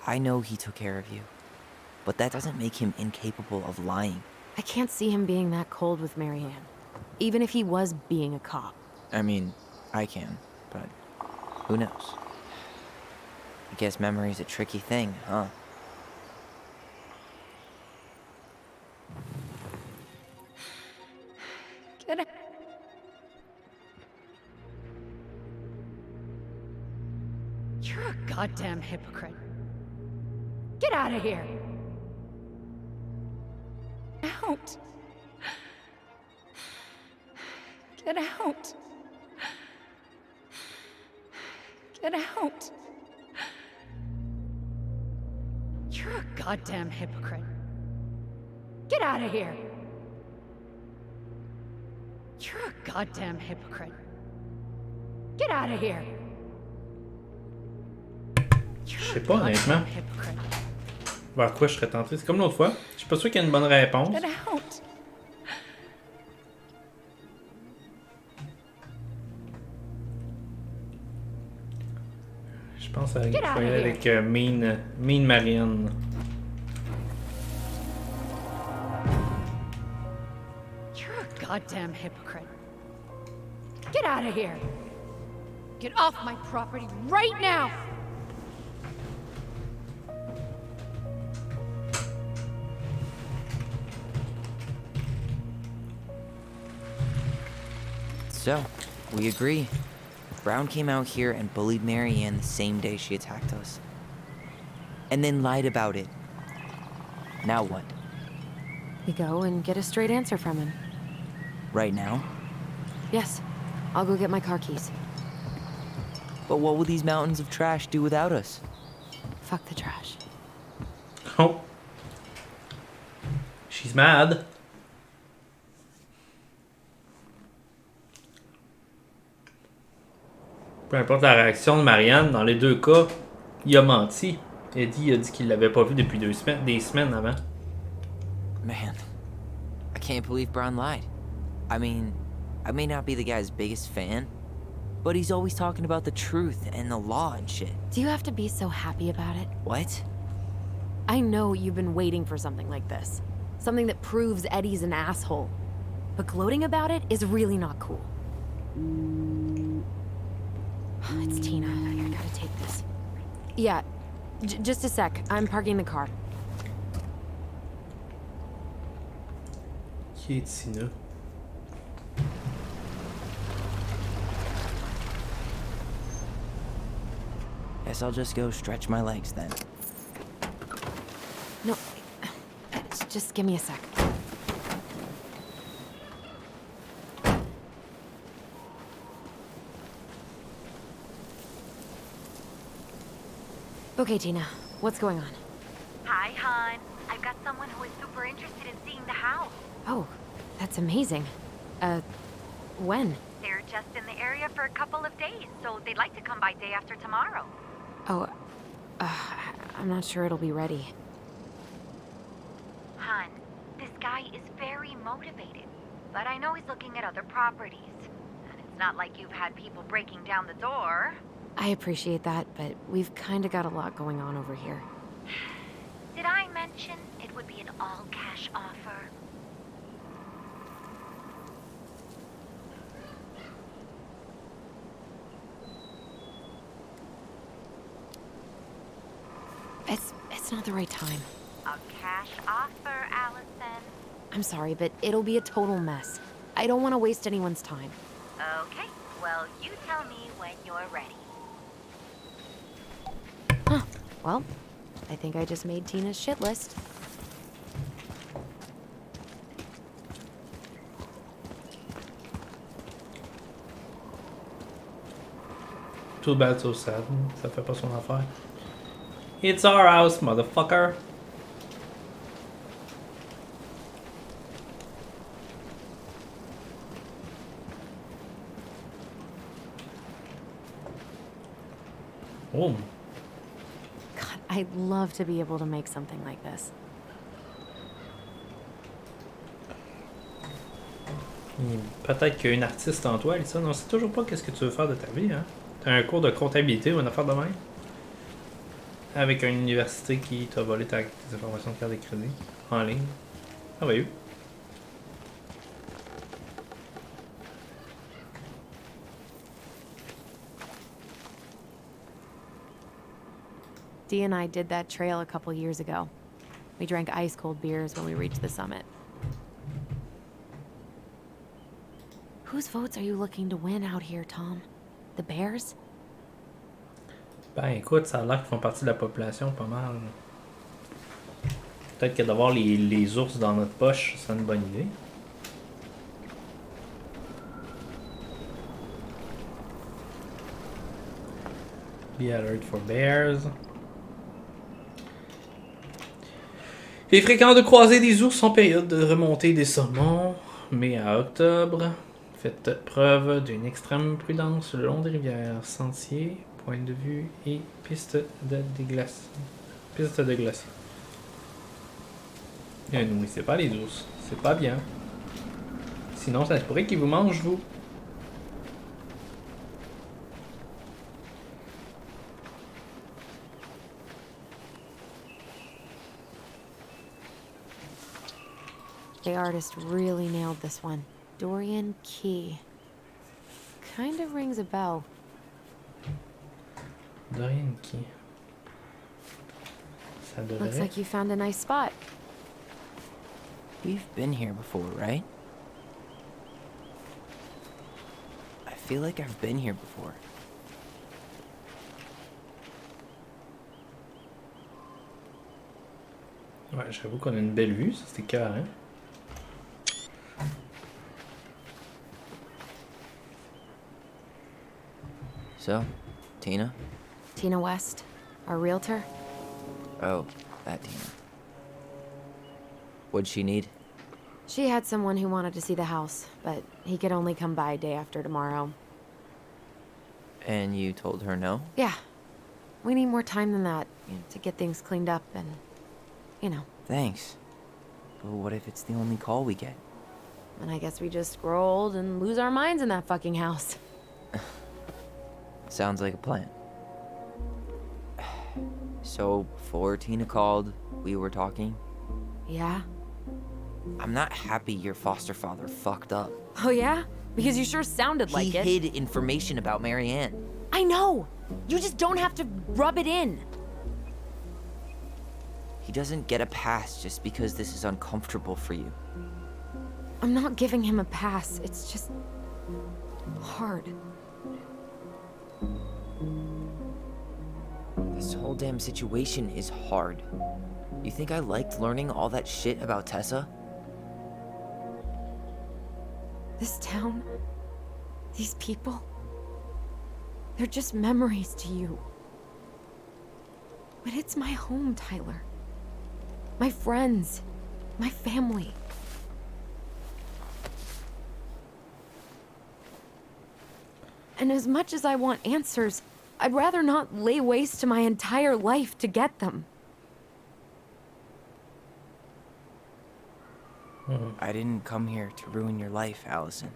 I know he took care of you, but that doesn't make him incapable of lying. I can't see him being that cold with Marianne, even if he was being a cop. I mean, I can, but who knows? I guess memory's a tricky thing, huh? Get out. You're a goddamn hypocrite. Get out of here. Out. Get out. Get out. You're a goddamn hypocrite. Get out of here. You're a goddamn hypocrite. Get out of here. Je sais pas, honnêtement. Vers quoi je serais tenté? C'est comme l'autre fois. Je suis pas sûr qu'il y ait une bonne réponse. Get out. Je pense qu'il faut y aller avec Mean Marianne. You're a goddamn hypocrite. Get out of here. Get off my property right now. So, we agree. Brown came out here and bullied Marianne the same day she attacked us. And then lied about it. Now what? We go and get a straight answer from him. Right now? Yes. I'll go get my car keys. But what will these mountains of trash do without us? Fuck the trash. Oh. She's mad. Peu importe la réaction de Marianne, dans les deux cas, il a menti. Eddie a dit qu'il l'avait pas vu depuis des semaines avant. Man, I can't believe Brown lied. I mean, I may not be the guy's biggest fan, but he's always talking about the truth and the law and shit. Do you have to be so happy about it? What? I know you've been waiting for something like this. Something that proves Eddie's an asshole. But gloating about it is really not cool. It's Tina. I gotta take this. Yeah, just a sec. I'm parking the car. Qui est Tina? Guess I'll just go stretch my legs then. No, just give me a sec. Okay, Tina, what's going on? Hi, hon. I've got someone who is super interested in seeing the house. Oh, that's amazing. When? They're just in the area for a couple of days, so they'd like to come by day after tomorrow. Oh, I'm not sure it'll be ready. Hun, this guy is very motivated, but I know he's looking at other properties. And it's not like you've had people breaking down the door. I appreciate that, but we've kinda got a lot going on over here. Did I mention it would be an all-cash offer? It's not the right time. A cash offer, Allison. I'm sorry, but it'll be a total mess. I don't want to waste anyone's time. Okay, well, you tell me when you're ready. Huh. Well, I think I just made Tina's shit list. Too bad, so sad. Ça fait pas son affaire. It's our house, motherfucker. Oh. God, I'd love to be able to make something like this. Peut-être qu'il y a une artiste en toi, Alissa. Non, c'est toujours pas qu'est-ce que tu veux faire de ta vie, hein. T'as un cours de comptabilité ou une affaire de même. Avec une université qui t'a volé tes informations de carte de crédit en ligne. Ah bah oui. Dee and I did that trail a couple years ago. We drank ice-cold beers when we reached the summit. Whose votes are you looking to win out here, Tom? The Bears? Ben écoute, ça a l'air qu'ils font partie de la population pas mal. Peut-être que d'avoir les ours dans notre poche, c'est une bonne idée. Be alert for bears. Il est fréquent de croiser des ours en période de remontée des sommets, mai à octobre. Faites preuve d'une extrême prudence le long des rivières, sentiers, points de vue et pistes de glacier. Pistes de glacier. Et nous, c'est pas les ours. C'est pas bien. Sinon, ça se pourrait qu'ils vous mangent, vous. The artist really nailed this one. Dorian Key. Kind of rings a bell. Dorian Key. Ça devrait. Looks like you found a nice spot. We've been here before, right? I feel like I've been here before. Ouais, j'avoue qu'on a une belle vue, ça c'était carré. So, Tina? Tina West, our realtor. Oh, that Tina. What'd she need? She had someone who wanted to see the house, but he could only come by day after tomorrow. And you told her no? Yeah. We need more time than that, to get things cleaned up and, Thanks. But what if it's the only call we get? And I guess we just grow old and lose our minds in that fucking house. Sounds like a plan. So, before Tina called, we were talking? Yeah? I'm not happy your foster father fucked up. Oh yeah? Because you sure sounded like it. He hid information about Marianne. I know! You just don't have to rub it in. He doesn't get a pass just because this is uncomfortable for you. I'm not giving him a pass. It's just hard. This whole damn situation is hard. You think I liked learning all that shit about Tessa? This town, these people, they're just memories to you. But it's my home, Tyler. My friends, my family. And as much as I want answers, I'd rather not lay waste to my entire life to get them. I didn't come here to ruin your life, Allison.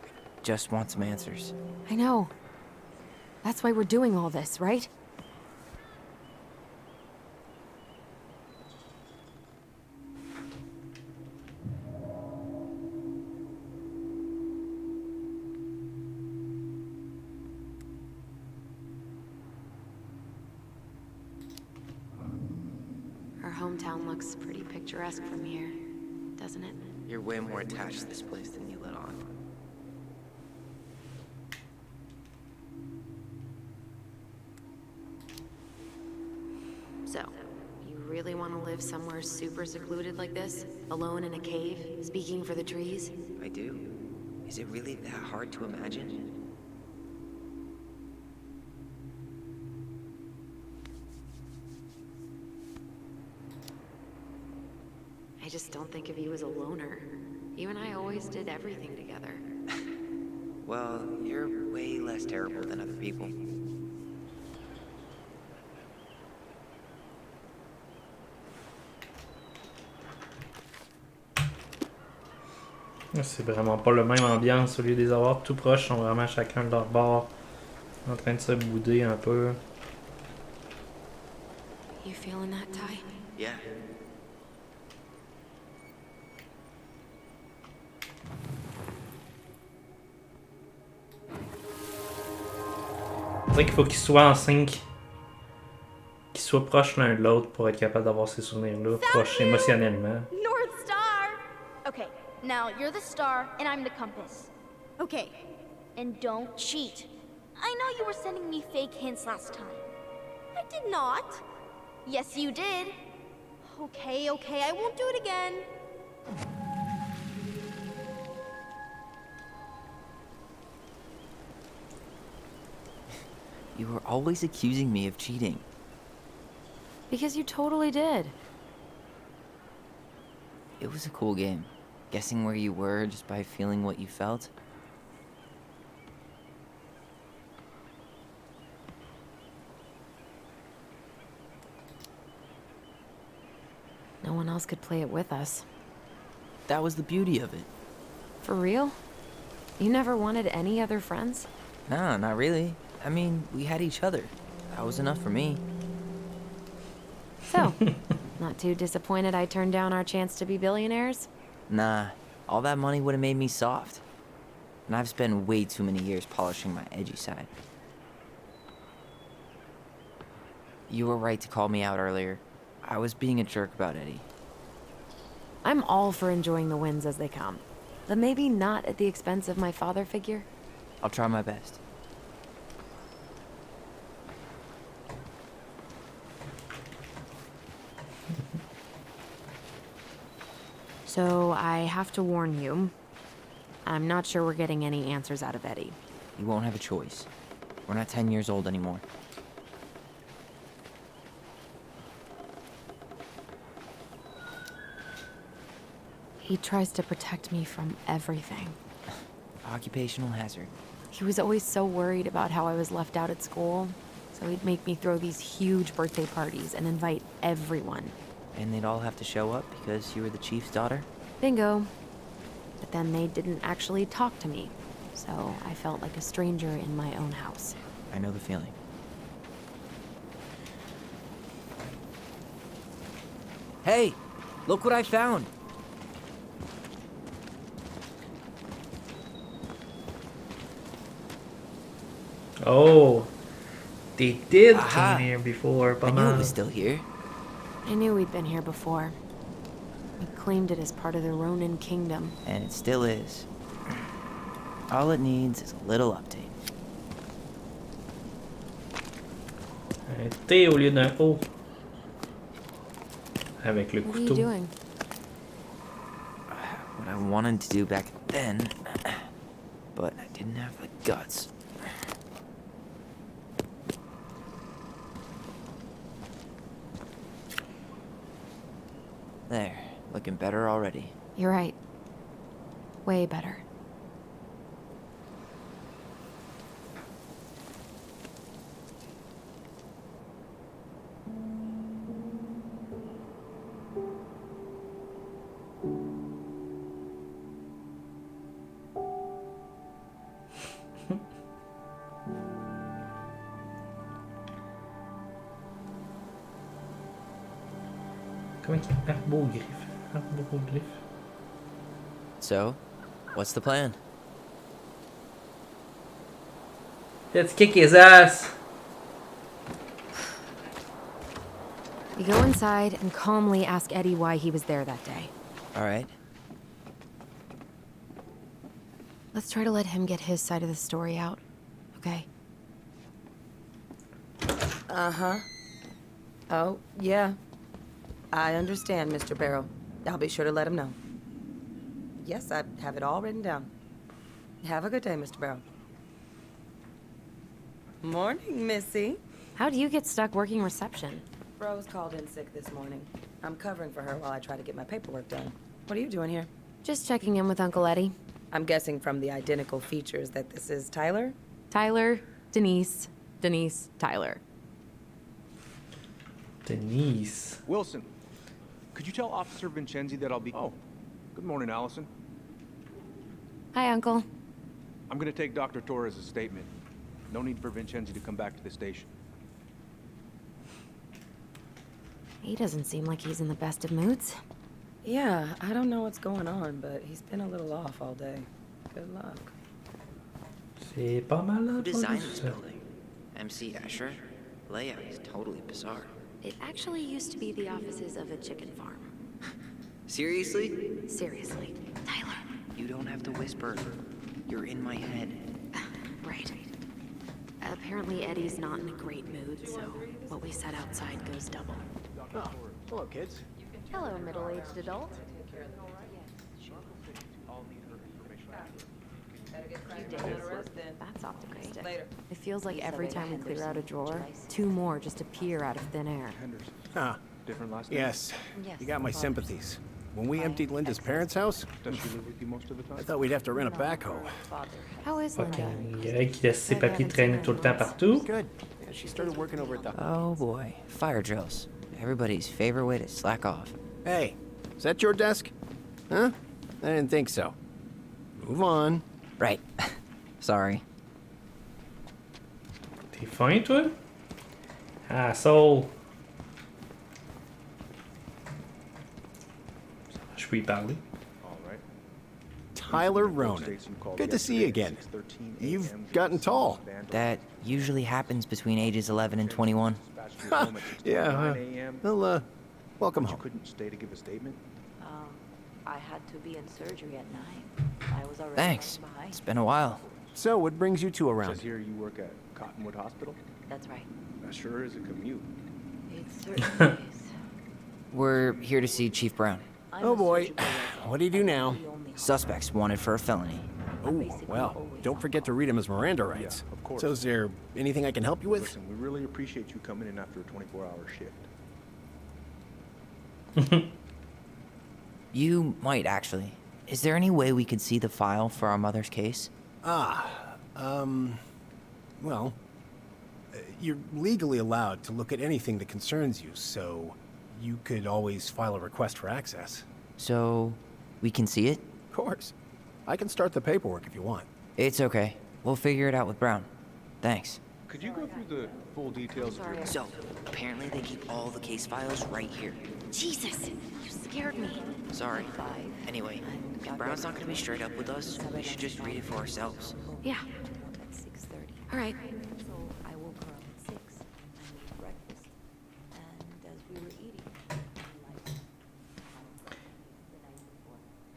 I just want some answers. I know. That's why we're doing all this, right? Our hometown looks pretty picturesque from here, doesn't it? You're way more attached to this place than you let on. So, you really want to live somewhere super secluded like this? Alone in a cave, speaking for the trees? I do. Is it really that hard to imagine? I just don't think of you as a loner. You and I always did everything together. Well, you're way less terrible than other people. C'est vraiment pas le même ambiance. Au lieu de les avoir tout proches, ils sont vraiment chacun de leur bord, en train de se bouder un peu. You feeling that, Ty? Yeah. On dirait qu'il faut qu'ils soient en sync, qu'ils soient proches l'un de l'autre pour être capable d'avoir ces souvenirs-là, proches émotionnellement. North Star! Okay, now you're the star and I'm the compass. Okay, and don't cheat. I know you were sending me fake hints last time. I did not. Yes, you did. Okay, I won't do it again. You were always accusing me of cheating. Because you totally did. It was a cool game. Guessing where you were just by feeling what you felt. No one else could play it with us. That was the beauty of it. For real? You never wanted any other friends? No, not really. I mean, we had each other. That was enough for me. So, not too disappointed I turned down our chance to be billionaires? Nah, all that money would have made me soft. And I've spent way too many years polishing my edgy side. You were right to call me out earlier. I was being a jerk about Eddie. I'm all for enjoying the wins as they come, but maybe not at the expense of my father figure. I'll try my best. So I have to warn you, I'm not sure we're getting any answers out of Eddie. You won't have a choice. We're not 10 years old anymore. He tries to protect me from everything. Occupational hazard. He was always so worried about how I was left out at school, so he'd make me throw these huge birthday parties and invite everyone. And they'd all have to show up because you were the chief's daughter? Bingo. But then they didn't actually talk to me, so I felt like a stranger in my own house. I know the feeling. Hey! Look what I found! Oh! They did Aha. came here before, I knew it was still here. I knew we'd been here before. We claimed it as part of the Ronin kingdom. And it still is. All it needs is a little update. Un T au lieu d'un O. Avec le What are you couteau. doing? What I wanted to do back then, but I didn't have the guts. There, looking better already. You're right. Way better. Comment il Arbogriffe. Arbogriffe. So, what's the plan? Let's kick his ass. We go inside and calmly ask Eddie why he was there that day. All right. Let's try to let him get his side of the story out, okay? Uh-huh. Oh, yeah. I understand, Mr. Barrow. I'll be sure to let him know. Yes, I have it all written down. Have a good day, Mr. Barrow. Morning, Missy. How do you get stuck working reception? Rose called in sick this morning. I'm covering for her while I try to get my paperwork done. What are you doing here? Just checking in with Uncle Eddie. I'm guessing from the identical features that this is Tyler? Tyler, Denise, Denise, Tyler. Denise. Wilson, could you tell Officer Vincenzi that I'll be... Oh, good morning, Allison. Hi, Uncle. I'm gonna take Dr. Torres' statement. No need for Vincenzi to come back to the station. He doesn't seem like he's in the best of moods. Yeah, I don't know what's going on, but he's been a little off all day. Good luck. C'est pas mal là. Who designed this building? MC Escher? Layout is totally bizarre. It actually used to be the offices of a chicken farm. Seriously? Seriously. Tyler. You don't have to whisper. You're in my head. Right. Apparently Eddie's not in a great mood, so what we said outside goes double. Oh, hello, kids. Hello, middle-aged adult. That's optimistic. It feels like every time we clear out a drawer, two more just appear out of thin air. Huh. Different last name? Yes. You got my sympathies. When we emptied Linda's parents' house, Does she live with you most of the time? I thought we'd have to rent a backhoe. How is Ok, Linda? il dirait qu'il laisse ses papiers traîner tout le temps partout. Good. Yeah, she started working over at the... Oh boy, fire drills. Everybody's favorite way to slack off. Hey, is that your desk? Huh? I didn't think so. Move on. Right. Sorry. T'es fin, toi? Asshole. Je peux y parler. All right. Tyler Ronan. Good to see you again. You've gotten tall. That usually happens between ages 11 and 21. Yeah, well, welcome You home. couldn't stay to give a statement? I had to be in surgery at 9. I was already Thanks. running behind. It's been a while. So, what brings you two around? Says here you work at Cottonwood Hospital? That's right. That sure is a commute. It certainly is. We're here to see Chief Brown. Oh boy, what do you do now? Suspects wanted for a felony. Oh, well, don't forget to read him his Miranda rights. Yeah, of course. So is there anything I can help you with? Listen, we really appreciate you coming in after a 24-hour shift. You might actually. Is there any way we could see the file for our mother's case? Well, you're legally allowed to look at anything that concerns you, so you could always file a request for access. So, we can see it? Of course. I can start the paperwork if you want. It's okay. We'll figure it out with Brown. Thanks. Could you go through the full details of your... So, apparently they keep all the case files right here. Jesus, you scared me. Sorry. Anyway, if Brown's not gonna be straight up with us, we should just read it for ourselves. Yeah. At 6:30. All right. So I woke her up at 6. I made breakfast. And as we were eating,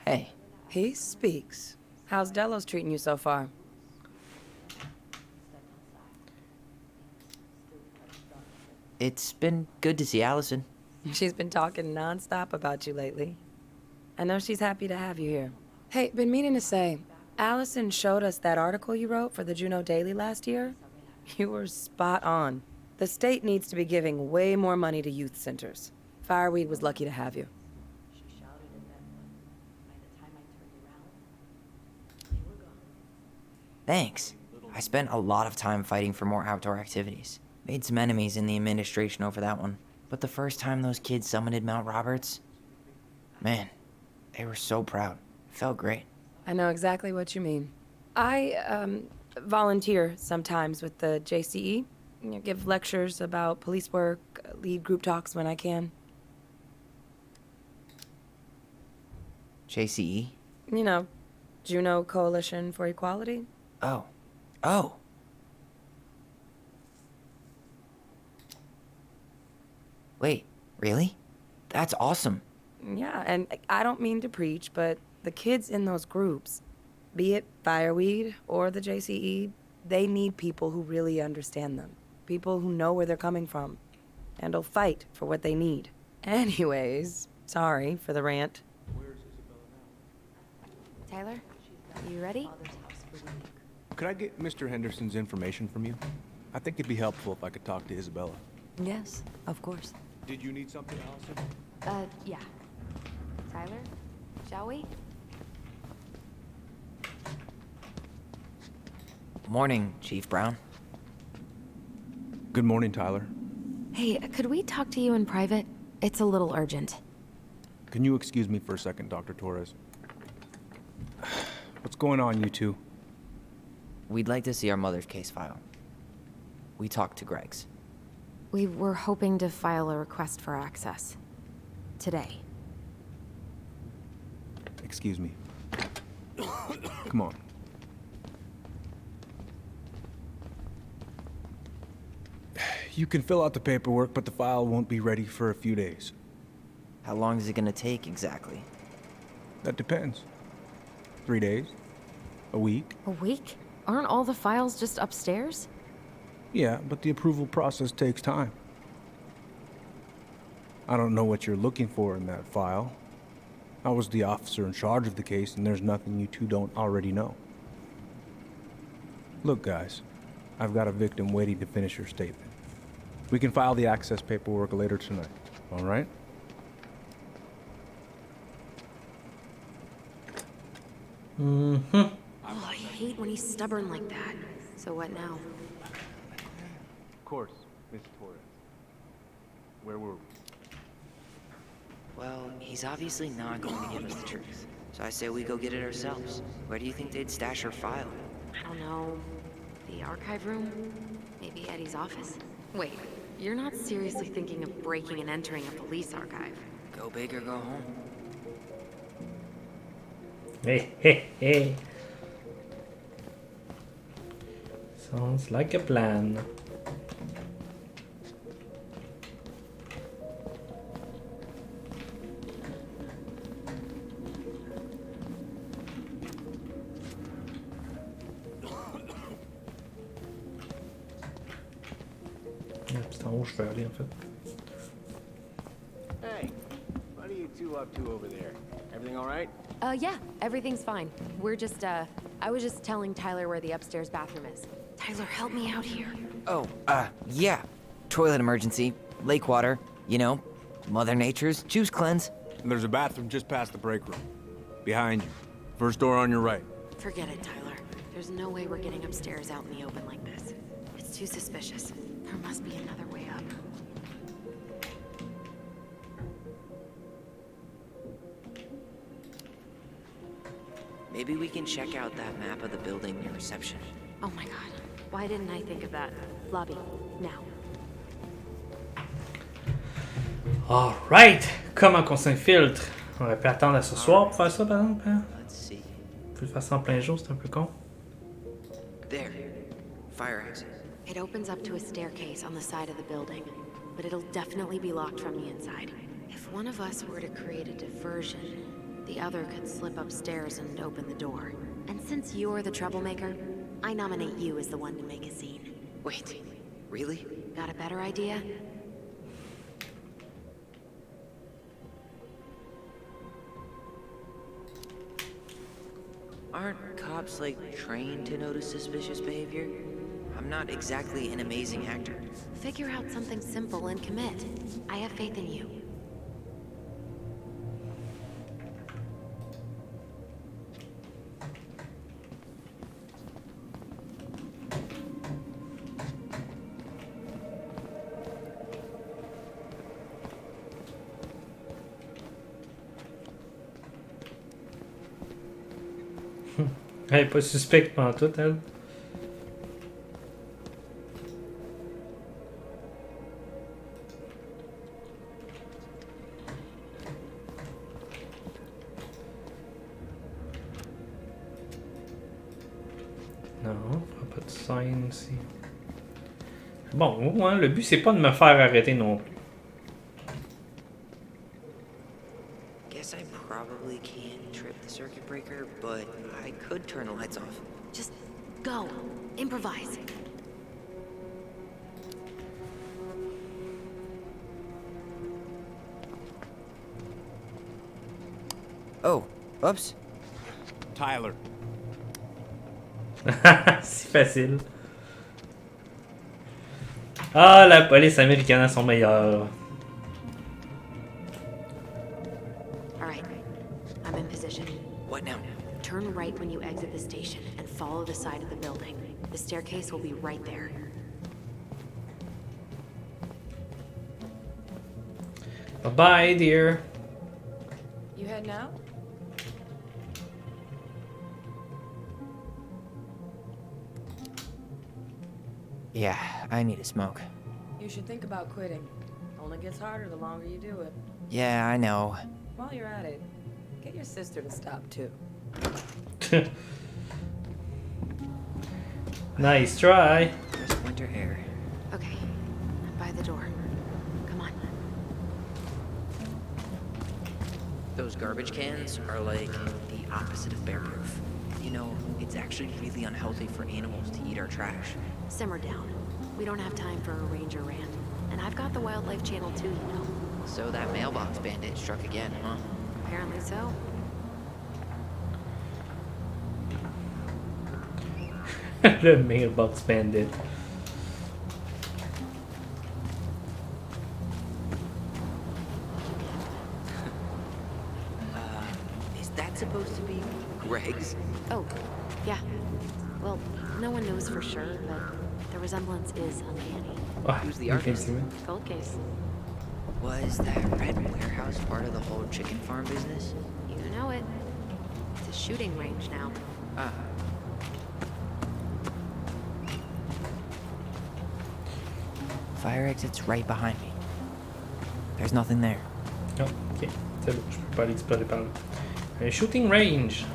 Hey. He speaks. How's Delos treating you so far? It's been good to see Allison. She's been talking nonstop about you lately. I know she's happy to have you here. Hey, been meaning to say, Allison showed us that article you wrote for the Juneau Daily last year. You were spot on. The state needs to be giving way more money to youth centers. Fireweed was lucky to have you. she shouted, and then by the time I turned around, they were gone. Thanks. I spent a lot of time fighting for more outdoor activities. Made some enemies in the administration over that one. But the first time those kids summited Mount Roberts, man, they were so proud. Felt great. I know exactly what you mean. I volunteer sometimes with the JCE. You know, give lectures about police work, lead group talks when I can. JCE? You know, Juneau Coalition for Equality. Oh. Oh. Wait, really? That's awesome. Yeah, and I don't mean to preach, but the kids in those groups, be it Fireweed or the JCE, they need people who really understand them. People who know where they're coming from and will fight for what they need. Anyways, sorry for the rant. Tyler, you ready? Could I get Mr. Henderson's information from you? I think it'd be helpful if I could talk to Isabella. Yes, of course. Did you need something, Allison? Yeah. Tyler, shall we? Morning, Chief Brown. Good morning, Tyler. Hey, could we talk to you in private? It's a little urgent. Can you excuse me for a second, Dr. Torres? What's going on, you two? We'd like to see our mother's case file. We talked to Greg's. We were hoping to file a request for access. Today. Excuse me. Come on. You can fill out the paperwork, but the file won't be ready for a few days. How long is it gonna take exactly? That depends. 3 days? A week? A week? Aren't all the files just upstairs? Yeah, but the approval process takes time. I don't know what you're looking for in that file. I was the officer in charge of the case, and there's nothing you two don't already know. Look, guys, I've got a victim waiting to finish her statement. We can file the access paperwork later tonight, all right? Oh, I hate when he's stubborn like that. So what now? Of course, Miss Torres. Where were we? Well, he's obviously not going to give us the truth. So I say we go get it ourselves. Where do you think they'd stash her file? I don't know. The archive room? Maybe Eddie's office? Wait, you're not seriously thinking of breaking and entering a police archive? Go big or go home. Hey, hey, hey. Sounds like a plan. C'est en haut, je vais aller en fait. Hey, what are you two up to over there? Everything all right? Yeah, everything's fine. We're just, I was just telling Tyler where the upstairs bathroom is. Tyler, help me out here. Oh, yeah. Toilet emergency, lake water, you know, Mother Nature's juice cleanse. And there's a bathroom just past the break room. Behind you. First door on your right. Forget it, Tyler. There's no way we're getting upstairs out in the open like this. It's too suspicious. There must be another way up. Maybe we can check out that map of the building near reception. Oh my god. Why didn't I think of that? Lobby. Now. Alright! Comment qu'on s'infiltre? On aurait pu attendre à ce soir pour faire ça, par exemple. Hein? Let's see. On peut le faire ça en plein jour, c'est un peu con. There. Fire exit. It opens up to a staircase on the side of the building, but it'll definitely be locked from the inside. If one of us were to create a diversion, the other could slip upstairs and open the door. And since you're the troublemaker, I nominate you as the one to make a scene. Wait, really? Got a better idea? Aren't cops, like, trained to notice suspicious behavior? I'm not exactly an amazing actor. Figure out something simple and commit. I have faith in you. Elle est pas suspecte pendant tout, elle. Non, on fera pas de scène ici. Bon, ouais, le but c'est pas de me faire arrêter non plus. Guess I probably can't trip the circuit breaker, but I could turn the lights off. Just go. Improvise. Oh, oops. Tyler. Si facile. Ah, la police américaine a son meilleur. Alright. I'm in position. What now? Turn right when you exit the station and follow the side of the building. The staircase will be right there. Bye, dear. You heading out? Yeah, I need a smoke. You should think about quitting. Only gets harder the longer you do it. Yeah, I know. While you're at it, get your sister to stop too. Nice try. Just winter air. Okay. I'm by the door. Come on. Those garbage cans are like the opposite of bear-proof. You know, it's actually really unhealthy for animals to eat our trash. Simmer down. We don't have time for a ranger rant. And I've got the Wildlife Channel too, you know. So that mailbox bandit struck again, huh? Apparently so. Le mailbox bandit. Is that supposed to be Greg's? Oh, yeah. Well, no one knows for sure, but the resemblance is uncanny. Who's the artist? Cold case. Was that red warehouse part of the whole chicken farm business? You know it. It's a shooting range now. Ah. Fire exit's right behind me. There's nothing there. Oh, ok. C'est bon, je peux pas aller explorer par là. Un shooting range.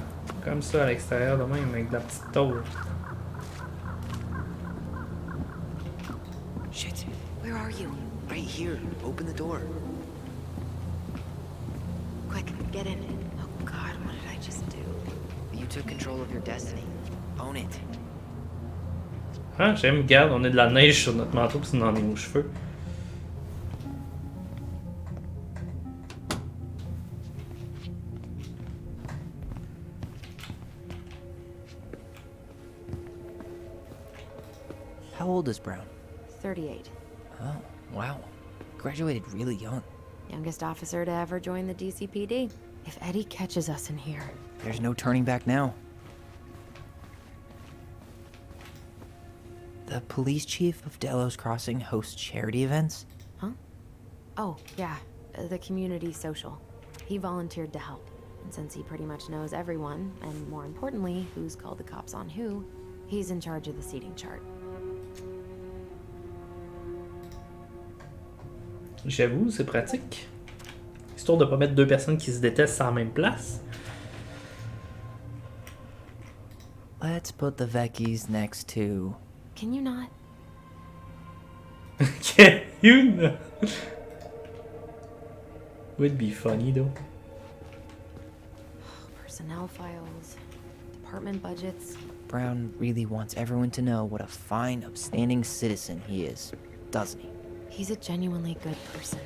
Comme ça à l'extérieur de même avec de la petite tôle. Shit. Where are you? Right here. Open the door. Quick, get in. Oh God, what did I just do? You took control of your destiny. Own it. Ah, j'aime, regarde, on a de la neige sur notre manteau pis c'est dans nos cheveux. How old is Brown? 38. Oh, wow. Graduated really young. Youngest officer to ever join the DCPD. If Eddie catches us in here... There's no turning back now. The police chief of Delos Crossing hosts charity events? Huh? Oh, yeah. The community social. He volunteered to help. And since he pretty much knows everyone, and more importantly, who's called the cops on who, he's in charge of the seating chart. J'avoue, c'est pratique. Histoire de pas mettre deux personnes qui se détestent à la même place. Let's put the Vecchies next to... Can you not? Can you not? Would be funny though. Personnel files, department budgets. Brown really wants everyone to know what a fine, upstanding citizen he is, doesn't he? He's a genuinely good person.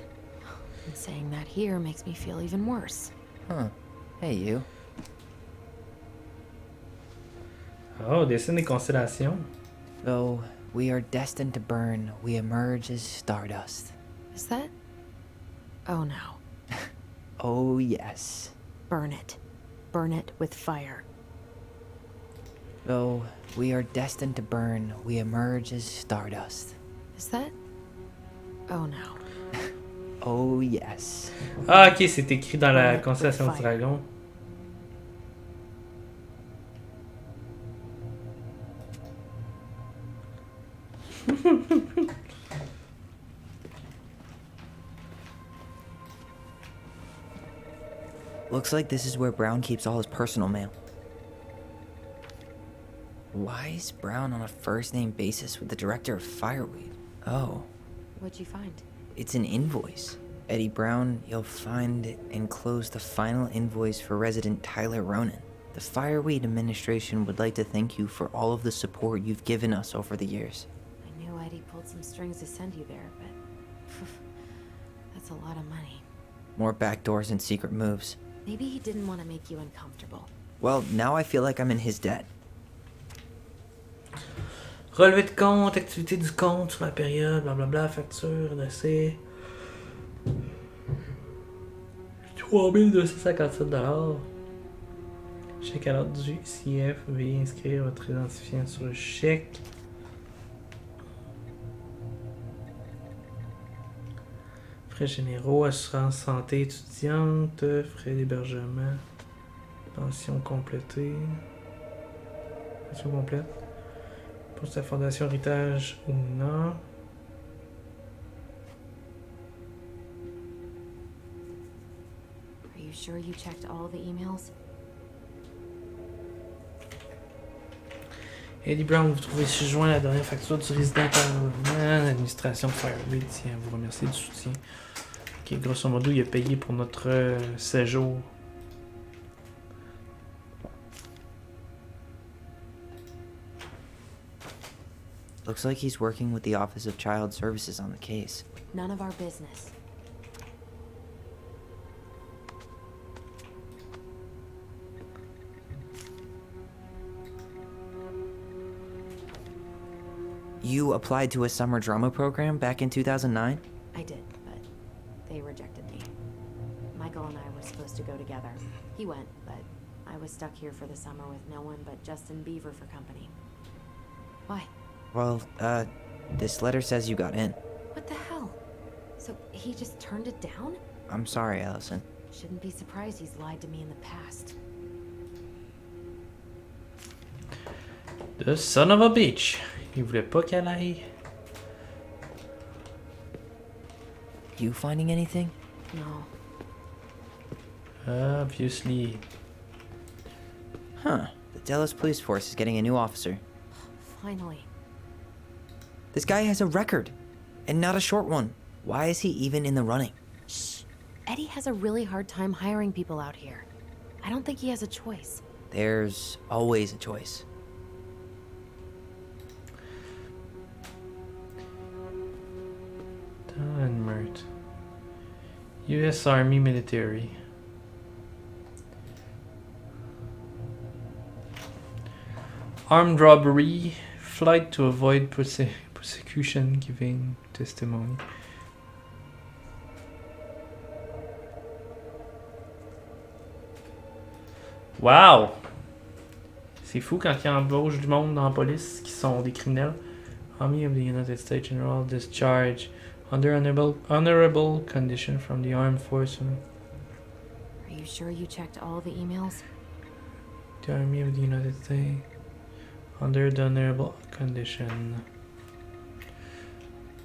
And saying that here makes me feel even worse. Huh. Hey, you. Oh, dessine des constellations. Though we are destined to burn, we emerge as stardust. Is that? Oh no. Oh, yes. Burn it. Burn it with fire. Though we are destined to burn, we emerge as stardust. Is that? Oh no. Oh, yes. Ah, ok, c'est écrit dans la constellation du dragon. Looks like this is where Brown keeps all his personal mail. Why is Brown on a first-name basis with the director of Fireweed? Oh, What'd you find? it's an invoice. Eddie Brown, you'll find enclosed the final invoice for resident Tyler Ronan. The Fireweed administration would like to thank you for all of the support you've given us over the years. I knew Eddie pulled some strings to send you there, but that's a lot of money. More backdoors and secret moves. Maybe he didn't want to make you uncomfortable. Well, now I feel like I'm in his debt. Relevé de compte, activité du compte sur la période, blablabla, facture, dossier. 3257 $. Chèque à l'ordre du CF. Veuillez inscrire votre identifiant sur le chèque. Frais généraux, assurance santé étudiante, frais d'hébergement, pension complétée. Pension complète. Pour sa fondation héritage ou non. Are you sure you checked all the emails? Eddie Brown, vous trouvez ci-joint la dernière facture du résident permanent. L'administration Fireweed tient à vous remercier du soutien. Ok, grosso modo, il a payé pour notre séjour. Looks like he's working with the Office of Child Services on the case. None of our business. You applied to a summer drama program back in 2009? I did, but they rejected me. Michael and I were supposed to go together. He went, but I was stuck here for the summer with no one but Justin Beaver for company. Why? Well, this letter says you got in. What the hell? So he just turned it down? I'm sorry, Allison. Shouldn't be surprised he's lied to me in the past. The son of a bitch. Il voulait pas qu'elle aille. You finding anything? No. Obviously. Huh. The Dallas Police Force is getting a new officer. Finally. This guy has a record, and not a short one. Why is he even in the running? Shh. Eddie has a really hard time hiring people out here. I don't think he has a choice. There's always a choice. Mert. U.S. Army Military. Armed robbery. Flight to avoid prosecution, giving testimony. Wow! C'est fou quand ils embauchent du monde dans la police qui sont des criminels. Army of the United States General discharge under honorable condition from the armed force. Are you sure you checked all the emails? The Army of the United States under the honorable condition.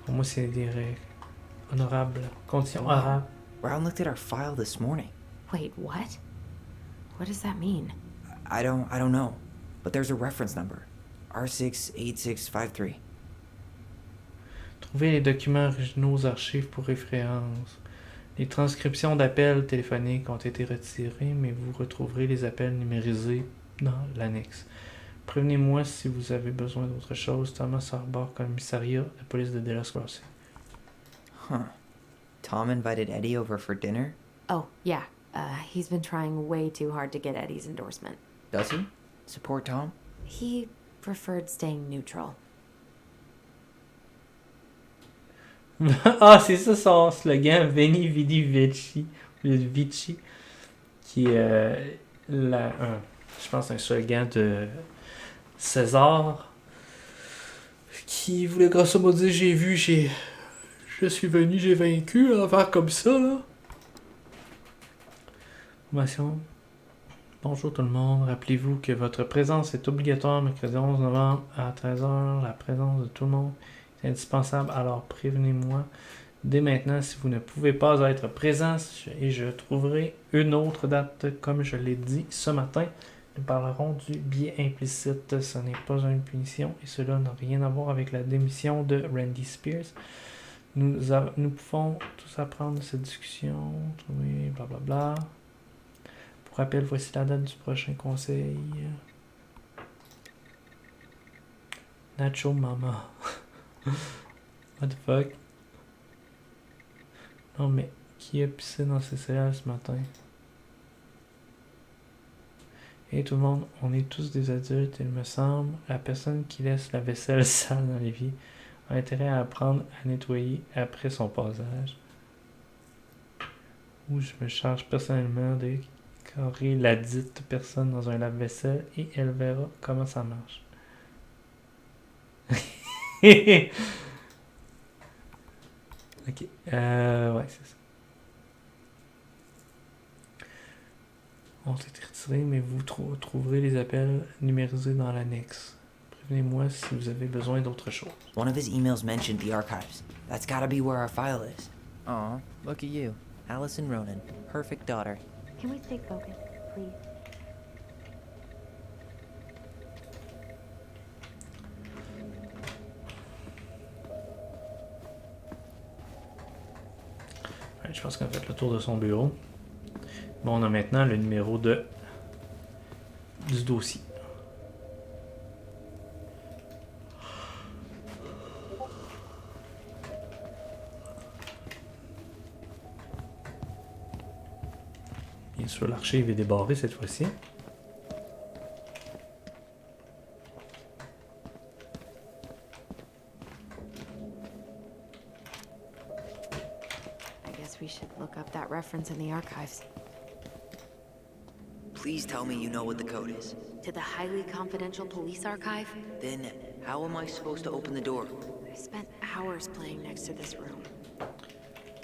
Pour moi, c'est des honorables. Conditions honorables. Brown looked at our file this morning. Wait, what? What does that mean? I don't know, but there's a reference number. R68653. Trouvez les documents originaux aux archives pour référence. Les transcriptions d'appels téléphoniques ont été retirées, mais vous retrouverez les appels numérisés dans l'annexe. Prévenez-moi si vous avez besoin d'autre chose. Thomas Arbor, commissariat de police de Dallas Crossing. Huh. Tom invited Eddie over for dinner? Oh, yeah. He's been trying way too hard to get Eddie's endorsement. Does he? Support Tom? He preferred staying neutral. Ah, c'est ça son slogan, Veni Vidi Vici, Vici, qui est je pense un slogan de César, qui voulait grosso modo dire je suis venu, j'ai vaincu, à faire comme ça, là. Formation. Bonjour tout le monde, rappelez-vous que votre présence est obligatoire mercredi 11 novembre à 13h, la présence de tout le monde est indispensable, alors prévenez-moi dès maintenant si vous ne pouvez pas être présent et je trouverai une autre date comme je l'ai dit ce matin. Nous parlerons du biais implicite. Ce n'est pas une punition et cela n'a rien à voir avec la démission de Randy Spears. Nous pouvons tous apprendre de cette discussion. Oui, blablabla. Pour rappel, voici la date du prochain conseil. Nacho Mama. What the fuck? Non mais, qui a pissé dans ses céréales ce matin? Et tout le monde, on est tous des adultes, il me semble. La personne qui laisse la vaisselle sale dans l'évier a intérêt à apprendre à nettoyer après son passage. Ou je me charge personnellement de carrer la dite personne dans un lave-vaisselle et elle verra comment ça marche. Ok, ouais, c'est ça. On s'est retiré, mais vous trouverez les appels numérisés dans l'annexe. Prévenez-moi si vous avez besoin d'autre chose. One of his emails mentioned the archives. That's gotta be where our file is. Aw, look at you. Allison Ronan, perfect daughter. Can we stay focused, please? Ouais, je pense qu'on a fait le tour de son bureau. Bon, on a maintenant le numéro du dossier. Bien sûr, l'archive est débarrée cette fois-ci. I guess we should look up that reference in the archives. Please tell me you know what the code is. To the highly confidential police archive? Then, how am I supposed to open the door? I spent hours playing next to this room.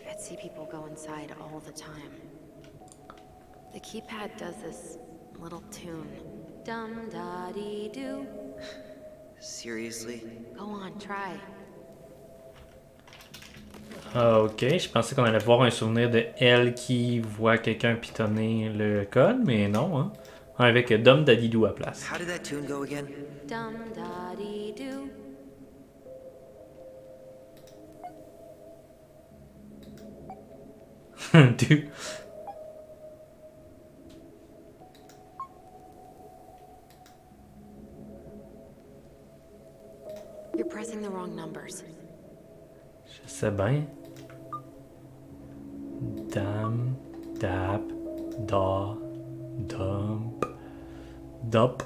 I'd see people go inside all the time. The keypad does this little tune. Dum-da-dee-doo. Seriously? Go on, try. Ok, je pensais qu'on allait voir un souvenir de elle qui voit quelqu'un pitonner le code, mais non, hein. Avec Dom Dadidou à place. How did that tune go again? Dum-da-dee-doo. Do. You're pressing the wrong numbers. Je sais bien. Dam, dap, da, dump, dop.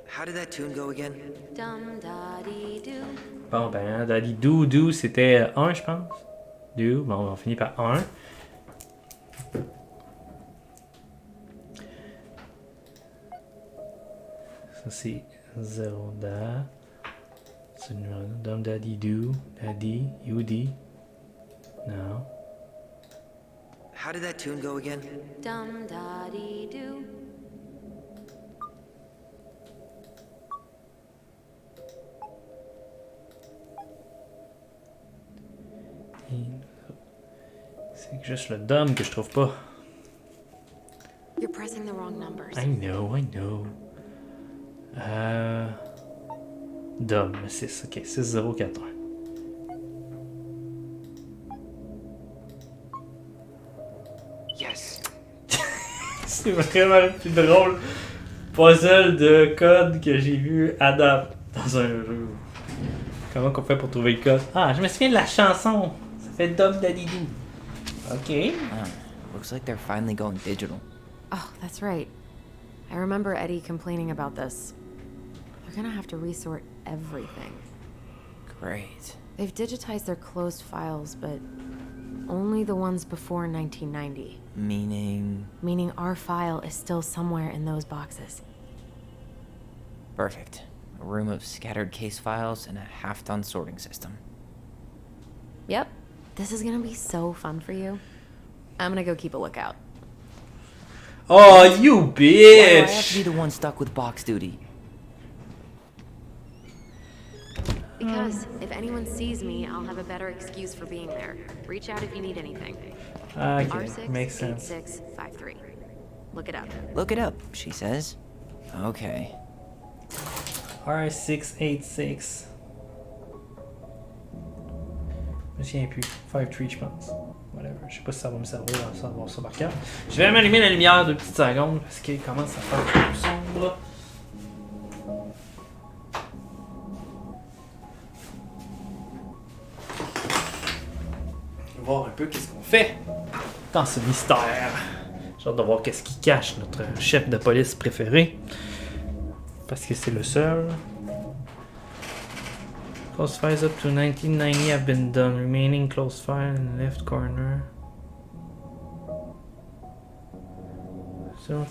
How did that tune go again? Dum-da-dee-doo. Bon, ben, Daddy Do, c'était 1, je pense. Do, bon, on finit par 1. Ça, c'est 0 da. C'est le numéro Dum Daddy Do, Daddy, UD. Non. How did that tune go again? Dum-da-dee-doo. C'est juste le Dum que je trouve pas. You're pressing the wrong numbers. I know. Dom, 6, ok, 6041. Yes. C'est vraiment le plus drôle puzzle de code que j'ai vu à date dans un jeu. Comment qu'on fait pour trouver le code? Ah, je me souviens de la chanson. Ça fait Dom Dadidou. Ok. Looks like they're finally going digital. Oh, that's right. I remember Eddie complaining about this. They're gonna have to resort everything. Great. They've digitized their closed files, but only the ones before 1990. Meaning? Meaning our file is still somewhere in those boxes. Perfect. A room of scattered case files and a half-done sorting system. Yep. This is gonna be so fun for you. I'm gonna go keep a lookout. Oh, you bitch! Why do I have to be the one stuck with box duty? Because if anyone sees me, I'll have a better excuse for being there. Reach out if you need anything. Okay, makes sense. R68653. Look it up. Look it up, she says. Okay. R686. Je me souviens plus. 53, je pense. Whatever. Je sais pas si ça va me servir à savoir ça par cœur. Je vais m'allumer la lumière 2 petites secondes parce qu'il commence à faire plus sombre. On va voir un peu qu'est-ce qu'on fait dans ce mystère. J'ai hâte de voir qu'est-ce qui cache notre chef de police préféré. Parce que c'est le seul. Close files up to 1990 have been done. Remaining close file in the left corner. So.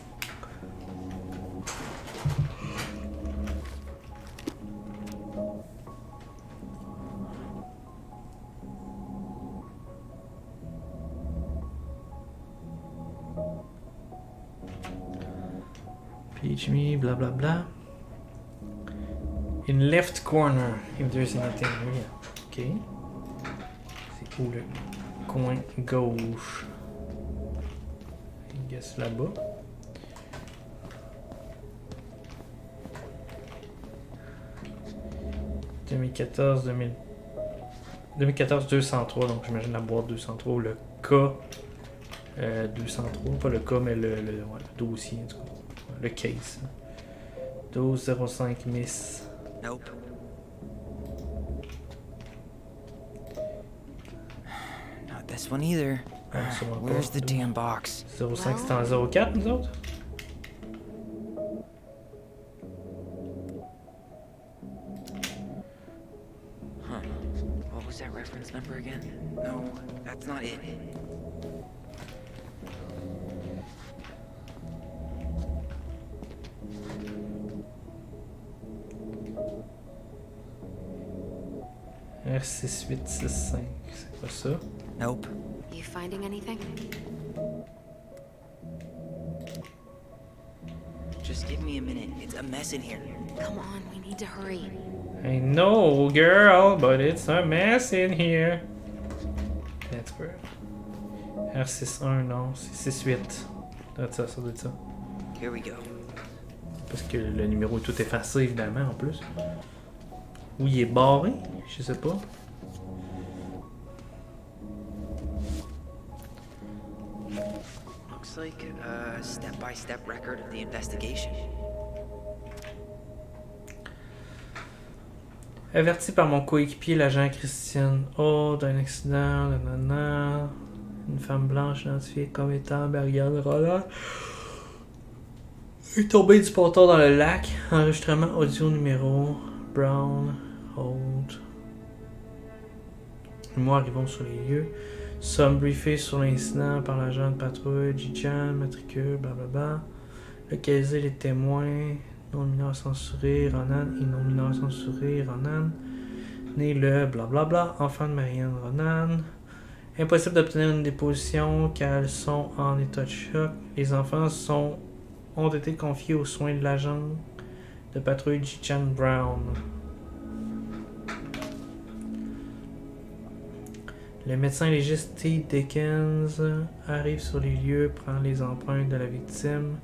Page me, blah blah blah. In left corner, if there's anything here. Ok. C'est où le coin gauche? I guess là-bas. « 2014 203, donc j'imagine la boîte 203 ou le cas 203, pas le cas mais le dossier, en tout cas, le case. 1205 Miss. Nope. Not this one either. Where's the damn box? 05 c'est en 04 nous autres? Huh. What was that reference number again? No, that's not it. R6865, c'est pas ça? Nope. You finding anything? Just give me a minute. It's a mess in here. Come on, we need to hurry. I know, girl, but it's a mess in here. That's weird. R61, non, c'est 68. Ça doit être ça. Here we go. Parce que le numéro est tout effacé, évidemment, en plus. Ou il est barré, je sais pas. Looks like a step-by-step record of the investigation. Averti par mon coéquipier, l'agent Christian. Oh, d'un accident, nanana. Une femme blanche identifiée comme étant Marianne Roland est tombée du ponton dans le lac. Enregistrement audio numéro Brown Hold. Nous arrivons sur les lieux. Sommes briefés sur l'incident par l'agent de patrouille, Ji-chan, matricule, blablabla. Localiser les témoins. Non mineur censuré, Ronan et non mineur censuré, Ronan. Né le blablabla, enfant de Marianne Ronan. Impossible d'obtenir une déposition car elles sont en état de choc. Les enfants ont été confiés aux soins de l'agent de patrouille Ji-chan Brown. Le médecin légiste T. Dickens arrive sur les lieux, prend les empreintes de la victime.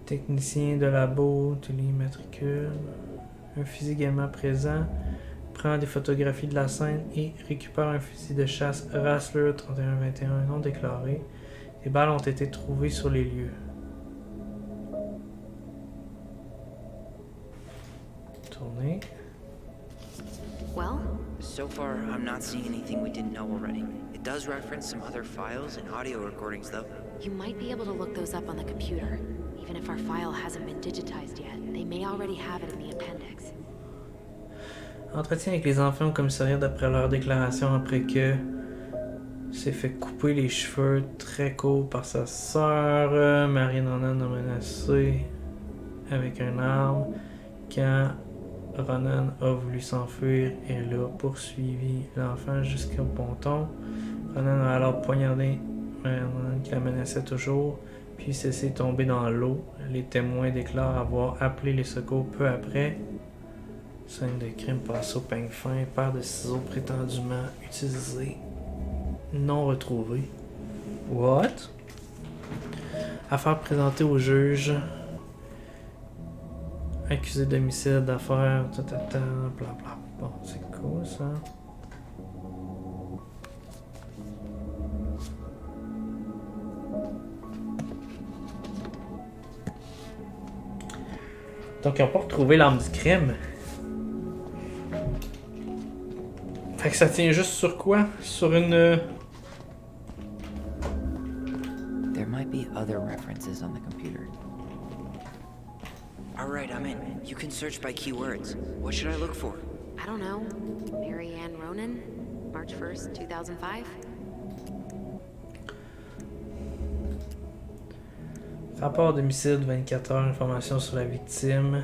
Technicien de labo, télématricule. Un fusil également présent. Prend des photographies de la scène et récupère un fusil de chasse Rassler 3121 non déclaré. Les balles ont été trouvées sur les lieux. Tournez. Well? So far, I'm not seeing anything we didn't know already. It does reference some other files and audio recordings, though. You might be able to look those up on the computer. Even if our file hasn't been digitized yet, they may already have it in the appendix. Entretien avec les enfants au commissariat d'après leur déclaration après que s'est fait couper les cheveux très courts par sa sœur. Marianne Ronan a menacé avec un arme. Quand Ronan a voulu s'enfuir, elle a poursuivi l'enfant jusqu'au ponton. Ronan a alors poignardé Marianne Ronan qui la menaçait toujours, puis s'est tombé dans l'eau. Les témoins déclarent avoir appelé les secours peu après. Scène de crime passée au peigne fin. Paire de ciseaux prétendument utilisés. Non retrouvés. What? Affaire présentée au juge. Accusé d'homicide, d'affaires, blablabla. Bon, c'est cool ça. Donc, ils n'ont pas retrouvé l'arme du crime. Fait que ça tient juste sur quoi? Sur une... There might be other references on the computer. Alright, I'm in. You can search by keywords. What should I look for? I don't know. Mary Ann Ronan? March 1st, 2005? Rapport d'homicide, 24 heures, information sur la victime.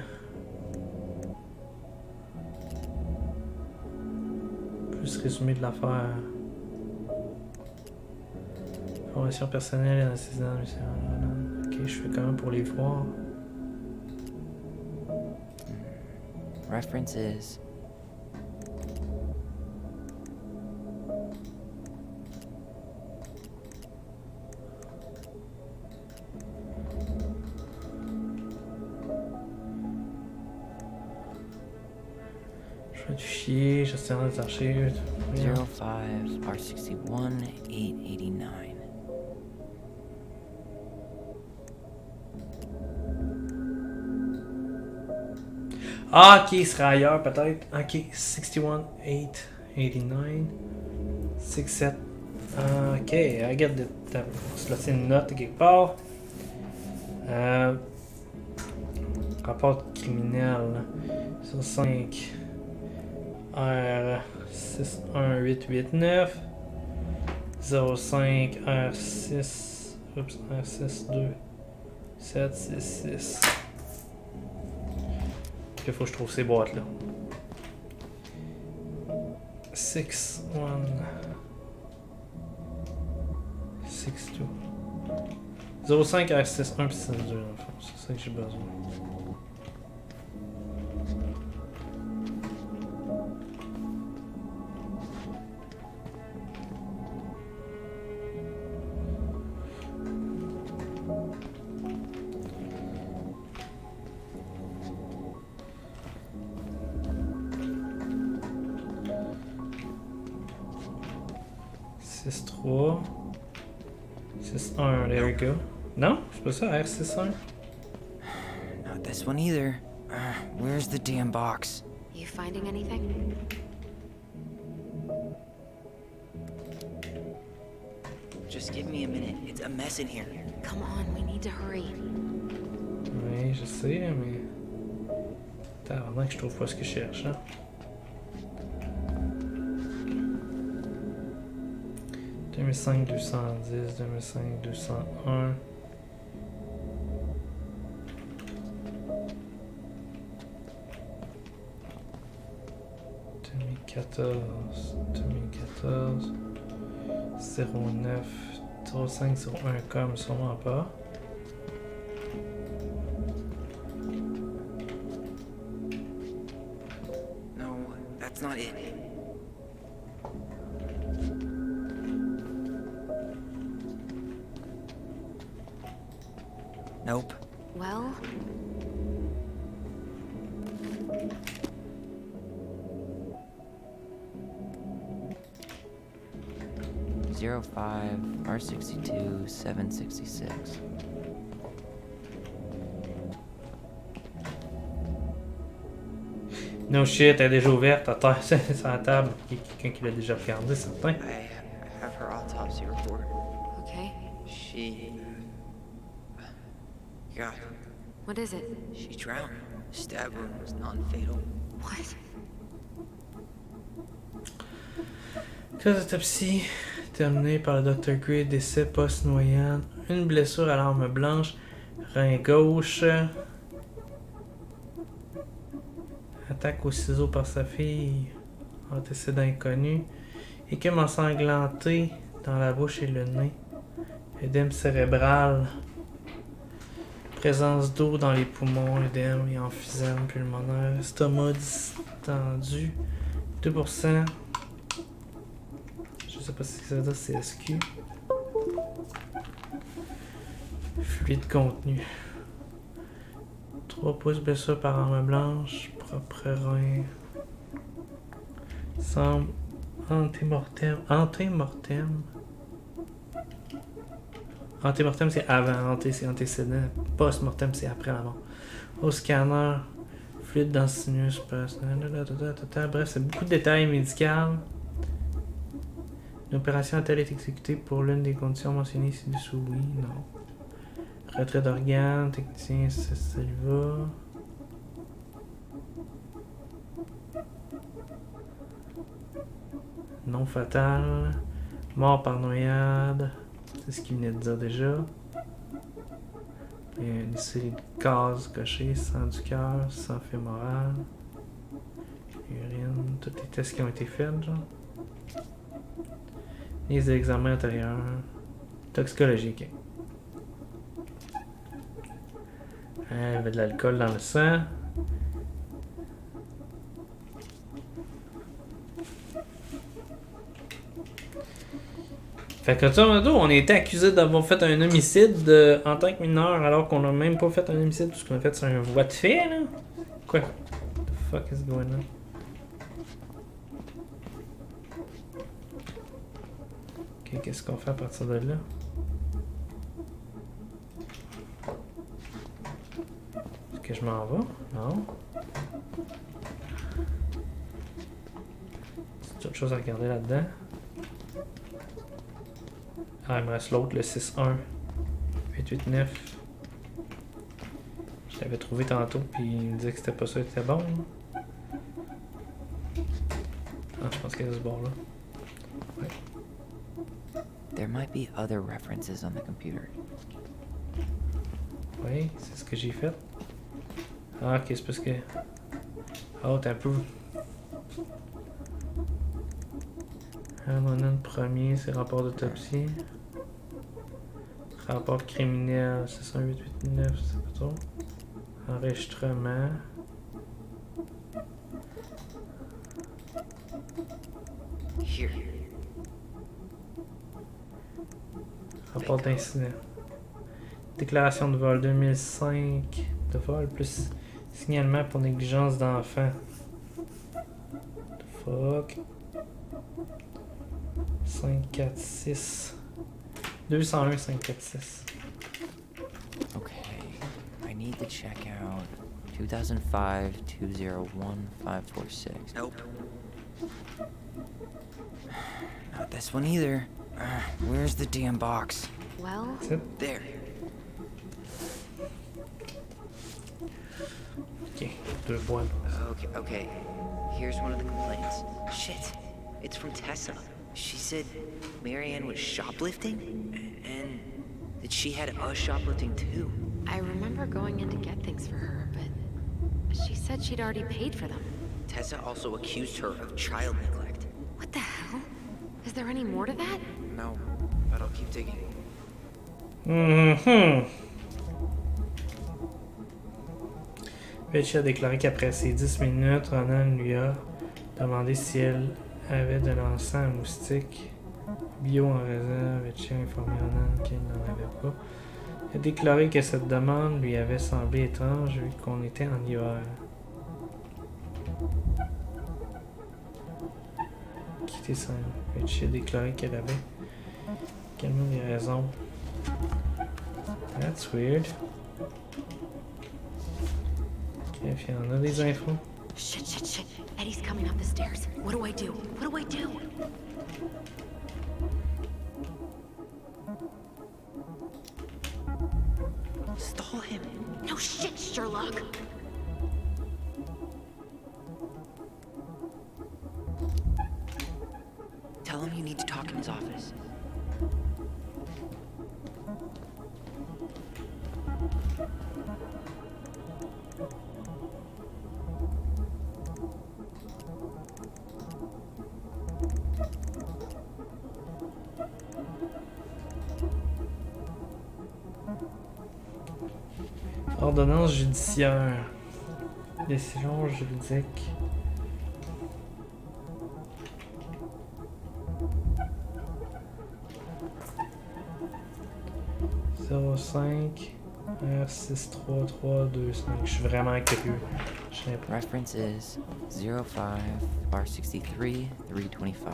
Plus résumé de l'affaire. Information personnelle et assassinat. Ok, je fais quand même pour les voir. References. Choix du fichier, gestionnaire des archives. 05 R61 889. Ah, ok, il serait ailleurs peut-être. Ok, 61, 8, 89, 67. Ok, I get it. On se une note quelque part. Rapport criminel. 5 R 61889 05 R6 R62 766. Il faut que je trouve ces boîtes là. 6 1 6 2 05 R6 1 puis 6 2 dans le fond. C'est ça que j'ai besoin. There we go. Non? C'est pas ça, R61? Not this one either. Where's the damn box? You finding anything? Just give me a minute. It's a mess in here. Come on, we need to hurry. Oui, je sais, mais... Attends, avant que je trouve pas ce que je cherche, hein. 2005 210, 2005 201. ...2014... 09... 0501 comme sûrement pas. No, that's not it. Nope. Well... 05 R62 766. No shit, elle est déjà ouverte à terre sur la table. Il y a quelqu'un qui l'a déjà regardé, certain. I have her autopsy report. Okay. She... God. What is it? She drowned. Stab wound was non-fatal. What? Cas d'autopsie terminée par le Dr. Gray, décès post-noyade. Une blessure à l'arme blanche, rein gauche. Attaque au ciseau par sa fille. Antécédent inconnu. Écume ensanglantée dans la bouche et le nez. Édème cérébral. Présence d'eau dans les poumons, œdème et emphysème pulmonaire. Estomac distendu. 2%. Je sais pas si ça veut dire CSQ. Fluide contenu. 3 pouces blessure par arme blanche. Propre rein. Semble antémortem. Antémortem. Antémortem c'est avant, anté c'est antécédent. Post-mortem c'est après la mort. Au scanner. Fluide dans sinus. Bref, c'est beaucoup de détails médicaux. Une opération a-t-elle été exécutée pour l'une des conditions mentionnées ci-dessous? Oui, non. Retrait d'organes, technicien, ça y va. Non fatal. Mort par noyade. C'est ce qu'il venait de dire déjà. Il y a une série de cases cochées. Sang du cœur, sang fémoral. Urine. Tous les tests qui ont été faits, genre. Les examens antérieurs. Toxicologie, ok. Il y avait de l'alcool dans le sang. Fait que on a été accusé d'avoir fait un homicide en tant que mineur alors qu'on a même pas fait un homicide, tout ce qu'on a fait c'est un voie de fait là. Quoi? What the fuck is going on? Ok, qu'est-ce qu'on fait à partir de là? Est-ce que je m'en vais? Non. C'est autre chose à regarder là-dedans. Ah, il me reste l'autre, le 6-1. 8-8-9. Je l'avais trouvé tantôt, puis il me disait que c'était pas ça qui était bon. Ah, je pense qu'il y a ce bord-là. Ouais. There might be other references on the computer. Oui, c'est ce que j'ai fait. Ah, ok, c'est parce que... Oh, t'as un peu... On en a le premier, c'est rapport d'autopsie. Rapport criminel, 61889, c'est pas trop. Enregistrement. Here. Rapport d'incident. Déclaration de vol 2005 de vol plus signalement pour négligence d'enfant. Fuck. 546 201 546. Okay, I need to check out 2005 201 546. Nope. Not this one either. Where's the damn box? Well, there. Okay, deux boîtes. Okay. Here's one of the complaints. Shit, it's from Tessa. She said Marianne was shoplifting, and that she had us shoplifting too. I remember going in to get things for her, but she said she'd already paid for them. Tessa also accused her of child neglect. What the hell? Is there any more to that? No, but I'll keep digging. Betty a déclaré qu'après ces 10 minutes, Ronan lui a demandé si elle avait de l'encens à moustique bio en réserve. Betty a informé Ronan qu'il n'en avait pas. Il a déclaré que cette demande lui avait semblé étrange vu qu'on était en hiver. Quitter ça. Betty a déclaré qu'elle avait également des raisons. That's weird. Ok, puis il y en a des infos. Shit. Eddie's coming up the stairs. What do I do? Stall him. No shit, Sherlock. Tell him you need to talk in his office. Ordonnance judiciaire. Décision juridique. R63325. Je suis vraiment curieux. Reference is 05 R63 325.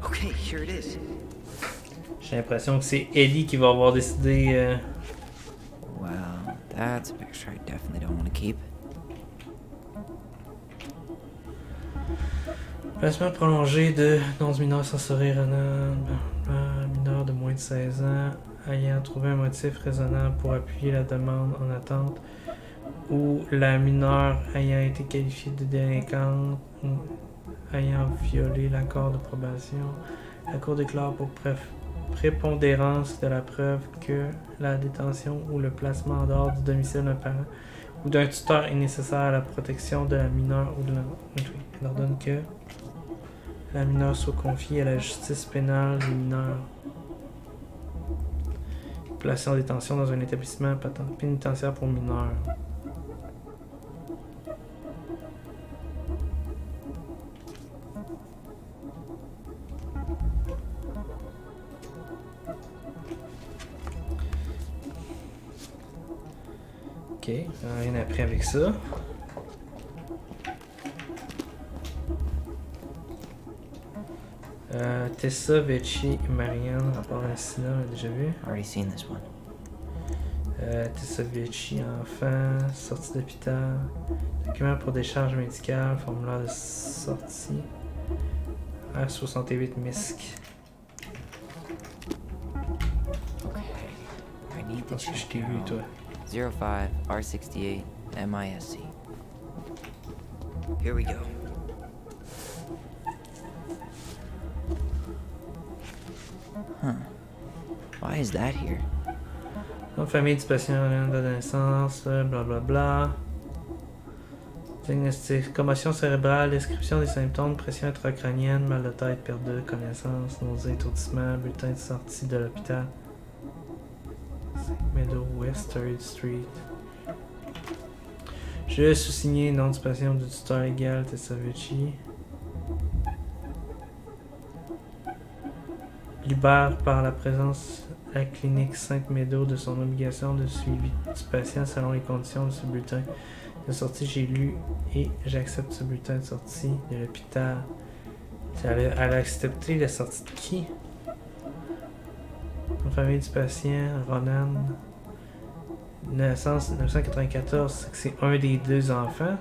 Okay, here it is. J'ai l'impression que c'est Ellie qui va avoir décidé. Well, that's a picture I definitely don't want to keep. Placement prolongé de 11 mineurs censurés mineurs de moins de 16 ans ayant trouvé un motif raisonnable pour appuyer la demande en attente ou la mineure ayant été qualifiée de délinquante ou ayant violé l'accord de probation. La Cour déclare pour prépondérance de la preuve que la détention ou le placement en dehors du domicile d'un parent ou d'un tuteur est nécessaire à la protection de la mineure ou de la... Elle ordonne que la mineure soit confiée à la justice pénale des mineurs placée en détention dans un établissement pénitentiaire pour mineurs. Ok, rien appris avec ça. Tessa, Vecchi et Marianne, rapport d'incident, on l'a déjà vu. Already seen this one. Tessa Vecchi, enfant, sortie d'hôpital, document pour décharge médicale, formulaire de sortie, R68 MISC. Okay, I need to Parce que je check t'ai vu, toi. 05 R68 MISC. Here we go. Huh. Why is that here? Nom de famille du patient, date de naissance, blablabla. Diagnostic, commotion cérébrale, description des symptômes, pression intracrânienne, mal de tête, perte de connaissance, nausée, étourdissement, bulletin de sortie de l'hôpital. Meadow West 3rd Street. Je sous-signé nom du patient du tuteur légal, Tessa Vecchi. Libère par la présence à la clinique Sainte-Médor de son obligation de suivi du patient selon les conditions de ce bulletin de sortie. J'ai lu et j'accepte ce bulletin de sortie de l'hôpital. Elle a accepté la sortie de qui? La famille du patient, Ronan. Naissance 1994, c'est un des deux enfants.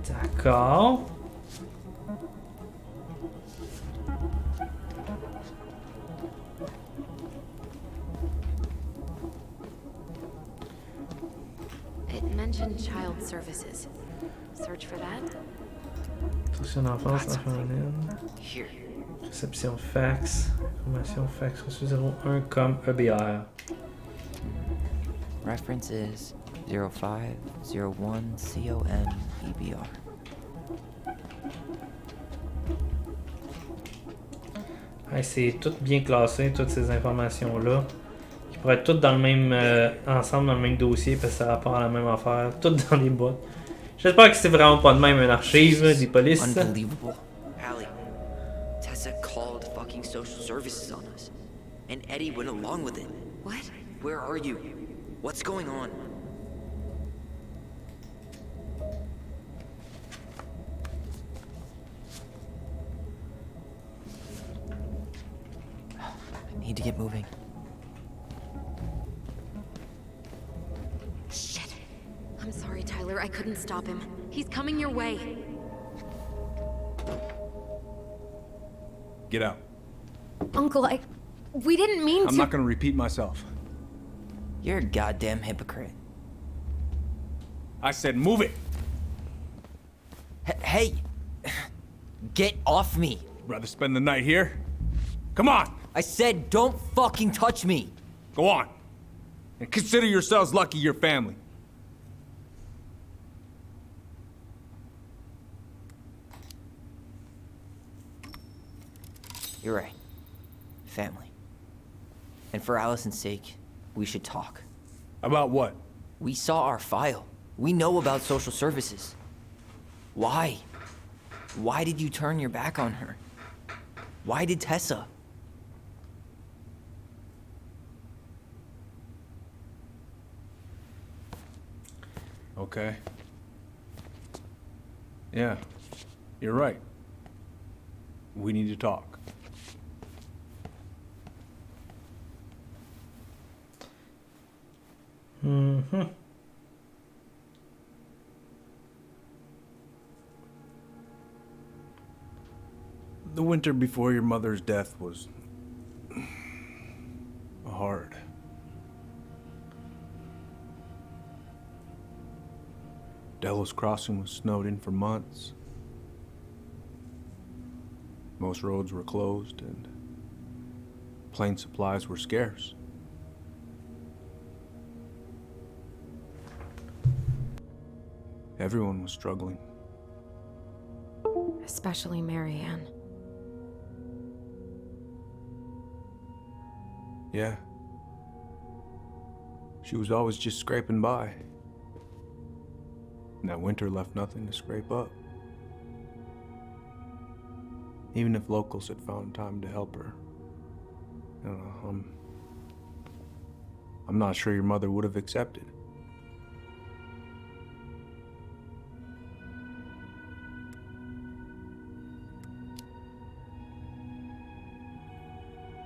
D'accord. It mentioned child services. Search for that. Instruction d'enfance, enfant féminine. Réception fax. Information fax reçu 01 comme EBR. Reference is 0501 COM EBR. Hey, c'est tout bien classé, toutes ces informations-là. Qui pourraient être toutes dans le même ensemble, dans le même dossier, parce que ça rapporte à la même affaire. Toutes dans les boîtes. J'espère que c'est vraiment pas de même une archive des polices. Unbelievable. Allie, Tessa called fucking social services on us. And Eddie went along with it. What? Where are you? What's going on? I need to get moving. Shit. I'm sorry, Tyler. I couldn't stop him. He's coming your way. Get out. Uncle, we didn't mean to. I'm not gonna repeat myself. You're a goddamn hypocrite. I said move it! Hey! Get off me! Rather spend the night here? Come on! I said don't fucking touch me! Go on. And consider yourselves lucky you're family. You're right. Family. And for Allison's sake, we should talk. About what? We saw our file. We know about social services. Why? Why did you turn your back on her? Why did Tessa? Okay. Yeah, you're right. We need to talk. Mm-hmm. The winter before your mother's death was hard. Delos Crossing was snowed in for months. Most roads were closed and plane supplies were scarce. Everyone was struggling. Especially Marianne. Yeah. She was always just scraping by. And that winter left nothing to scrape up. Even if locals had found time to help her. I don't know, I'm not sure your mother would have accepted.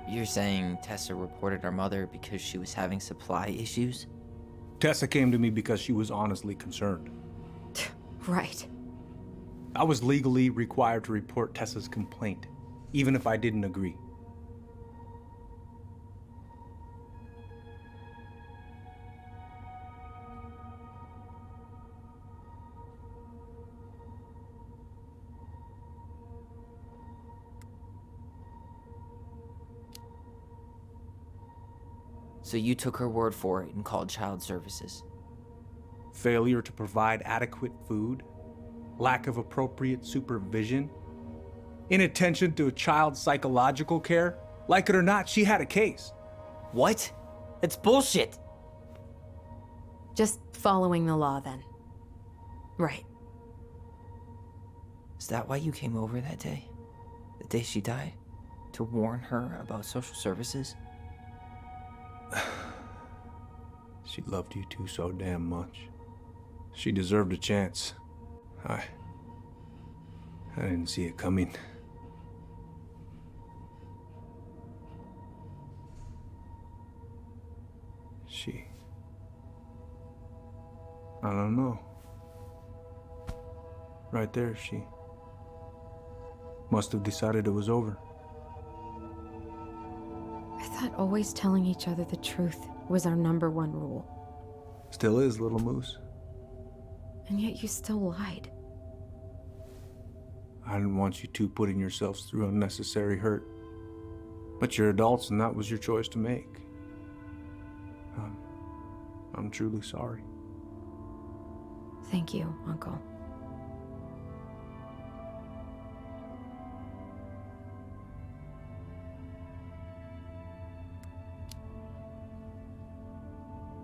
You're saying Tessa reported our mother because she was having supply issues? Tessa came to me because she was honestly concerned. Right. I was legally required to report Tessa's complaint, even if I didn't agree. So you took her word for it and called child services? Failure to provide adequate food, lack of appropriate supervision, inattention to a child's psychological care. Like it or not, she had a case. What? It's bullshit! Just following the law, then. Right. Is that why you came over that day? The day she died? To warn her about social services? She loved you two so damn much. She deserved a chance. I didn't see it coming. I don't know. Right there, she must have decided it was over. I thought always telling each other the truth was our #1 rule. Still is, little moose. And yet you still lied. I didn't want you two putting yourselves through unnecessary hurt. But you're adults and that was your choice to make. I'm truly sorry. Thank you, Uncle.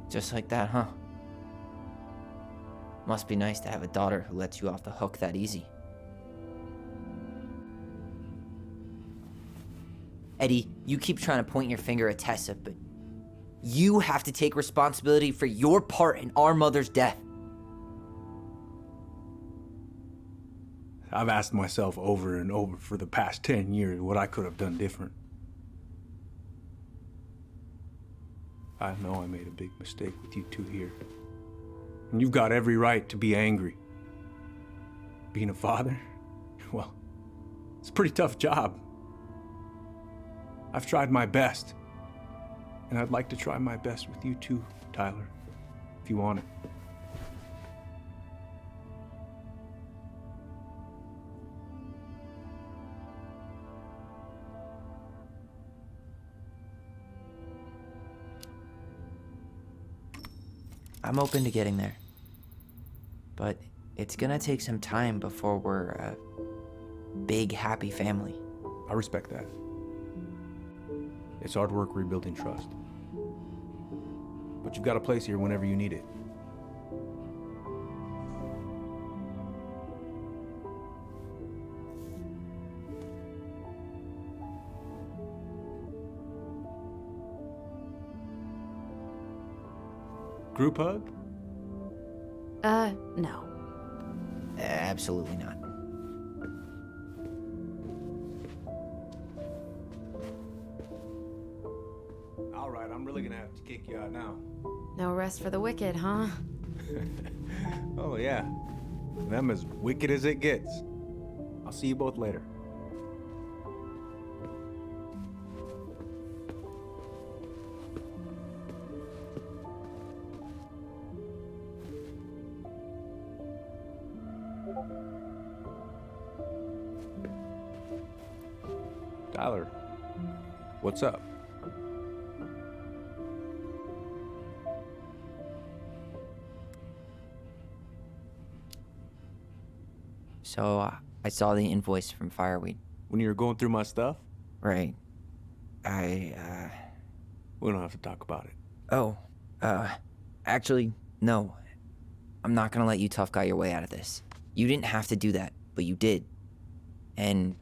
Just like that, huh? Must be nice to have a daughter who lets you off the hook that easy. Eddie, you keep trying to point your finger at Tessa, but you have to take responsibility for your part in our mother's death. I've asked myself over and over for the past 10 years what I could have done different. I know I made a big mistake with you two here. And you've got every right to be angry. Being a father? Well, it's a pretty tough job. I've tried my best. And I'd like to try my best with you too, Tyler, if you want it. I'm open to getting there. But it's gonna take some time before we're a big, happy family. I respect that. It's hard work rebuilding trust. But you've got a place here whenever you need it. Group hug? No. Absolutely not. All right, I'm really gonna have to kick you out now. No rest for the wicked, huh? Oh, yeah. Them as wicked as it gets. I'll see you both later. Tyler, what's up? So, I saw the invoice from Fireweed. When you were going through my stuff? Right. We don't have to talk about it. Oh, actually, no. I'm not gonna let you tough guy your way out of this. You didn't have to do that, but you did. And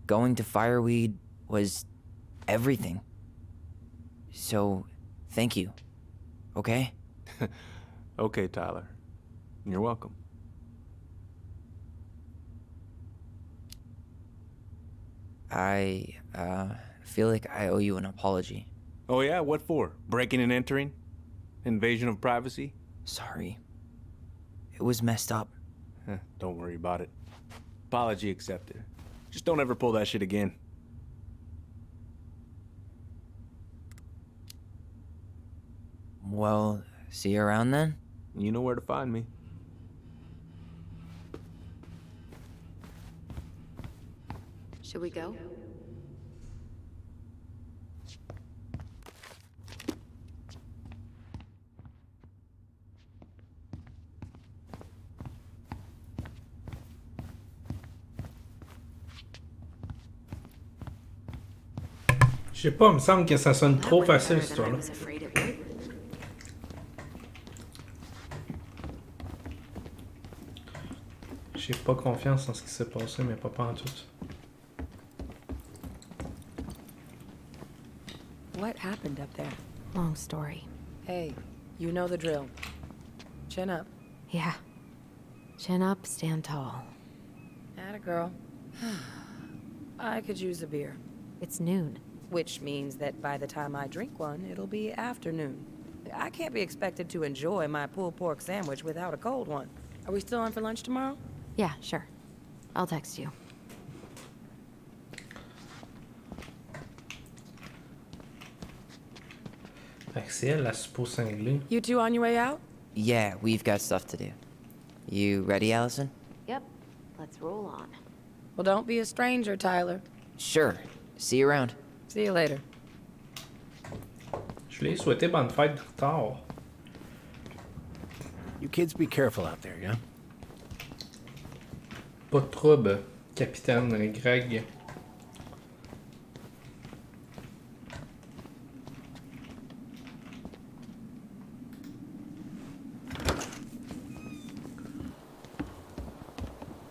going to Fireweed was everything. So, thank you. Okay? Okay, Tyler. You're welcome. I feel like I owe you an apology. Oh yeah? What for? Breaking and entering? Invasion of privacy? Sorry. It was messed up. Don't worry about it. Apology accepted. Just don't ever pull that shit again. Well, see you around then? You know where to find me. Should we go? Je sais pas, il me semble que ça sonne trop facile, cette histoire-là. J'ai pas confiance en ce qui s'est passé, mais pas en tout. What happened up there? Long story. Hey, you know the drill. Chin up. Yeah. Chin up, stand tall. Atta girl. I could use a beer. It's noon. Which means that by the time I drink one, it'll be afternoon. I can't be expected to enjoy my pulled pork sandwich without a cold one. Are we still on for lunch tomorrow? Yeah, sure. I'll text you. Fait que c'est elle la suppo cinglée. You two on your way out? Yeah, we've got stuff to do. You ready, Allison? Yep. Let's roll on. Well, don't be a stranger, Tyler. Sure. See you around. See you later. Je l'ai souhaité bonne fête de retard. You kids be careful out there, yeah? Pas de trouble, capitaine Greg.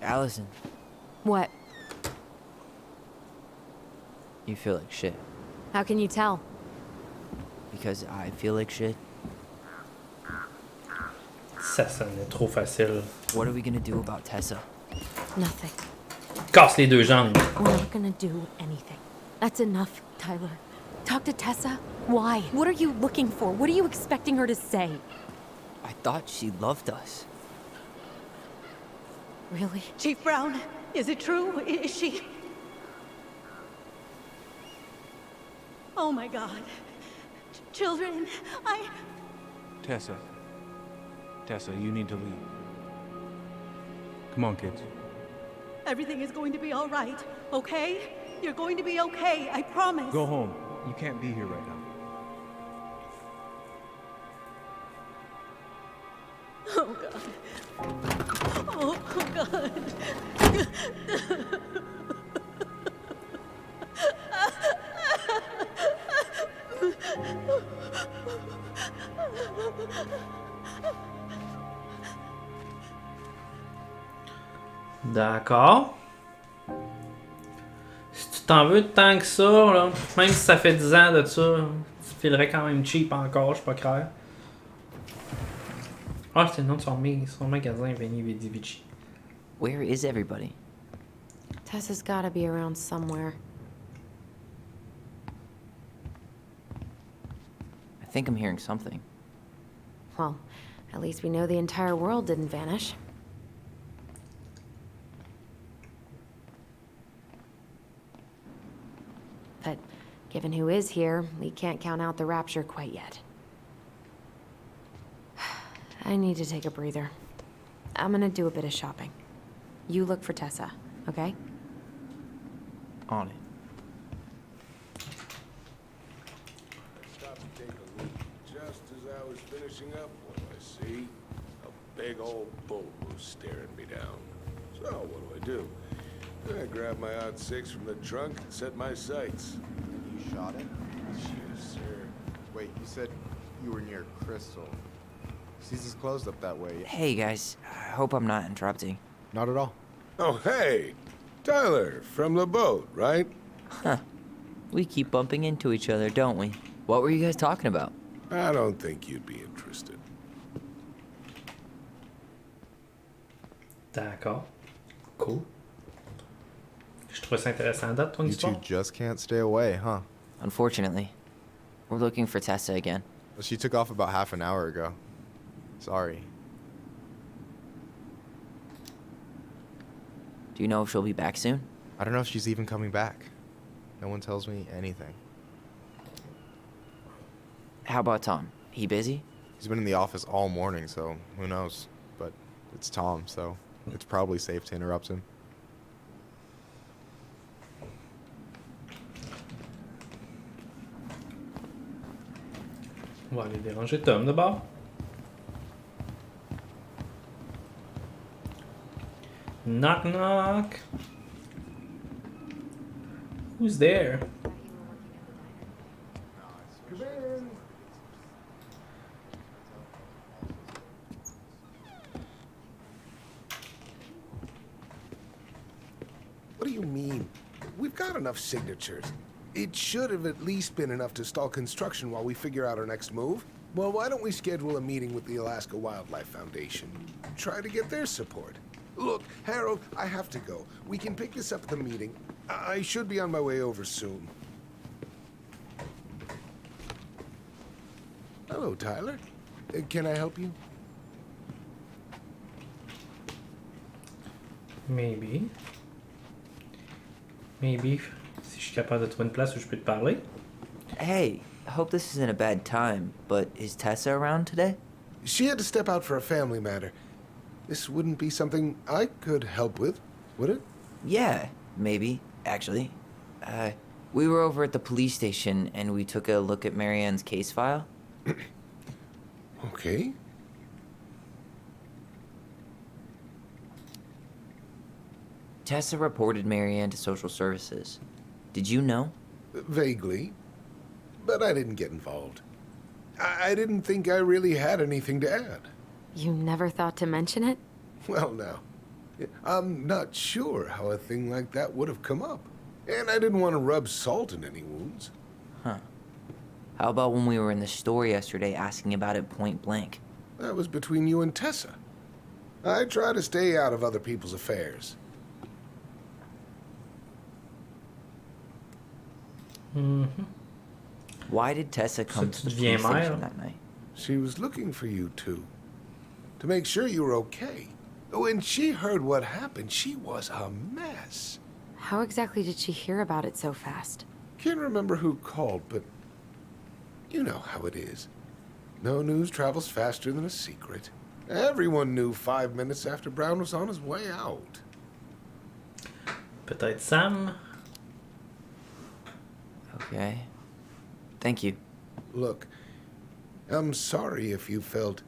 Allison, What? you feel like shit. How can you tell? Because I feel like shit. Ça sonnait trop facile. What are we gonna do about Tessa? Nothing. Casse les deux jambes. We're not gonna do anything. That's enough, Tyler. Talk to Tessa? Why? What are you looking for? What are you expecting her to say? I thought she loved us. Really? Chief Brown, is it true? Is she... Oh my God. Children, Tessa. Tessa, you need to leave. Come on, kids. Everything is going to be all right, okay? You're going to be okay, I promise. Go home. You can't be here right now. D'accord. Si tu t'en veux tant que ça, là, même si ça fait 10 ans de ça, tu filerais quand même cheap encore, je suis pas clair. Ah, c'est le nom de son magasin, Veni Vidi Vici. Where is everybody? Tessa's gotta be around somewhere. I think I'm hearing something. Well, at least we know the entire world didn't vanish. But given who is here, we can't count out the rapture quite yet. I need to take a breather. I'm gonna do a bit of shopping. You look for Tessa, okay? On it. Stopped to take a look. Just as I was finishing up, what do I see? A big old bull moose staring me down. So what do? I grab my odd 6 from the trunk and set my sights. And you shot it? Yes, sir. Wait, you said you were near Crystal. Season's closed up that way. Hey guys, I hope I'm not interrupting. Not at all. Oh, hey! Tyler, from the boat, right? Huh. We keep bumping into each other, don't we? What were you guys talking about? I don't think you'd be interested. D'accord. Cool. Je trouve ça intéressant. Date ton You two histoire? just can't stay away, huh? Unfortunately, we're looking for Tessa again. She took off about half an hour ago. Sorry. Do you know if she'll be back soon? I don't know if she's even coming back. No one tells me anything. How about Tom? He busy? He's been in the office all morning, so who knows? But it's Tom, so it's probably safe to interrupt him. On va aller déranger Tom d'abord. Knock knock. Who's there? Come in. What do you mean? We've got enough signatures. It should have at least been enough to stall construction while we figure out our next move. Well, why don't we schedule a meeting with the Alaska Wildlife Foundation? Try to get their support. Look, Harold, I have to go. We can pick this up at the meeting. I should be on my way over soon. Hello, Tyler. Can I help you? Maybe. Maybe. Si je suis capable de trouver une place où je peux te parler. Hey, I hope this isn't a bad time, but is Tessa around today? She had to step out for a family matter. This wouldn't be something I could help with, would it? Yeah, maybe, actually. We were over at the police station and we took a look at Marianne's case file. Okay. Tessa reported Marianne to social services. Did you know? Vaguely. But I didn't get involved. I didn't think I really had anything to add. You never thought to mention it? Well, now, I'm not sure how a thing like that would have come up. And I didn't want to rub salt in any wounds. Huh. How about when we were in the store yesterday asking about it point blank? That was between you and Tessa. I try to stay out of other people's affairs. Mm-hmm. Why did Tessa come to the police station that night? She was looking for you two. To make sure you were okay. When she heard what happened, she was a mess. How exactly did she hear about it so fast? Can't remember who called, but you know how it is. No news travels faster than a secret. Everyone knew 5 minutes after Brown was on his way out. Peut-être Sam. Okay. Thank you. Look, I'm sorry if you felt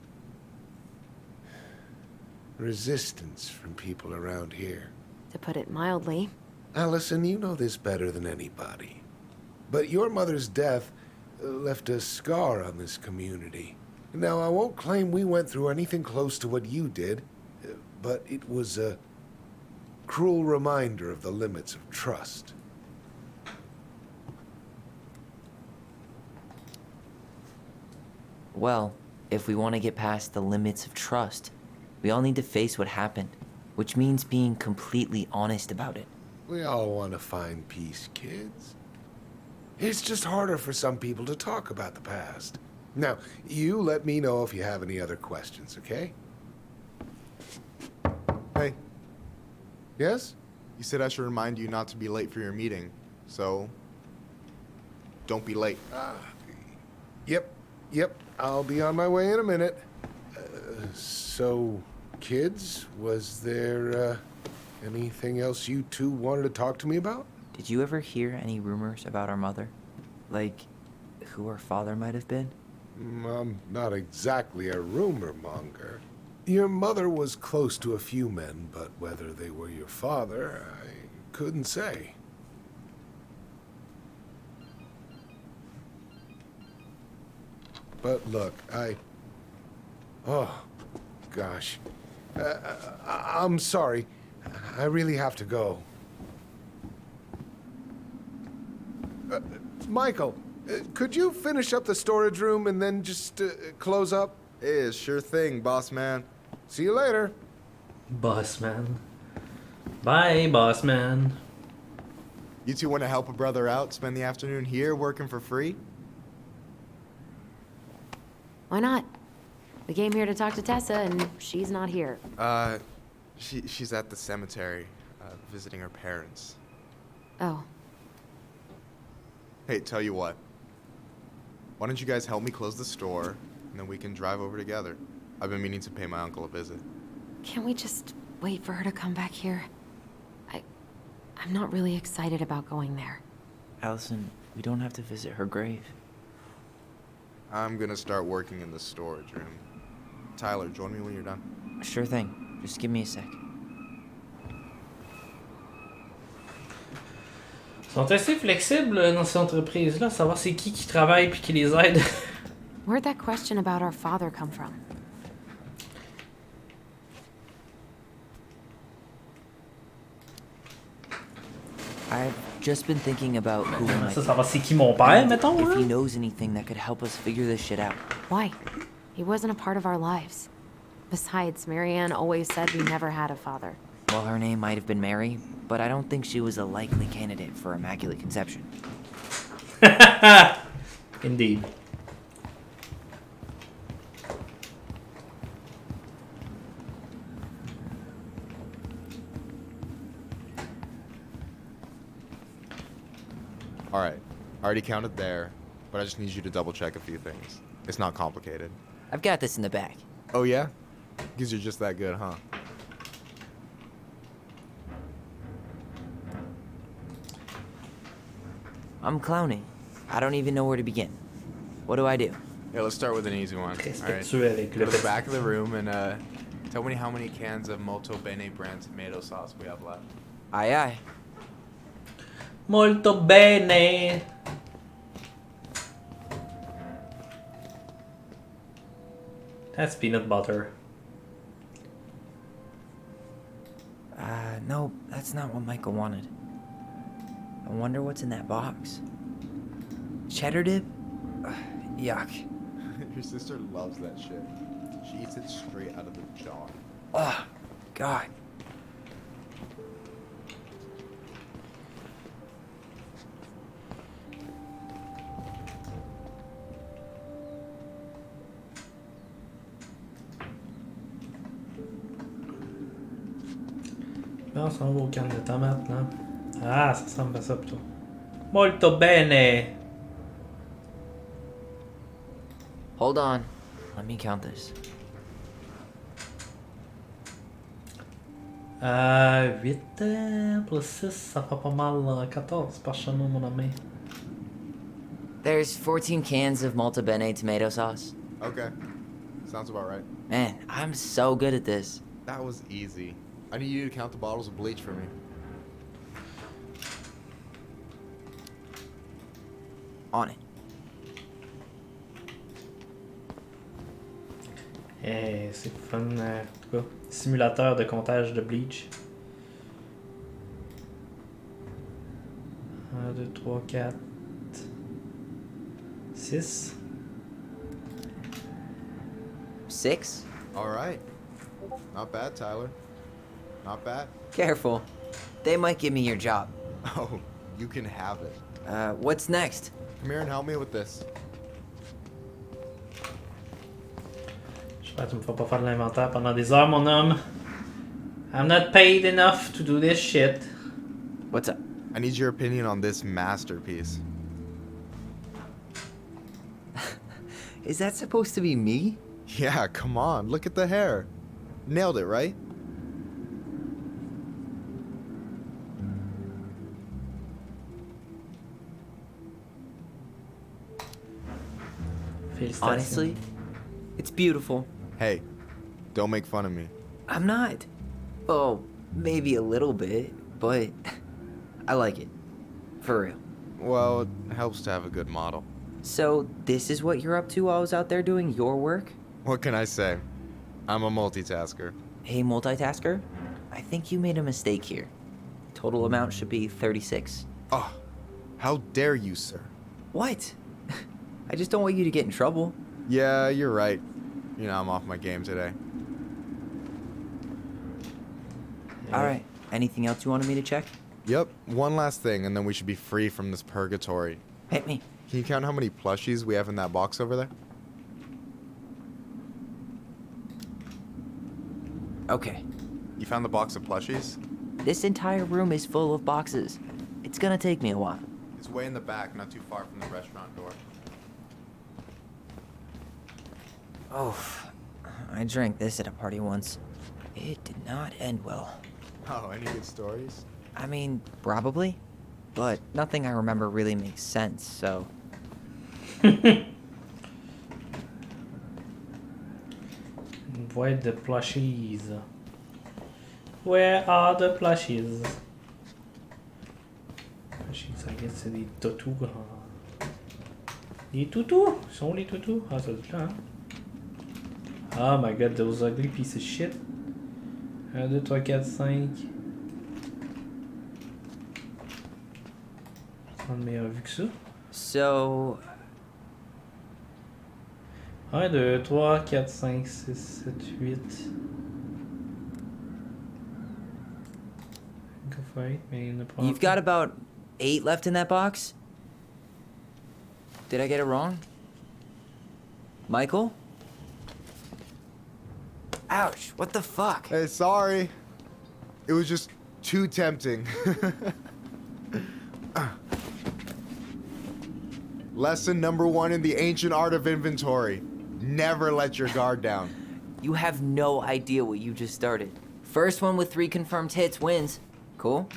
resistance from people around here. To put it mildly. Allison, you know this better than anybody. But your mother's death left a scar on this community. Now, I won't claim we went through anything close to what you did, but it was a cruel reminder of the limits of trust. Well, if we want to get past the limits of trust, we all need to face what happened, which means being completely honest about it. We all want to find peace, kids. It's just harder for some people to talk about the past. Now, you let me know if you have any other questions, okay? Hey. Yes? You said I should remind you not to be late for your meeting, so don't be late. Yep, I'll be on my way in a minute. So, kids, was there anything else you two wanted to talk to me about? Did you ever hear any rumors about our mother? Like, who our father might have been? I'm not exactly a rumor monger. Your mother was close to a few men, but whether they were your father, I couldn't say. But look, oh, gosh. I'm sorry. I really have to go. Michael, could you finish up the storage room and then just close up? Sure thing, boss man. See you later. Boss man. Bye, boss man. You two want to help a brother out, spend the afternoon here working for free? Why not? We came here to talk to Tessa, and she's not here. She's at the cemetery, visiting her parents. Oh. Hey, tell you what. Why don't you guys help me close the store, and then we can drive over together. I've been meaning to pay my uncle a visit. Can't we just wait for her to come back here? I'm not really excited about going there. Allison, we don't have to visit her grave. I'm gonna start working in the storage room. Tyler, join me when you're done. Sure thing. Just give me a sec. Ils sont assez flexibles dans ces entreprises-là, savoir c'est qui travaille puis qui les aide. Where'd that question about our father come from? I've just been thinking about who might... Savoir c'est qui mon père, mettons. If he knows anything that could help us figure this shit out. Why? He wasn't a part of our lives. Besides, Marianne always said we never had a father. Well, her name might have been Mary, but I don't think she was a likely candidate for Immaculate Conception. Indeed. Alright, I already counted there, but I just need you to double check a few things. It's not complicated. I've got this in the back. Oh yeah? Because you're just that good, huh? I'm clowning. I don't even know where to begin. What do I do? Yeah, let's start with an easy one. Alright, go to the back of the room and tell me how many cans of Molto Bene brand tomato sauce we have left. Aye aye. Molto bene. That's peanut butter. No, that's not what Michael wanted. I wonder what's in that box. Cheddar dip? Yuck. Your sister loves that shit. She eats it straight out of the jar. Ugh, God. Non, ça va au canne de tomates, non? Ah, ça ressemble à ça plutôt. Molto bene. Hold on. Let me count this. 8 plus 6, ça fait pas mal 14 par chez nous, mon ami. There's 14 cans of Malta Bene tomato sauce. Okay. Sounds about right. Man, I'm so good at this. That was easy. I need you to count the bottles of bleach for me. On it. C'est fun, en tout cas. Simulateur de comptage de bleach. 1, 2, 3, 4, 6. 6? All right. Not bad, Tyler. Not bad. Careful. They might give me your job. Oh, you can have it. What's next? Come here and help me with this. J'espère que tu me feras pas faire de l'inventaire pendant des heures, mon homme. I'm not paid enough to do this shit. What's up? I need your opinion on this masterpiece. Is that supposed to be me? Yeah, come on. Look at the hair. Nailed it, right? Honestly, it's beautiful. Hey, don't make fun of me. I'm not. Oh, maybe a little bit, but I like it. For real. Well, it helps to have a good model. So, this is what you're up to while I was out there doing your work? What can I say? I'm a multitasker. Hey, multitasker, I think you made a mistake here. Total amount should be 36. Oh, how dare you, sir? What? I just don't want you to get in trouble. Yeah, you're right. You know, I'm off my game today. Alright, anything else you wanted me to check? Yep, one last thing, and then we should be free from this purgatory. Hit me. Can you count how many plushies we have in that box over there? Okay. You found the box of plushies? This entire room is full of boxes. It's gonna take me a while. It's way in the back, not too far from the restaurant door. Oh, I drank this at a party once. It did not end well. Oh, any good stories? I mean, probably. But nothing I remember really makes sense, so... Where the plushies? Where are the plushies? Plushies, I guess c'est des toutous. Les toutous? Où sont les toutous? Ah, ça dit là, hein? Oh my god, those ugly piece of shit. 1, 2, 3, 4, 5. C'est de meilleure vue que ça. So... 1, 2, 3, 4, 5, 6, 7, 8. Go for 8, mais il ne prend You've got about 8 left in that box? Did I get it wrong? Michael? Ouch, what the fuck? Hey, sorry. It was just too tempting. Lesson number 1 in the ancient art of inventory. Never let your guard down. You have no idea what you just started. First one with 3 confirmed hits wins. Cool?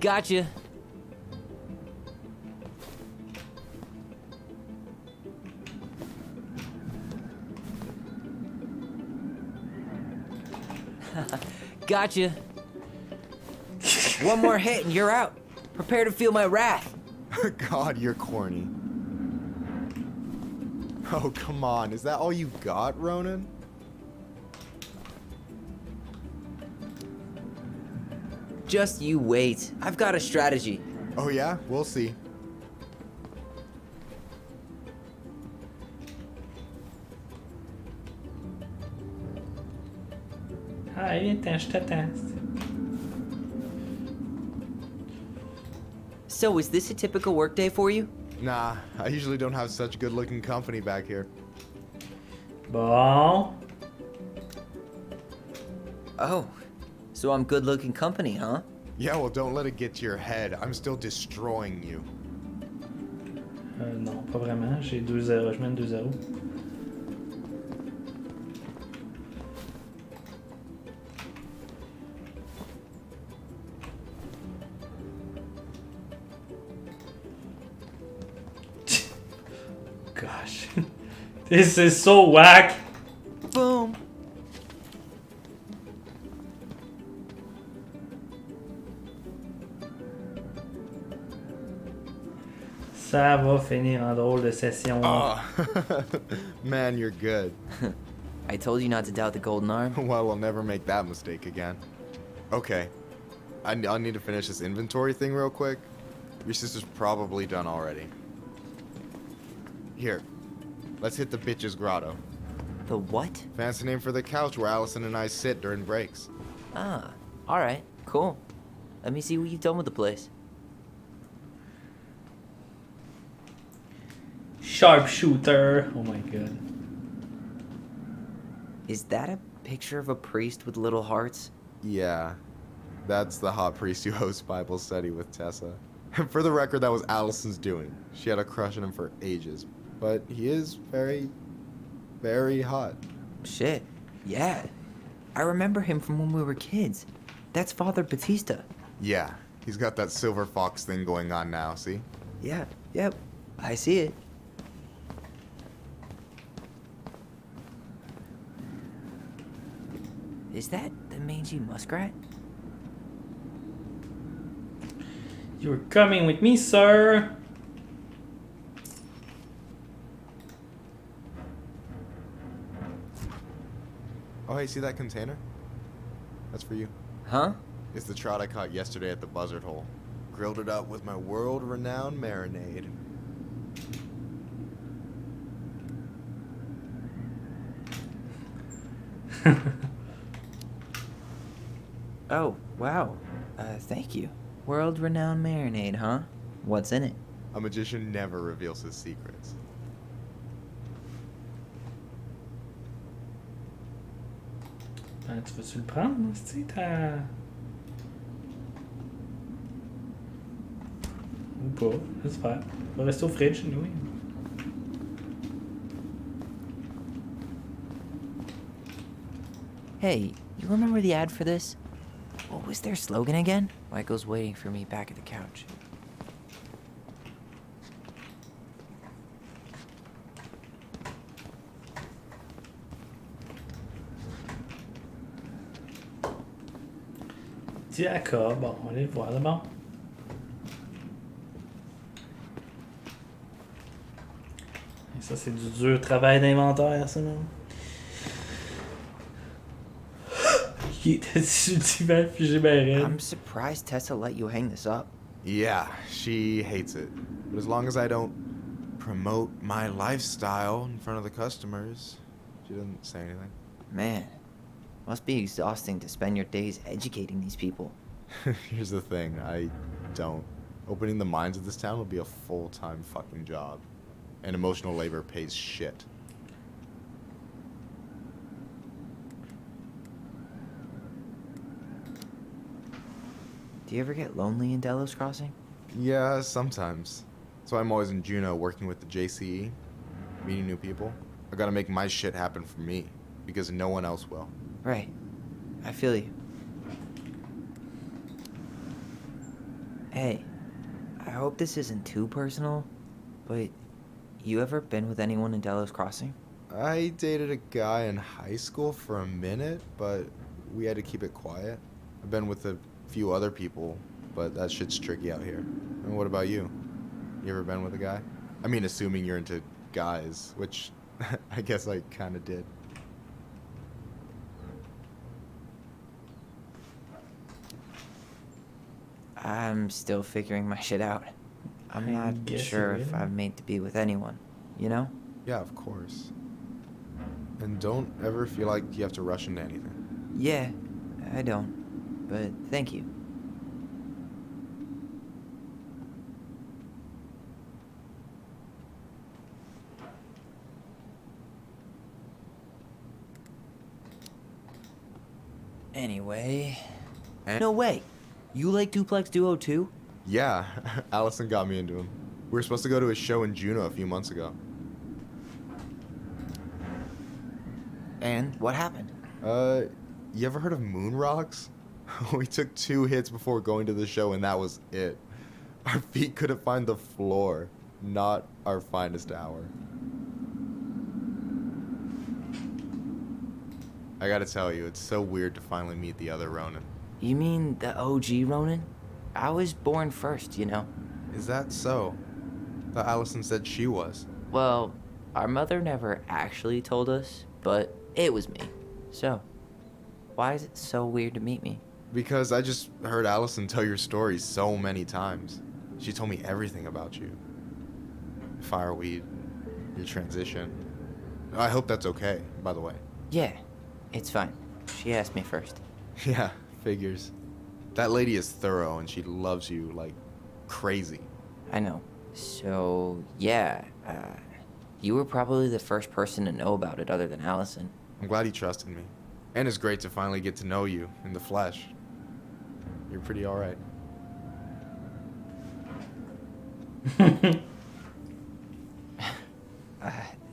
Gotcha. Gotcha. One more hit and you're out. Prepare to feel my wrath. God, you're corny. Oh, come on. Is that all you got, Ronan? Just you wait. I've got a strategy. Oh, yeah? We'll see. Ah, viens, je t'attends. So, is this a typical workday for you? Nah, I usually don't have such good-looking company back here. Bon. Oh, so I'm good-looking company, huh? Yeah, well, don't let it get to your head. I'm still destroying you. Non, pas vraiment. J'ai 2-0. Je mène 2-0. Gosh. This is so whack. Boom. Ça va finir en drôle de session. Oh, man, you're good. I told you not to doubt the golden arm. Well, we'll never make that mistake again. Okay, I'll need to finish this inventory thing real quick. Your sister's probably done already. Here, let's hit the bitch's grotto. The what? Fancy name for the couch where Allison and I sit during breaks. Ah, alright, cool. Let me see what you've done with the place. Sharpshooter. Oh my god. Is that a picture of a priest with little hearts? Yeah, that's the hot priest who hosts Bible study with Tessa. For the record, that was Allison's doing. She had a crush on him for ages. But he is very, very hot. Shit, yeah. I remember him from when we were kids. That's Father Batista. Yeah, he's got that silver fox thing going on now, see? Yeah, yep, I see it. Is that the mangy muskrat? You're coming with me, sir. Oh, hey, see that container? That's for you. Huh? It's the trout I caught yesterday at the buzzard hole. Grilled it up with my world-renowned marinade. Oh, wow. Thank you. World-renowned marinade, huh? What's in it? A magician never reveals his secrets. Tu veux-tu le prendre, tu sais, ou pas, laisse faire. Il va rester au fridge, nous. Hey, you remember the ad for this? What was their slogan again? Michael's waiting for me back at the couch. D'accord, bon, on va aller le voir d'abord. Et ça, c'est du dur travail d'inventaire, ça, non? Il était subitement figé ben raide. I'm surprised Tessa let you hang this up. Yeah, she hates it. But as long as I don't promote my lifestyle in front of the customers, she doesn't say anything. Man, must be exhausting to spend your days educating these people. Here's the thing, I don't. Opening the mines of this town will be a full-time fucking job. And emotional labor pays shit. Do you ever get lonely in Delos Crossing? Yeah, sometimes. So I'm always in Juneau working with the JCE, meeting new people. I gotta make my shit happen for me, because no one else will. Right. I feel you. Hey, I hope this isn't too personal, but you ever been with anyone in Delos Crossing? I dated a guy in high school for a minute, but we had to keep it quiet. I've been with a few other people, but that shit's tricky out here. And what about you? You ever been with a guy? I mean, assuming you're into guys, which I guess I kind of did. I'm still figuring my shit out. I'm not sure if I'm made to be with anyone, you know? Yeah, of course. And don't ever feel like you have to rush into anything. Yeah, I don't. But thank you. Anyway... No way! You like Duplex Duo too? Yeah, Allison got me into him. We were supposed to go to a show in Juneau a few months ago. And what happened? You ever heard of Moon Rocks? We took 2 hits before going to the show and that was it. Our feet couldn't find the floor. Not our finest hour. I gotta tell you, it's so weird to finally meet the other Ronin. You mean the OG Ronin? I was born first, you know. Is that so? Thought Allison said she was. Well, our mother never actually told us, but it was me. So, why is it so weird to meet me? Because I just heard Allison tell your story so many times. She told me everything about you. Fireweed, your transition. I hope that's okay, by the way. Yeah, it's fine. She asked me first. Yeah, figures. That lady is thorough and she loves you like crazy. I know. So, yeah, you were probably the first person to know about it other than Allison. I'm glad he trusted me. And it's great to finally get to know you in the flesh. You're pretty alright.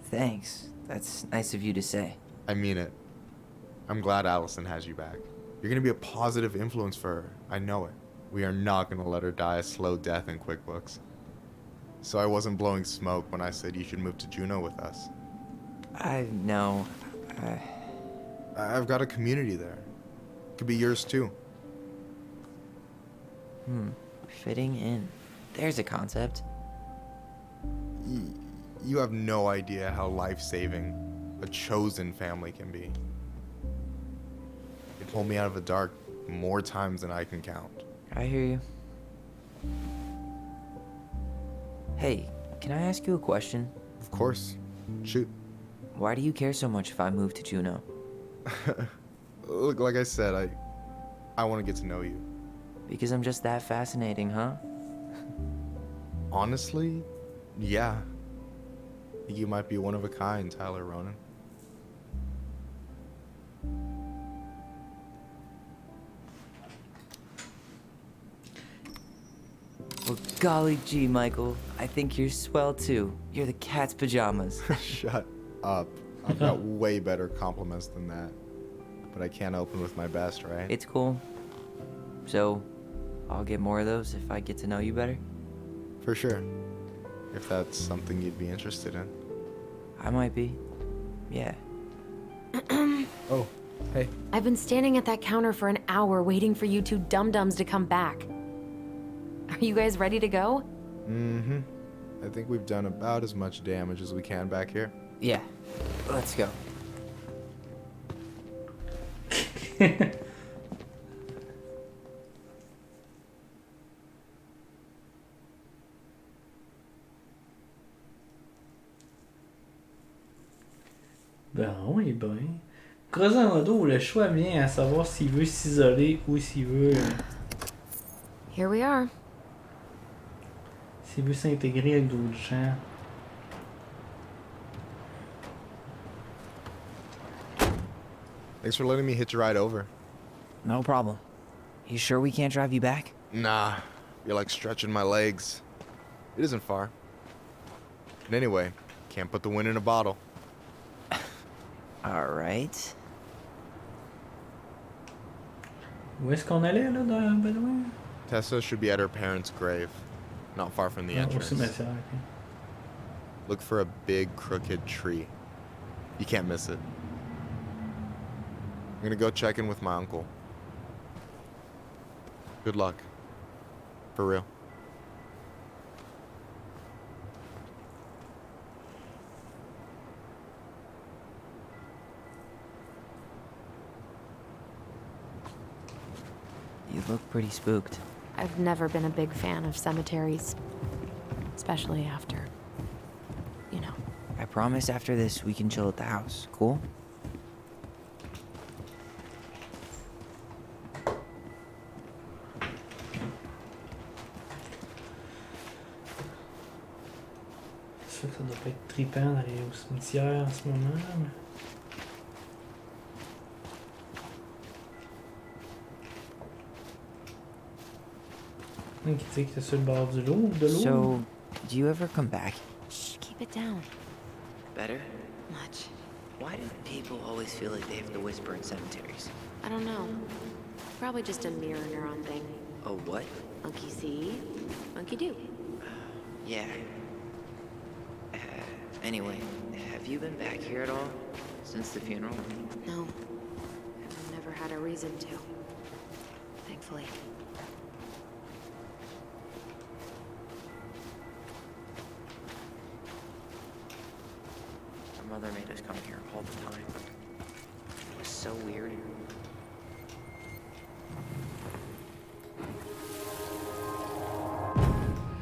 Thanks. That's nice of you to say. I mean it. I'm glad Allison has you back. You're gonna be a positive influence for her. I know it. We are not gonna let her die a slow death in QuickBooks. So I wasn't blowing smoke when I said you should move to Juneau with us. I know. I've got a community there. Could be yours too. Fitting in. There's a concept. You have no idea how life-saving a chosen family can be. It pulled me out of the dark more times than I can count. I hear you. Hey, can I ask you a question? Of course. Shoot. Why do you care so much if I move to Juneau? Look, like I said, I want to get to know you. Because I'm just that fascinating, huh? Honestly, yeah. I think you might be one of a kind, Tyler Ronan. Well, golly gee, Michael. I think you're swell too. You're the cat's pajamas. Shut up. I've got way better compliments than that. But I can't open with my best, right? It's cool. So, I'll get more of those if I get to know you better? For sure. If that's something you'd be interested in. I might be. Yeah. Oh, hey. I've been standing at that counter for an hour waiting for you two dum-dums to come back. Are you guys ready to go? Mm-hmm. I think we've done about as much damage as we can back here. Yeah. Let's go. Ben oui, ben. Grosso modo, le choix vient à savoir s'il veut s'isoler ou s'il veut. Here we are. S'il veut s'intégrer avec d'autres gens. Thanks for letting me hitch a ride over. No problem. You sure we can't drive you back? Nah, you're like stretching my legs. It isn't far. And anyway, can't put the wind in a bottle. Alright. Où est-ce qu'on allait, là, by the way? Tessa should be at her parents' grave, not far from the entrance. Au cimetière, okay. Look for a big, crooked tree. You can't miss it. I'm gonna go check in with my uncle. Good luck. For real. You look pretty spooked. I've never been a big fan of cemeteries. Especially after, you know. I promise after this we can chill at the house, cool? C'est sûr que ça doit pas être trippant d'aller au cimetière en ce moment, mais... Qui dit que t'es sur le bord de l'eau? So, do you ever come back? Shh, keep it down. Better? Much. Why do people always feel like they have to whisper in cemeteries? I don't know. Probably just a mirror neuron thing. Oh, what? Monkey see, monkey do. Yeah. Anyway, have you been back here at all? Since the funeral? No. I've never had a reason to. Thankfully. My mother made us come here all the time. It was so weird.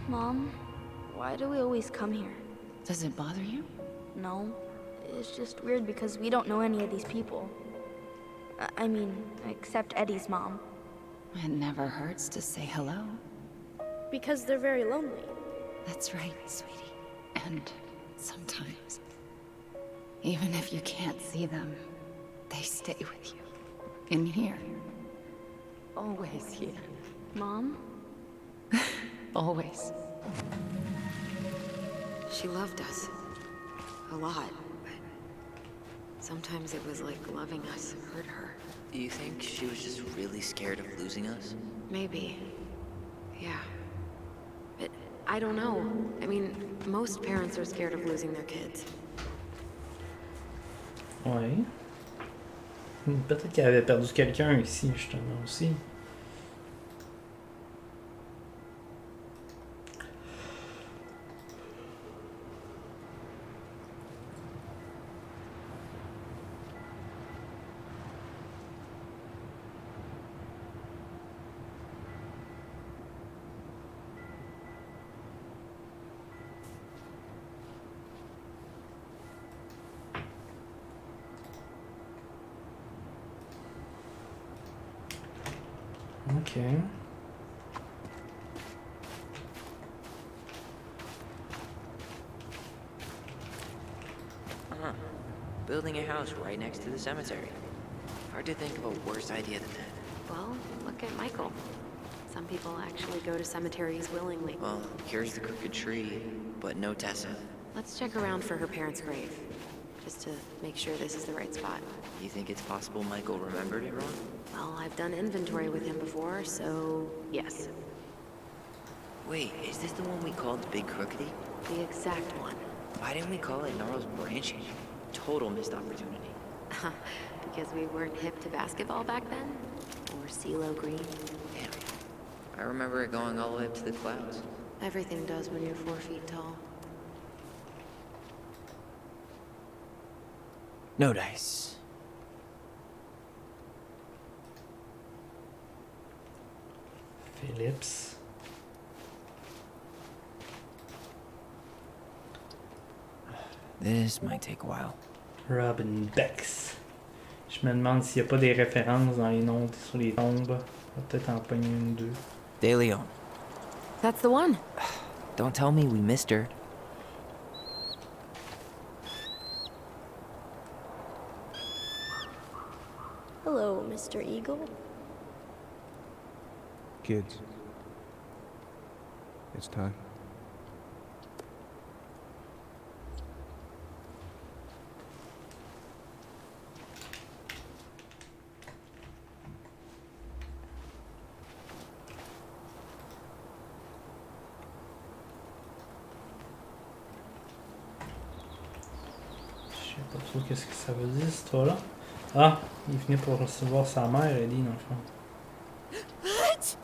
Mom, why do we always come here? Does it bother you? No. It's just weird because we don't know any of these people. I mean, except Eddie's mom. It never hurts to say hello. Because they're very lonely. That's right, sweetie. And sometimes, even if you can't see them, they stay with you. In here. Always here. Mom? Always. She loved us. A lot, but sometimes it was like loving us hurt her. Do you think she was just really scared of losing us? Maybe. Yeah. But I don't know. I mean, most parents are scared of losing their kids. Ouais. Peut-être qu'elle avait perdu quelqu'un ici, justement, aussi. Okay. Building a house right next to the cemetery. Hard to think of a worse idea than that. Well, look at Michael. Some people actually go to cemeteries willingly. Well, here's the crooked tree, but no Tessa. Let's check around for her parents' grave, just to make sure this is the right spot. You think it's possible Michael remembered it wrong? Well, I've done inventory with him before, so yes. Wait, is this the one we called the Big Crookedy? The exact one. Why didn't we call it Gnarls Branching? Total missed opportunity. Because we weren't hip to basketball back then? Or CeeLo Green? Damn. I remember it going all the way up to the clouds. Everything does when you're 4 feet tall. No dice. Phillips. This might take a while. Robin Bex. Je me demande s'il n'y a pas des références dans les noms sur les tombes. On va peut-être en pogner une ou deux. De Leon. That's the one. Don't tell me we missed her. Hello, Mr. Eagle. Kids. It's time. Je sais pas trop qu'est-ce que ça veut dire, cette histoire-là. Ah, il venait pour recevoir sa mère, Eddie, dans le fond. What?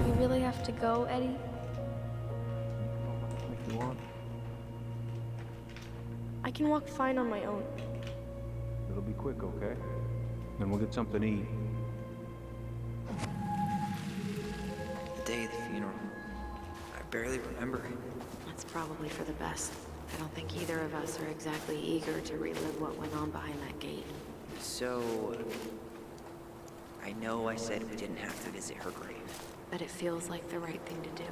We really have to go, Eddie? If you want, I can walk fine on my own. it'll be quick, okay? Then we'll get something to eat. The day of the funeral. I barely remember it. That's probably for the best. I don't think either of us are exactly eager to relive what went on behind that gate. So... I know I said we didn't have to visit her grave. But it feels like the right thing to do.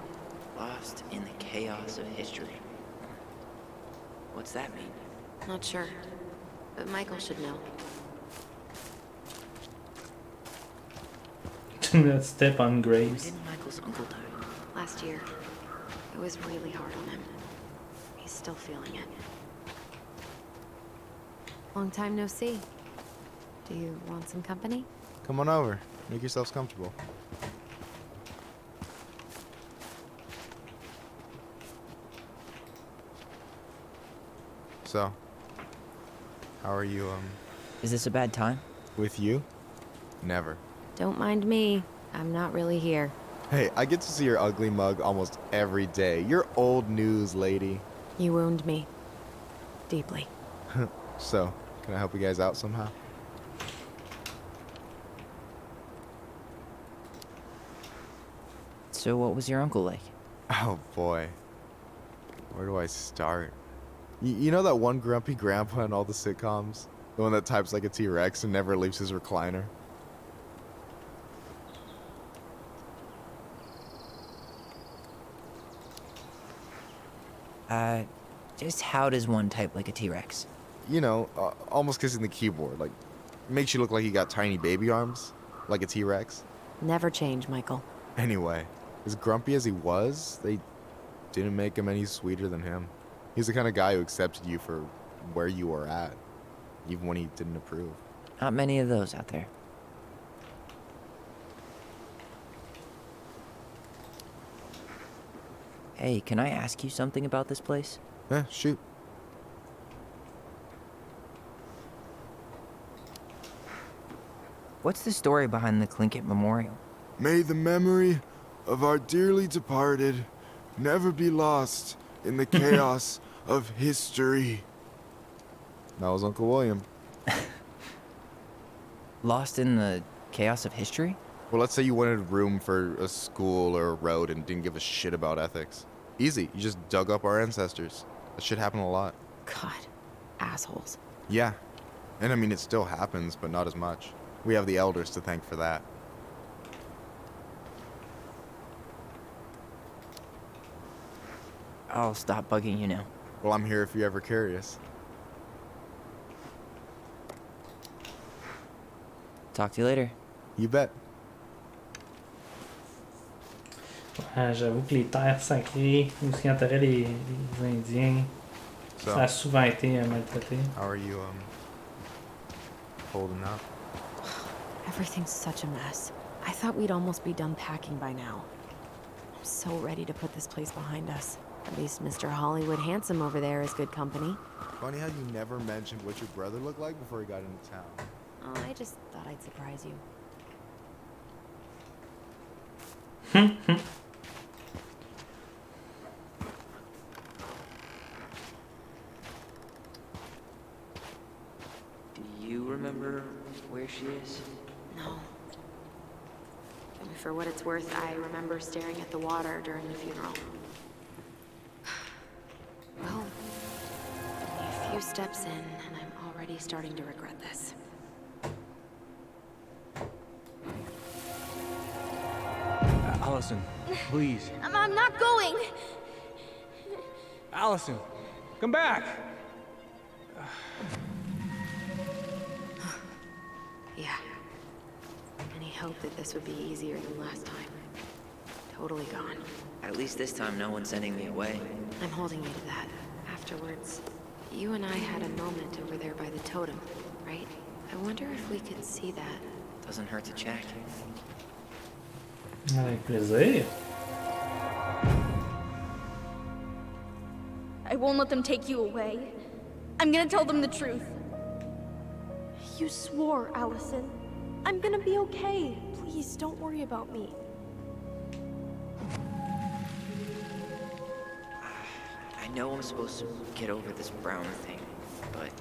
Lost in the chaos of history. What's that mean? Not sure. But Michael should know. Let's step on When graves. did Michael's uncle die? Last year. It was really hard on him. He's still feeling it. Long time no see. Do you want some company? Come on over. Make yourselves comfortable. So, how are you, Is this a bad time? with you? Never. Don't mind me. I'm not really here. Hey, I get to see your ugly mug almost every day. You're old news, lady. You wound me. Deeply. So, can I help you guys out somehow? So what was your uncle like? Oh boy. Where do I start? You know that one grumpy grandpa in all the sitcoms? The one that types like a T-Rex and never leaves his recliner? Just how does one type like a T-Rex? You know, almost kissing the keyboard. Like, makes you look like you got tiny baby arms. Like a T-Rex. Never change, Michael. Anyway, as grumpy as he was, they didn't make him any sweeter than him. He's the kind of guy who accepted you for where you were at, even when he didn't approve. Not many of those out there. Hey, can I ask you something about this place? Shoot. What's the story behind the Tlingit Memorial? May the memory of our dearly departed never be lost in the chaos of history. That was Uncle William. Lost in the chaos of history? Well, let's say you wanted room for a school or a road and didn't give a shit about ethics. Easy. You just dug up our ancestors. That shit happened a lot. God. Assholes. Yeah. And I mean, it still happens, but not as much. We have the elders to thank for that. I'll stop bugging you now. Well, I'm here if you're ever curious. Talk to you later. You bet. J'avoue que les terres sacrées, où ce qui entourait les Indiens, ça a souvent été maltraité. How are you, holding up? Everything's such a mess. I thought we'd almost be done packing by now. I'm so ready to put this place behind us. At least Mr. Hollywood Handsome over there is good company. Funny how you never mentioned what your brother looked like before he got into town. Oh, I just thought I'd surprise you. Do you remember where she is? No. I mean, for what it's worth, I remember staring at the water during the funeral. Well, only a few steps in, and I'm already starting to regret this. Allison, please. I'm not going. Allison, come back. Yeah. Any hope that this would be easier than last time? Totally gone. At least this time no one's sending me away. I'm holding you to that. Afterwards, you and I had a moment over there by the totem, right? I wonder if we could see that. Doesn't hurt to check. Avec plaisir. I won't let them take you away. I'm gonna tell them the truth. You swore, Allison. I'm gonna be okay. Please, don't worry about me. I know I'm supposed to get over this Brown thing, but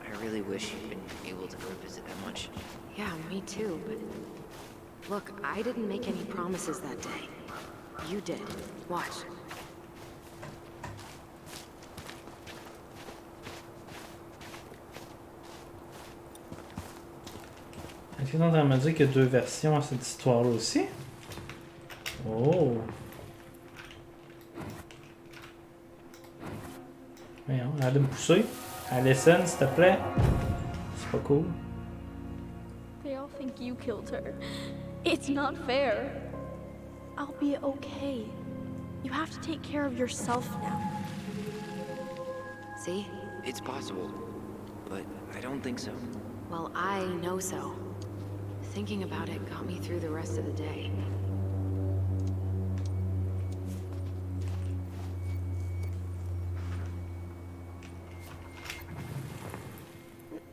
I really wish you'd been able to revisit that much. Yeah, me too, but... Look, I didn't make any promises that day. You did. Watch. Est-ce que tu es en train de me dire qu'il y a deux versions à cette histoire-là aussi? Oh! Voyons, arrête de me pousser. Allison, s'il te plaît. C'est pas cool. They all think you killed her. It's not fair. I'll be okay. You have to take care of yourself now. See? It's possible, but I don't think so. Well, I know so. Thinking about it got me through the rest of the day.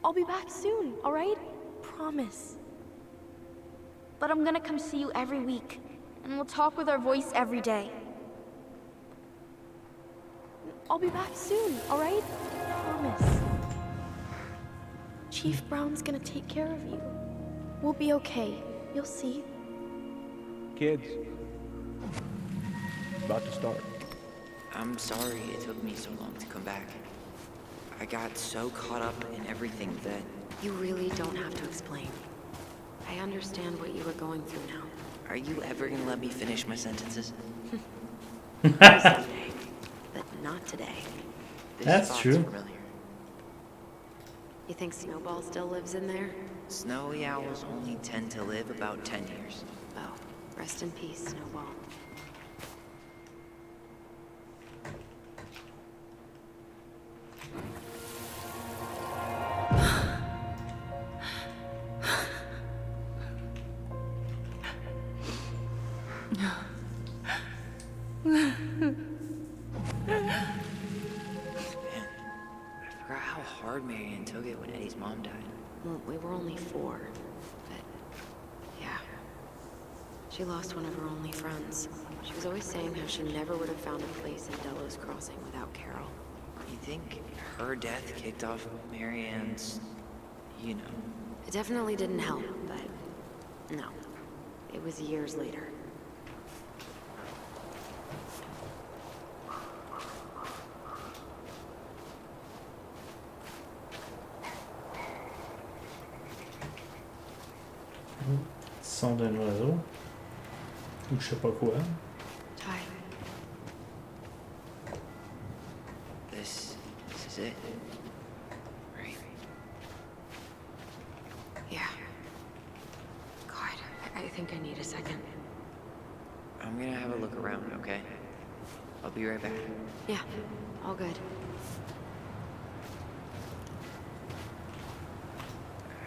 I'll be back soon, alright? Promise. But I'm gonna come see you every week, and we'll talk with our voice every day. I'll be back soon, alright? Promise. Chief Brown's gonna take care of you. We'll be okay. You'll see. Kids. About to start. I'm sorry it took me so long to come back. I got so caught up in everything that... You really don't have to explain. I understand what you were going through now. Are you ever gonna let me finish my sentences? Someday, but not today. This That's spot's true. familiar. You think Snowball still lives in there? Snowy owls only tend to live about 10 years. Oh, rest in peace, Snowball. I forgot how hard Marianne took it when Eddie's mom died. Well, we were only 4, but yeah. She lost one of her only friends. She was always saying how she never would have found a place in Delos Crossing without Carol. You think her death kicked off Marianne's, you know? It definitely didn't help, but no. It was years later. Son d'un oiseau. Ou je sais pas quoi. Ty. This is it. Right? Yeah. God, I think I need a second. I'm gonna have a look around, okay? I'll be right back. Yeah, all good.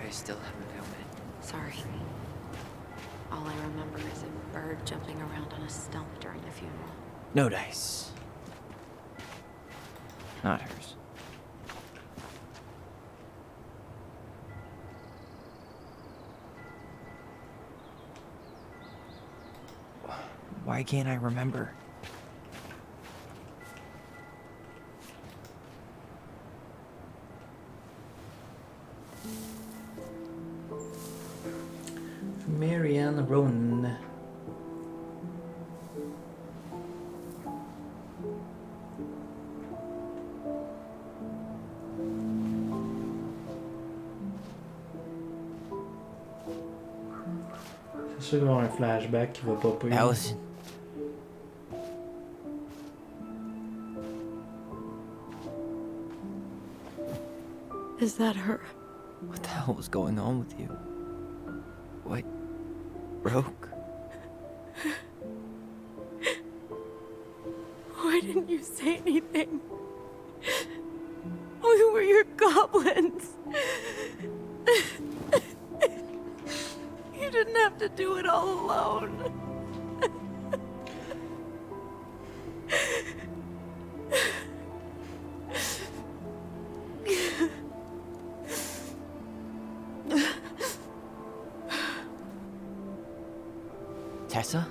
I still haven't found it. Sorry. All I remember is a bird jumping around on a stump during the funeral. No dice. Not hers. Why can't I remember? Marianne Rowan. C'est sûr qu'il va y avoir un flashback qui va popper. Allison. Is that her? What the hell was going on with you? What broke? Why didn't you say anything? We were your goblins. You didn't have to do it all alone. Tessa?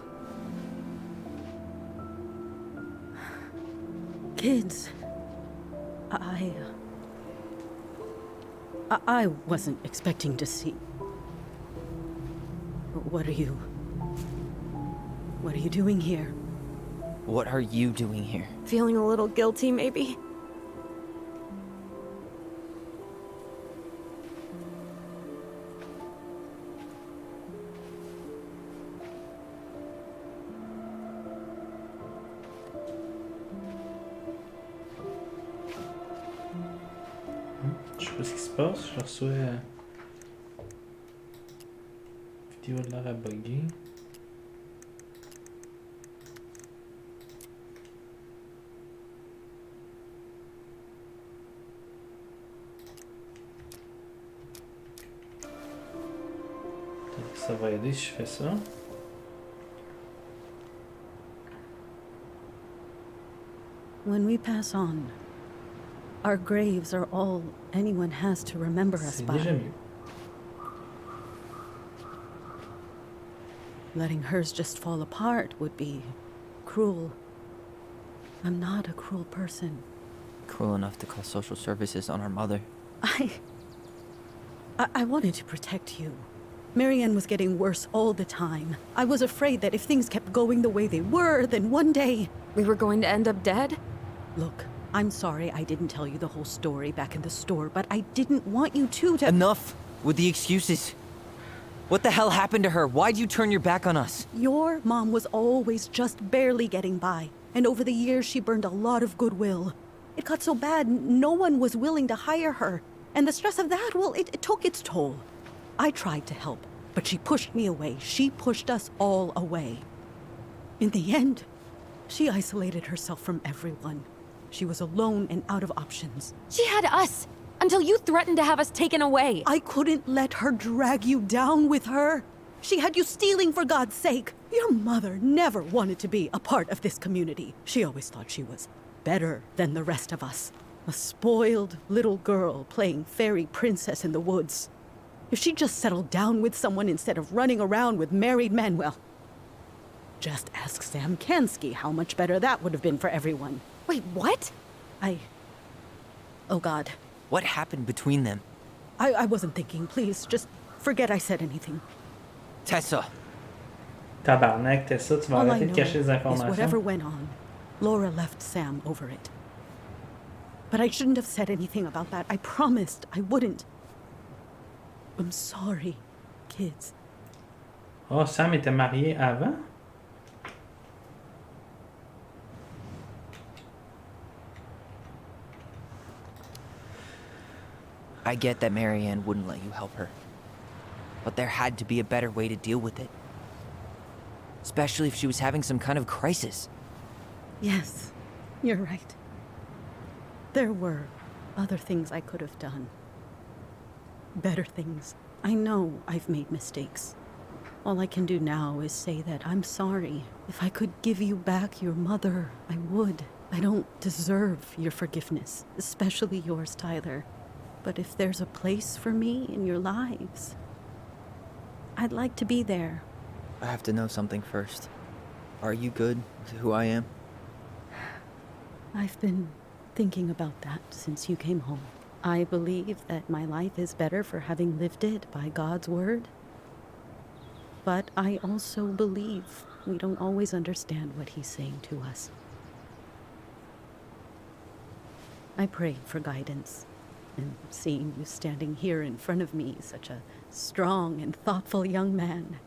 Kids, I wasn't expecting to see. What are you doing here? What are you doing here? Feeling a little guilty, maybe? Je sais pas ce qui se passe. Je reçois vidéo de l'air à bugger. Peut-être que ça va aider si je fais ça. When we pass on, our graves are all anyone has to remember us C'est by. déjà mieux. Letting hers just fall apart would be cruel. I'm not a cruel person. cruel enough to call social services on our mother. I wanted to protect you. Marianne was getting worse all the time. I was afraid that if things kept going the way they were, then one day... We were going to end up dead? Look, I'm sorry I didn't tell you the whole story back in the store, but I didn't want you to... Enough with the excuses. What the hell happened to her? Why'd you turn your back on us? Your mom was always just barely getting by, and over the years she burned a lot of goodwill. It got so bad, no one was willing to hire her. And the stress of that, well, it took its toll. I tried to help, but she pushed me away. She pushed us all away. In the end, she isolated herself from everyone. She was alone and out of options. She had us, until you threatened to have us taken away. I couldn't let her drag you down with her. She had you stealing for God's sake. Your mother never wanted to be a part of this community. She always thought she was better than the rest of us. A spoiled little girl playing fairy princess in the woods. If she just settled down with someone instead of running around with married men, well, just ask Sam Kansky how much better that would have been for everyone. Wait, what? Oh God. What happened between them? I wasn't thinking. Please, just forget I said anything. Tessa. Tabarnak, Tessa, tu vas All I arrêter de know cacher les is informations. whatever went on, Laura left Sam over it. But I shouldn't have said anything about that. I promised I wouldn't. I'm sorry, kids. Oh, Sam était marié avant? I get that Marianne wouldn't let you help her. But there had to be a better way to deal with it. Especially if she was having some kind of crisis. Yes, you're right. There were other things I could have done. Better things. I know I've made mistakes. All I can do now is say that I'm sorry. If I could give you back your mother, I would. I don't deserve your forgiveness, especially yours, Tyler. But if there's a place for me in your lives, I'd like to be there. I have to know something first. Are you good with who I am? I've been thinking about that since you came home. I believe that my life is better for having lived it by God's word. But I also believe we don't always understand what he's saying to us. I pray for guidance. And seeing you standing here in front of me, such a strong and thoughtful young man,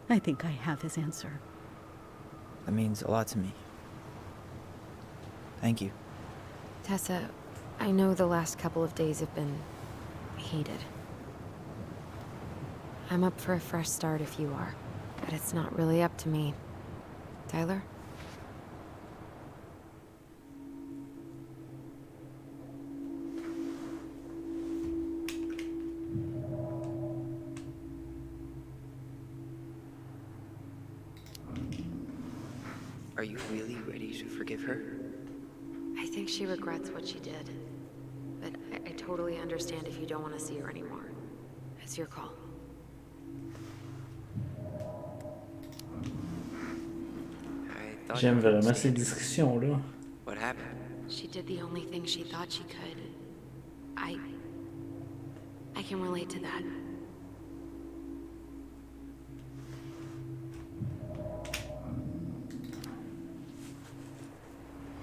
I think I have his answer. That means a lot to me. Thank you. Tessa, I know the last couple of days have been heated. I'm up for a fresh start if you are, but it's not really up to me. Tyler? Are you really ready to forgive her? I think she regrets what she did. But I totally understand if you don't want to see her anymore. It's your call. J'aime vraiment ces discussions-là. What happened? She did the only thing she thought she could. I can relate to that.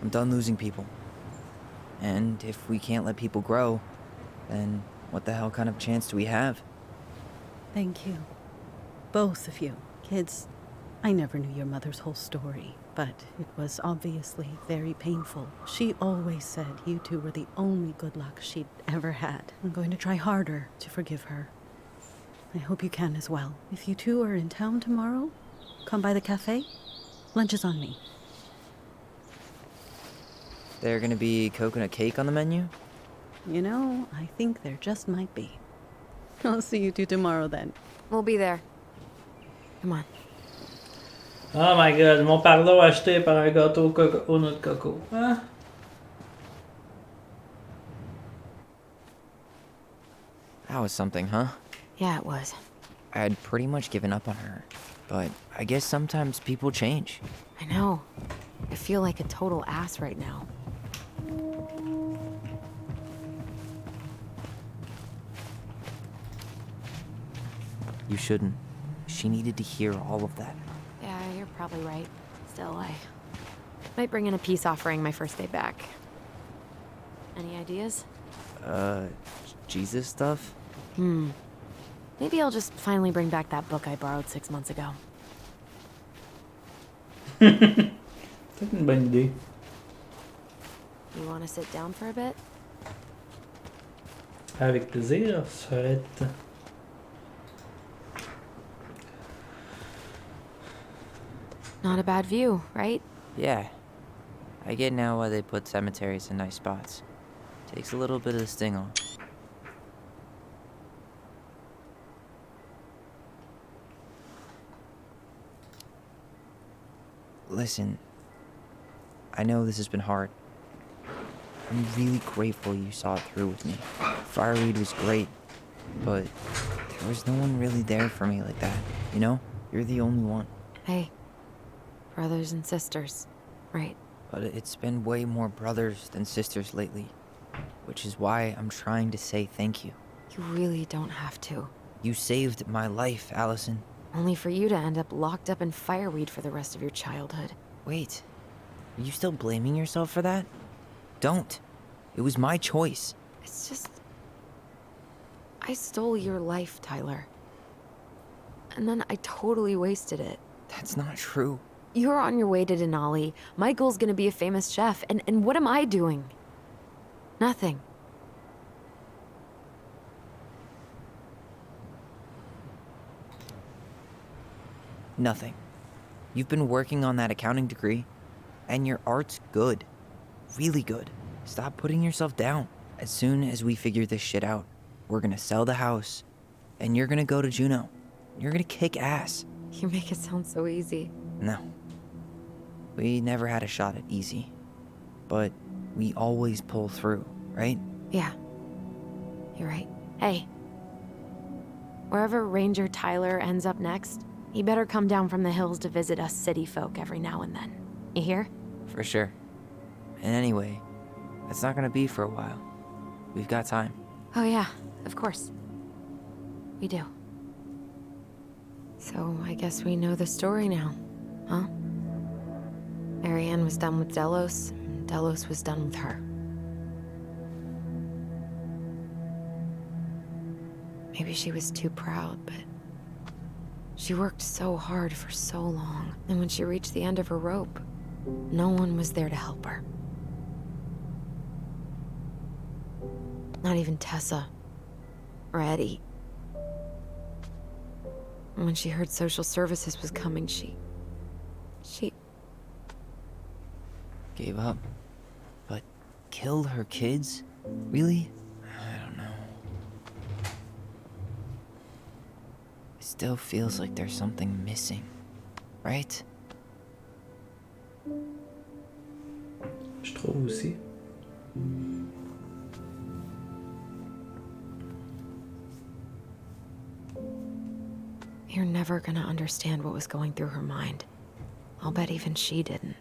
I'm done losing people. And if we can't let people grow, then what the hell kind of chance do we have? Thank you. Both of you. Kids, I never knew your mother's whole story, but it was obviously very painful. She always said you two were the only good luck she'd ever had. I'm going to try harder to forgive her. I hope you can as well. If you two are in town tomorrow, come by the cafe. Lunch is on me. There gonna be coconut cake on the menu? You know, I think there just might be. I'll see you two tomorrow then. We'll be there. Come on. Oh my god, mon pardon acheté par un gâteau au noix de coco. Hein? That was something, huh? Yeah, it was. I had pretty much given up on her, but I guess sometimes people change. I know. I feel like a total ass right now. You shouldn't. She needed to hear all of that. Yeah, you're probably right. Still, I might bring in a peace offering my first day back. Any ideas? Jesus stuff? Maybe I'll just finally bring back that book I borrowed 6 months ago. C'est une bonne idée. You want to sit down for a bit? Avec plaisir, Sorette. Not a bad view, right? Yeah. I get now why they put cemeteries in nice spots. Takes a little bit of the sting off. Listen, I know this has been hard. I'm really grateful you saw it through with me. Fireweed was great, but there was no one really there for me like that, you know? You're the only one. Hey, brothers and sisters, right? But it's been way more brothers than sisters lately, which is why I'm trying to say thank you. You really don't have to. You saved my life, Allison. Only for you to end up locked up in fireweed for the rest of your childhood. Wait, are you still blaming yourself for that? Don't. It was my choice. It's just... I stole your life, Tyler. And then I totally wasted it. That's not true. You're on your way to Denali. Michael's gonna be a famous chef. And what am I doing? Nothing. Nothing. You've been working on that accounting degree, and your art's good. Really good. Stop putting yourself down. As soon as we figure this shit out, we're gonna sell the house, and you're gonna go to Juneau. You're gonna kick ass. You make it sound so easy. No. We never had a shot at easy. But we always pull through, right? Yeah. You're right. Hey. Wherever Ranger Tyler ends up next, he better come down from the hills to visit us city folk every now and then. You hear? For sure. And anyway, that's not gonna be for a while. We've got time. Oh yeah, of course. We do. So I guess we know the story now, huh? Marianne was done with Delos, and Delos was done with her. Maybe she was too proud, but she worked so hard for so long, and when she reached the end of her rope, no one was there to help her. Not even Tessa or Eddie. And when she heard social services was coming, she gave up. But killed her kids? Really? I don't know. It still feels like there's something missing, right? Je trouve aussi. You're never gonna understand what was going through her mind. I'll bet even she didn't.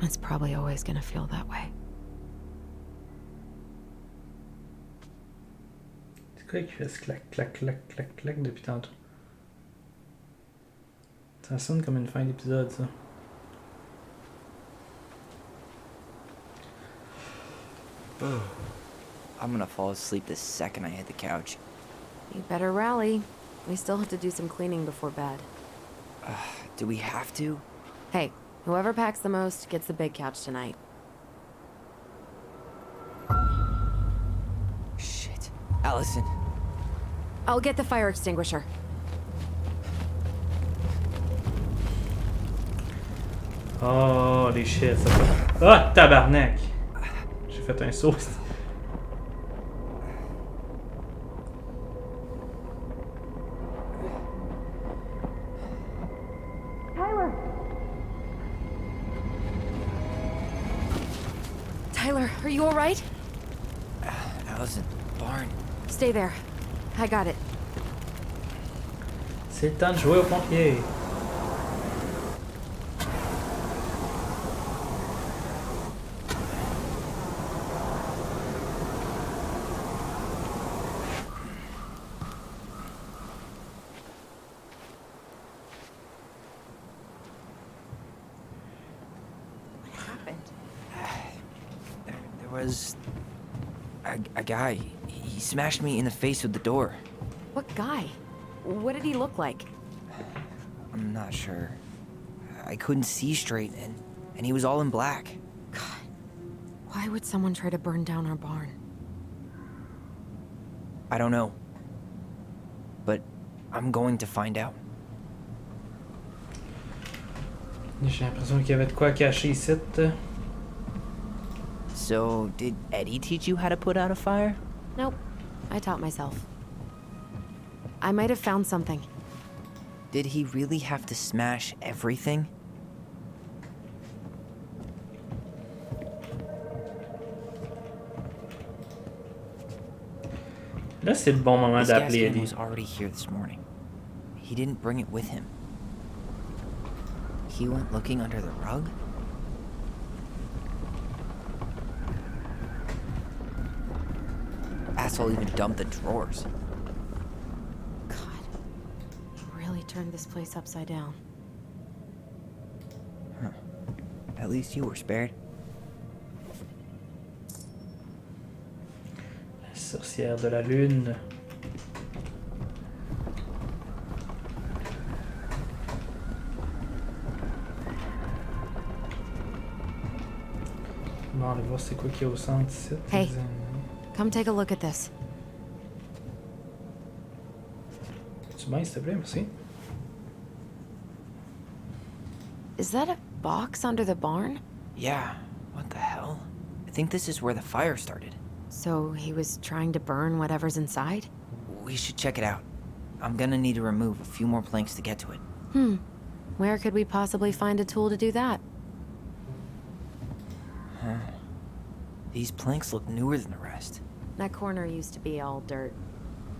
It's probably always gonna feel that way. C'est quoi qui fait ce clac, clac, clac, clac, clac depuis tantôt? Ça sonne comme une fin d'épisode, ça. I'm gonna fall asleep the second I hit the couch. You better rally. We still have to do some cleaning before bed. Do we have to? Hey, whoever packs the most gets the big couch tonight. Shit. Allison. I'll get the fire extinguisher. Holy shit, ça fait... Ah, tabarnak! J'ai fait un saut. Tyler, are you alright? Allison, barn. Stay there. I got it. C'est le temps de jouer au pompier. was a guy. He smashed me in the face with the door. What guy? What did he look like? I'm not sure. I couldn't see straight, and he was all in black. Why would someone try to burn down our barn? I don't know. But I'm going to find out. J'ai l'impression qu'il y avait de quoi cacher ici. So, did Eddie teach you how to put out a fire? Nope. I taught myself. I might have found something. Did he really have to smash everything? Là, c'est le bon moment This gas d'appeler can Eddie. was already here this morning. He didn't bring it with him. He went looking under the rug? Asshole even dumped the drawers. He really turned this place upside down. Huh. At least you were spared. La sorcière de la lune. Bon, on va voir c'est quoi qu'il y a au centre ici. Hey, come take a look at this. Tu m'aides, s'il te plaît, merci. Is that a box under the barn? Yeah, what the hell? I think this is where the fire started. So he was trying to burn whatever's inside? We should check it out. I'm gonna need to remove a few more planks to get to it. Where could we possibly find a tool to do that? Huh. These planks look newer than the rest. That corner used to be all dirt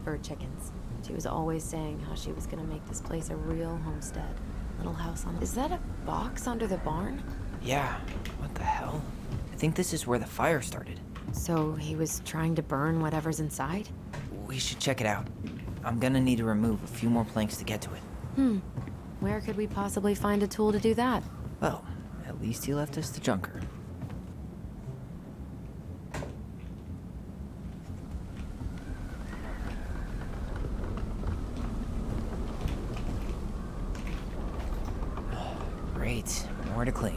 for chickens. She was always saying how she was gonna make this place a real homestead. Little house on... Is that a box under the barn? Yeah, what the hell? I think this is where the fire started. So he was trying to burn whatever's inside? We should check it out. I'm gonna need to remove a few more planks to get to it. Where could we possibly find a tool to do that? Well, at least he left us the junker. Great, more to clean.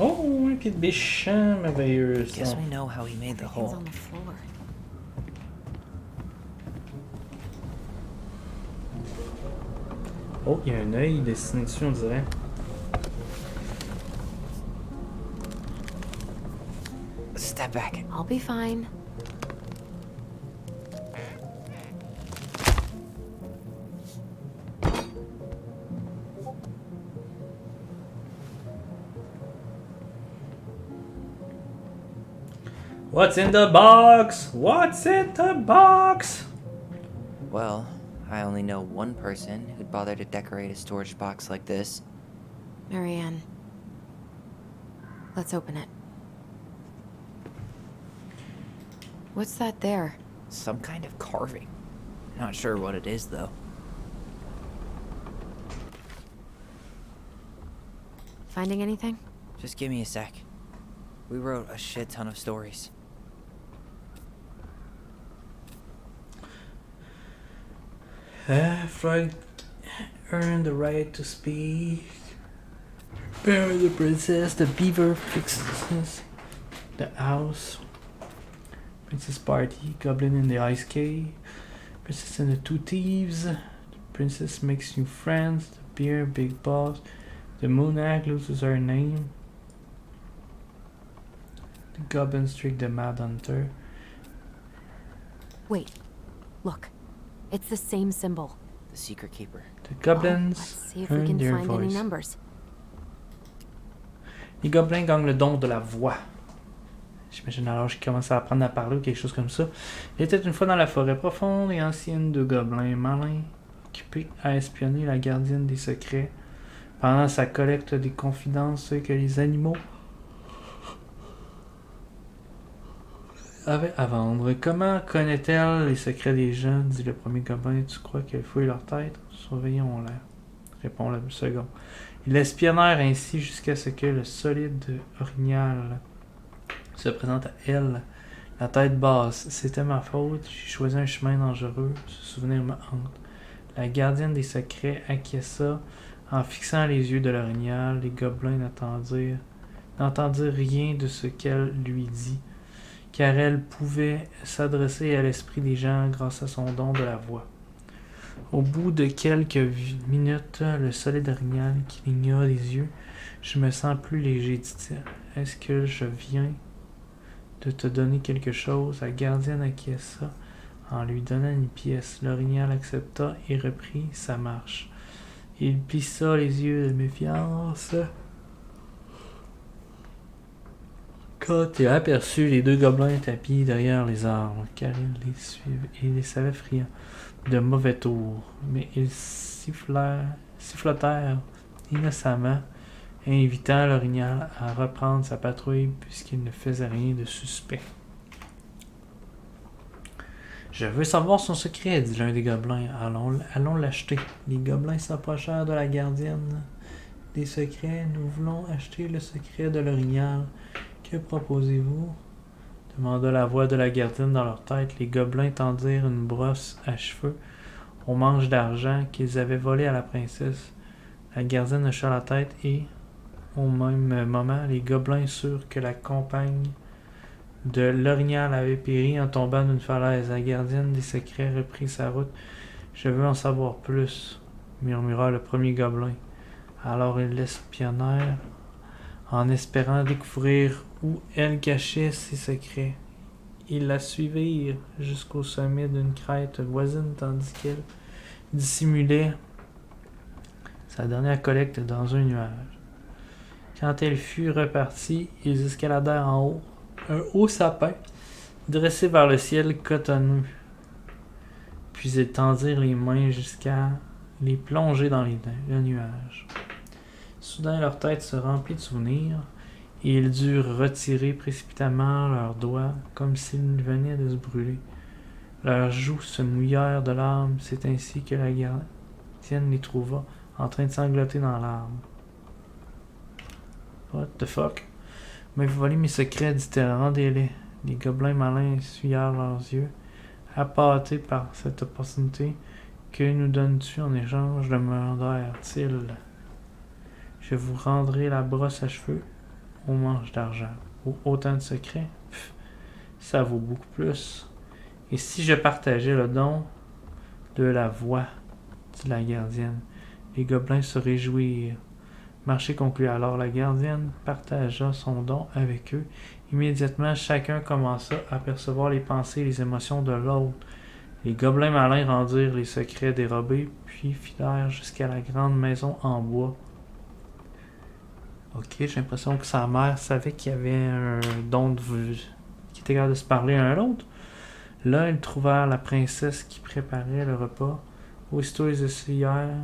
Oh, un pied de biche, merveilleux. Guess we know how he made the hole. On the floor. Oh, il y a un œil dessiné dessus, on dirait. Step back. I'll be fine. What's in the box? What's in the box? Well, I only know one person who'd bother to decorate a storage box like this. Marianne. Let's open it. What's that there? Some kind of carving. Not sure what it is, though. Finding anything? Just give me a sec. We wrote a shit ton of stories. Freud earned the right to speak. Prepare the princess, the beaver fixes the house. Princess party, goblin in the ice cave. Princess and the two thieves. The princess makes new friends. The bear, big boss. The moon hag loses her name. The goblins trick the mad hunter. Wait. Look. It's the same symbol. The secret keeper. The goblins Let's see if we earn can their find any voice. numbers. Les gobelins gagnent le don de la voix. J'imagine alors qu'ils commencent à apprendre à parler ou quelque chose comme ça. Il était une fois dans la forêt profonde et ancienne deux gobelins malins, occupés à espionner la gardienne des secrets. Pendant sa collecte des confidences que les animaux avait à vendre. Comment connaît-elle les secrets des gens, dit le premier gobelin. Tu crois qu'elle fouille leur tête? Surveillons-la, répond le second. Ils l'espionnèrent ainsi jusqu'à ce que le solide orignal se présente à elle, la tête basse. C'était ma faute, j'ai choisi un chemin dangereux, ce souvenir me hante. La gardienne des secrets acquiesça en fixant les yeux de l'orignal. Les gobelins n'entendirent rien de ce qu'elle lui dit, car elle pouvait s'adresser à l'esprit des gens grâce à son don de la voix. Au bout de quelques minutes, le solide orignal cligna les yeux. Je me sens plus léger, dit-il. Est-ce que je viens de te donner quelque chose? La gardienne acquiesça en lui donnant une pièce. L'orignal accepta et reprit sa marche. Il plissa les yeux de méfiance quand il aperçut les deux gobelins tapis derrière les arbres, car il les savait friands de mauvais tours, mais ils sifflotèrent innocemment, invitant l'orignal à reprendre sa patrouille puisqu'il ne faisait rien de suspect. Je veux savoir son secret, dit l'un des gobelins. Allons l'acheter. Les gobelins s'approchèrent de la gardienne des secrets. Nous voulons acheter le secret de l'orignal. Que proposez-vous? Demanda la voix de la gardienne dans leur tête. Les gobelins tendirent une brosse à cheveux au manche d'argent qu'ils avaient volé à la princesse. La gardienne hocha la tête et, au même moment, les gobelins surent que la compagne de l'orignal avait péri en tombant d'une falaise. La gardienne des secrets reprit sa route. « Je veux en savoir plus, » murmura le premier gobelin. Alors ils l'espionnèrent en espérant découvrir où elle cachait ses secrets. Ils la suivirent jusqu'au sommet d'une crête voisine tandis qu'elle dissimulait sa dernière collecte dans un nuage. Quand elle fut repartie, ils escaladèrent en haut un haut sapin dressé vers le ciel cotonneux. Puis ils tendirent les mains jusqu'à les plonger dans le nuage. Soudain, leur tête se remplit de souvenirs, et ils durent retirer précipitamment leurs doigts, comme s'ils venaient de se brûler. Leurs joues se mouillèrent de larmes, c'est ainsi que la gardienne les trouva, en train de sangloter dans l'arbre. What the fuck? M'avez volé mes secrets, dit-elle, rendez-les. Les gobelins malins essuyèrent leurs yeux, appâtés par cette opportunité. Que nous donnes-tu en échange? Demandèrent-ils. Je vous rendrai la brosse à cheveux aux manches d'argent. Autant de secrets? Pff, ça vaut beaucoup plus. Et si je partageais le don de la voix, dit la gardienne. Les gobelins se réjouirent. Marché conclu. Alors la gardienne partagea son don avec eux. Immédiatement, chacun commença à percevoir les pensées et les émotions de l'autre. Les gobelins malins rendirent les secrets dérobés, puis filèrent jusqu'à la grande maison en bois. Ok, j'ai l'impression que sa mère savait qu'il y avait un don qui était capable de se parler un à l'autre. Là, ils trouvèrent la princesse qui préparait le repas. Aussitôt, ils essayèrent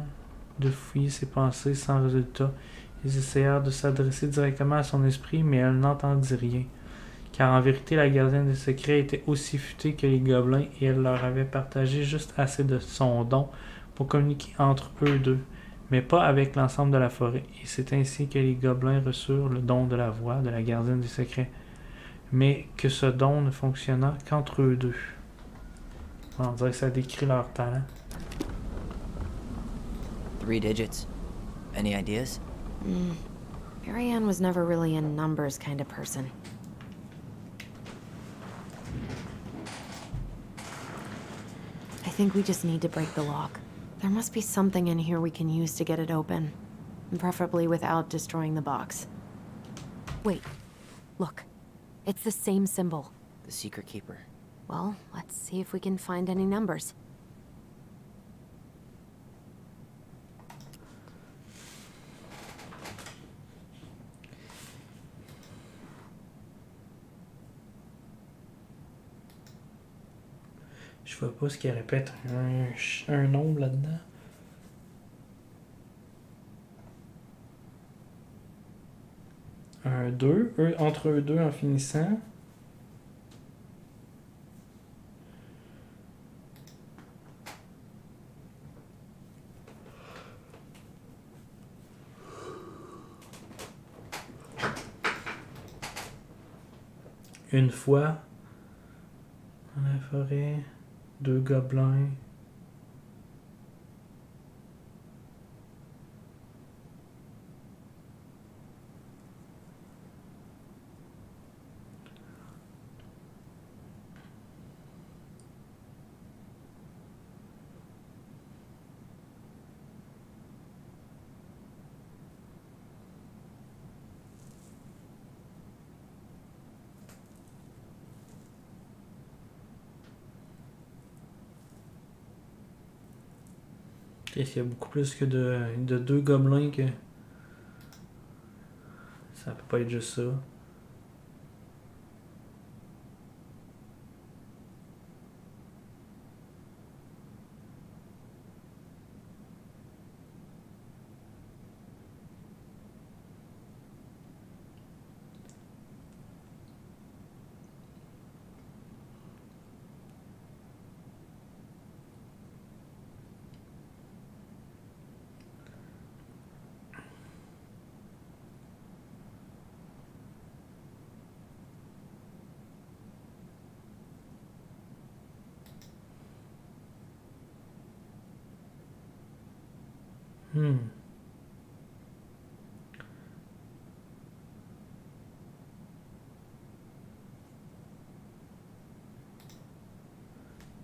de fouiller ses pensées sans résultat. Ils essayèrent de s'adresser directement à son esprit, mais elle n'entendit rien. Car en vérité, la gardienne des secrets était aussi futée que les gobelins et elle leur avait partagé juste assez de son don pour communiquer entre eux deux, mais pas avec l'ensemble de la forêt. Et c'est ainsi que les gobelins reçurent le don de la voix de la gardienne des secrets, mais que ce don ne fonctionna qu'entre eux deux. On dirait que ça décrit leur talent. 3 digits. Any ideas? Marianne was never really a numbers kind of person. I think we just need to break the lock. There must be something in here we can use to get it open. Preferably without destroying the box. Wait. Look. It's the same symbol. The secret keeper. Well, let's see if we can find any numbers. Je vois pas ce qui répète un nombre là-dedans. Un 2, entre eux deux en finissant. une fois. Dans la forêt. 2 gobelins. Il y a beaucoup plus que de 2 gobelins que... Ça peut pas être juste ça.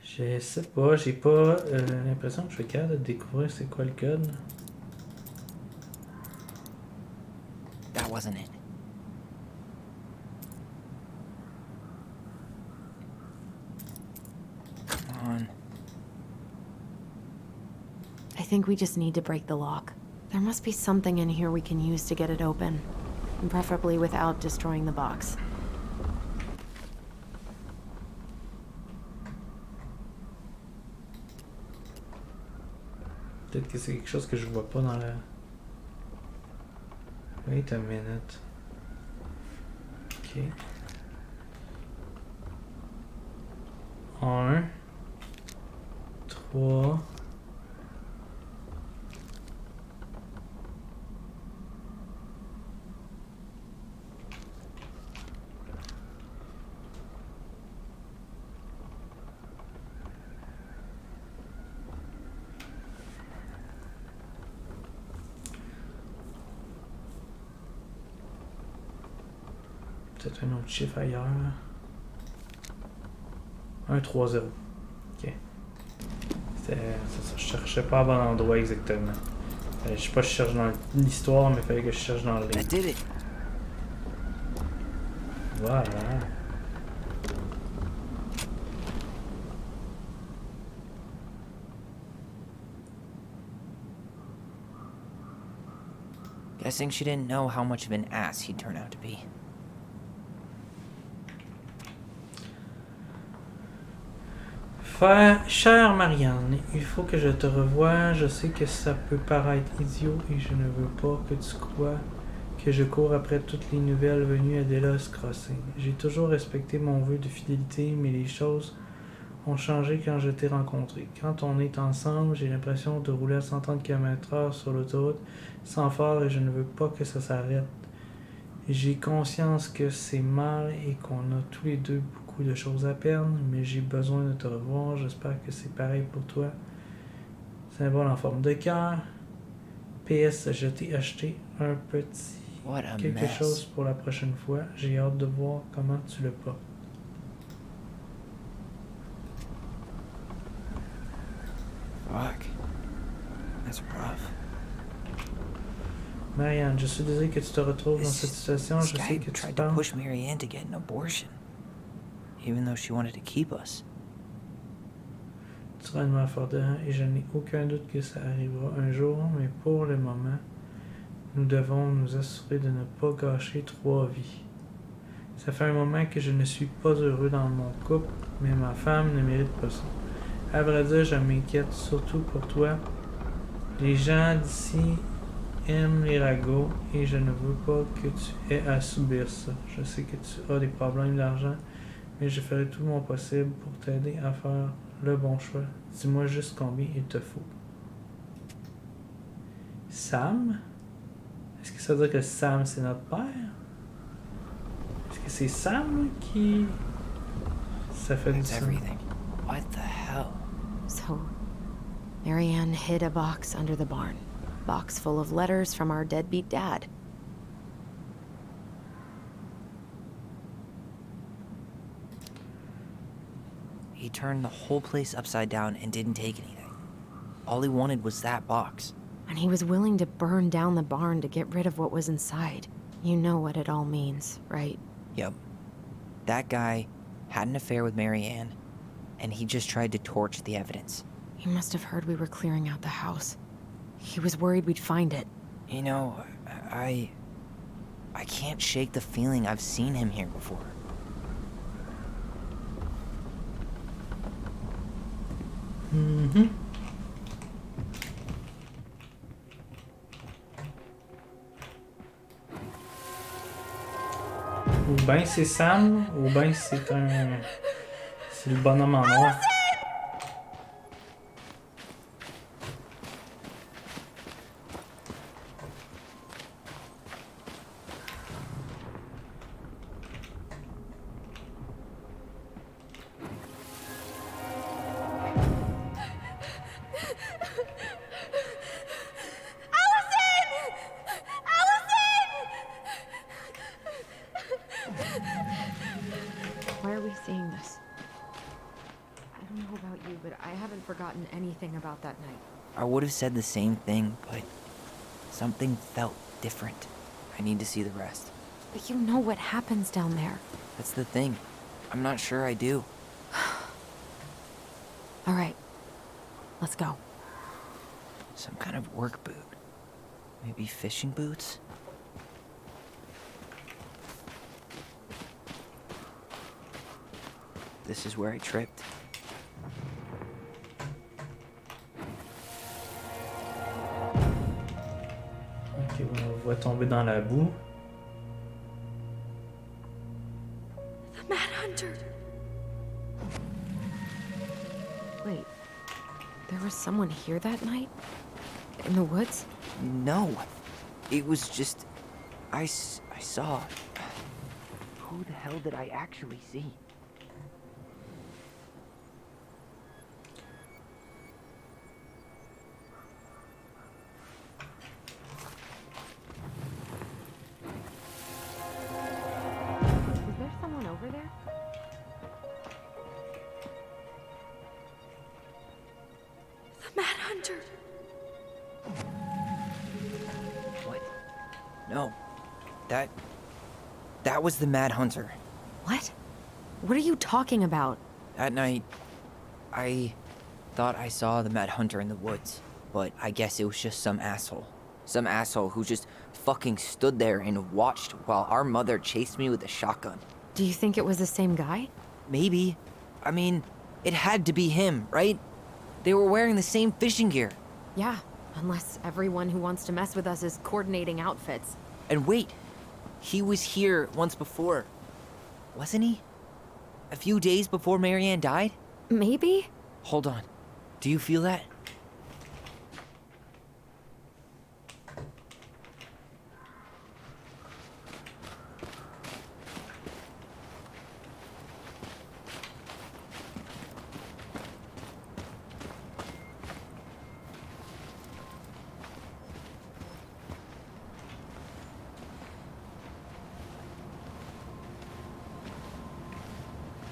Je sais pas, j'ai pas l'impression que je suis capable de découvrir c'est quoi le code. That wasn't it. Come on. I think we just need to break the lock. There must be something in here we can use to get it open. And preferably without destroying the box. Peut-être que c'est quelque chose que je vois pas dans la... Wait a minute. Ok. 1, 3... Peut-être un autre chiffre ailleurs. 1, 3, 0. Ok. C'est ça. Je cherchais pas à bon endroit exactement. Je sais pas si je cherche dans l'histoire, mais il fallait que je cherche dans le livre. Voilà. Guessing she didn't know how much of an ass he'd turn out to be. Chère Marianne, il faut que je te revoie. Je sais que ça peut paraître idiot et je ne veux pas que tu crois que je cours après toutes les nouvelles venues à Delos Crossing. J'ai toujours respecté mon vœu de fidélité, mais les choses ont changé quand je t'ai rencontré. Quand on est ensemble, j'ai l'impression de rouler à 130 km/h sur l'autoroute sans phare et je ne veux pas que ça s'arrête. J'ai conscience que c'est mal et qu'on a tous les deux beaucoup de choses à perdre, mais j'ai besoin de te revoir. J'espère que c'est pareil pour toi. Symbole en forme de cœur. PS, je t'ai acheté un petit quelque chose pour la prochaine fois. J'ai hâte de voir comment tu le portes. Fuck. That's rough. Marianne, je suis désolé que tu te retrouves dans cette situation. Je sais que tu tried to penses... push Marianne to get an abortion, even though she wanted to keep us. Tu seras une mère forte et je n'ai aucun doute que ça arrivera un jour, mais pour le moment, nous devons nous assurer de ne pas gâcher 3 vies. Ça fait un moment que je ne suis pas heureux dans mon couple, mais ma femme ne mérite pas ça. À vrai dire, je m'inquiète surtout pour toi. Les gens d'ici aiment les ragots et je ne veux pas que tu aies à subir ça. Je sais que tu as des problèmes d'argent, mais je ferai tout mon possible pour t'aider à faire le bon choix. Dis-moi juste combien il te faut. Sam? Est-ce que ça veut dire que Sam c'est notre père? Est-ce que c'est Sam qui... Ça fait du That's sens. everything. What the hell? So, Marianne hid a box under the barn. Box full of letters from our deadbeat dad. He turned the whole place upside down and didn't take anything. All he wanted was that box. And he was willing to burn down the barn to get rid of what was inside. You know what it all means, right? Yep. That guy had an affair with Marianne, and he just tried to torch the evidence. He must have heard we were clearing out the house. He was worried we'd find it. You know, I can't shake the feeling I've seen him here before. Mhm. Ou ben c'est Sam, ou ben c'est un... C'est le bonhomme en noir. Why are we seeing this? I don't know about you, but I haven't forgotten anything about that night. I would have said the same thing, but something felt different. I need to see the rest. But you know what happens down there. That's the thing. I'm not sure I do. All right, let's go. Some kind of work boot. Maybe fishing boots? This is where I tripped. Ok, on va tomber dans la boue. The Mad Hunter. Wait, there was someone here that night? In the woods? No. It was just... I saw... Who the hell did I actually see? Is there someone over there? The Mad Hunter. What? No. That was the Mad Hunter. What? What are you talking about? That night, I thought I saw the Mad Hunter in the woods, but I guess it was just some asshole. Some asshole who just fucking stood there and watched while our mother chased me with a shotgun. Do you think it was the same guy? Maybe. I mean, it had to be him, right? They were wearing the same fishing gear. Yeah, unless everyone who wants to mess with us is coordinating outfits. And wait, he was here once before, wasn't he? A few days before Marianne died? Maybe? Hold on. Do you feel that?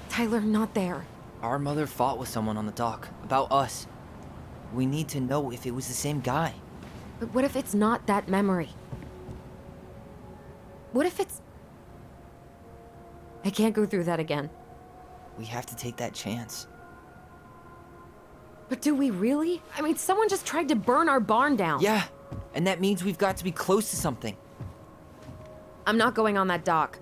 Tyler, not there. Our mother fought with someone on the dock about us. We need to know if it was the same guy. But what if it's not that memory? What if it's... I can't go through that again. We have to take that chance. But do we really? I mean, someone just tried to burn our barn down. Yeah, and that means we've got to be close to something. I'm not going on that dock.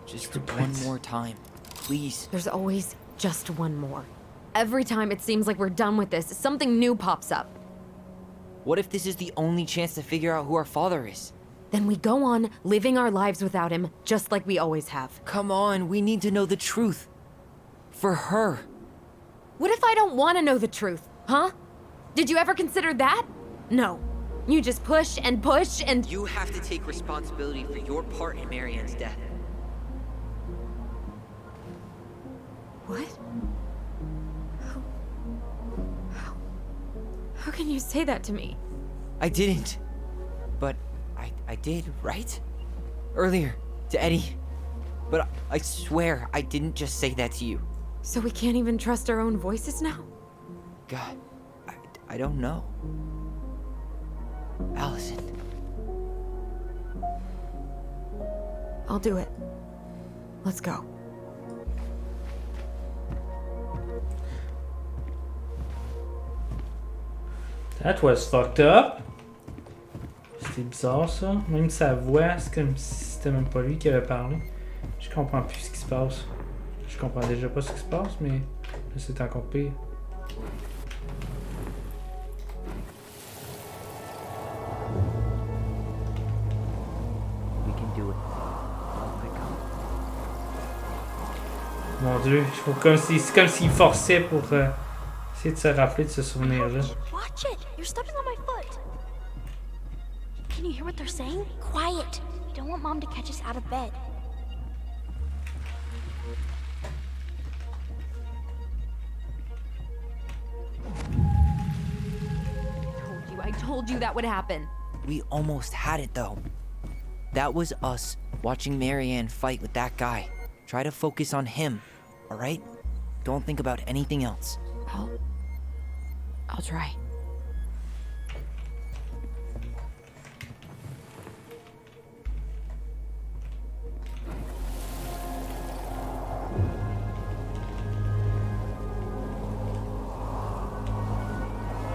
Just one more time, please. There's always just one more. Every time it seems like we're done with this, something new pops up. What if this is the only chance to figure out who our father is? Then we go on living our lives without him, just like we always have. Come on, we need to know the truth. For her. What if I don't want to know the truth, huh? Did you ever consider that? No. You just push and push and... You have to take responsibility for your part in Marianne's death. What? How can you say that to me? I didn't. But I did, right? Earlier, to Eddie. But I swear I didn't just say that to you. So we can't even trust our own voices now? God, I don't know. Allison. I'll do it. Let's go. That was fucked up. C'était bizarre ça. Même sa voix, c'est comme si c'était même pas lui qui avait parlé. Je comprends plus ce qui se passe. Je comprends déjà pas ce qui se passe, mais là c'est encore pire. We can do it. Mon Dieu, c'est comme s'il forçait pour essayer de se rappeler de ce souvenir-là. Watch it! You're stepping on my foot! Can you hear what they're saying? Quiet! We don't want Mom to catch us out of bed. I told you that would happen. We almost had it though. That was us watching Marianne fight with that guy. Try to focus on him, alright? Don't think about anything else. I'll try.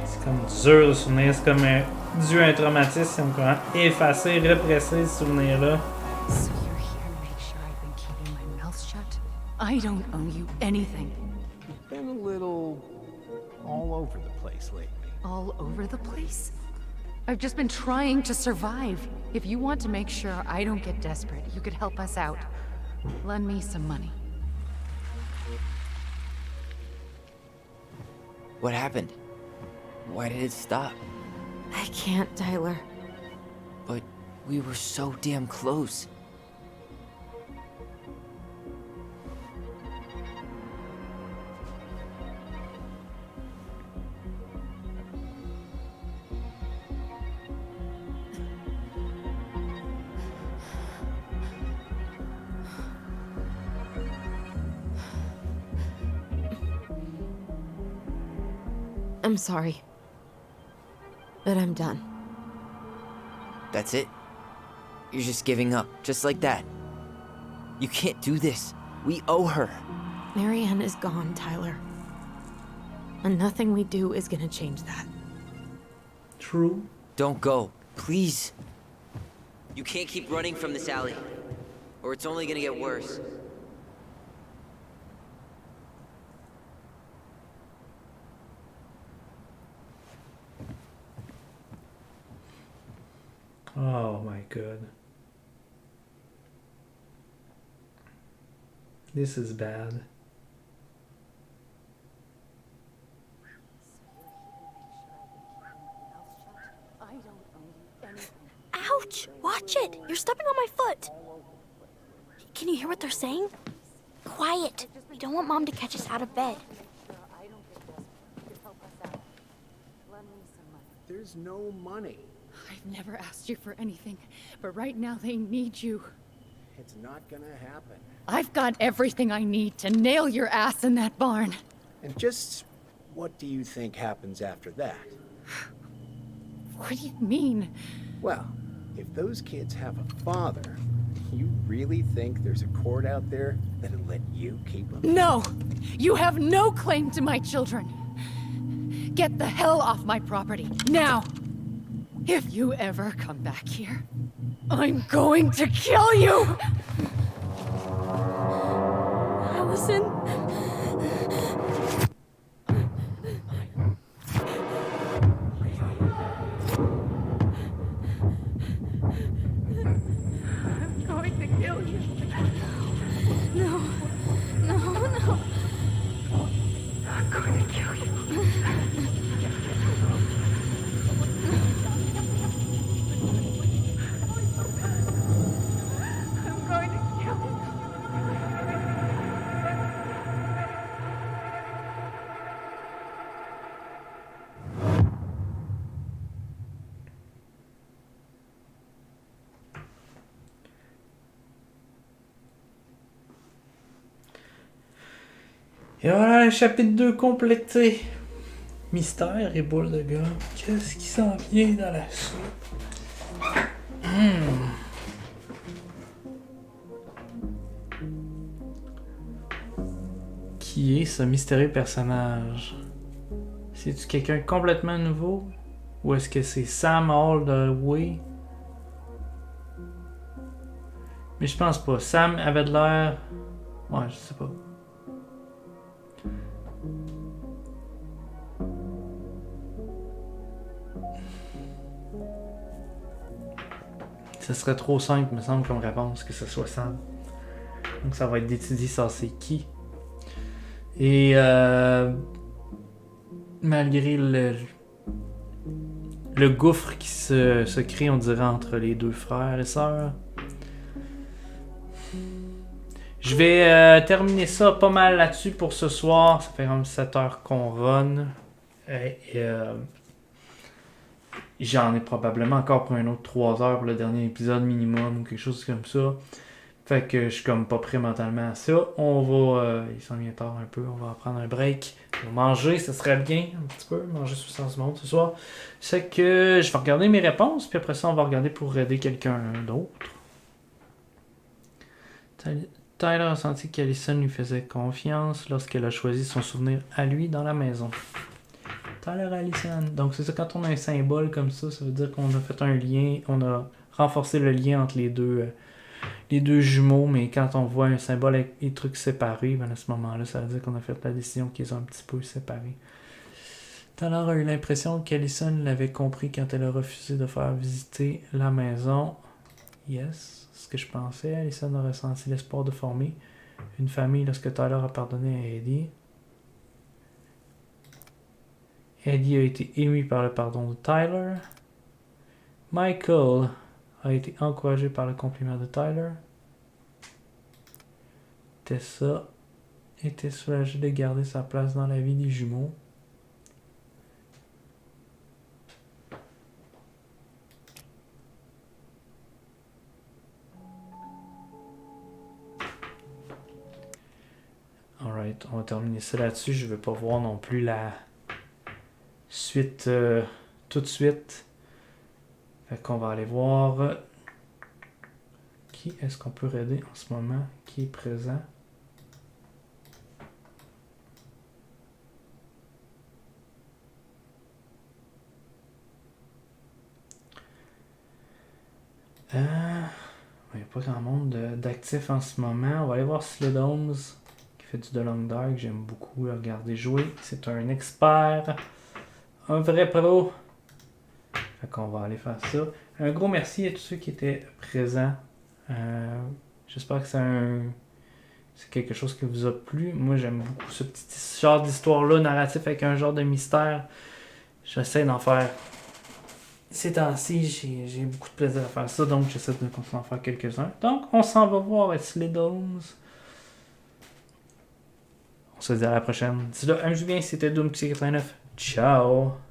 C'est comme dur le souvenir, c'est comme dû à un traumatisme, comment effacer, represser ce souvenir-là. So you're here to make sure I've been keeping my mouth shut? I don't owe you anything. You've been a little all over the place lately. All over the place? I've just been trying to survive. If you want to make sure I don't get desperate, you could help us out. Lend me some money. What happened? Why did it stop? I can't, Tyler. But we were so damn close. I'm sorry. But I'm done. That's it? You're just giving up, just like that. You can't do this. We owe her. Marianne is gone, Tyler. And nothing we do is gonna change that. True. Don't go, please. You can't keep running from this alley, or it's only gonna get worse. Oh my god. This is bad. Ouch! Watch it! You're stepping on my foot! Can you hear what they're saying? Quiet! We don't want Mom to catch us out of bed. There's no money. I've never asked you for anything, but right now they need you. It's not gonna happen. I've got everything I need to nail your ass in that barn. And just what do you think happens after that? What do you mean? Well, if those kids have a father, you really think there's a court out there that'll let you keep them? No! You have no claim to my children. Get the hell off my property, now! If you ever come back here, I'm going to kill you! Allison? I'm going to kill you. No. No. I'm going to kill you. Et voilà, le chapitre 2 complété. Mystère et boule de gomme. Qu'est-ce qui s'en vient dans la suite? Qui est ce mystérieux personnage? C'est-tu quelqu'un complètement nouveau? Ou est-ce que c'est Sam all the way? Mais je pense pas. Sam avait de l'air... Ouais, je sais pas. Ce serait trop simple, me semble, comme réponse, que ce soit Sam. Donc ça va être d'étudier ça, c'est qui. Et malgré le gouffre qui se crée, on dirait, entre les deux frères et sœurs, je vais terminer ça pas mal là-dessus pour ce soir. Ça fait comme 7 heures qu'on run. J'en ai probablement encore pour un autre 3 heures pour le dernier épisode minimum ou quelque chose comme ça. Fait que je suis comme pas prêt mentalement à ça. On va... il s'en vient tard un peu. On va prendre un break. On va manger, ça serait bien un petit peu. Manger sous sens monde ce soir. C'est que je vais regarder mes réponses. Puis après ça, on va regarder pour aider quelqu'un d'autre. Tyler a senti qu'Allison lui faisait confiance lorsqu'elle a choisi son souvenir à lui dans la maison. Tyler et Allison. Donc c'est ça, quand on a un symbole comme ça veut dire qu'on a fait un lien, on a renforcé le lien entre les deux jumeaux, mais quand on voit un symbole avec les trucs séparés, ben à ce moment-là, ça veut dire qu'on a fait la décision qu'ils ont un petit peu séparés. Tyler a eu l'impression qu'Allison l'avait compris quand elle a refusé de faire visiter la maison. Yes. Ce que je pensais, Allison a ressenti l'espoir de former une famille lorsque Tyler a pardonné à Eddie. Eddie a été ému par le pardon de Tyler. Michael a été encouragé par le compliment de Tyler. Tessa était soulagée de garder sa place dans la vie des jumeaux. Alright, on va terminer ça là-dessus. Je ne vais pas voir non plus la suite tout de suite. Fait qu'on va aller voir qui est-ce qu'on peut aider en ce moment, qui est présent. Il n'y a pas grand monde d'actifs en ce moment. On va aller voir Slidoms qui fait du The Long Dark. J'aime beaucoup le regarder jouer. C'est un expert. Un vrai pro. Fait qu'on va aller faire ça. Un gros merci à tous ceux qui étaient présents. J'espère que c'est quelque chose qui vous a plu. Moi, j'aime beaucoup ce petit genre d'histoire-là, narratif avec un genre de mystère. J'essaie d'en faire. Ces temps-ci, j'ai beaucoup de plaisir à faire ça, donc j'essaie de continuer à faire quelques-uns. Donc, on s'en va voir avec Slidoms. On se dit à la prochaine. D'ici là, amusez bien, c'était Doom 89. Ciao!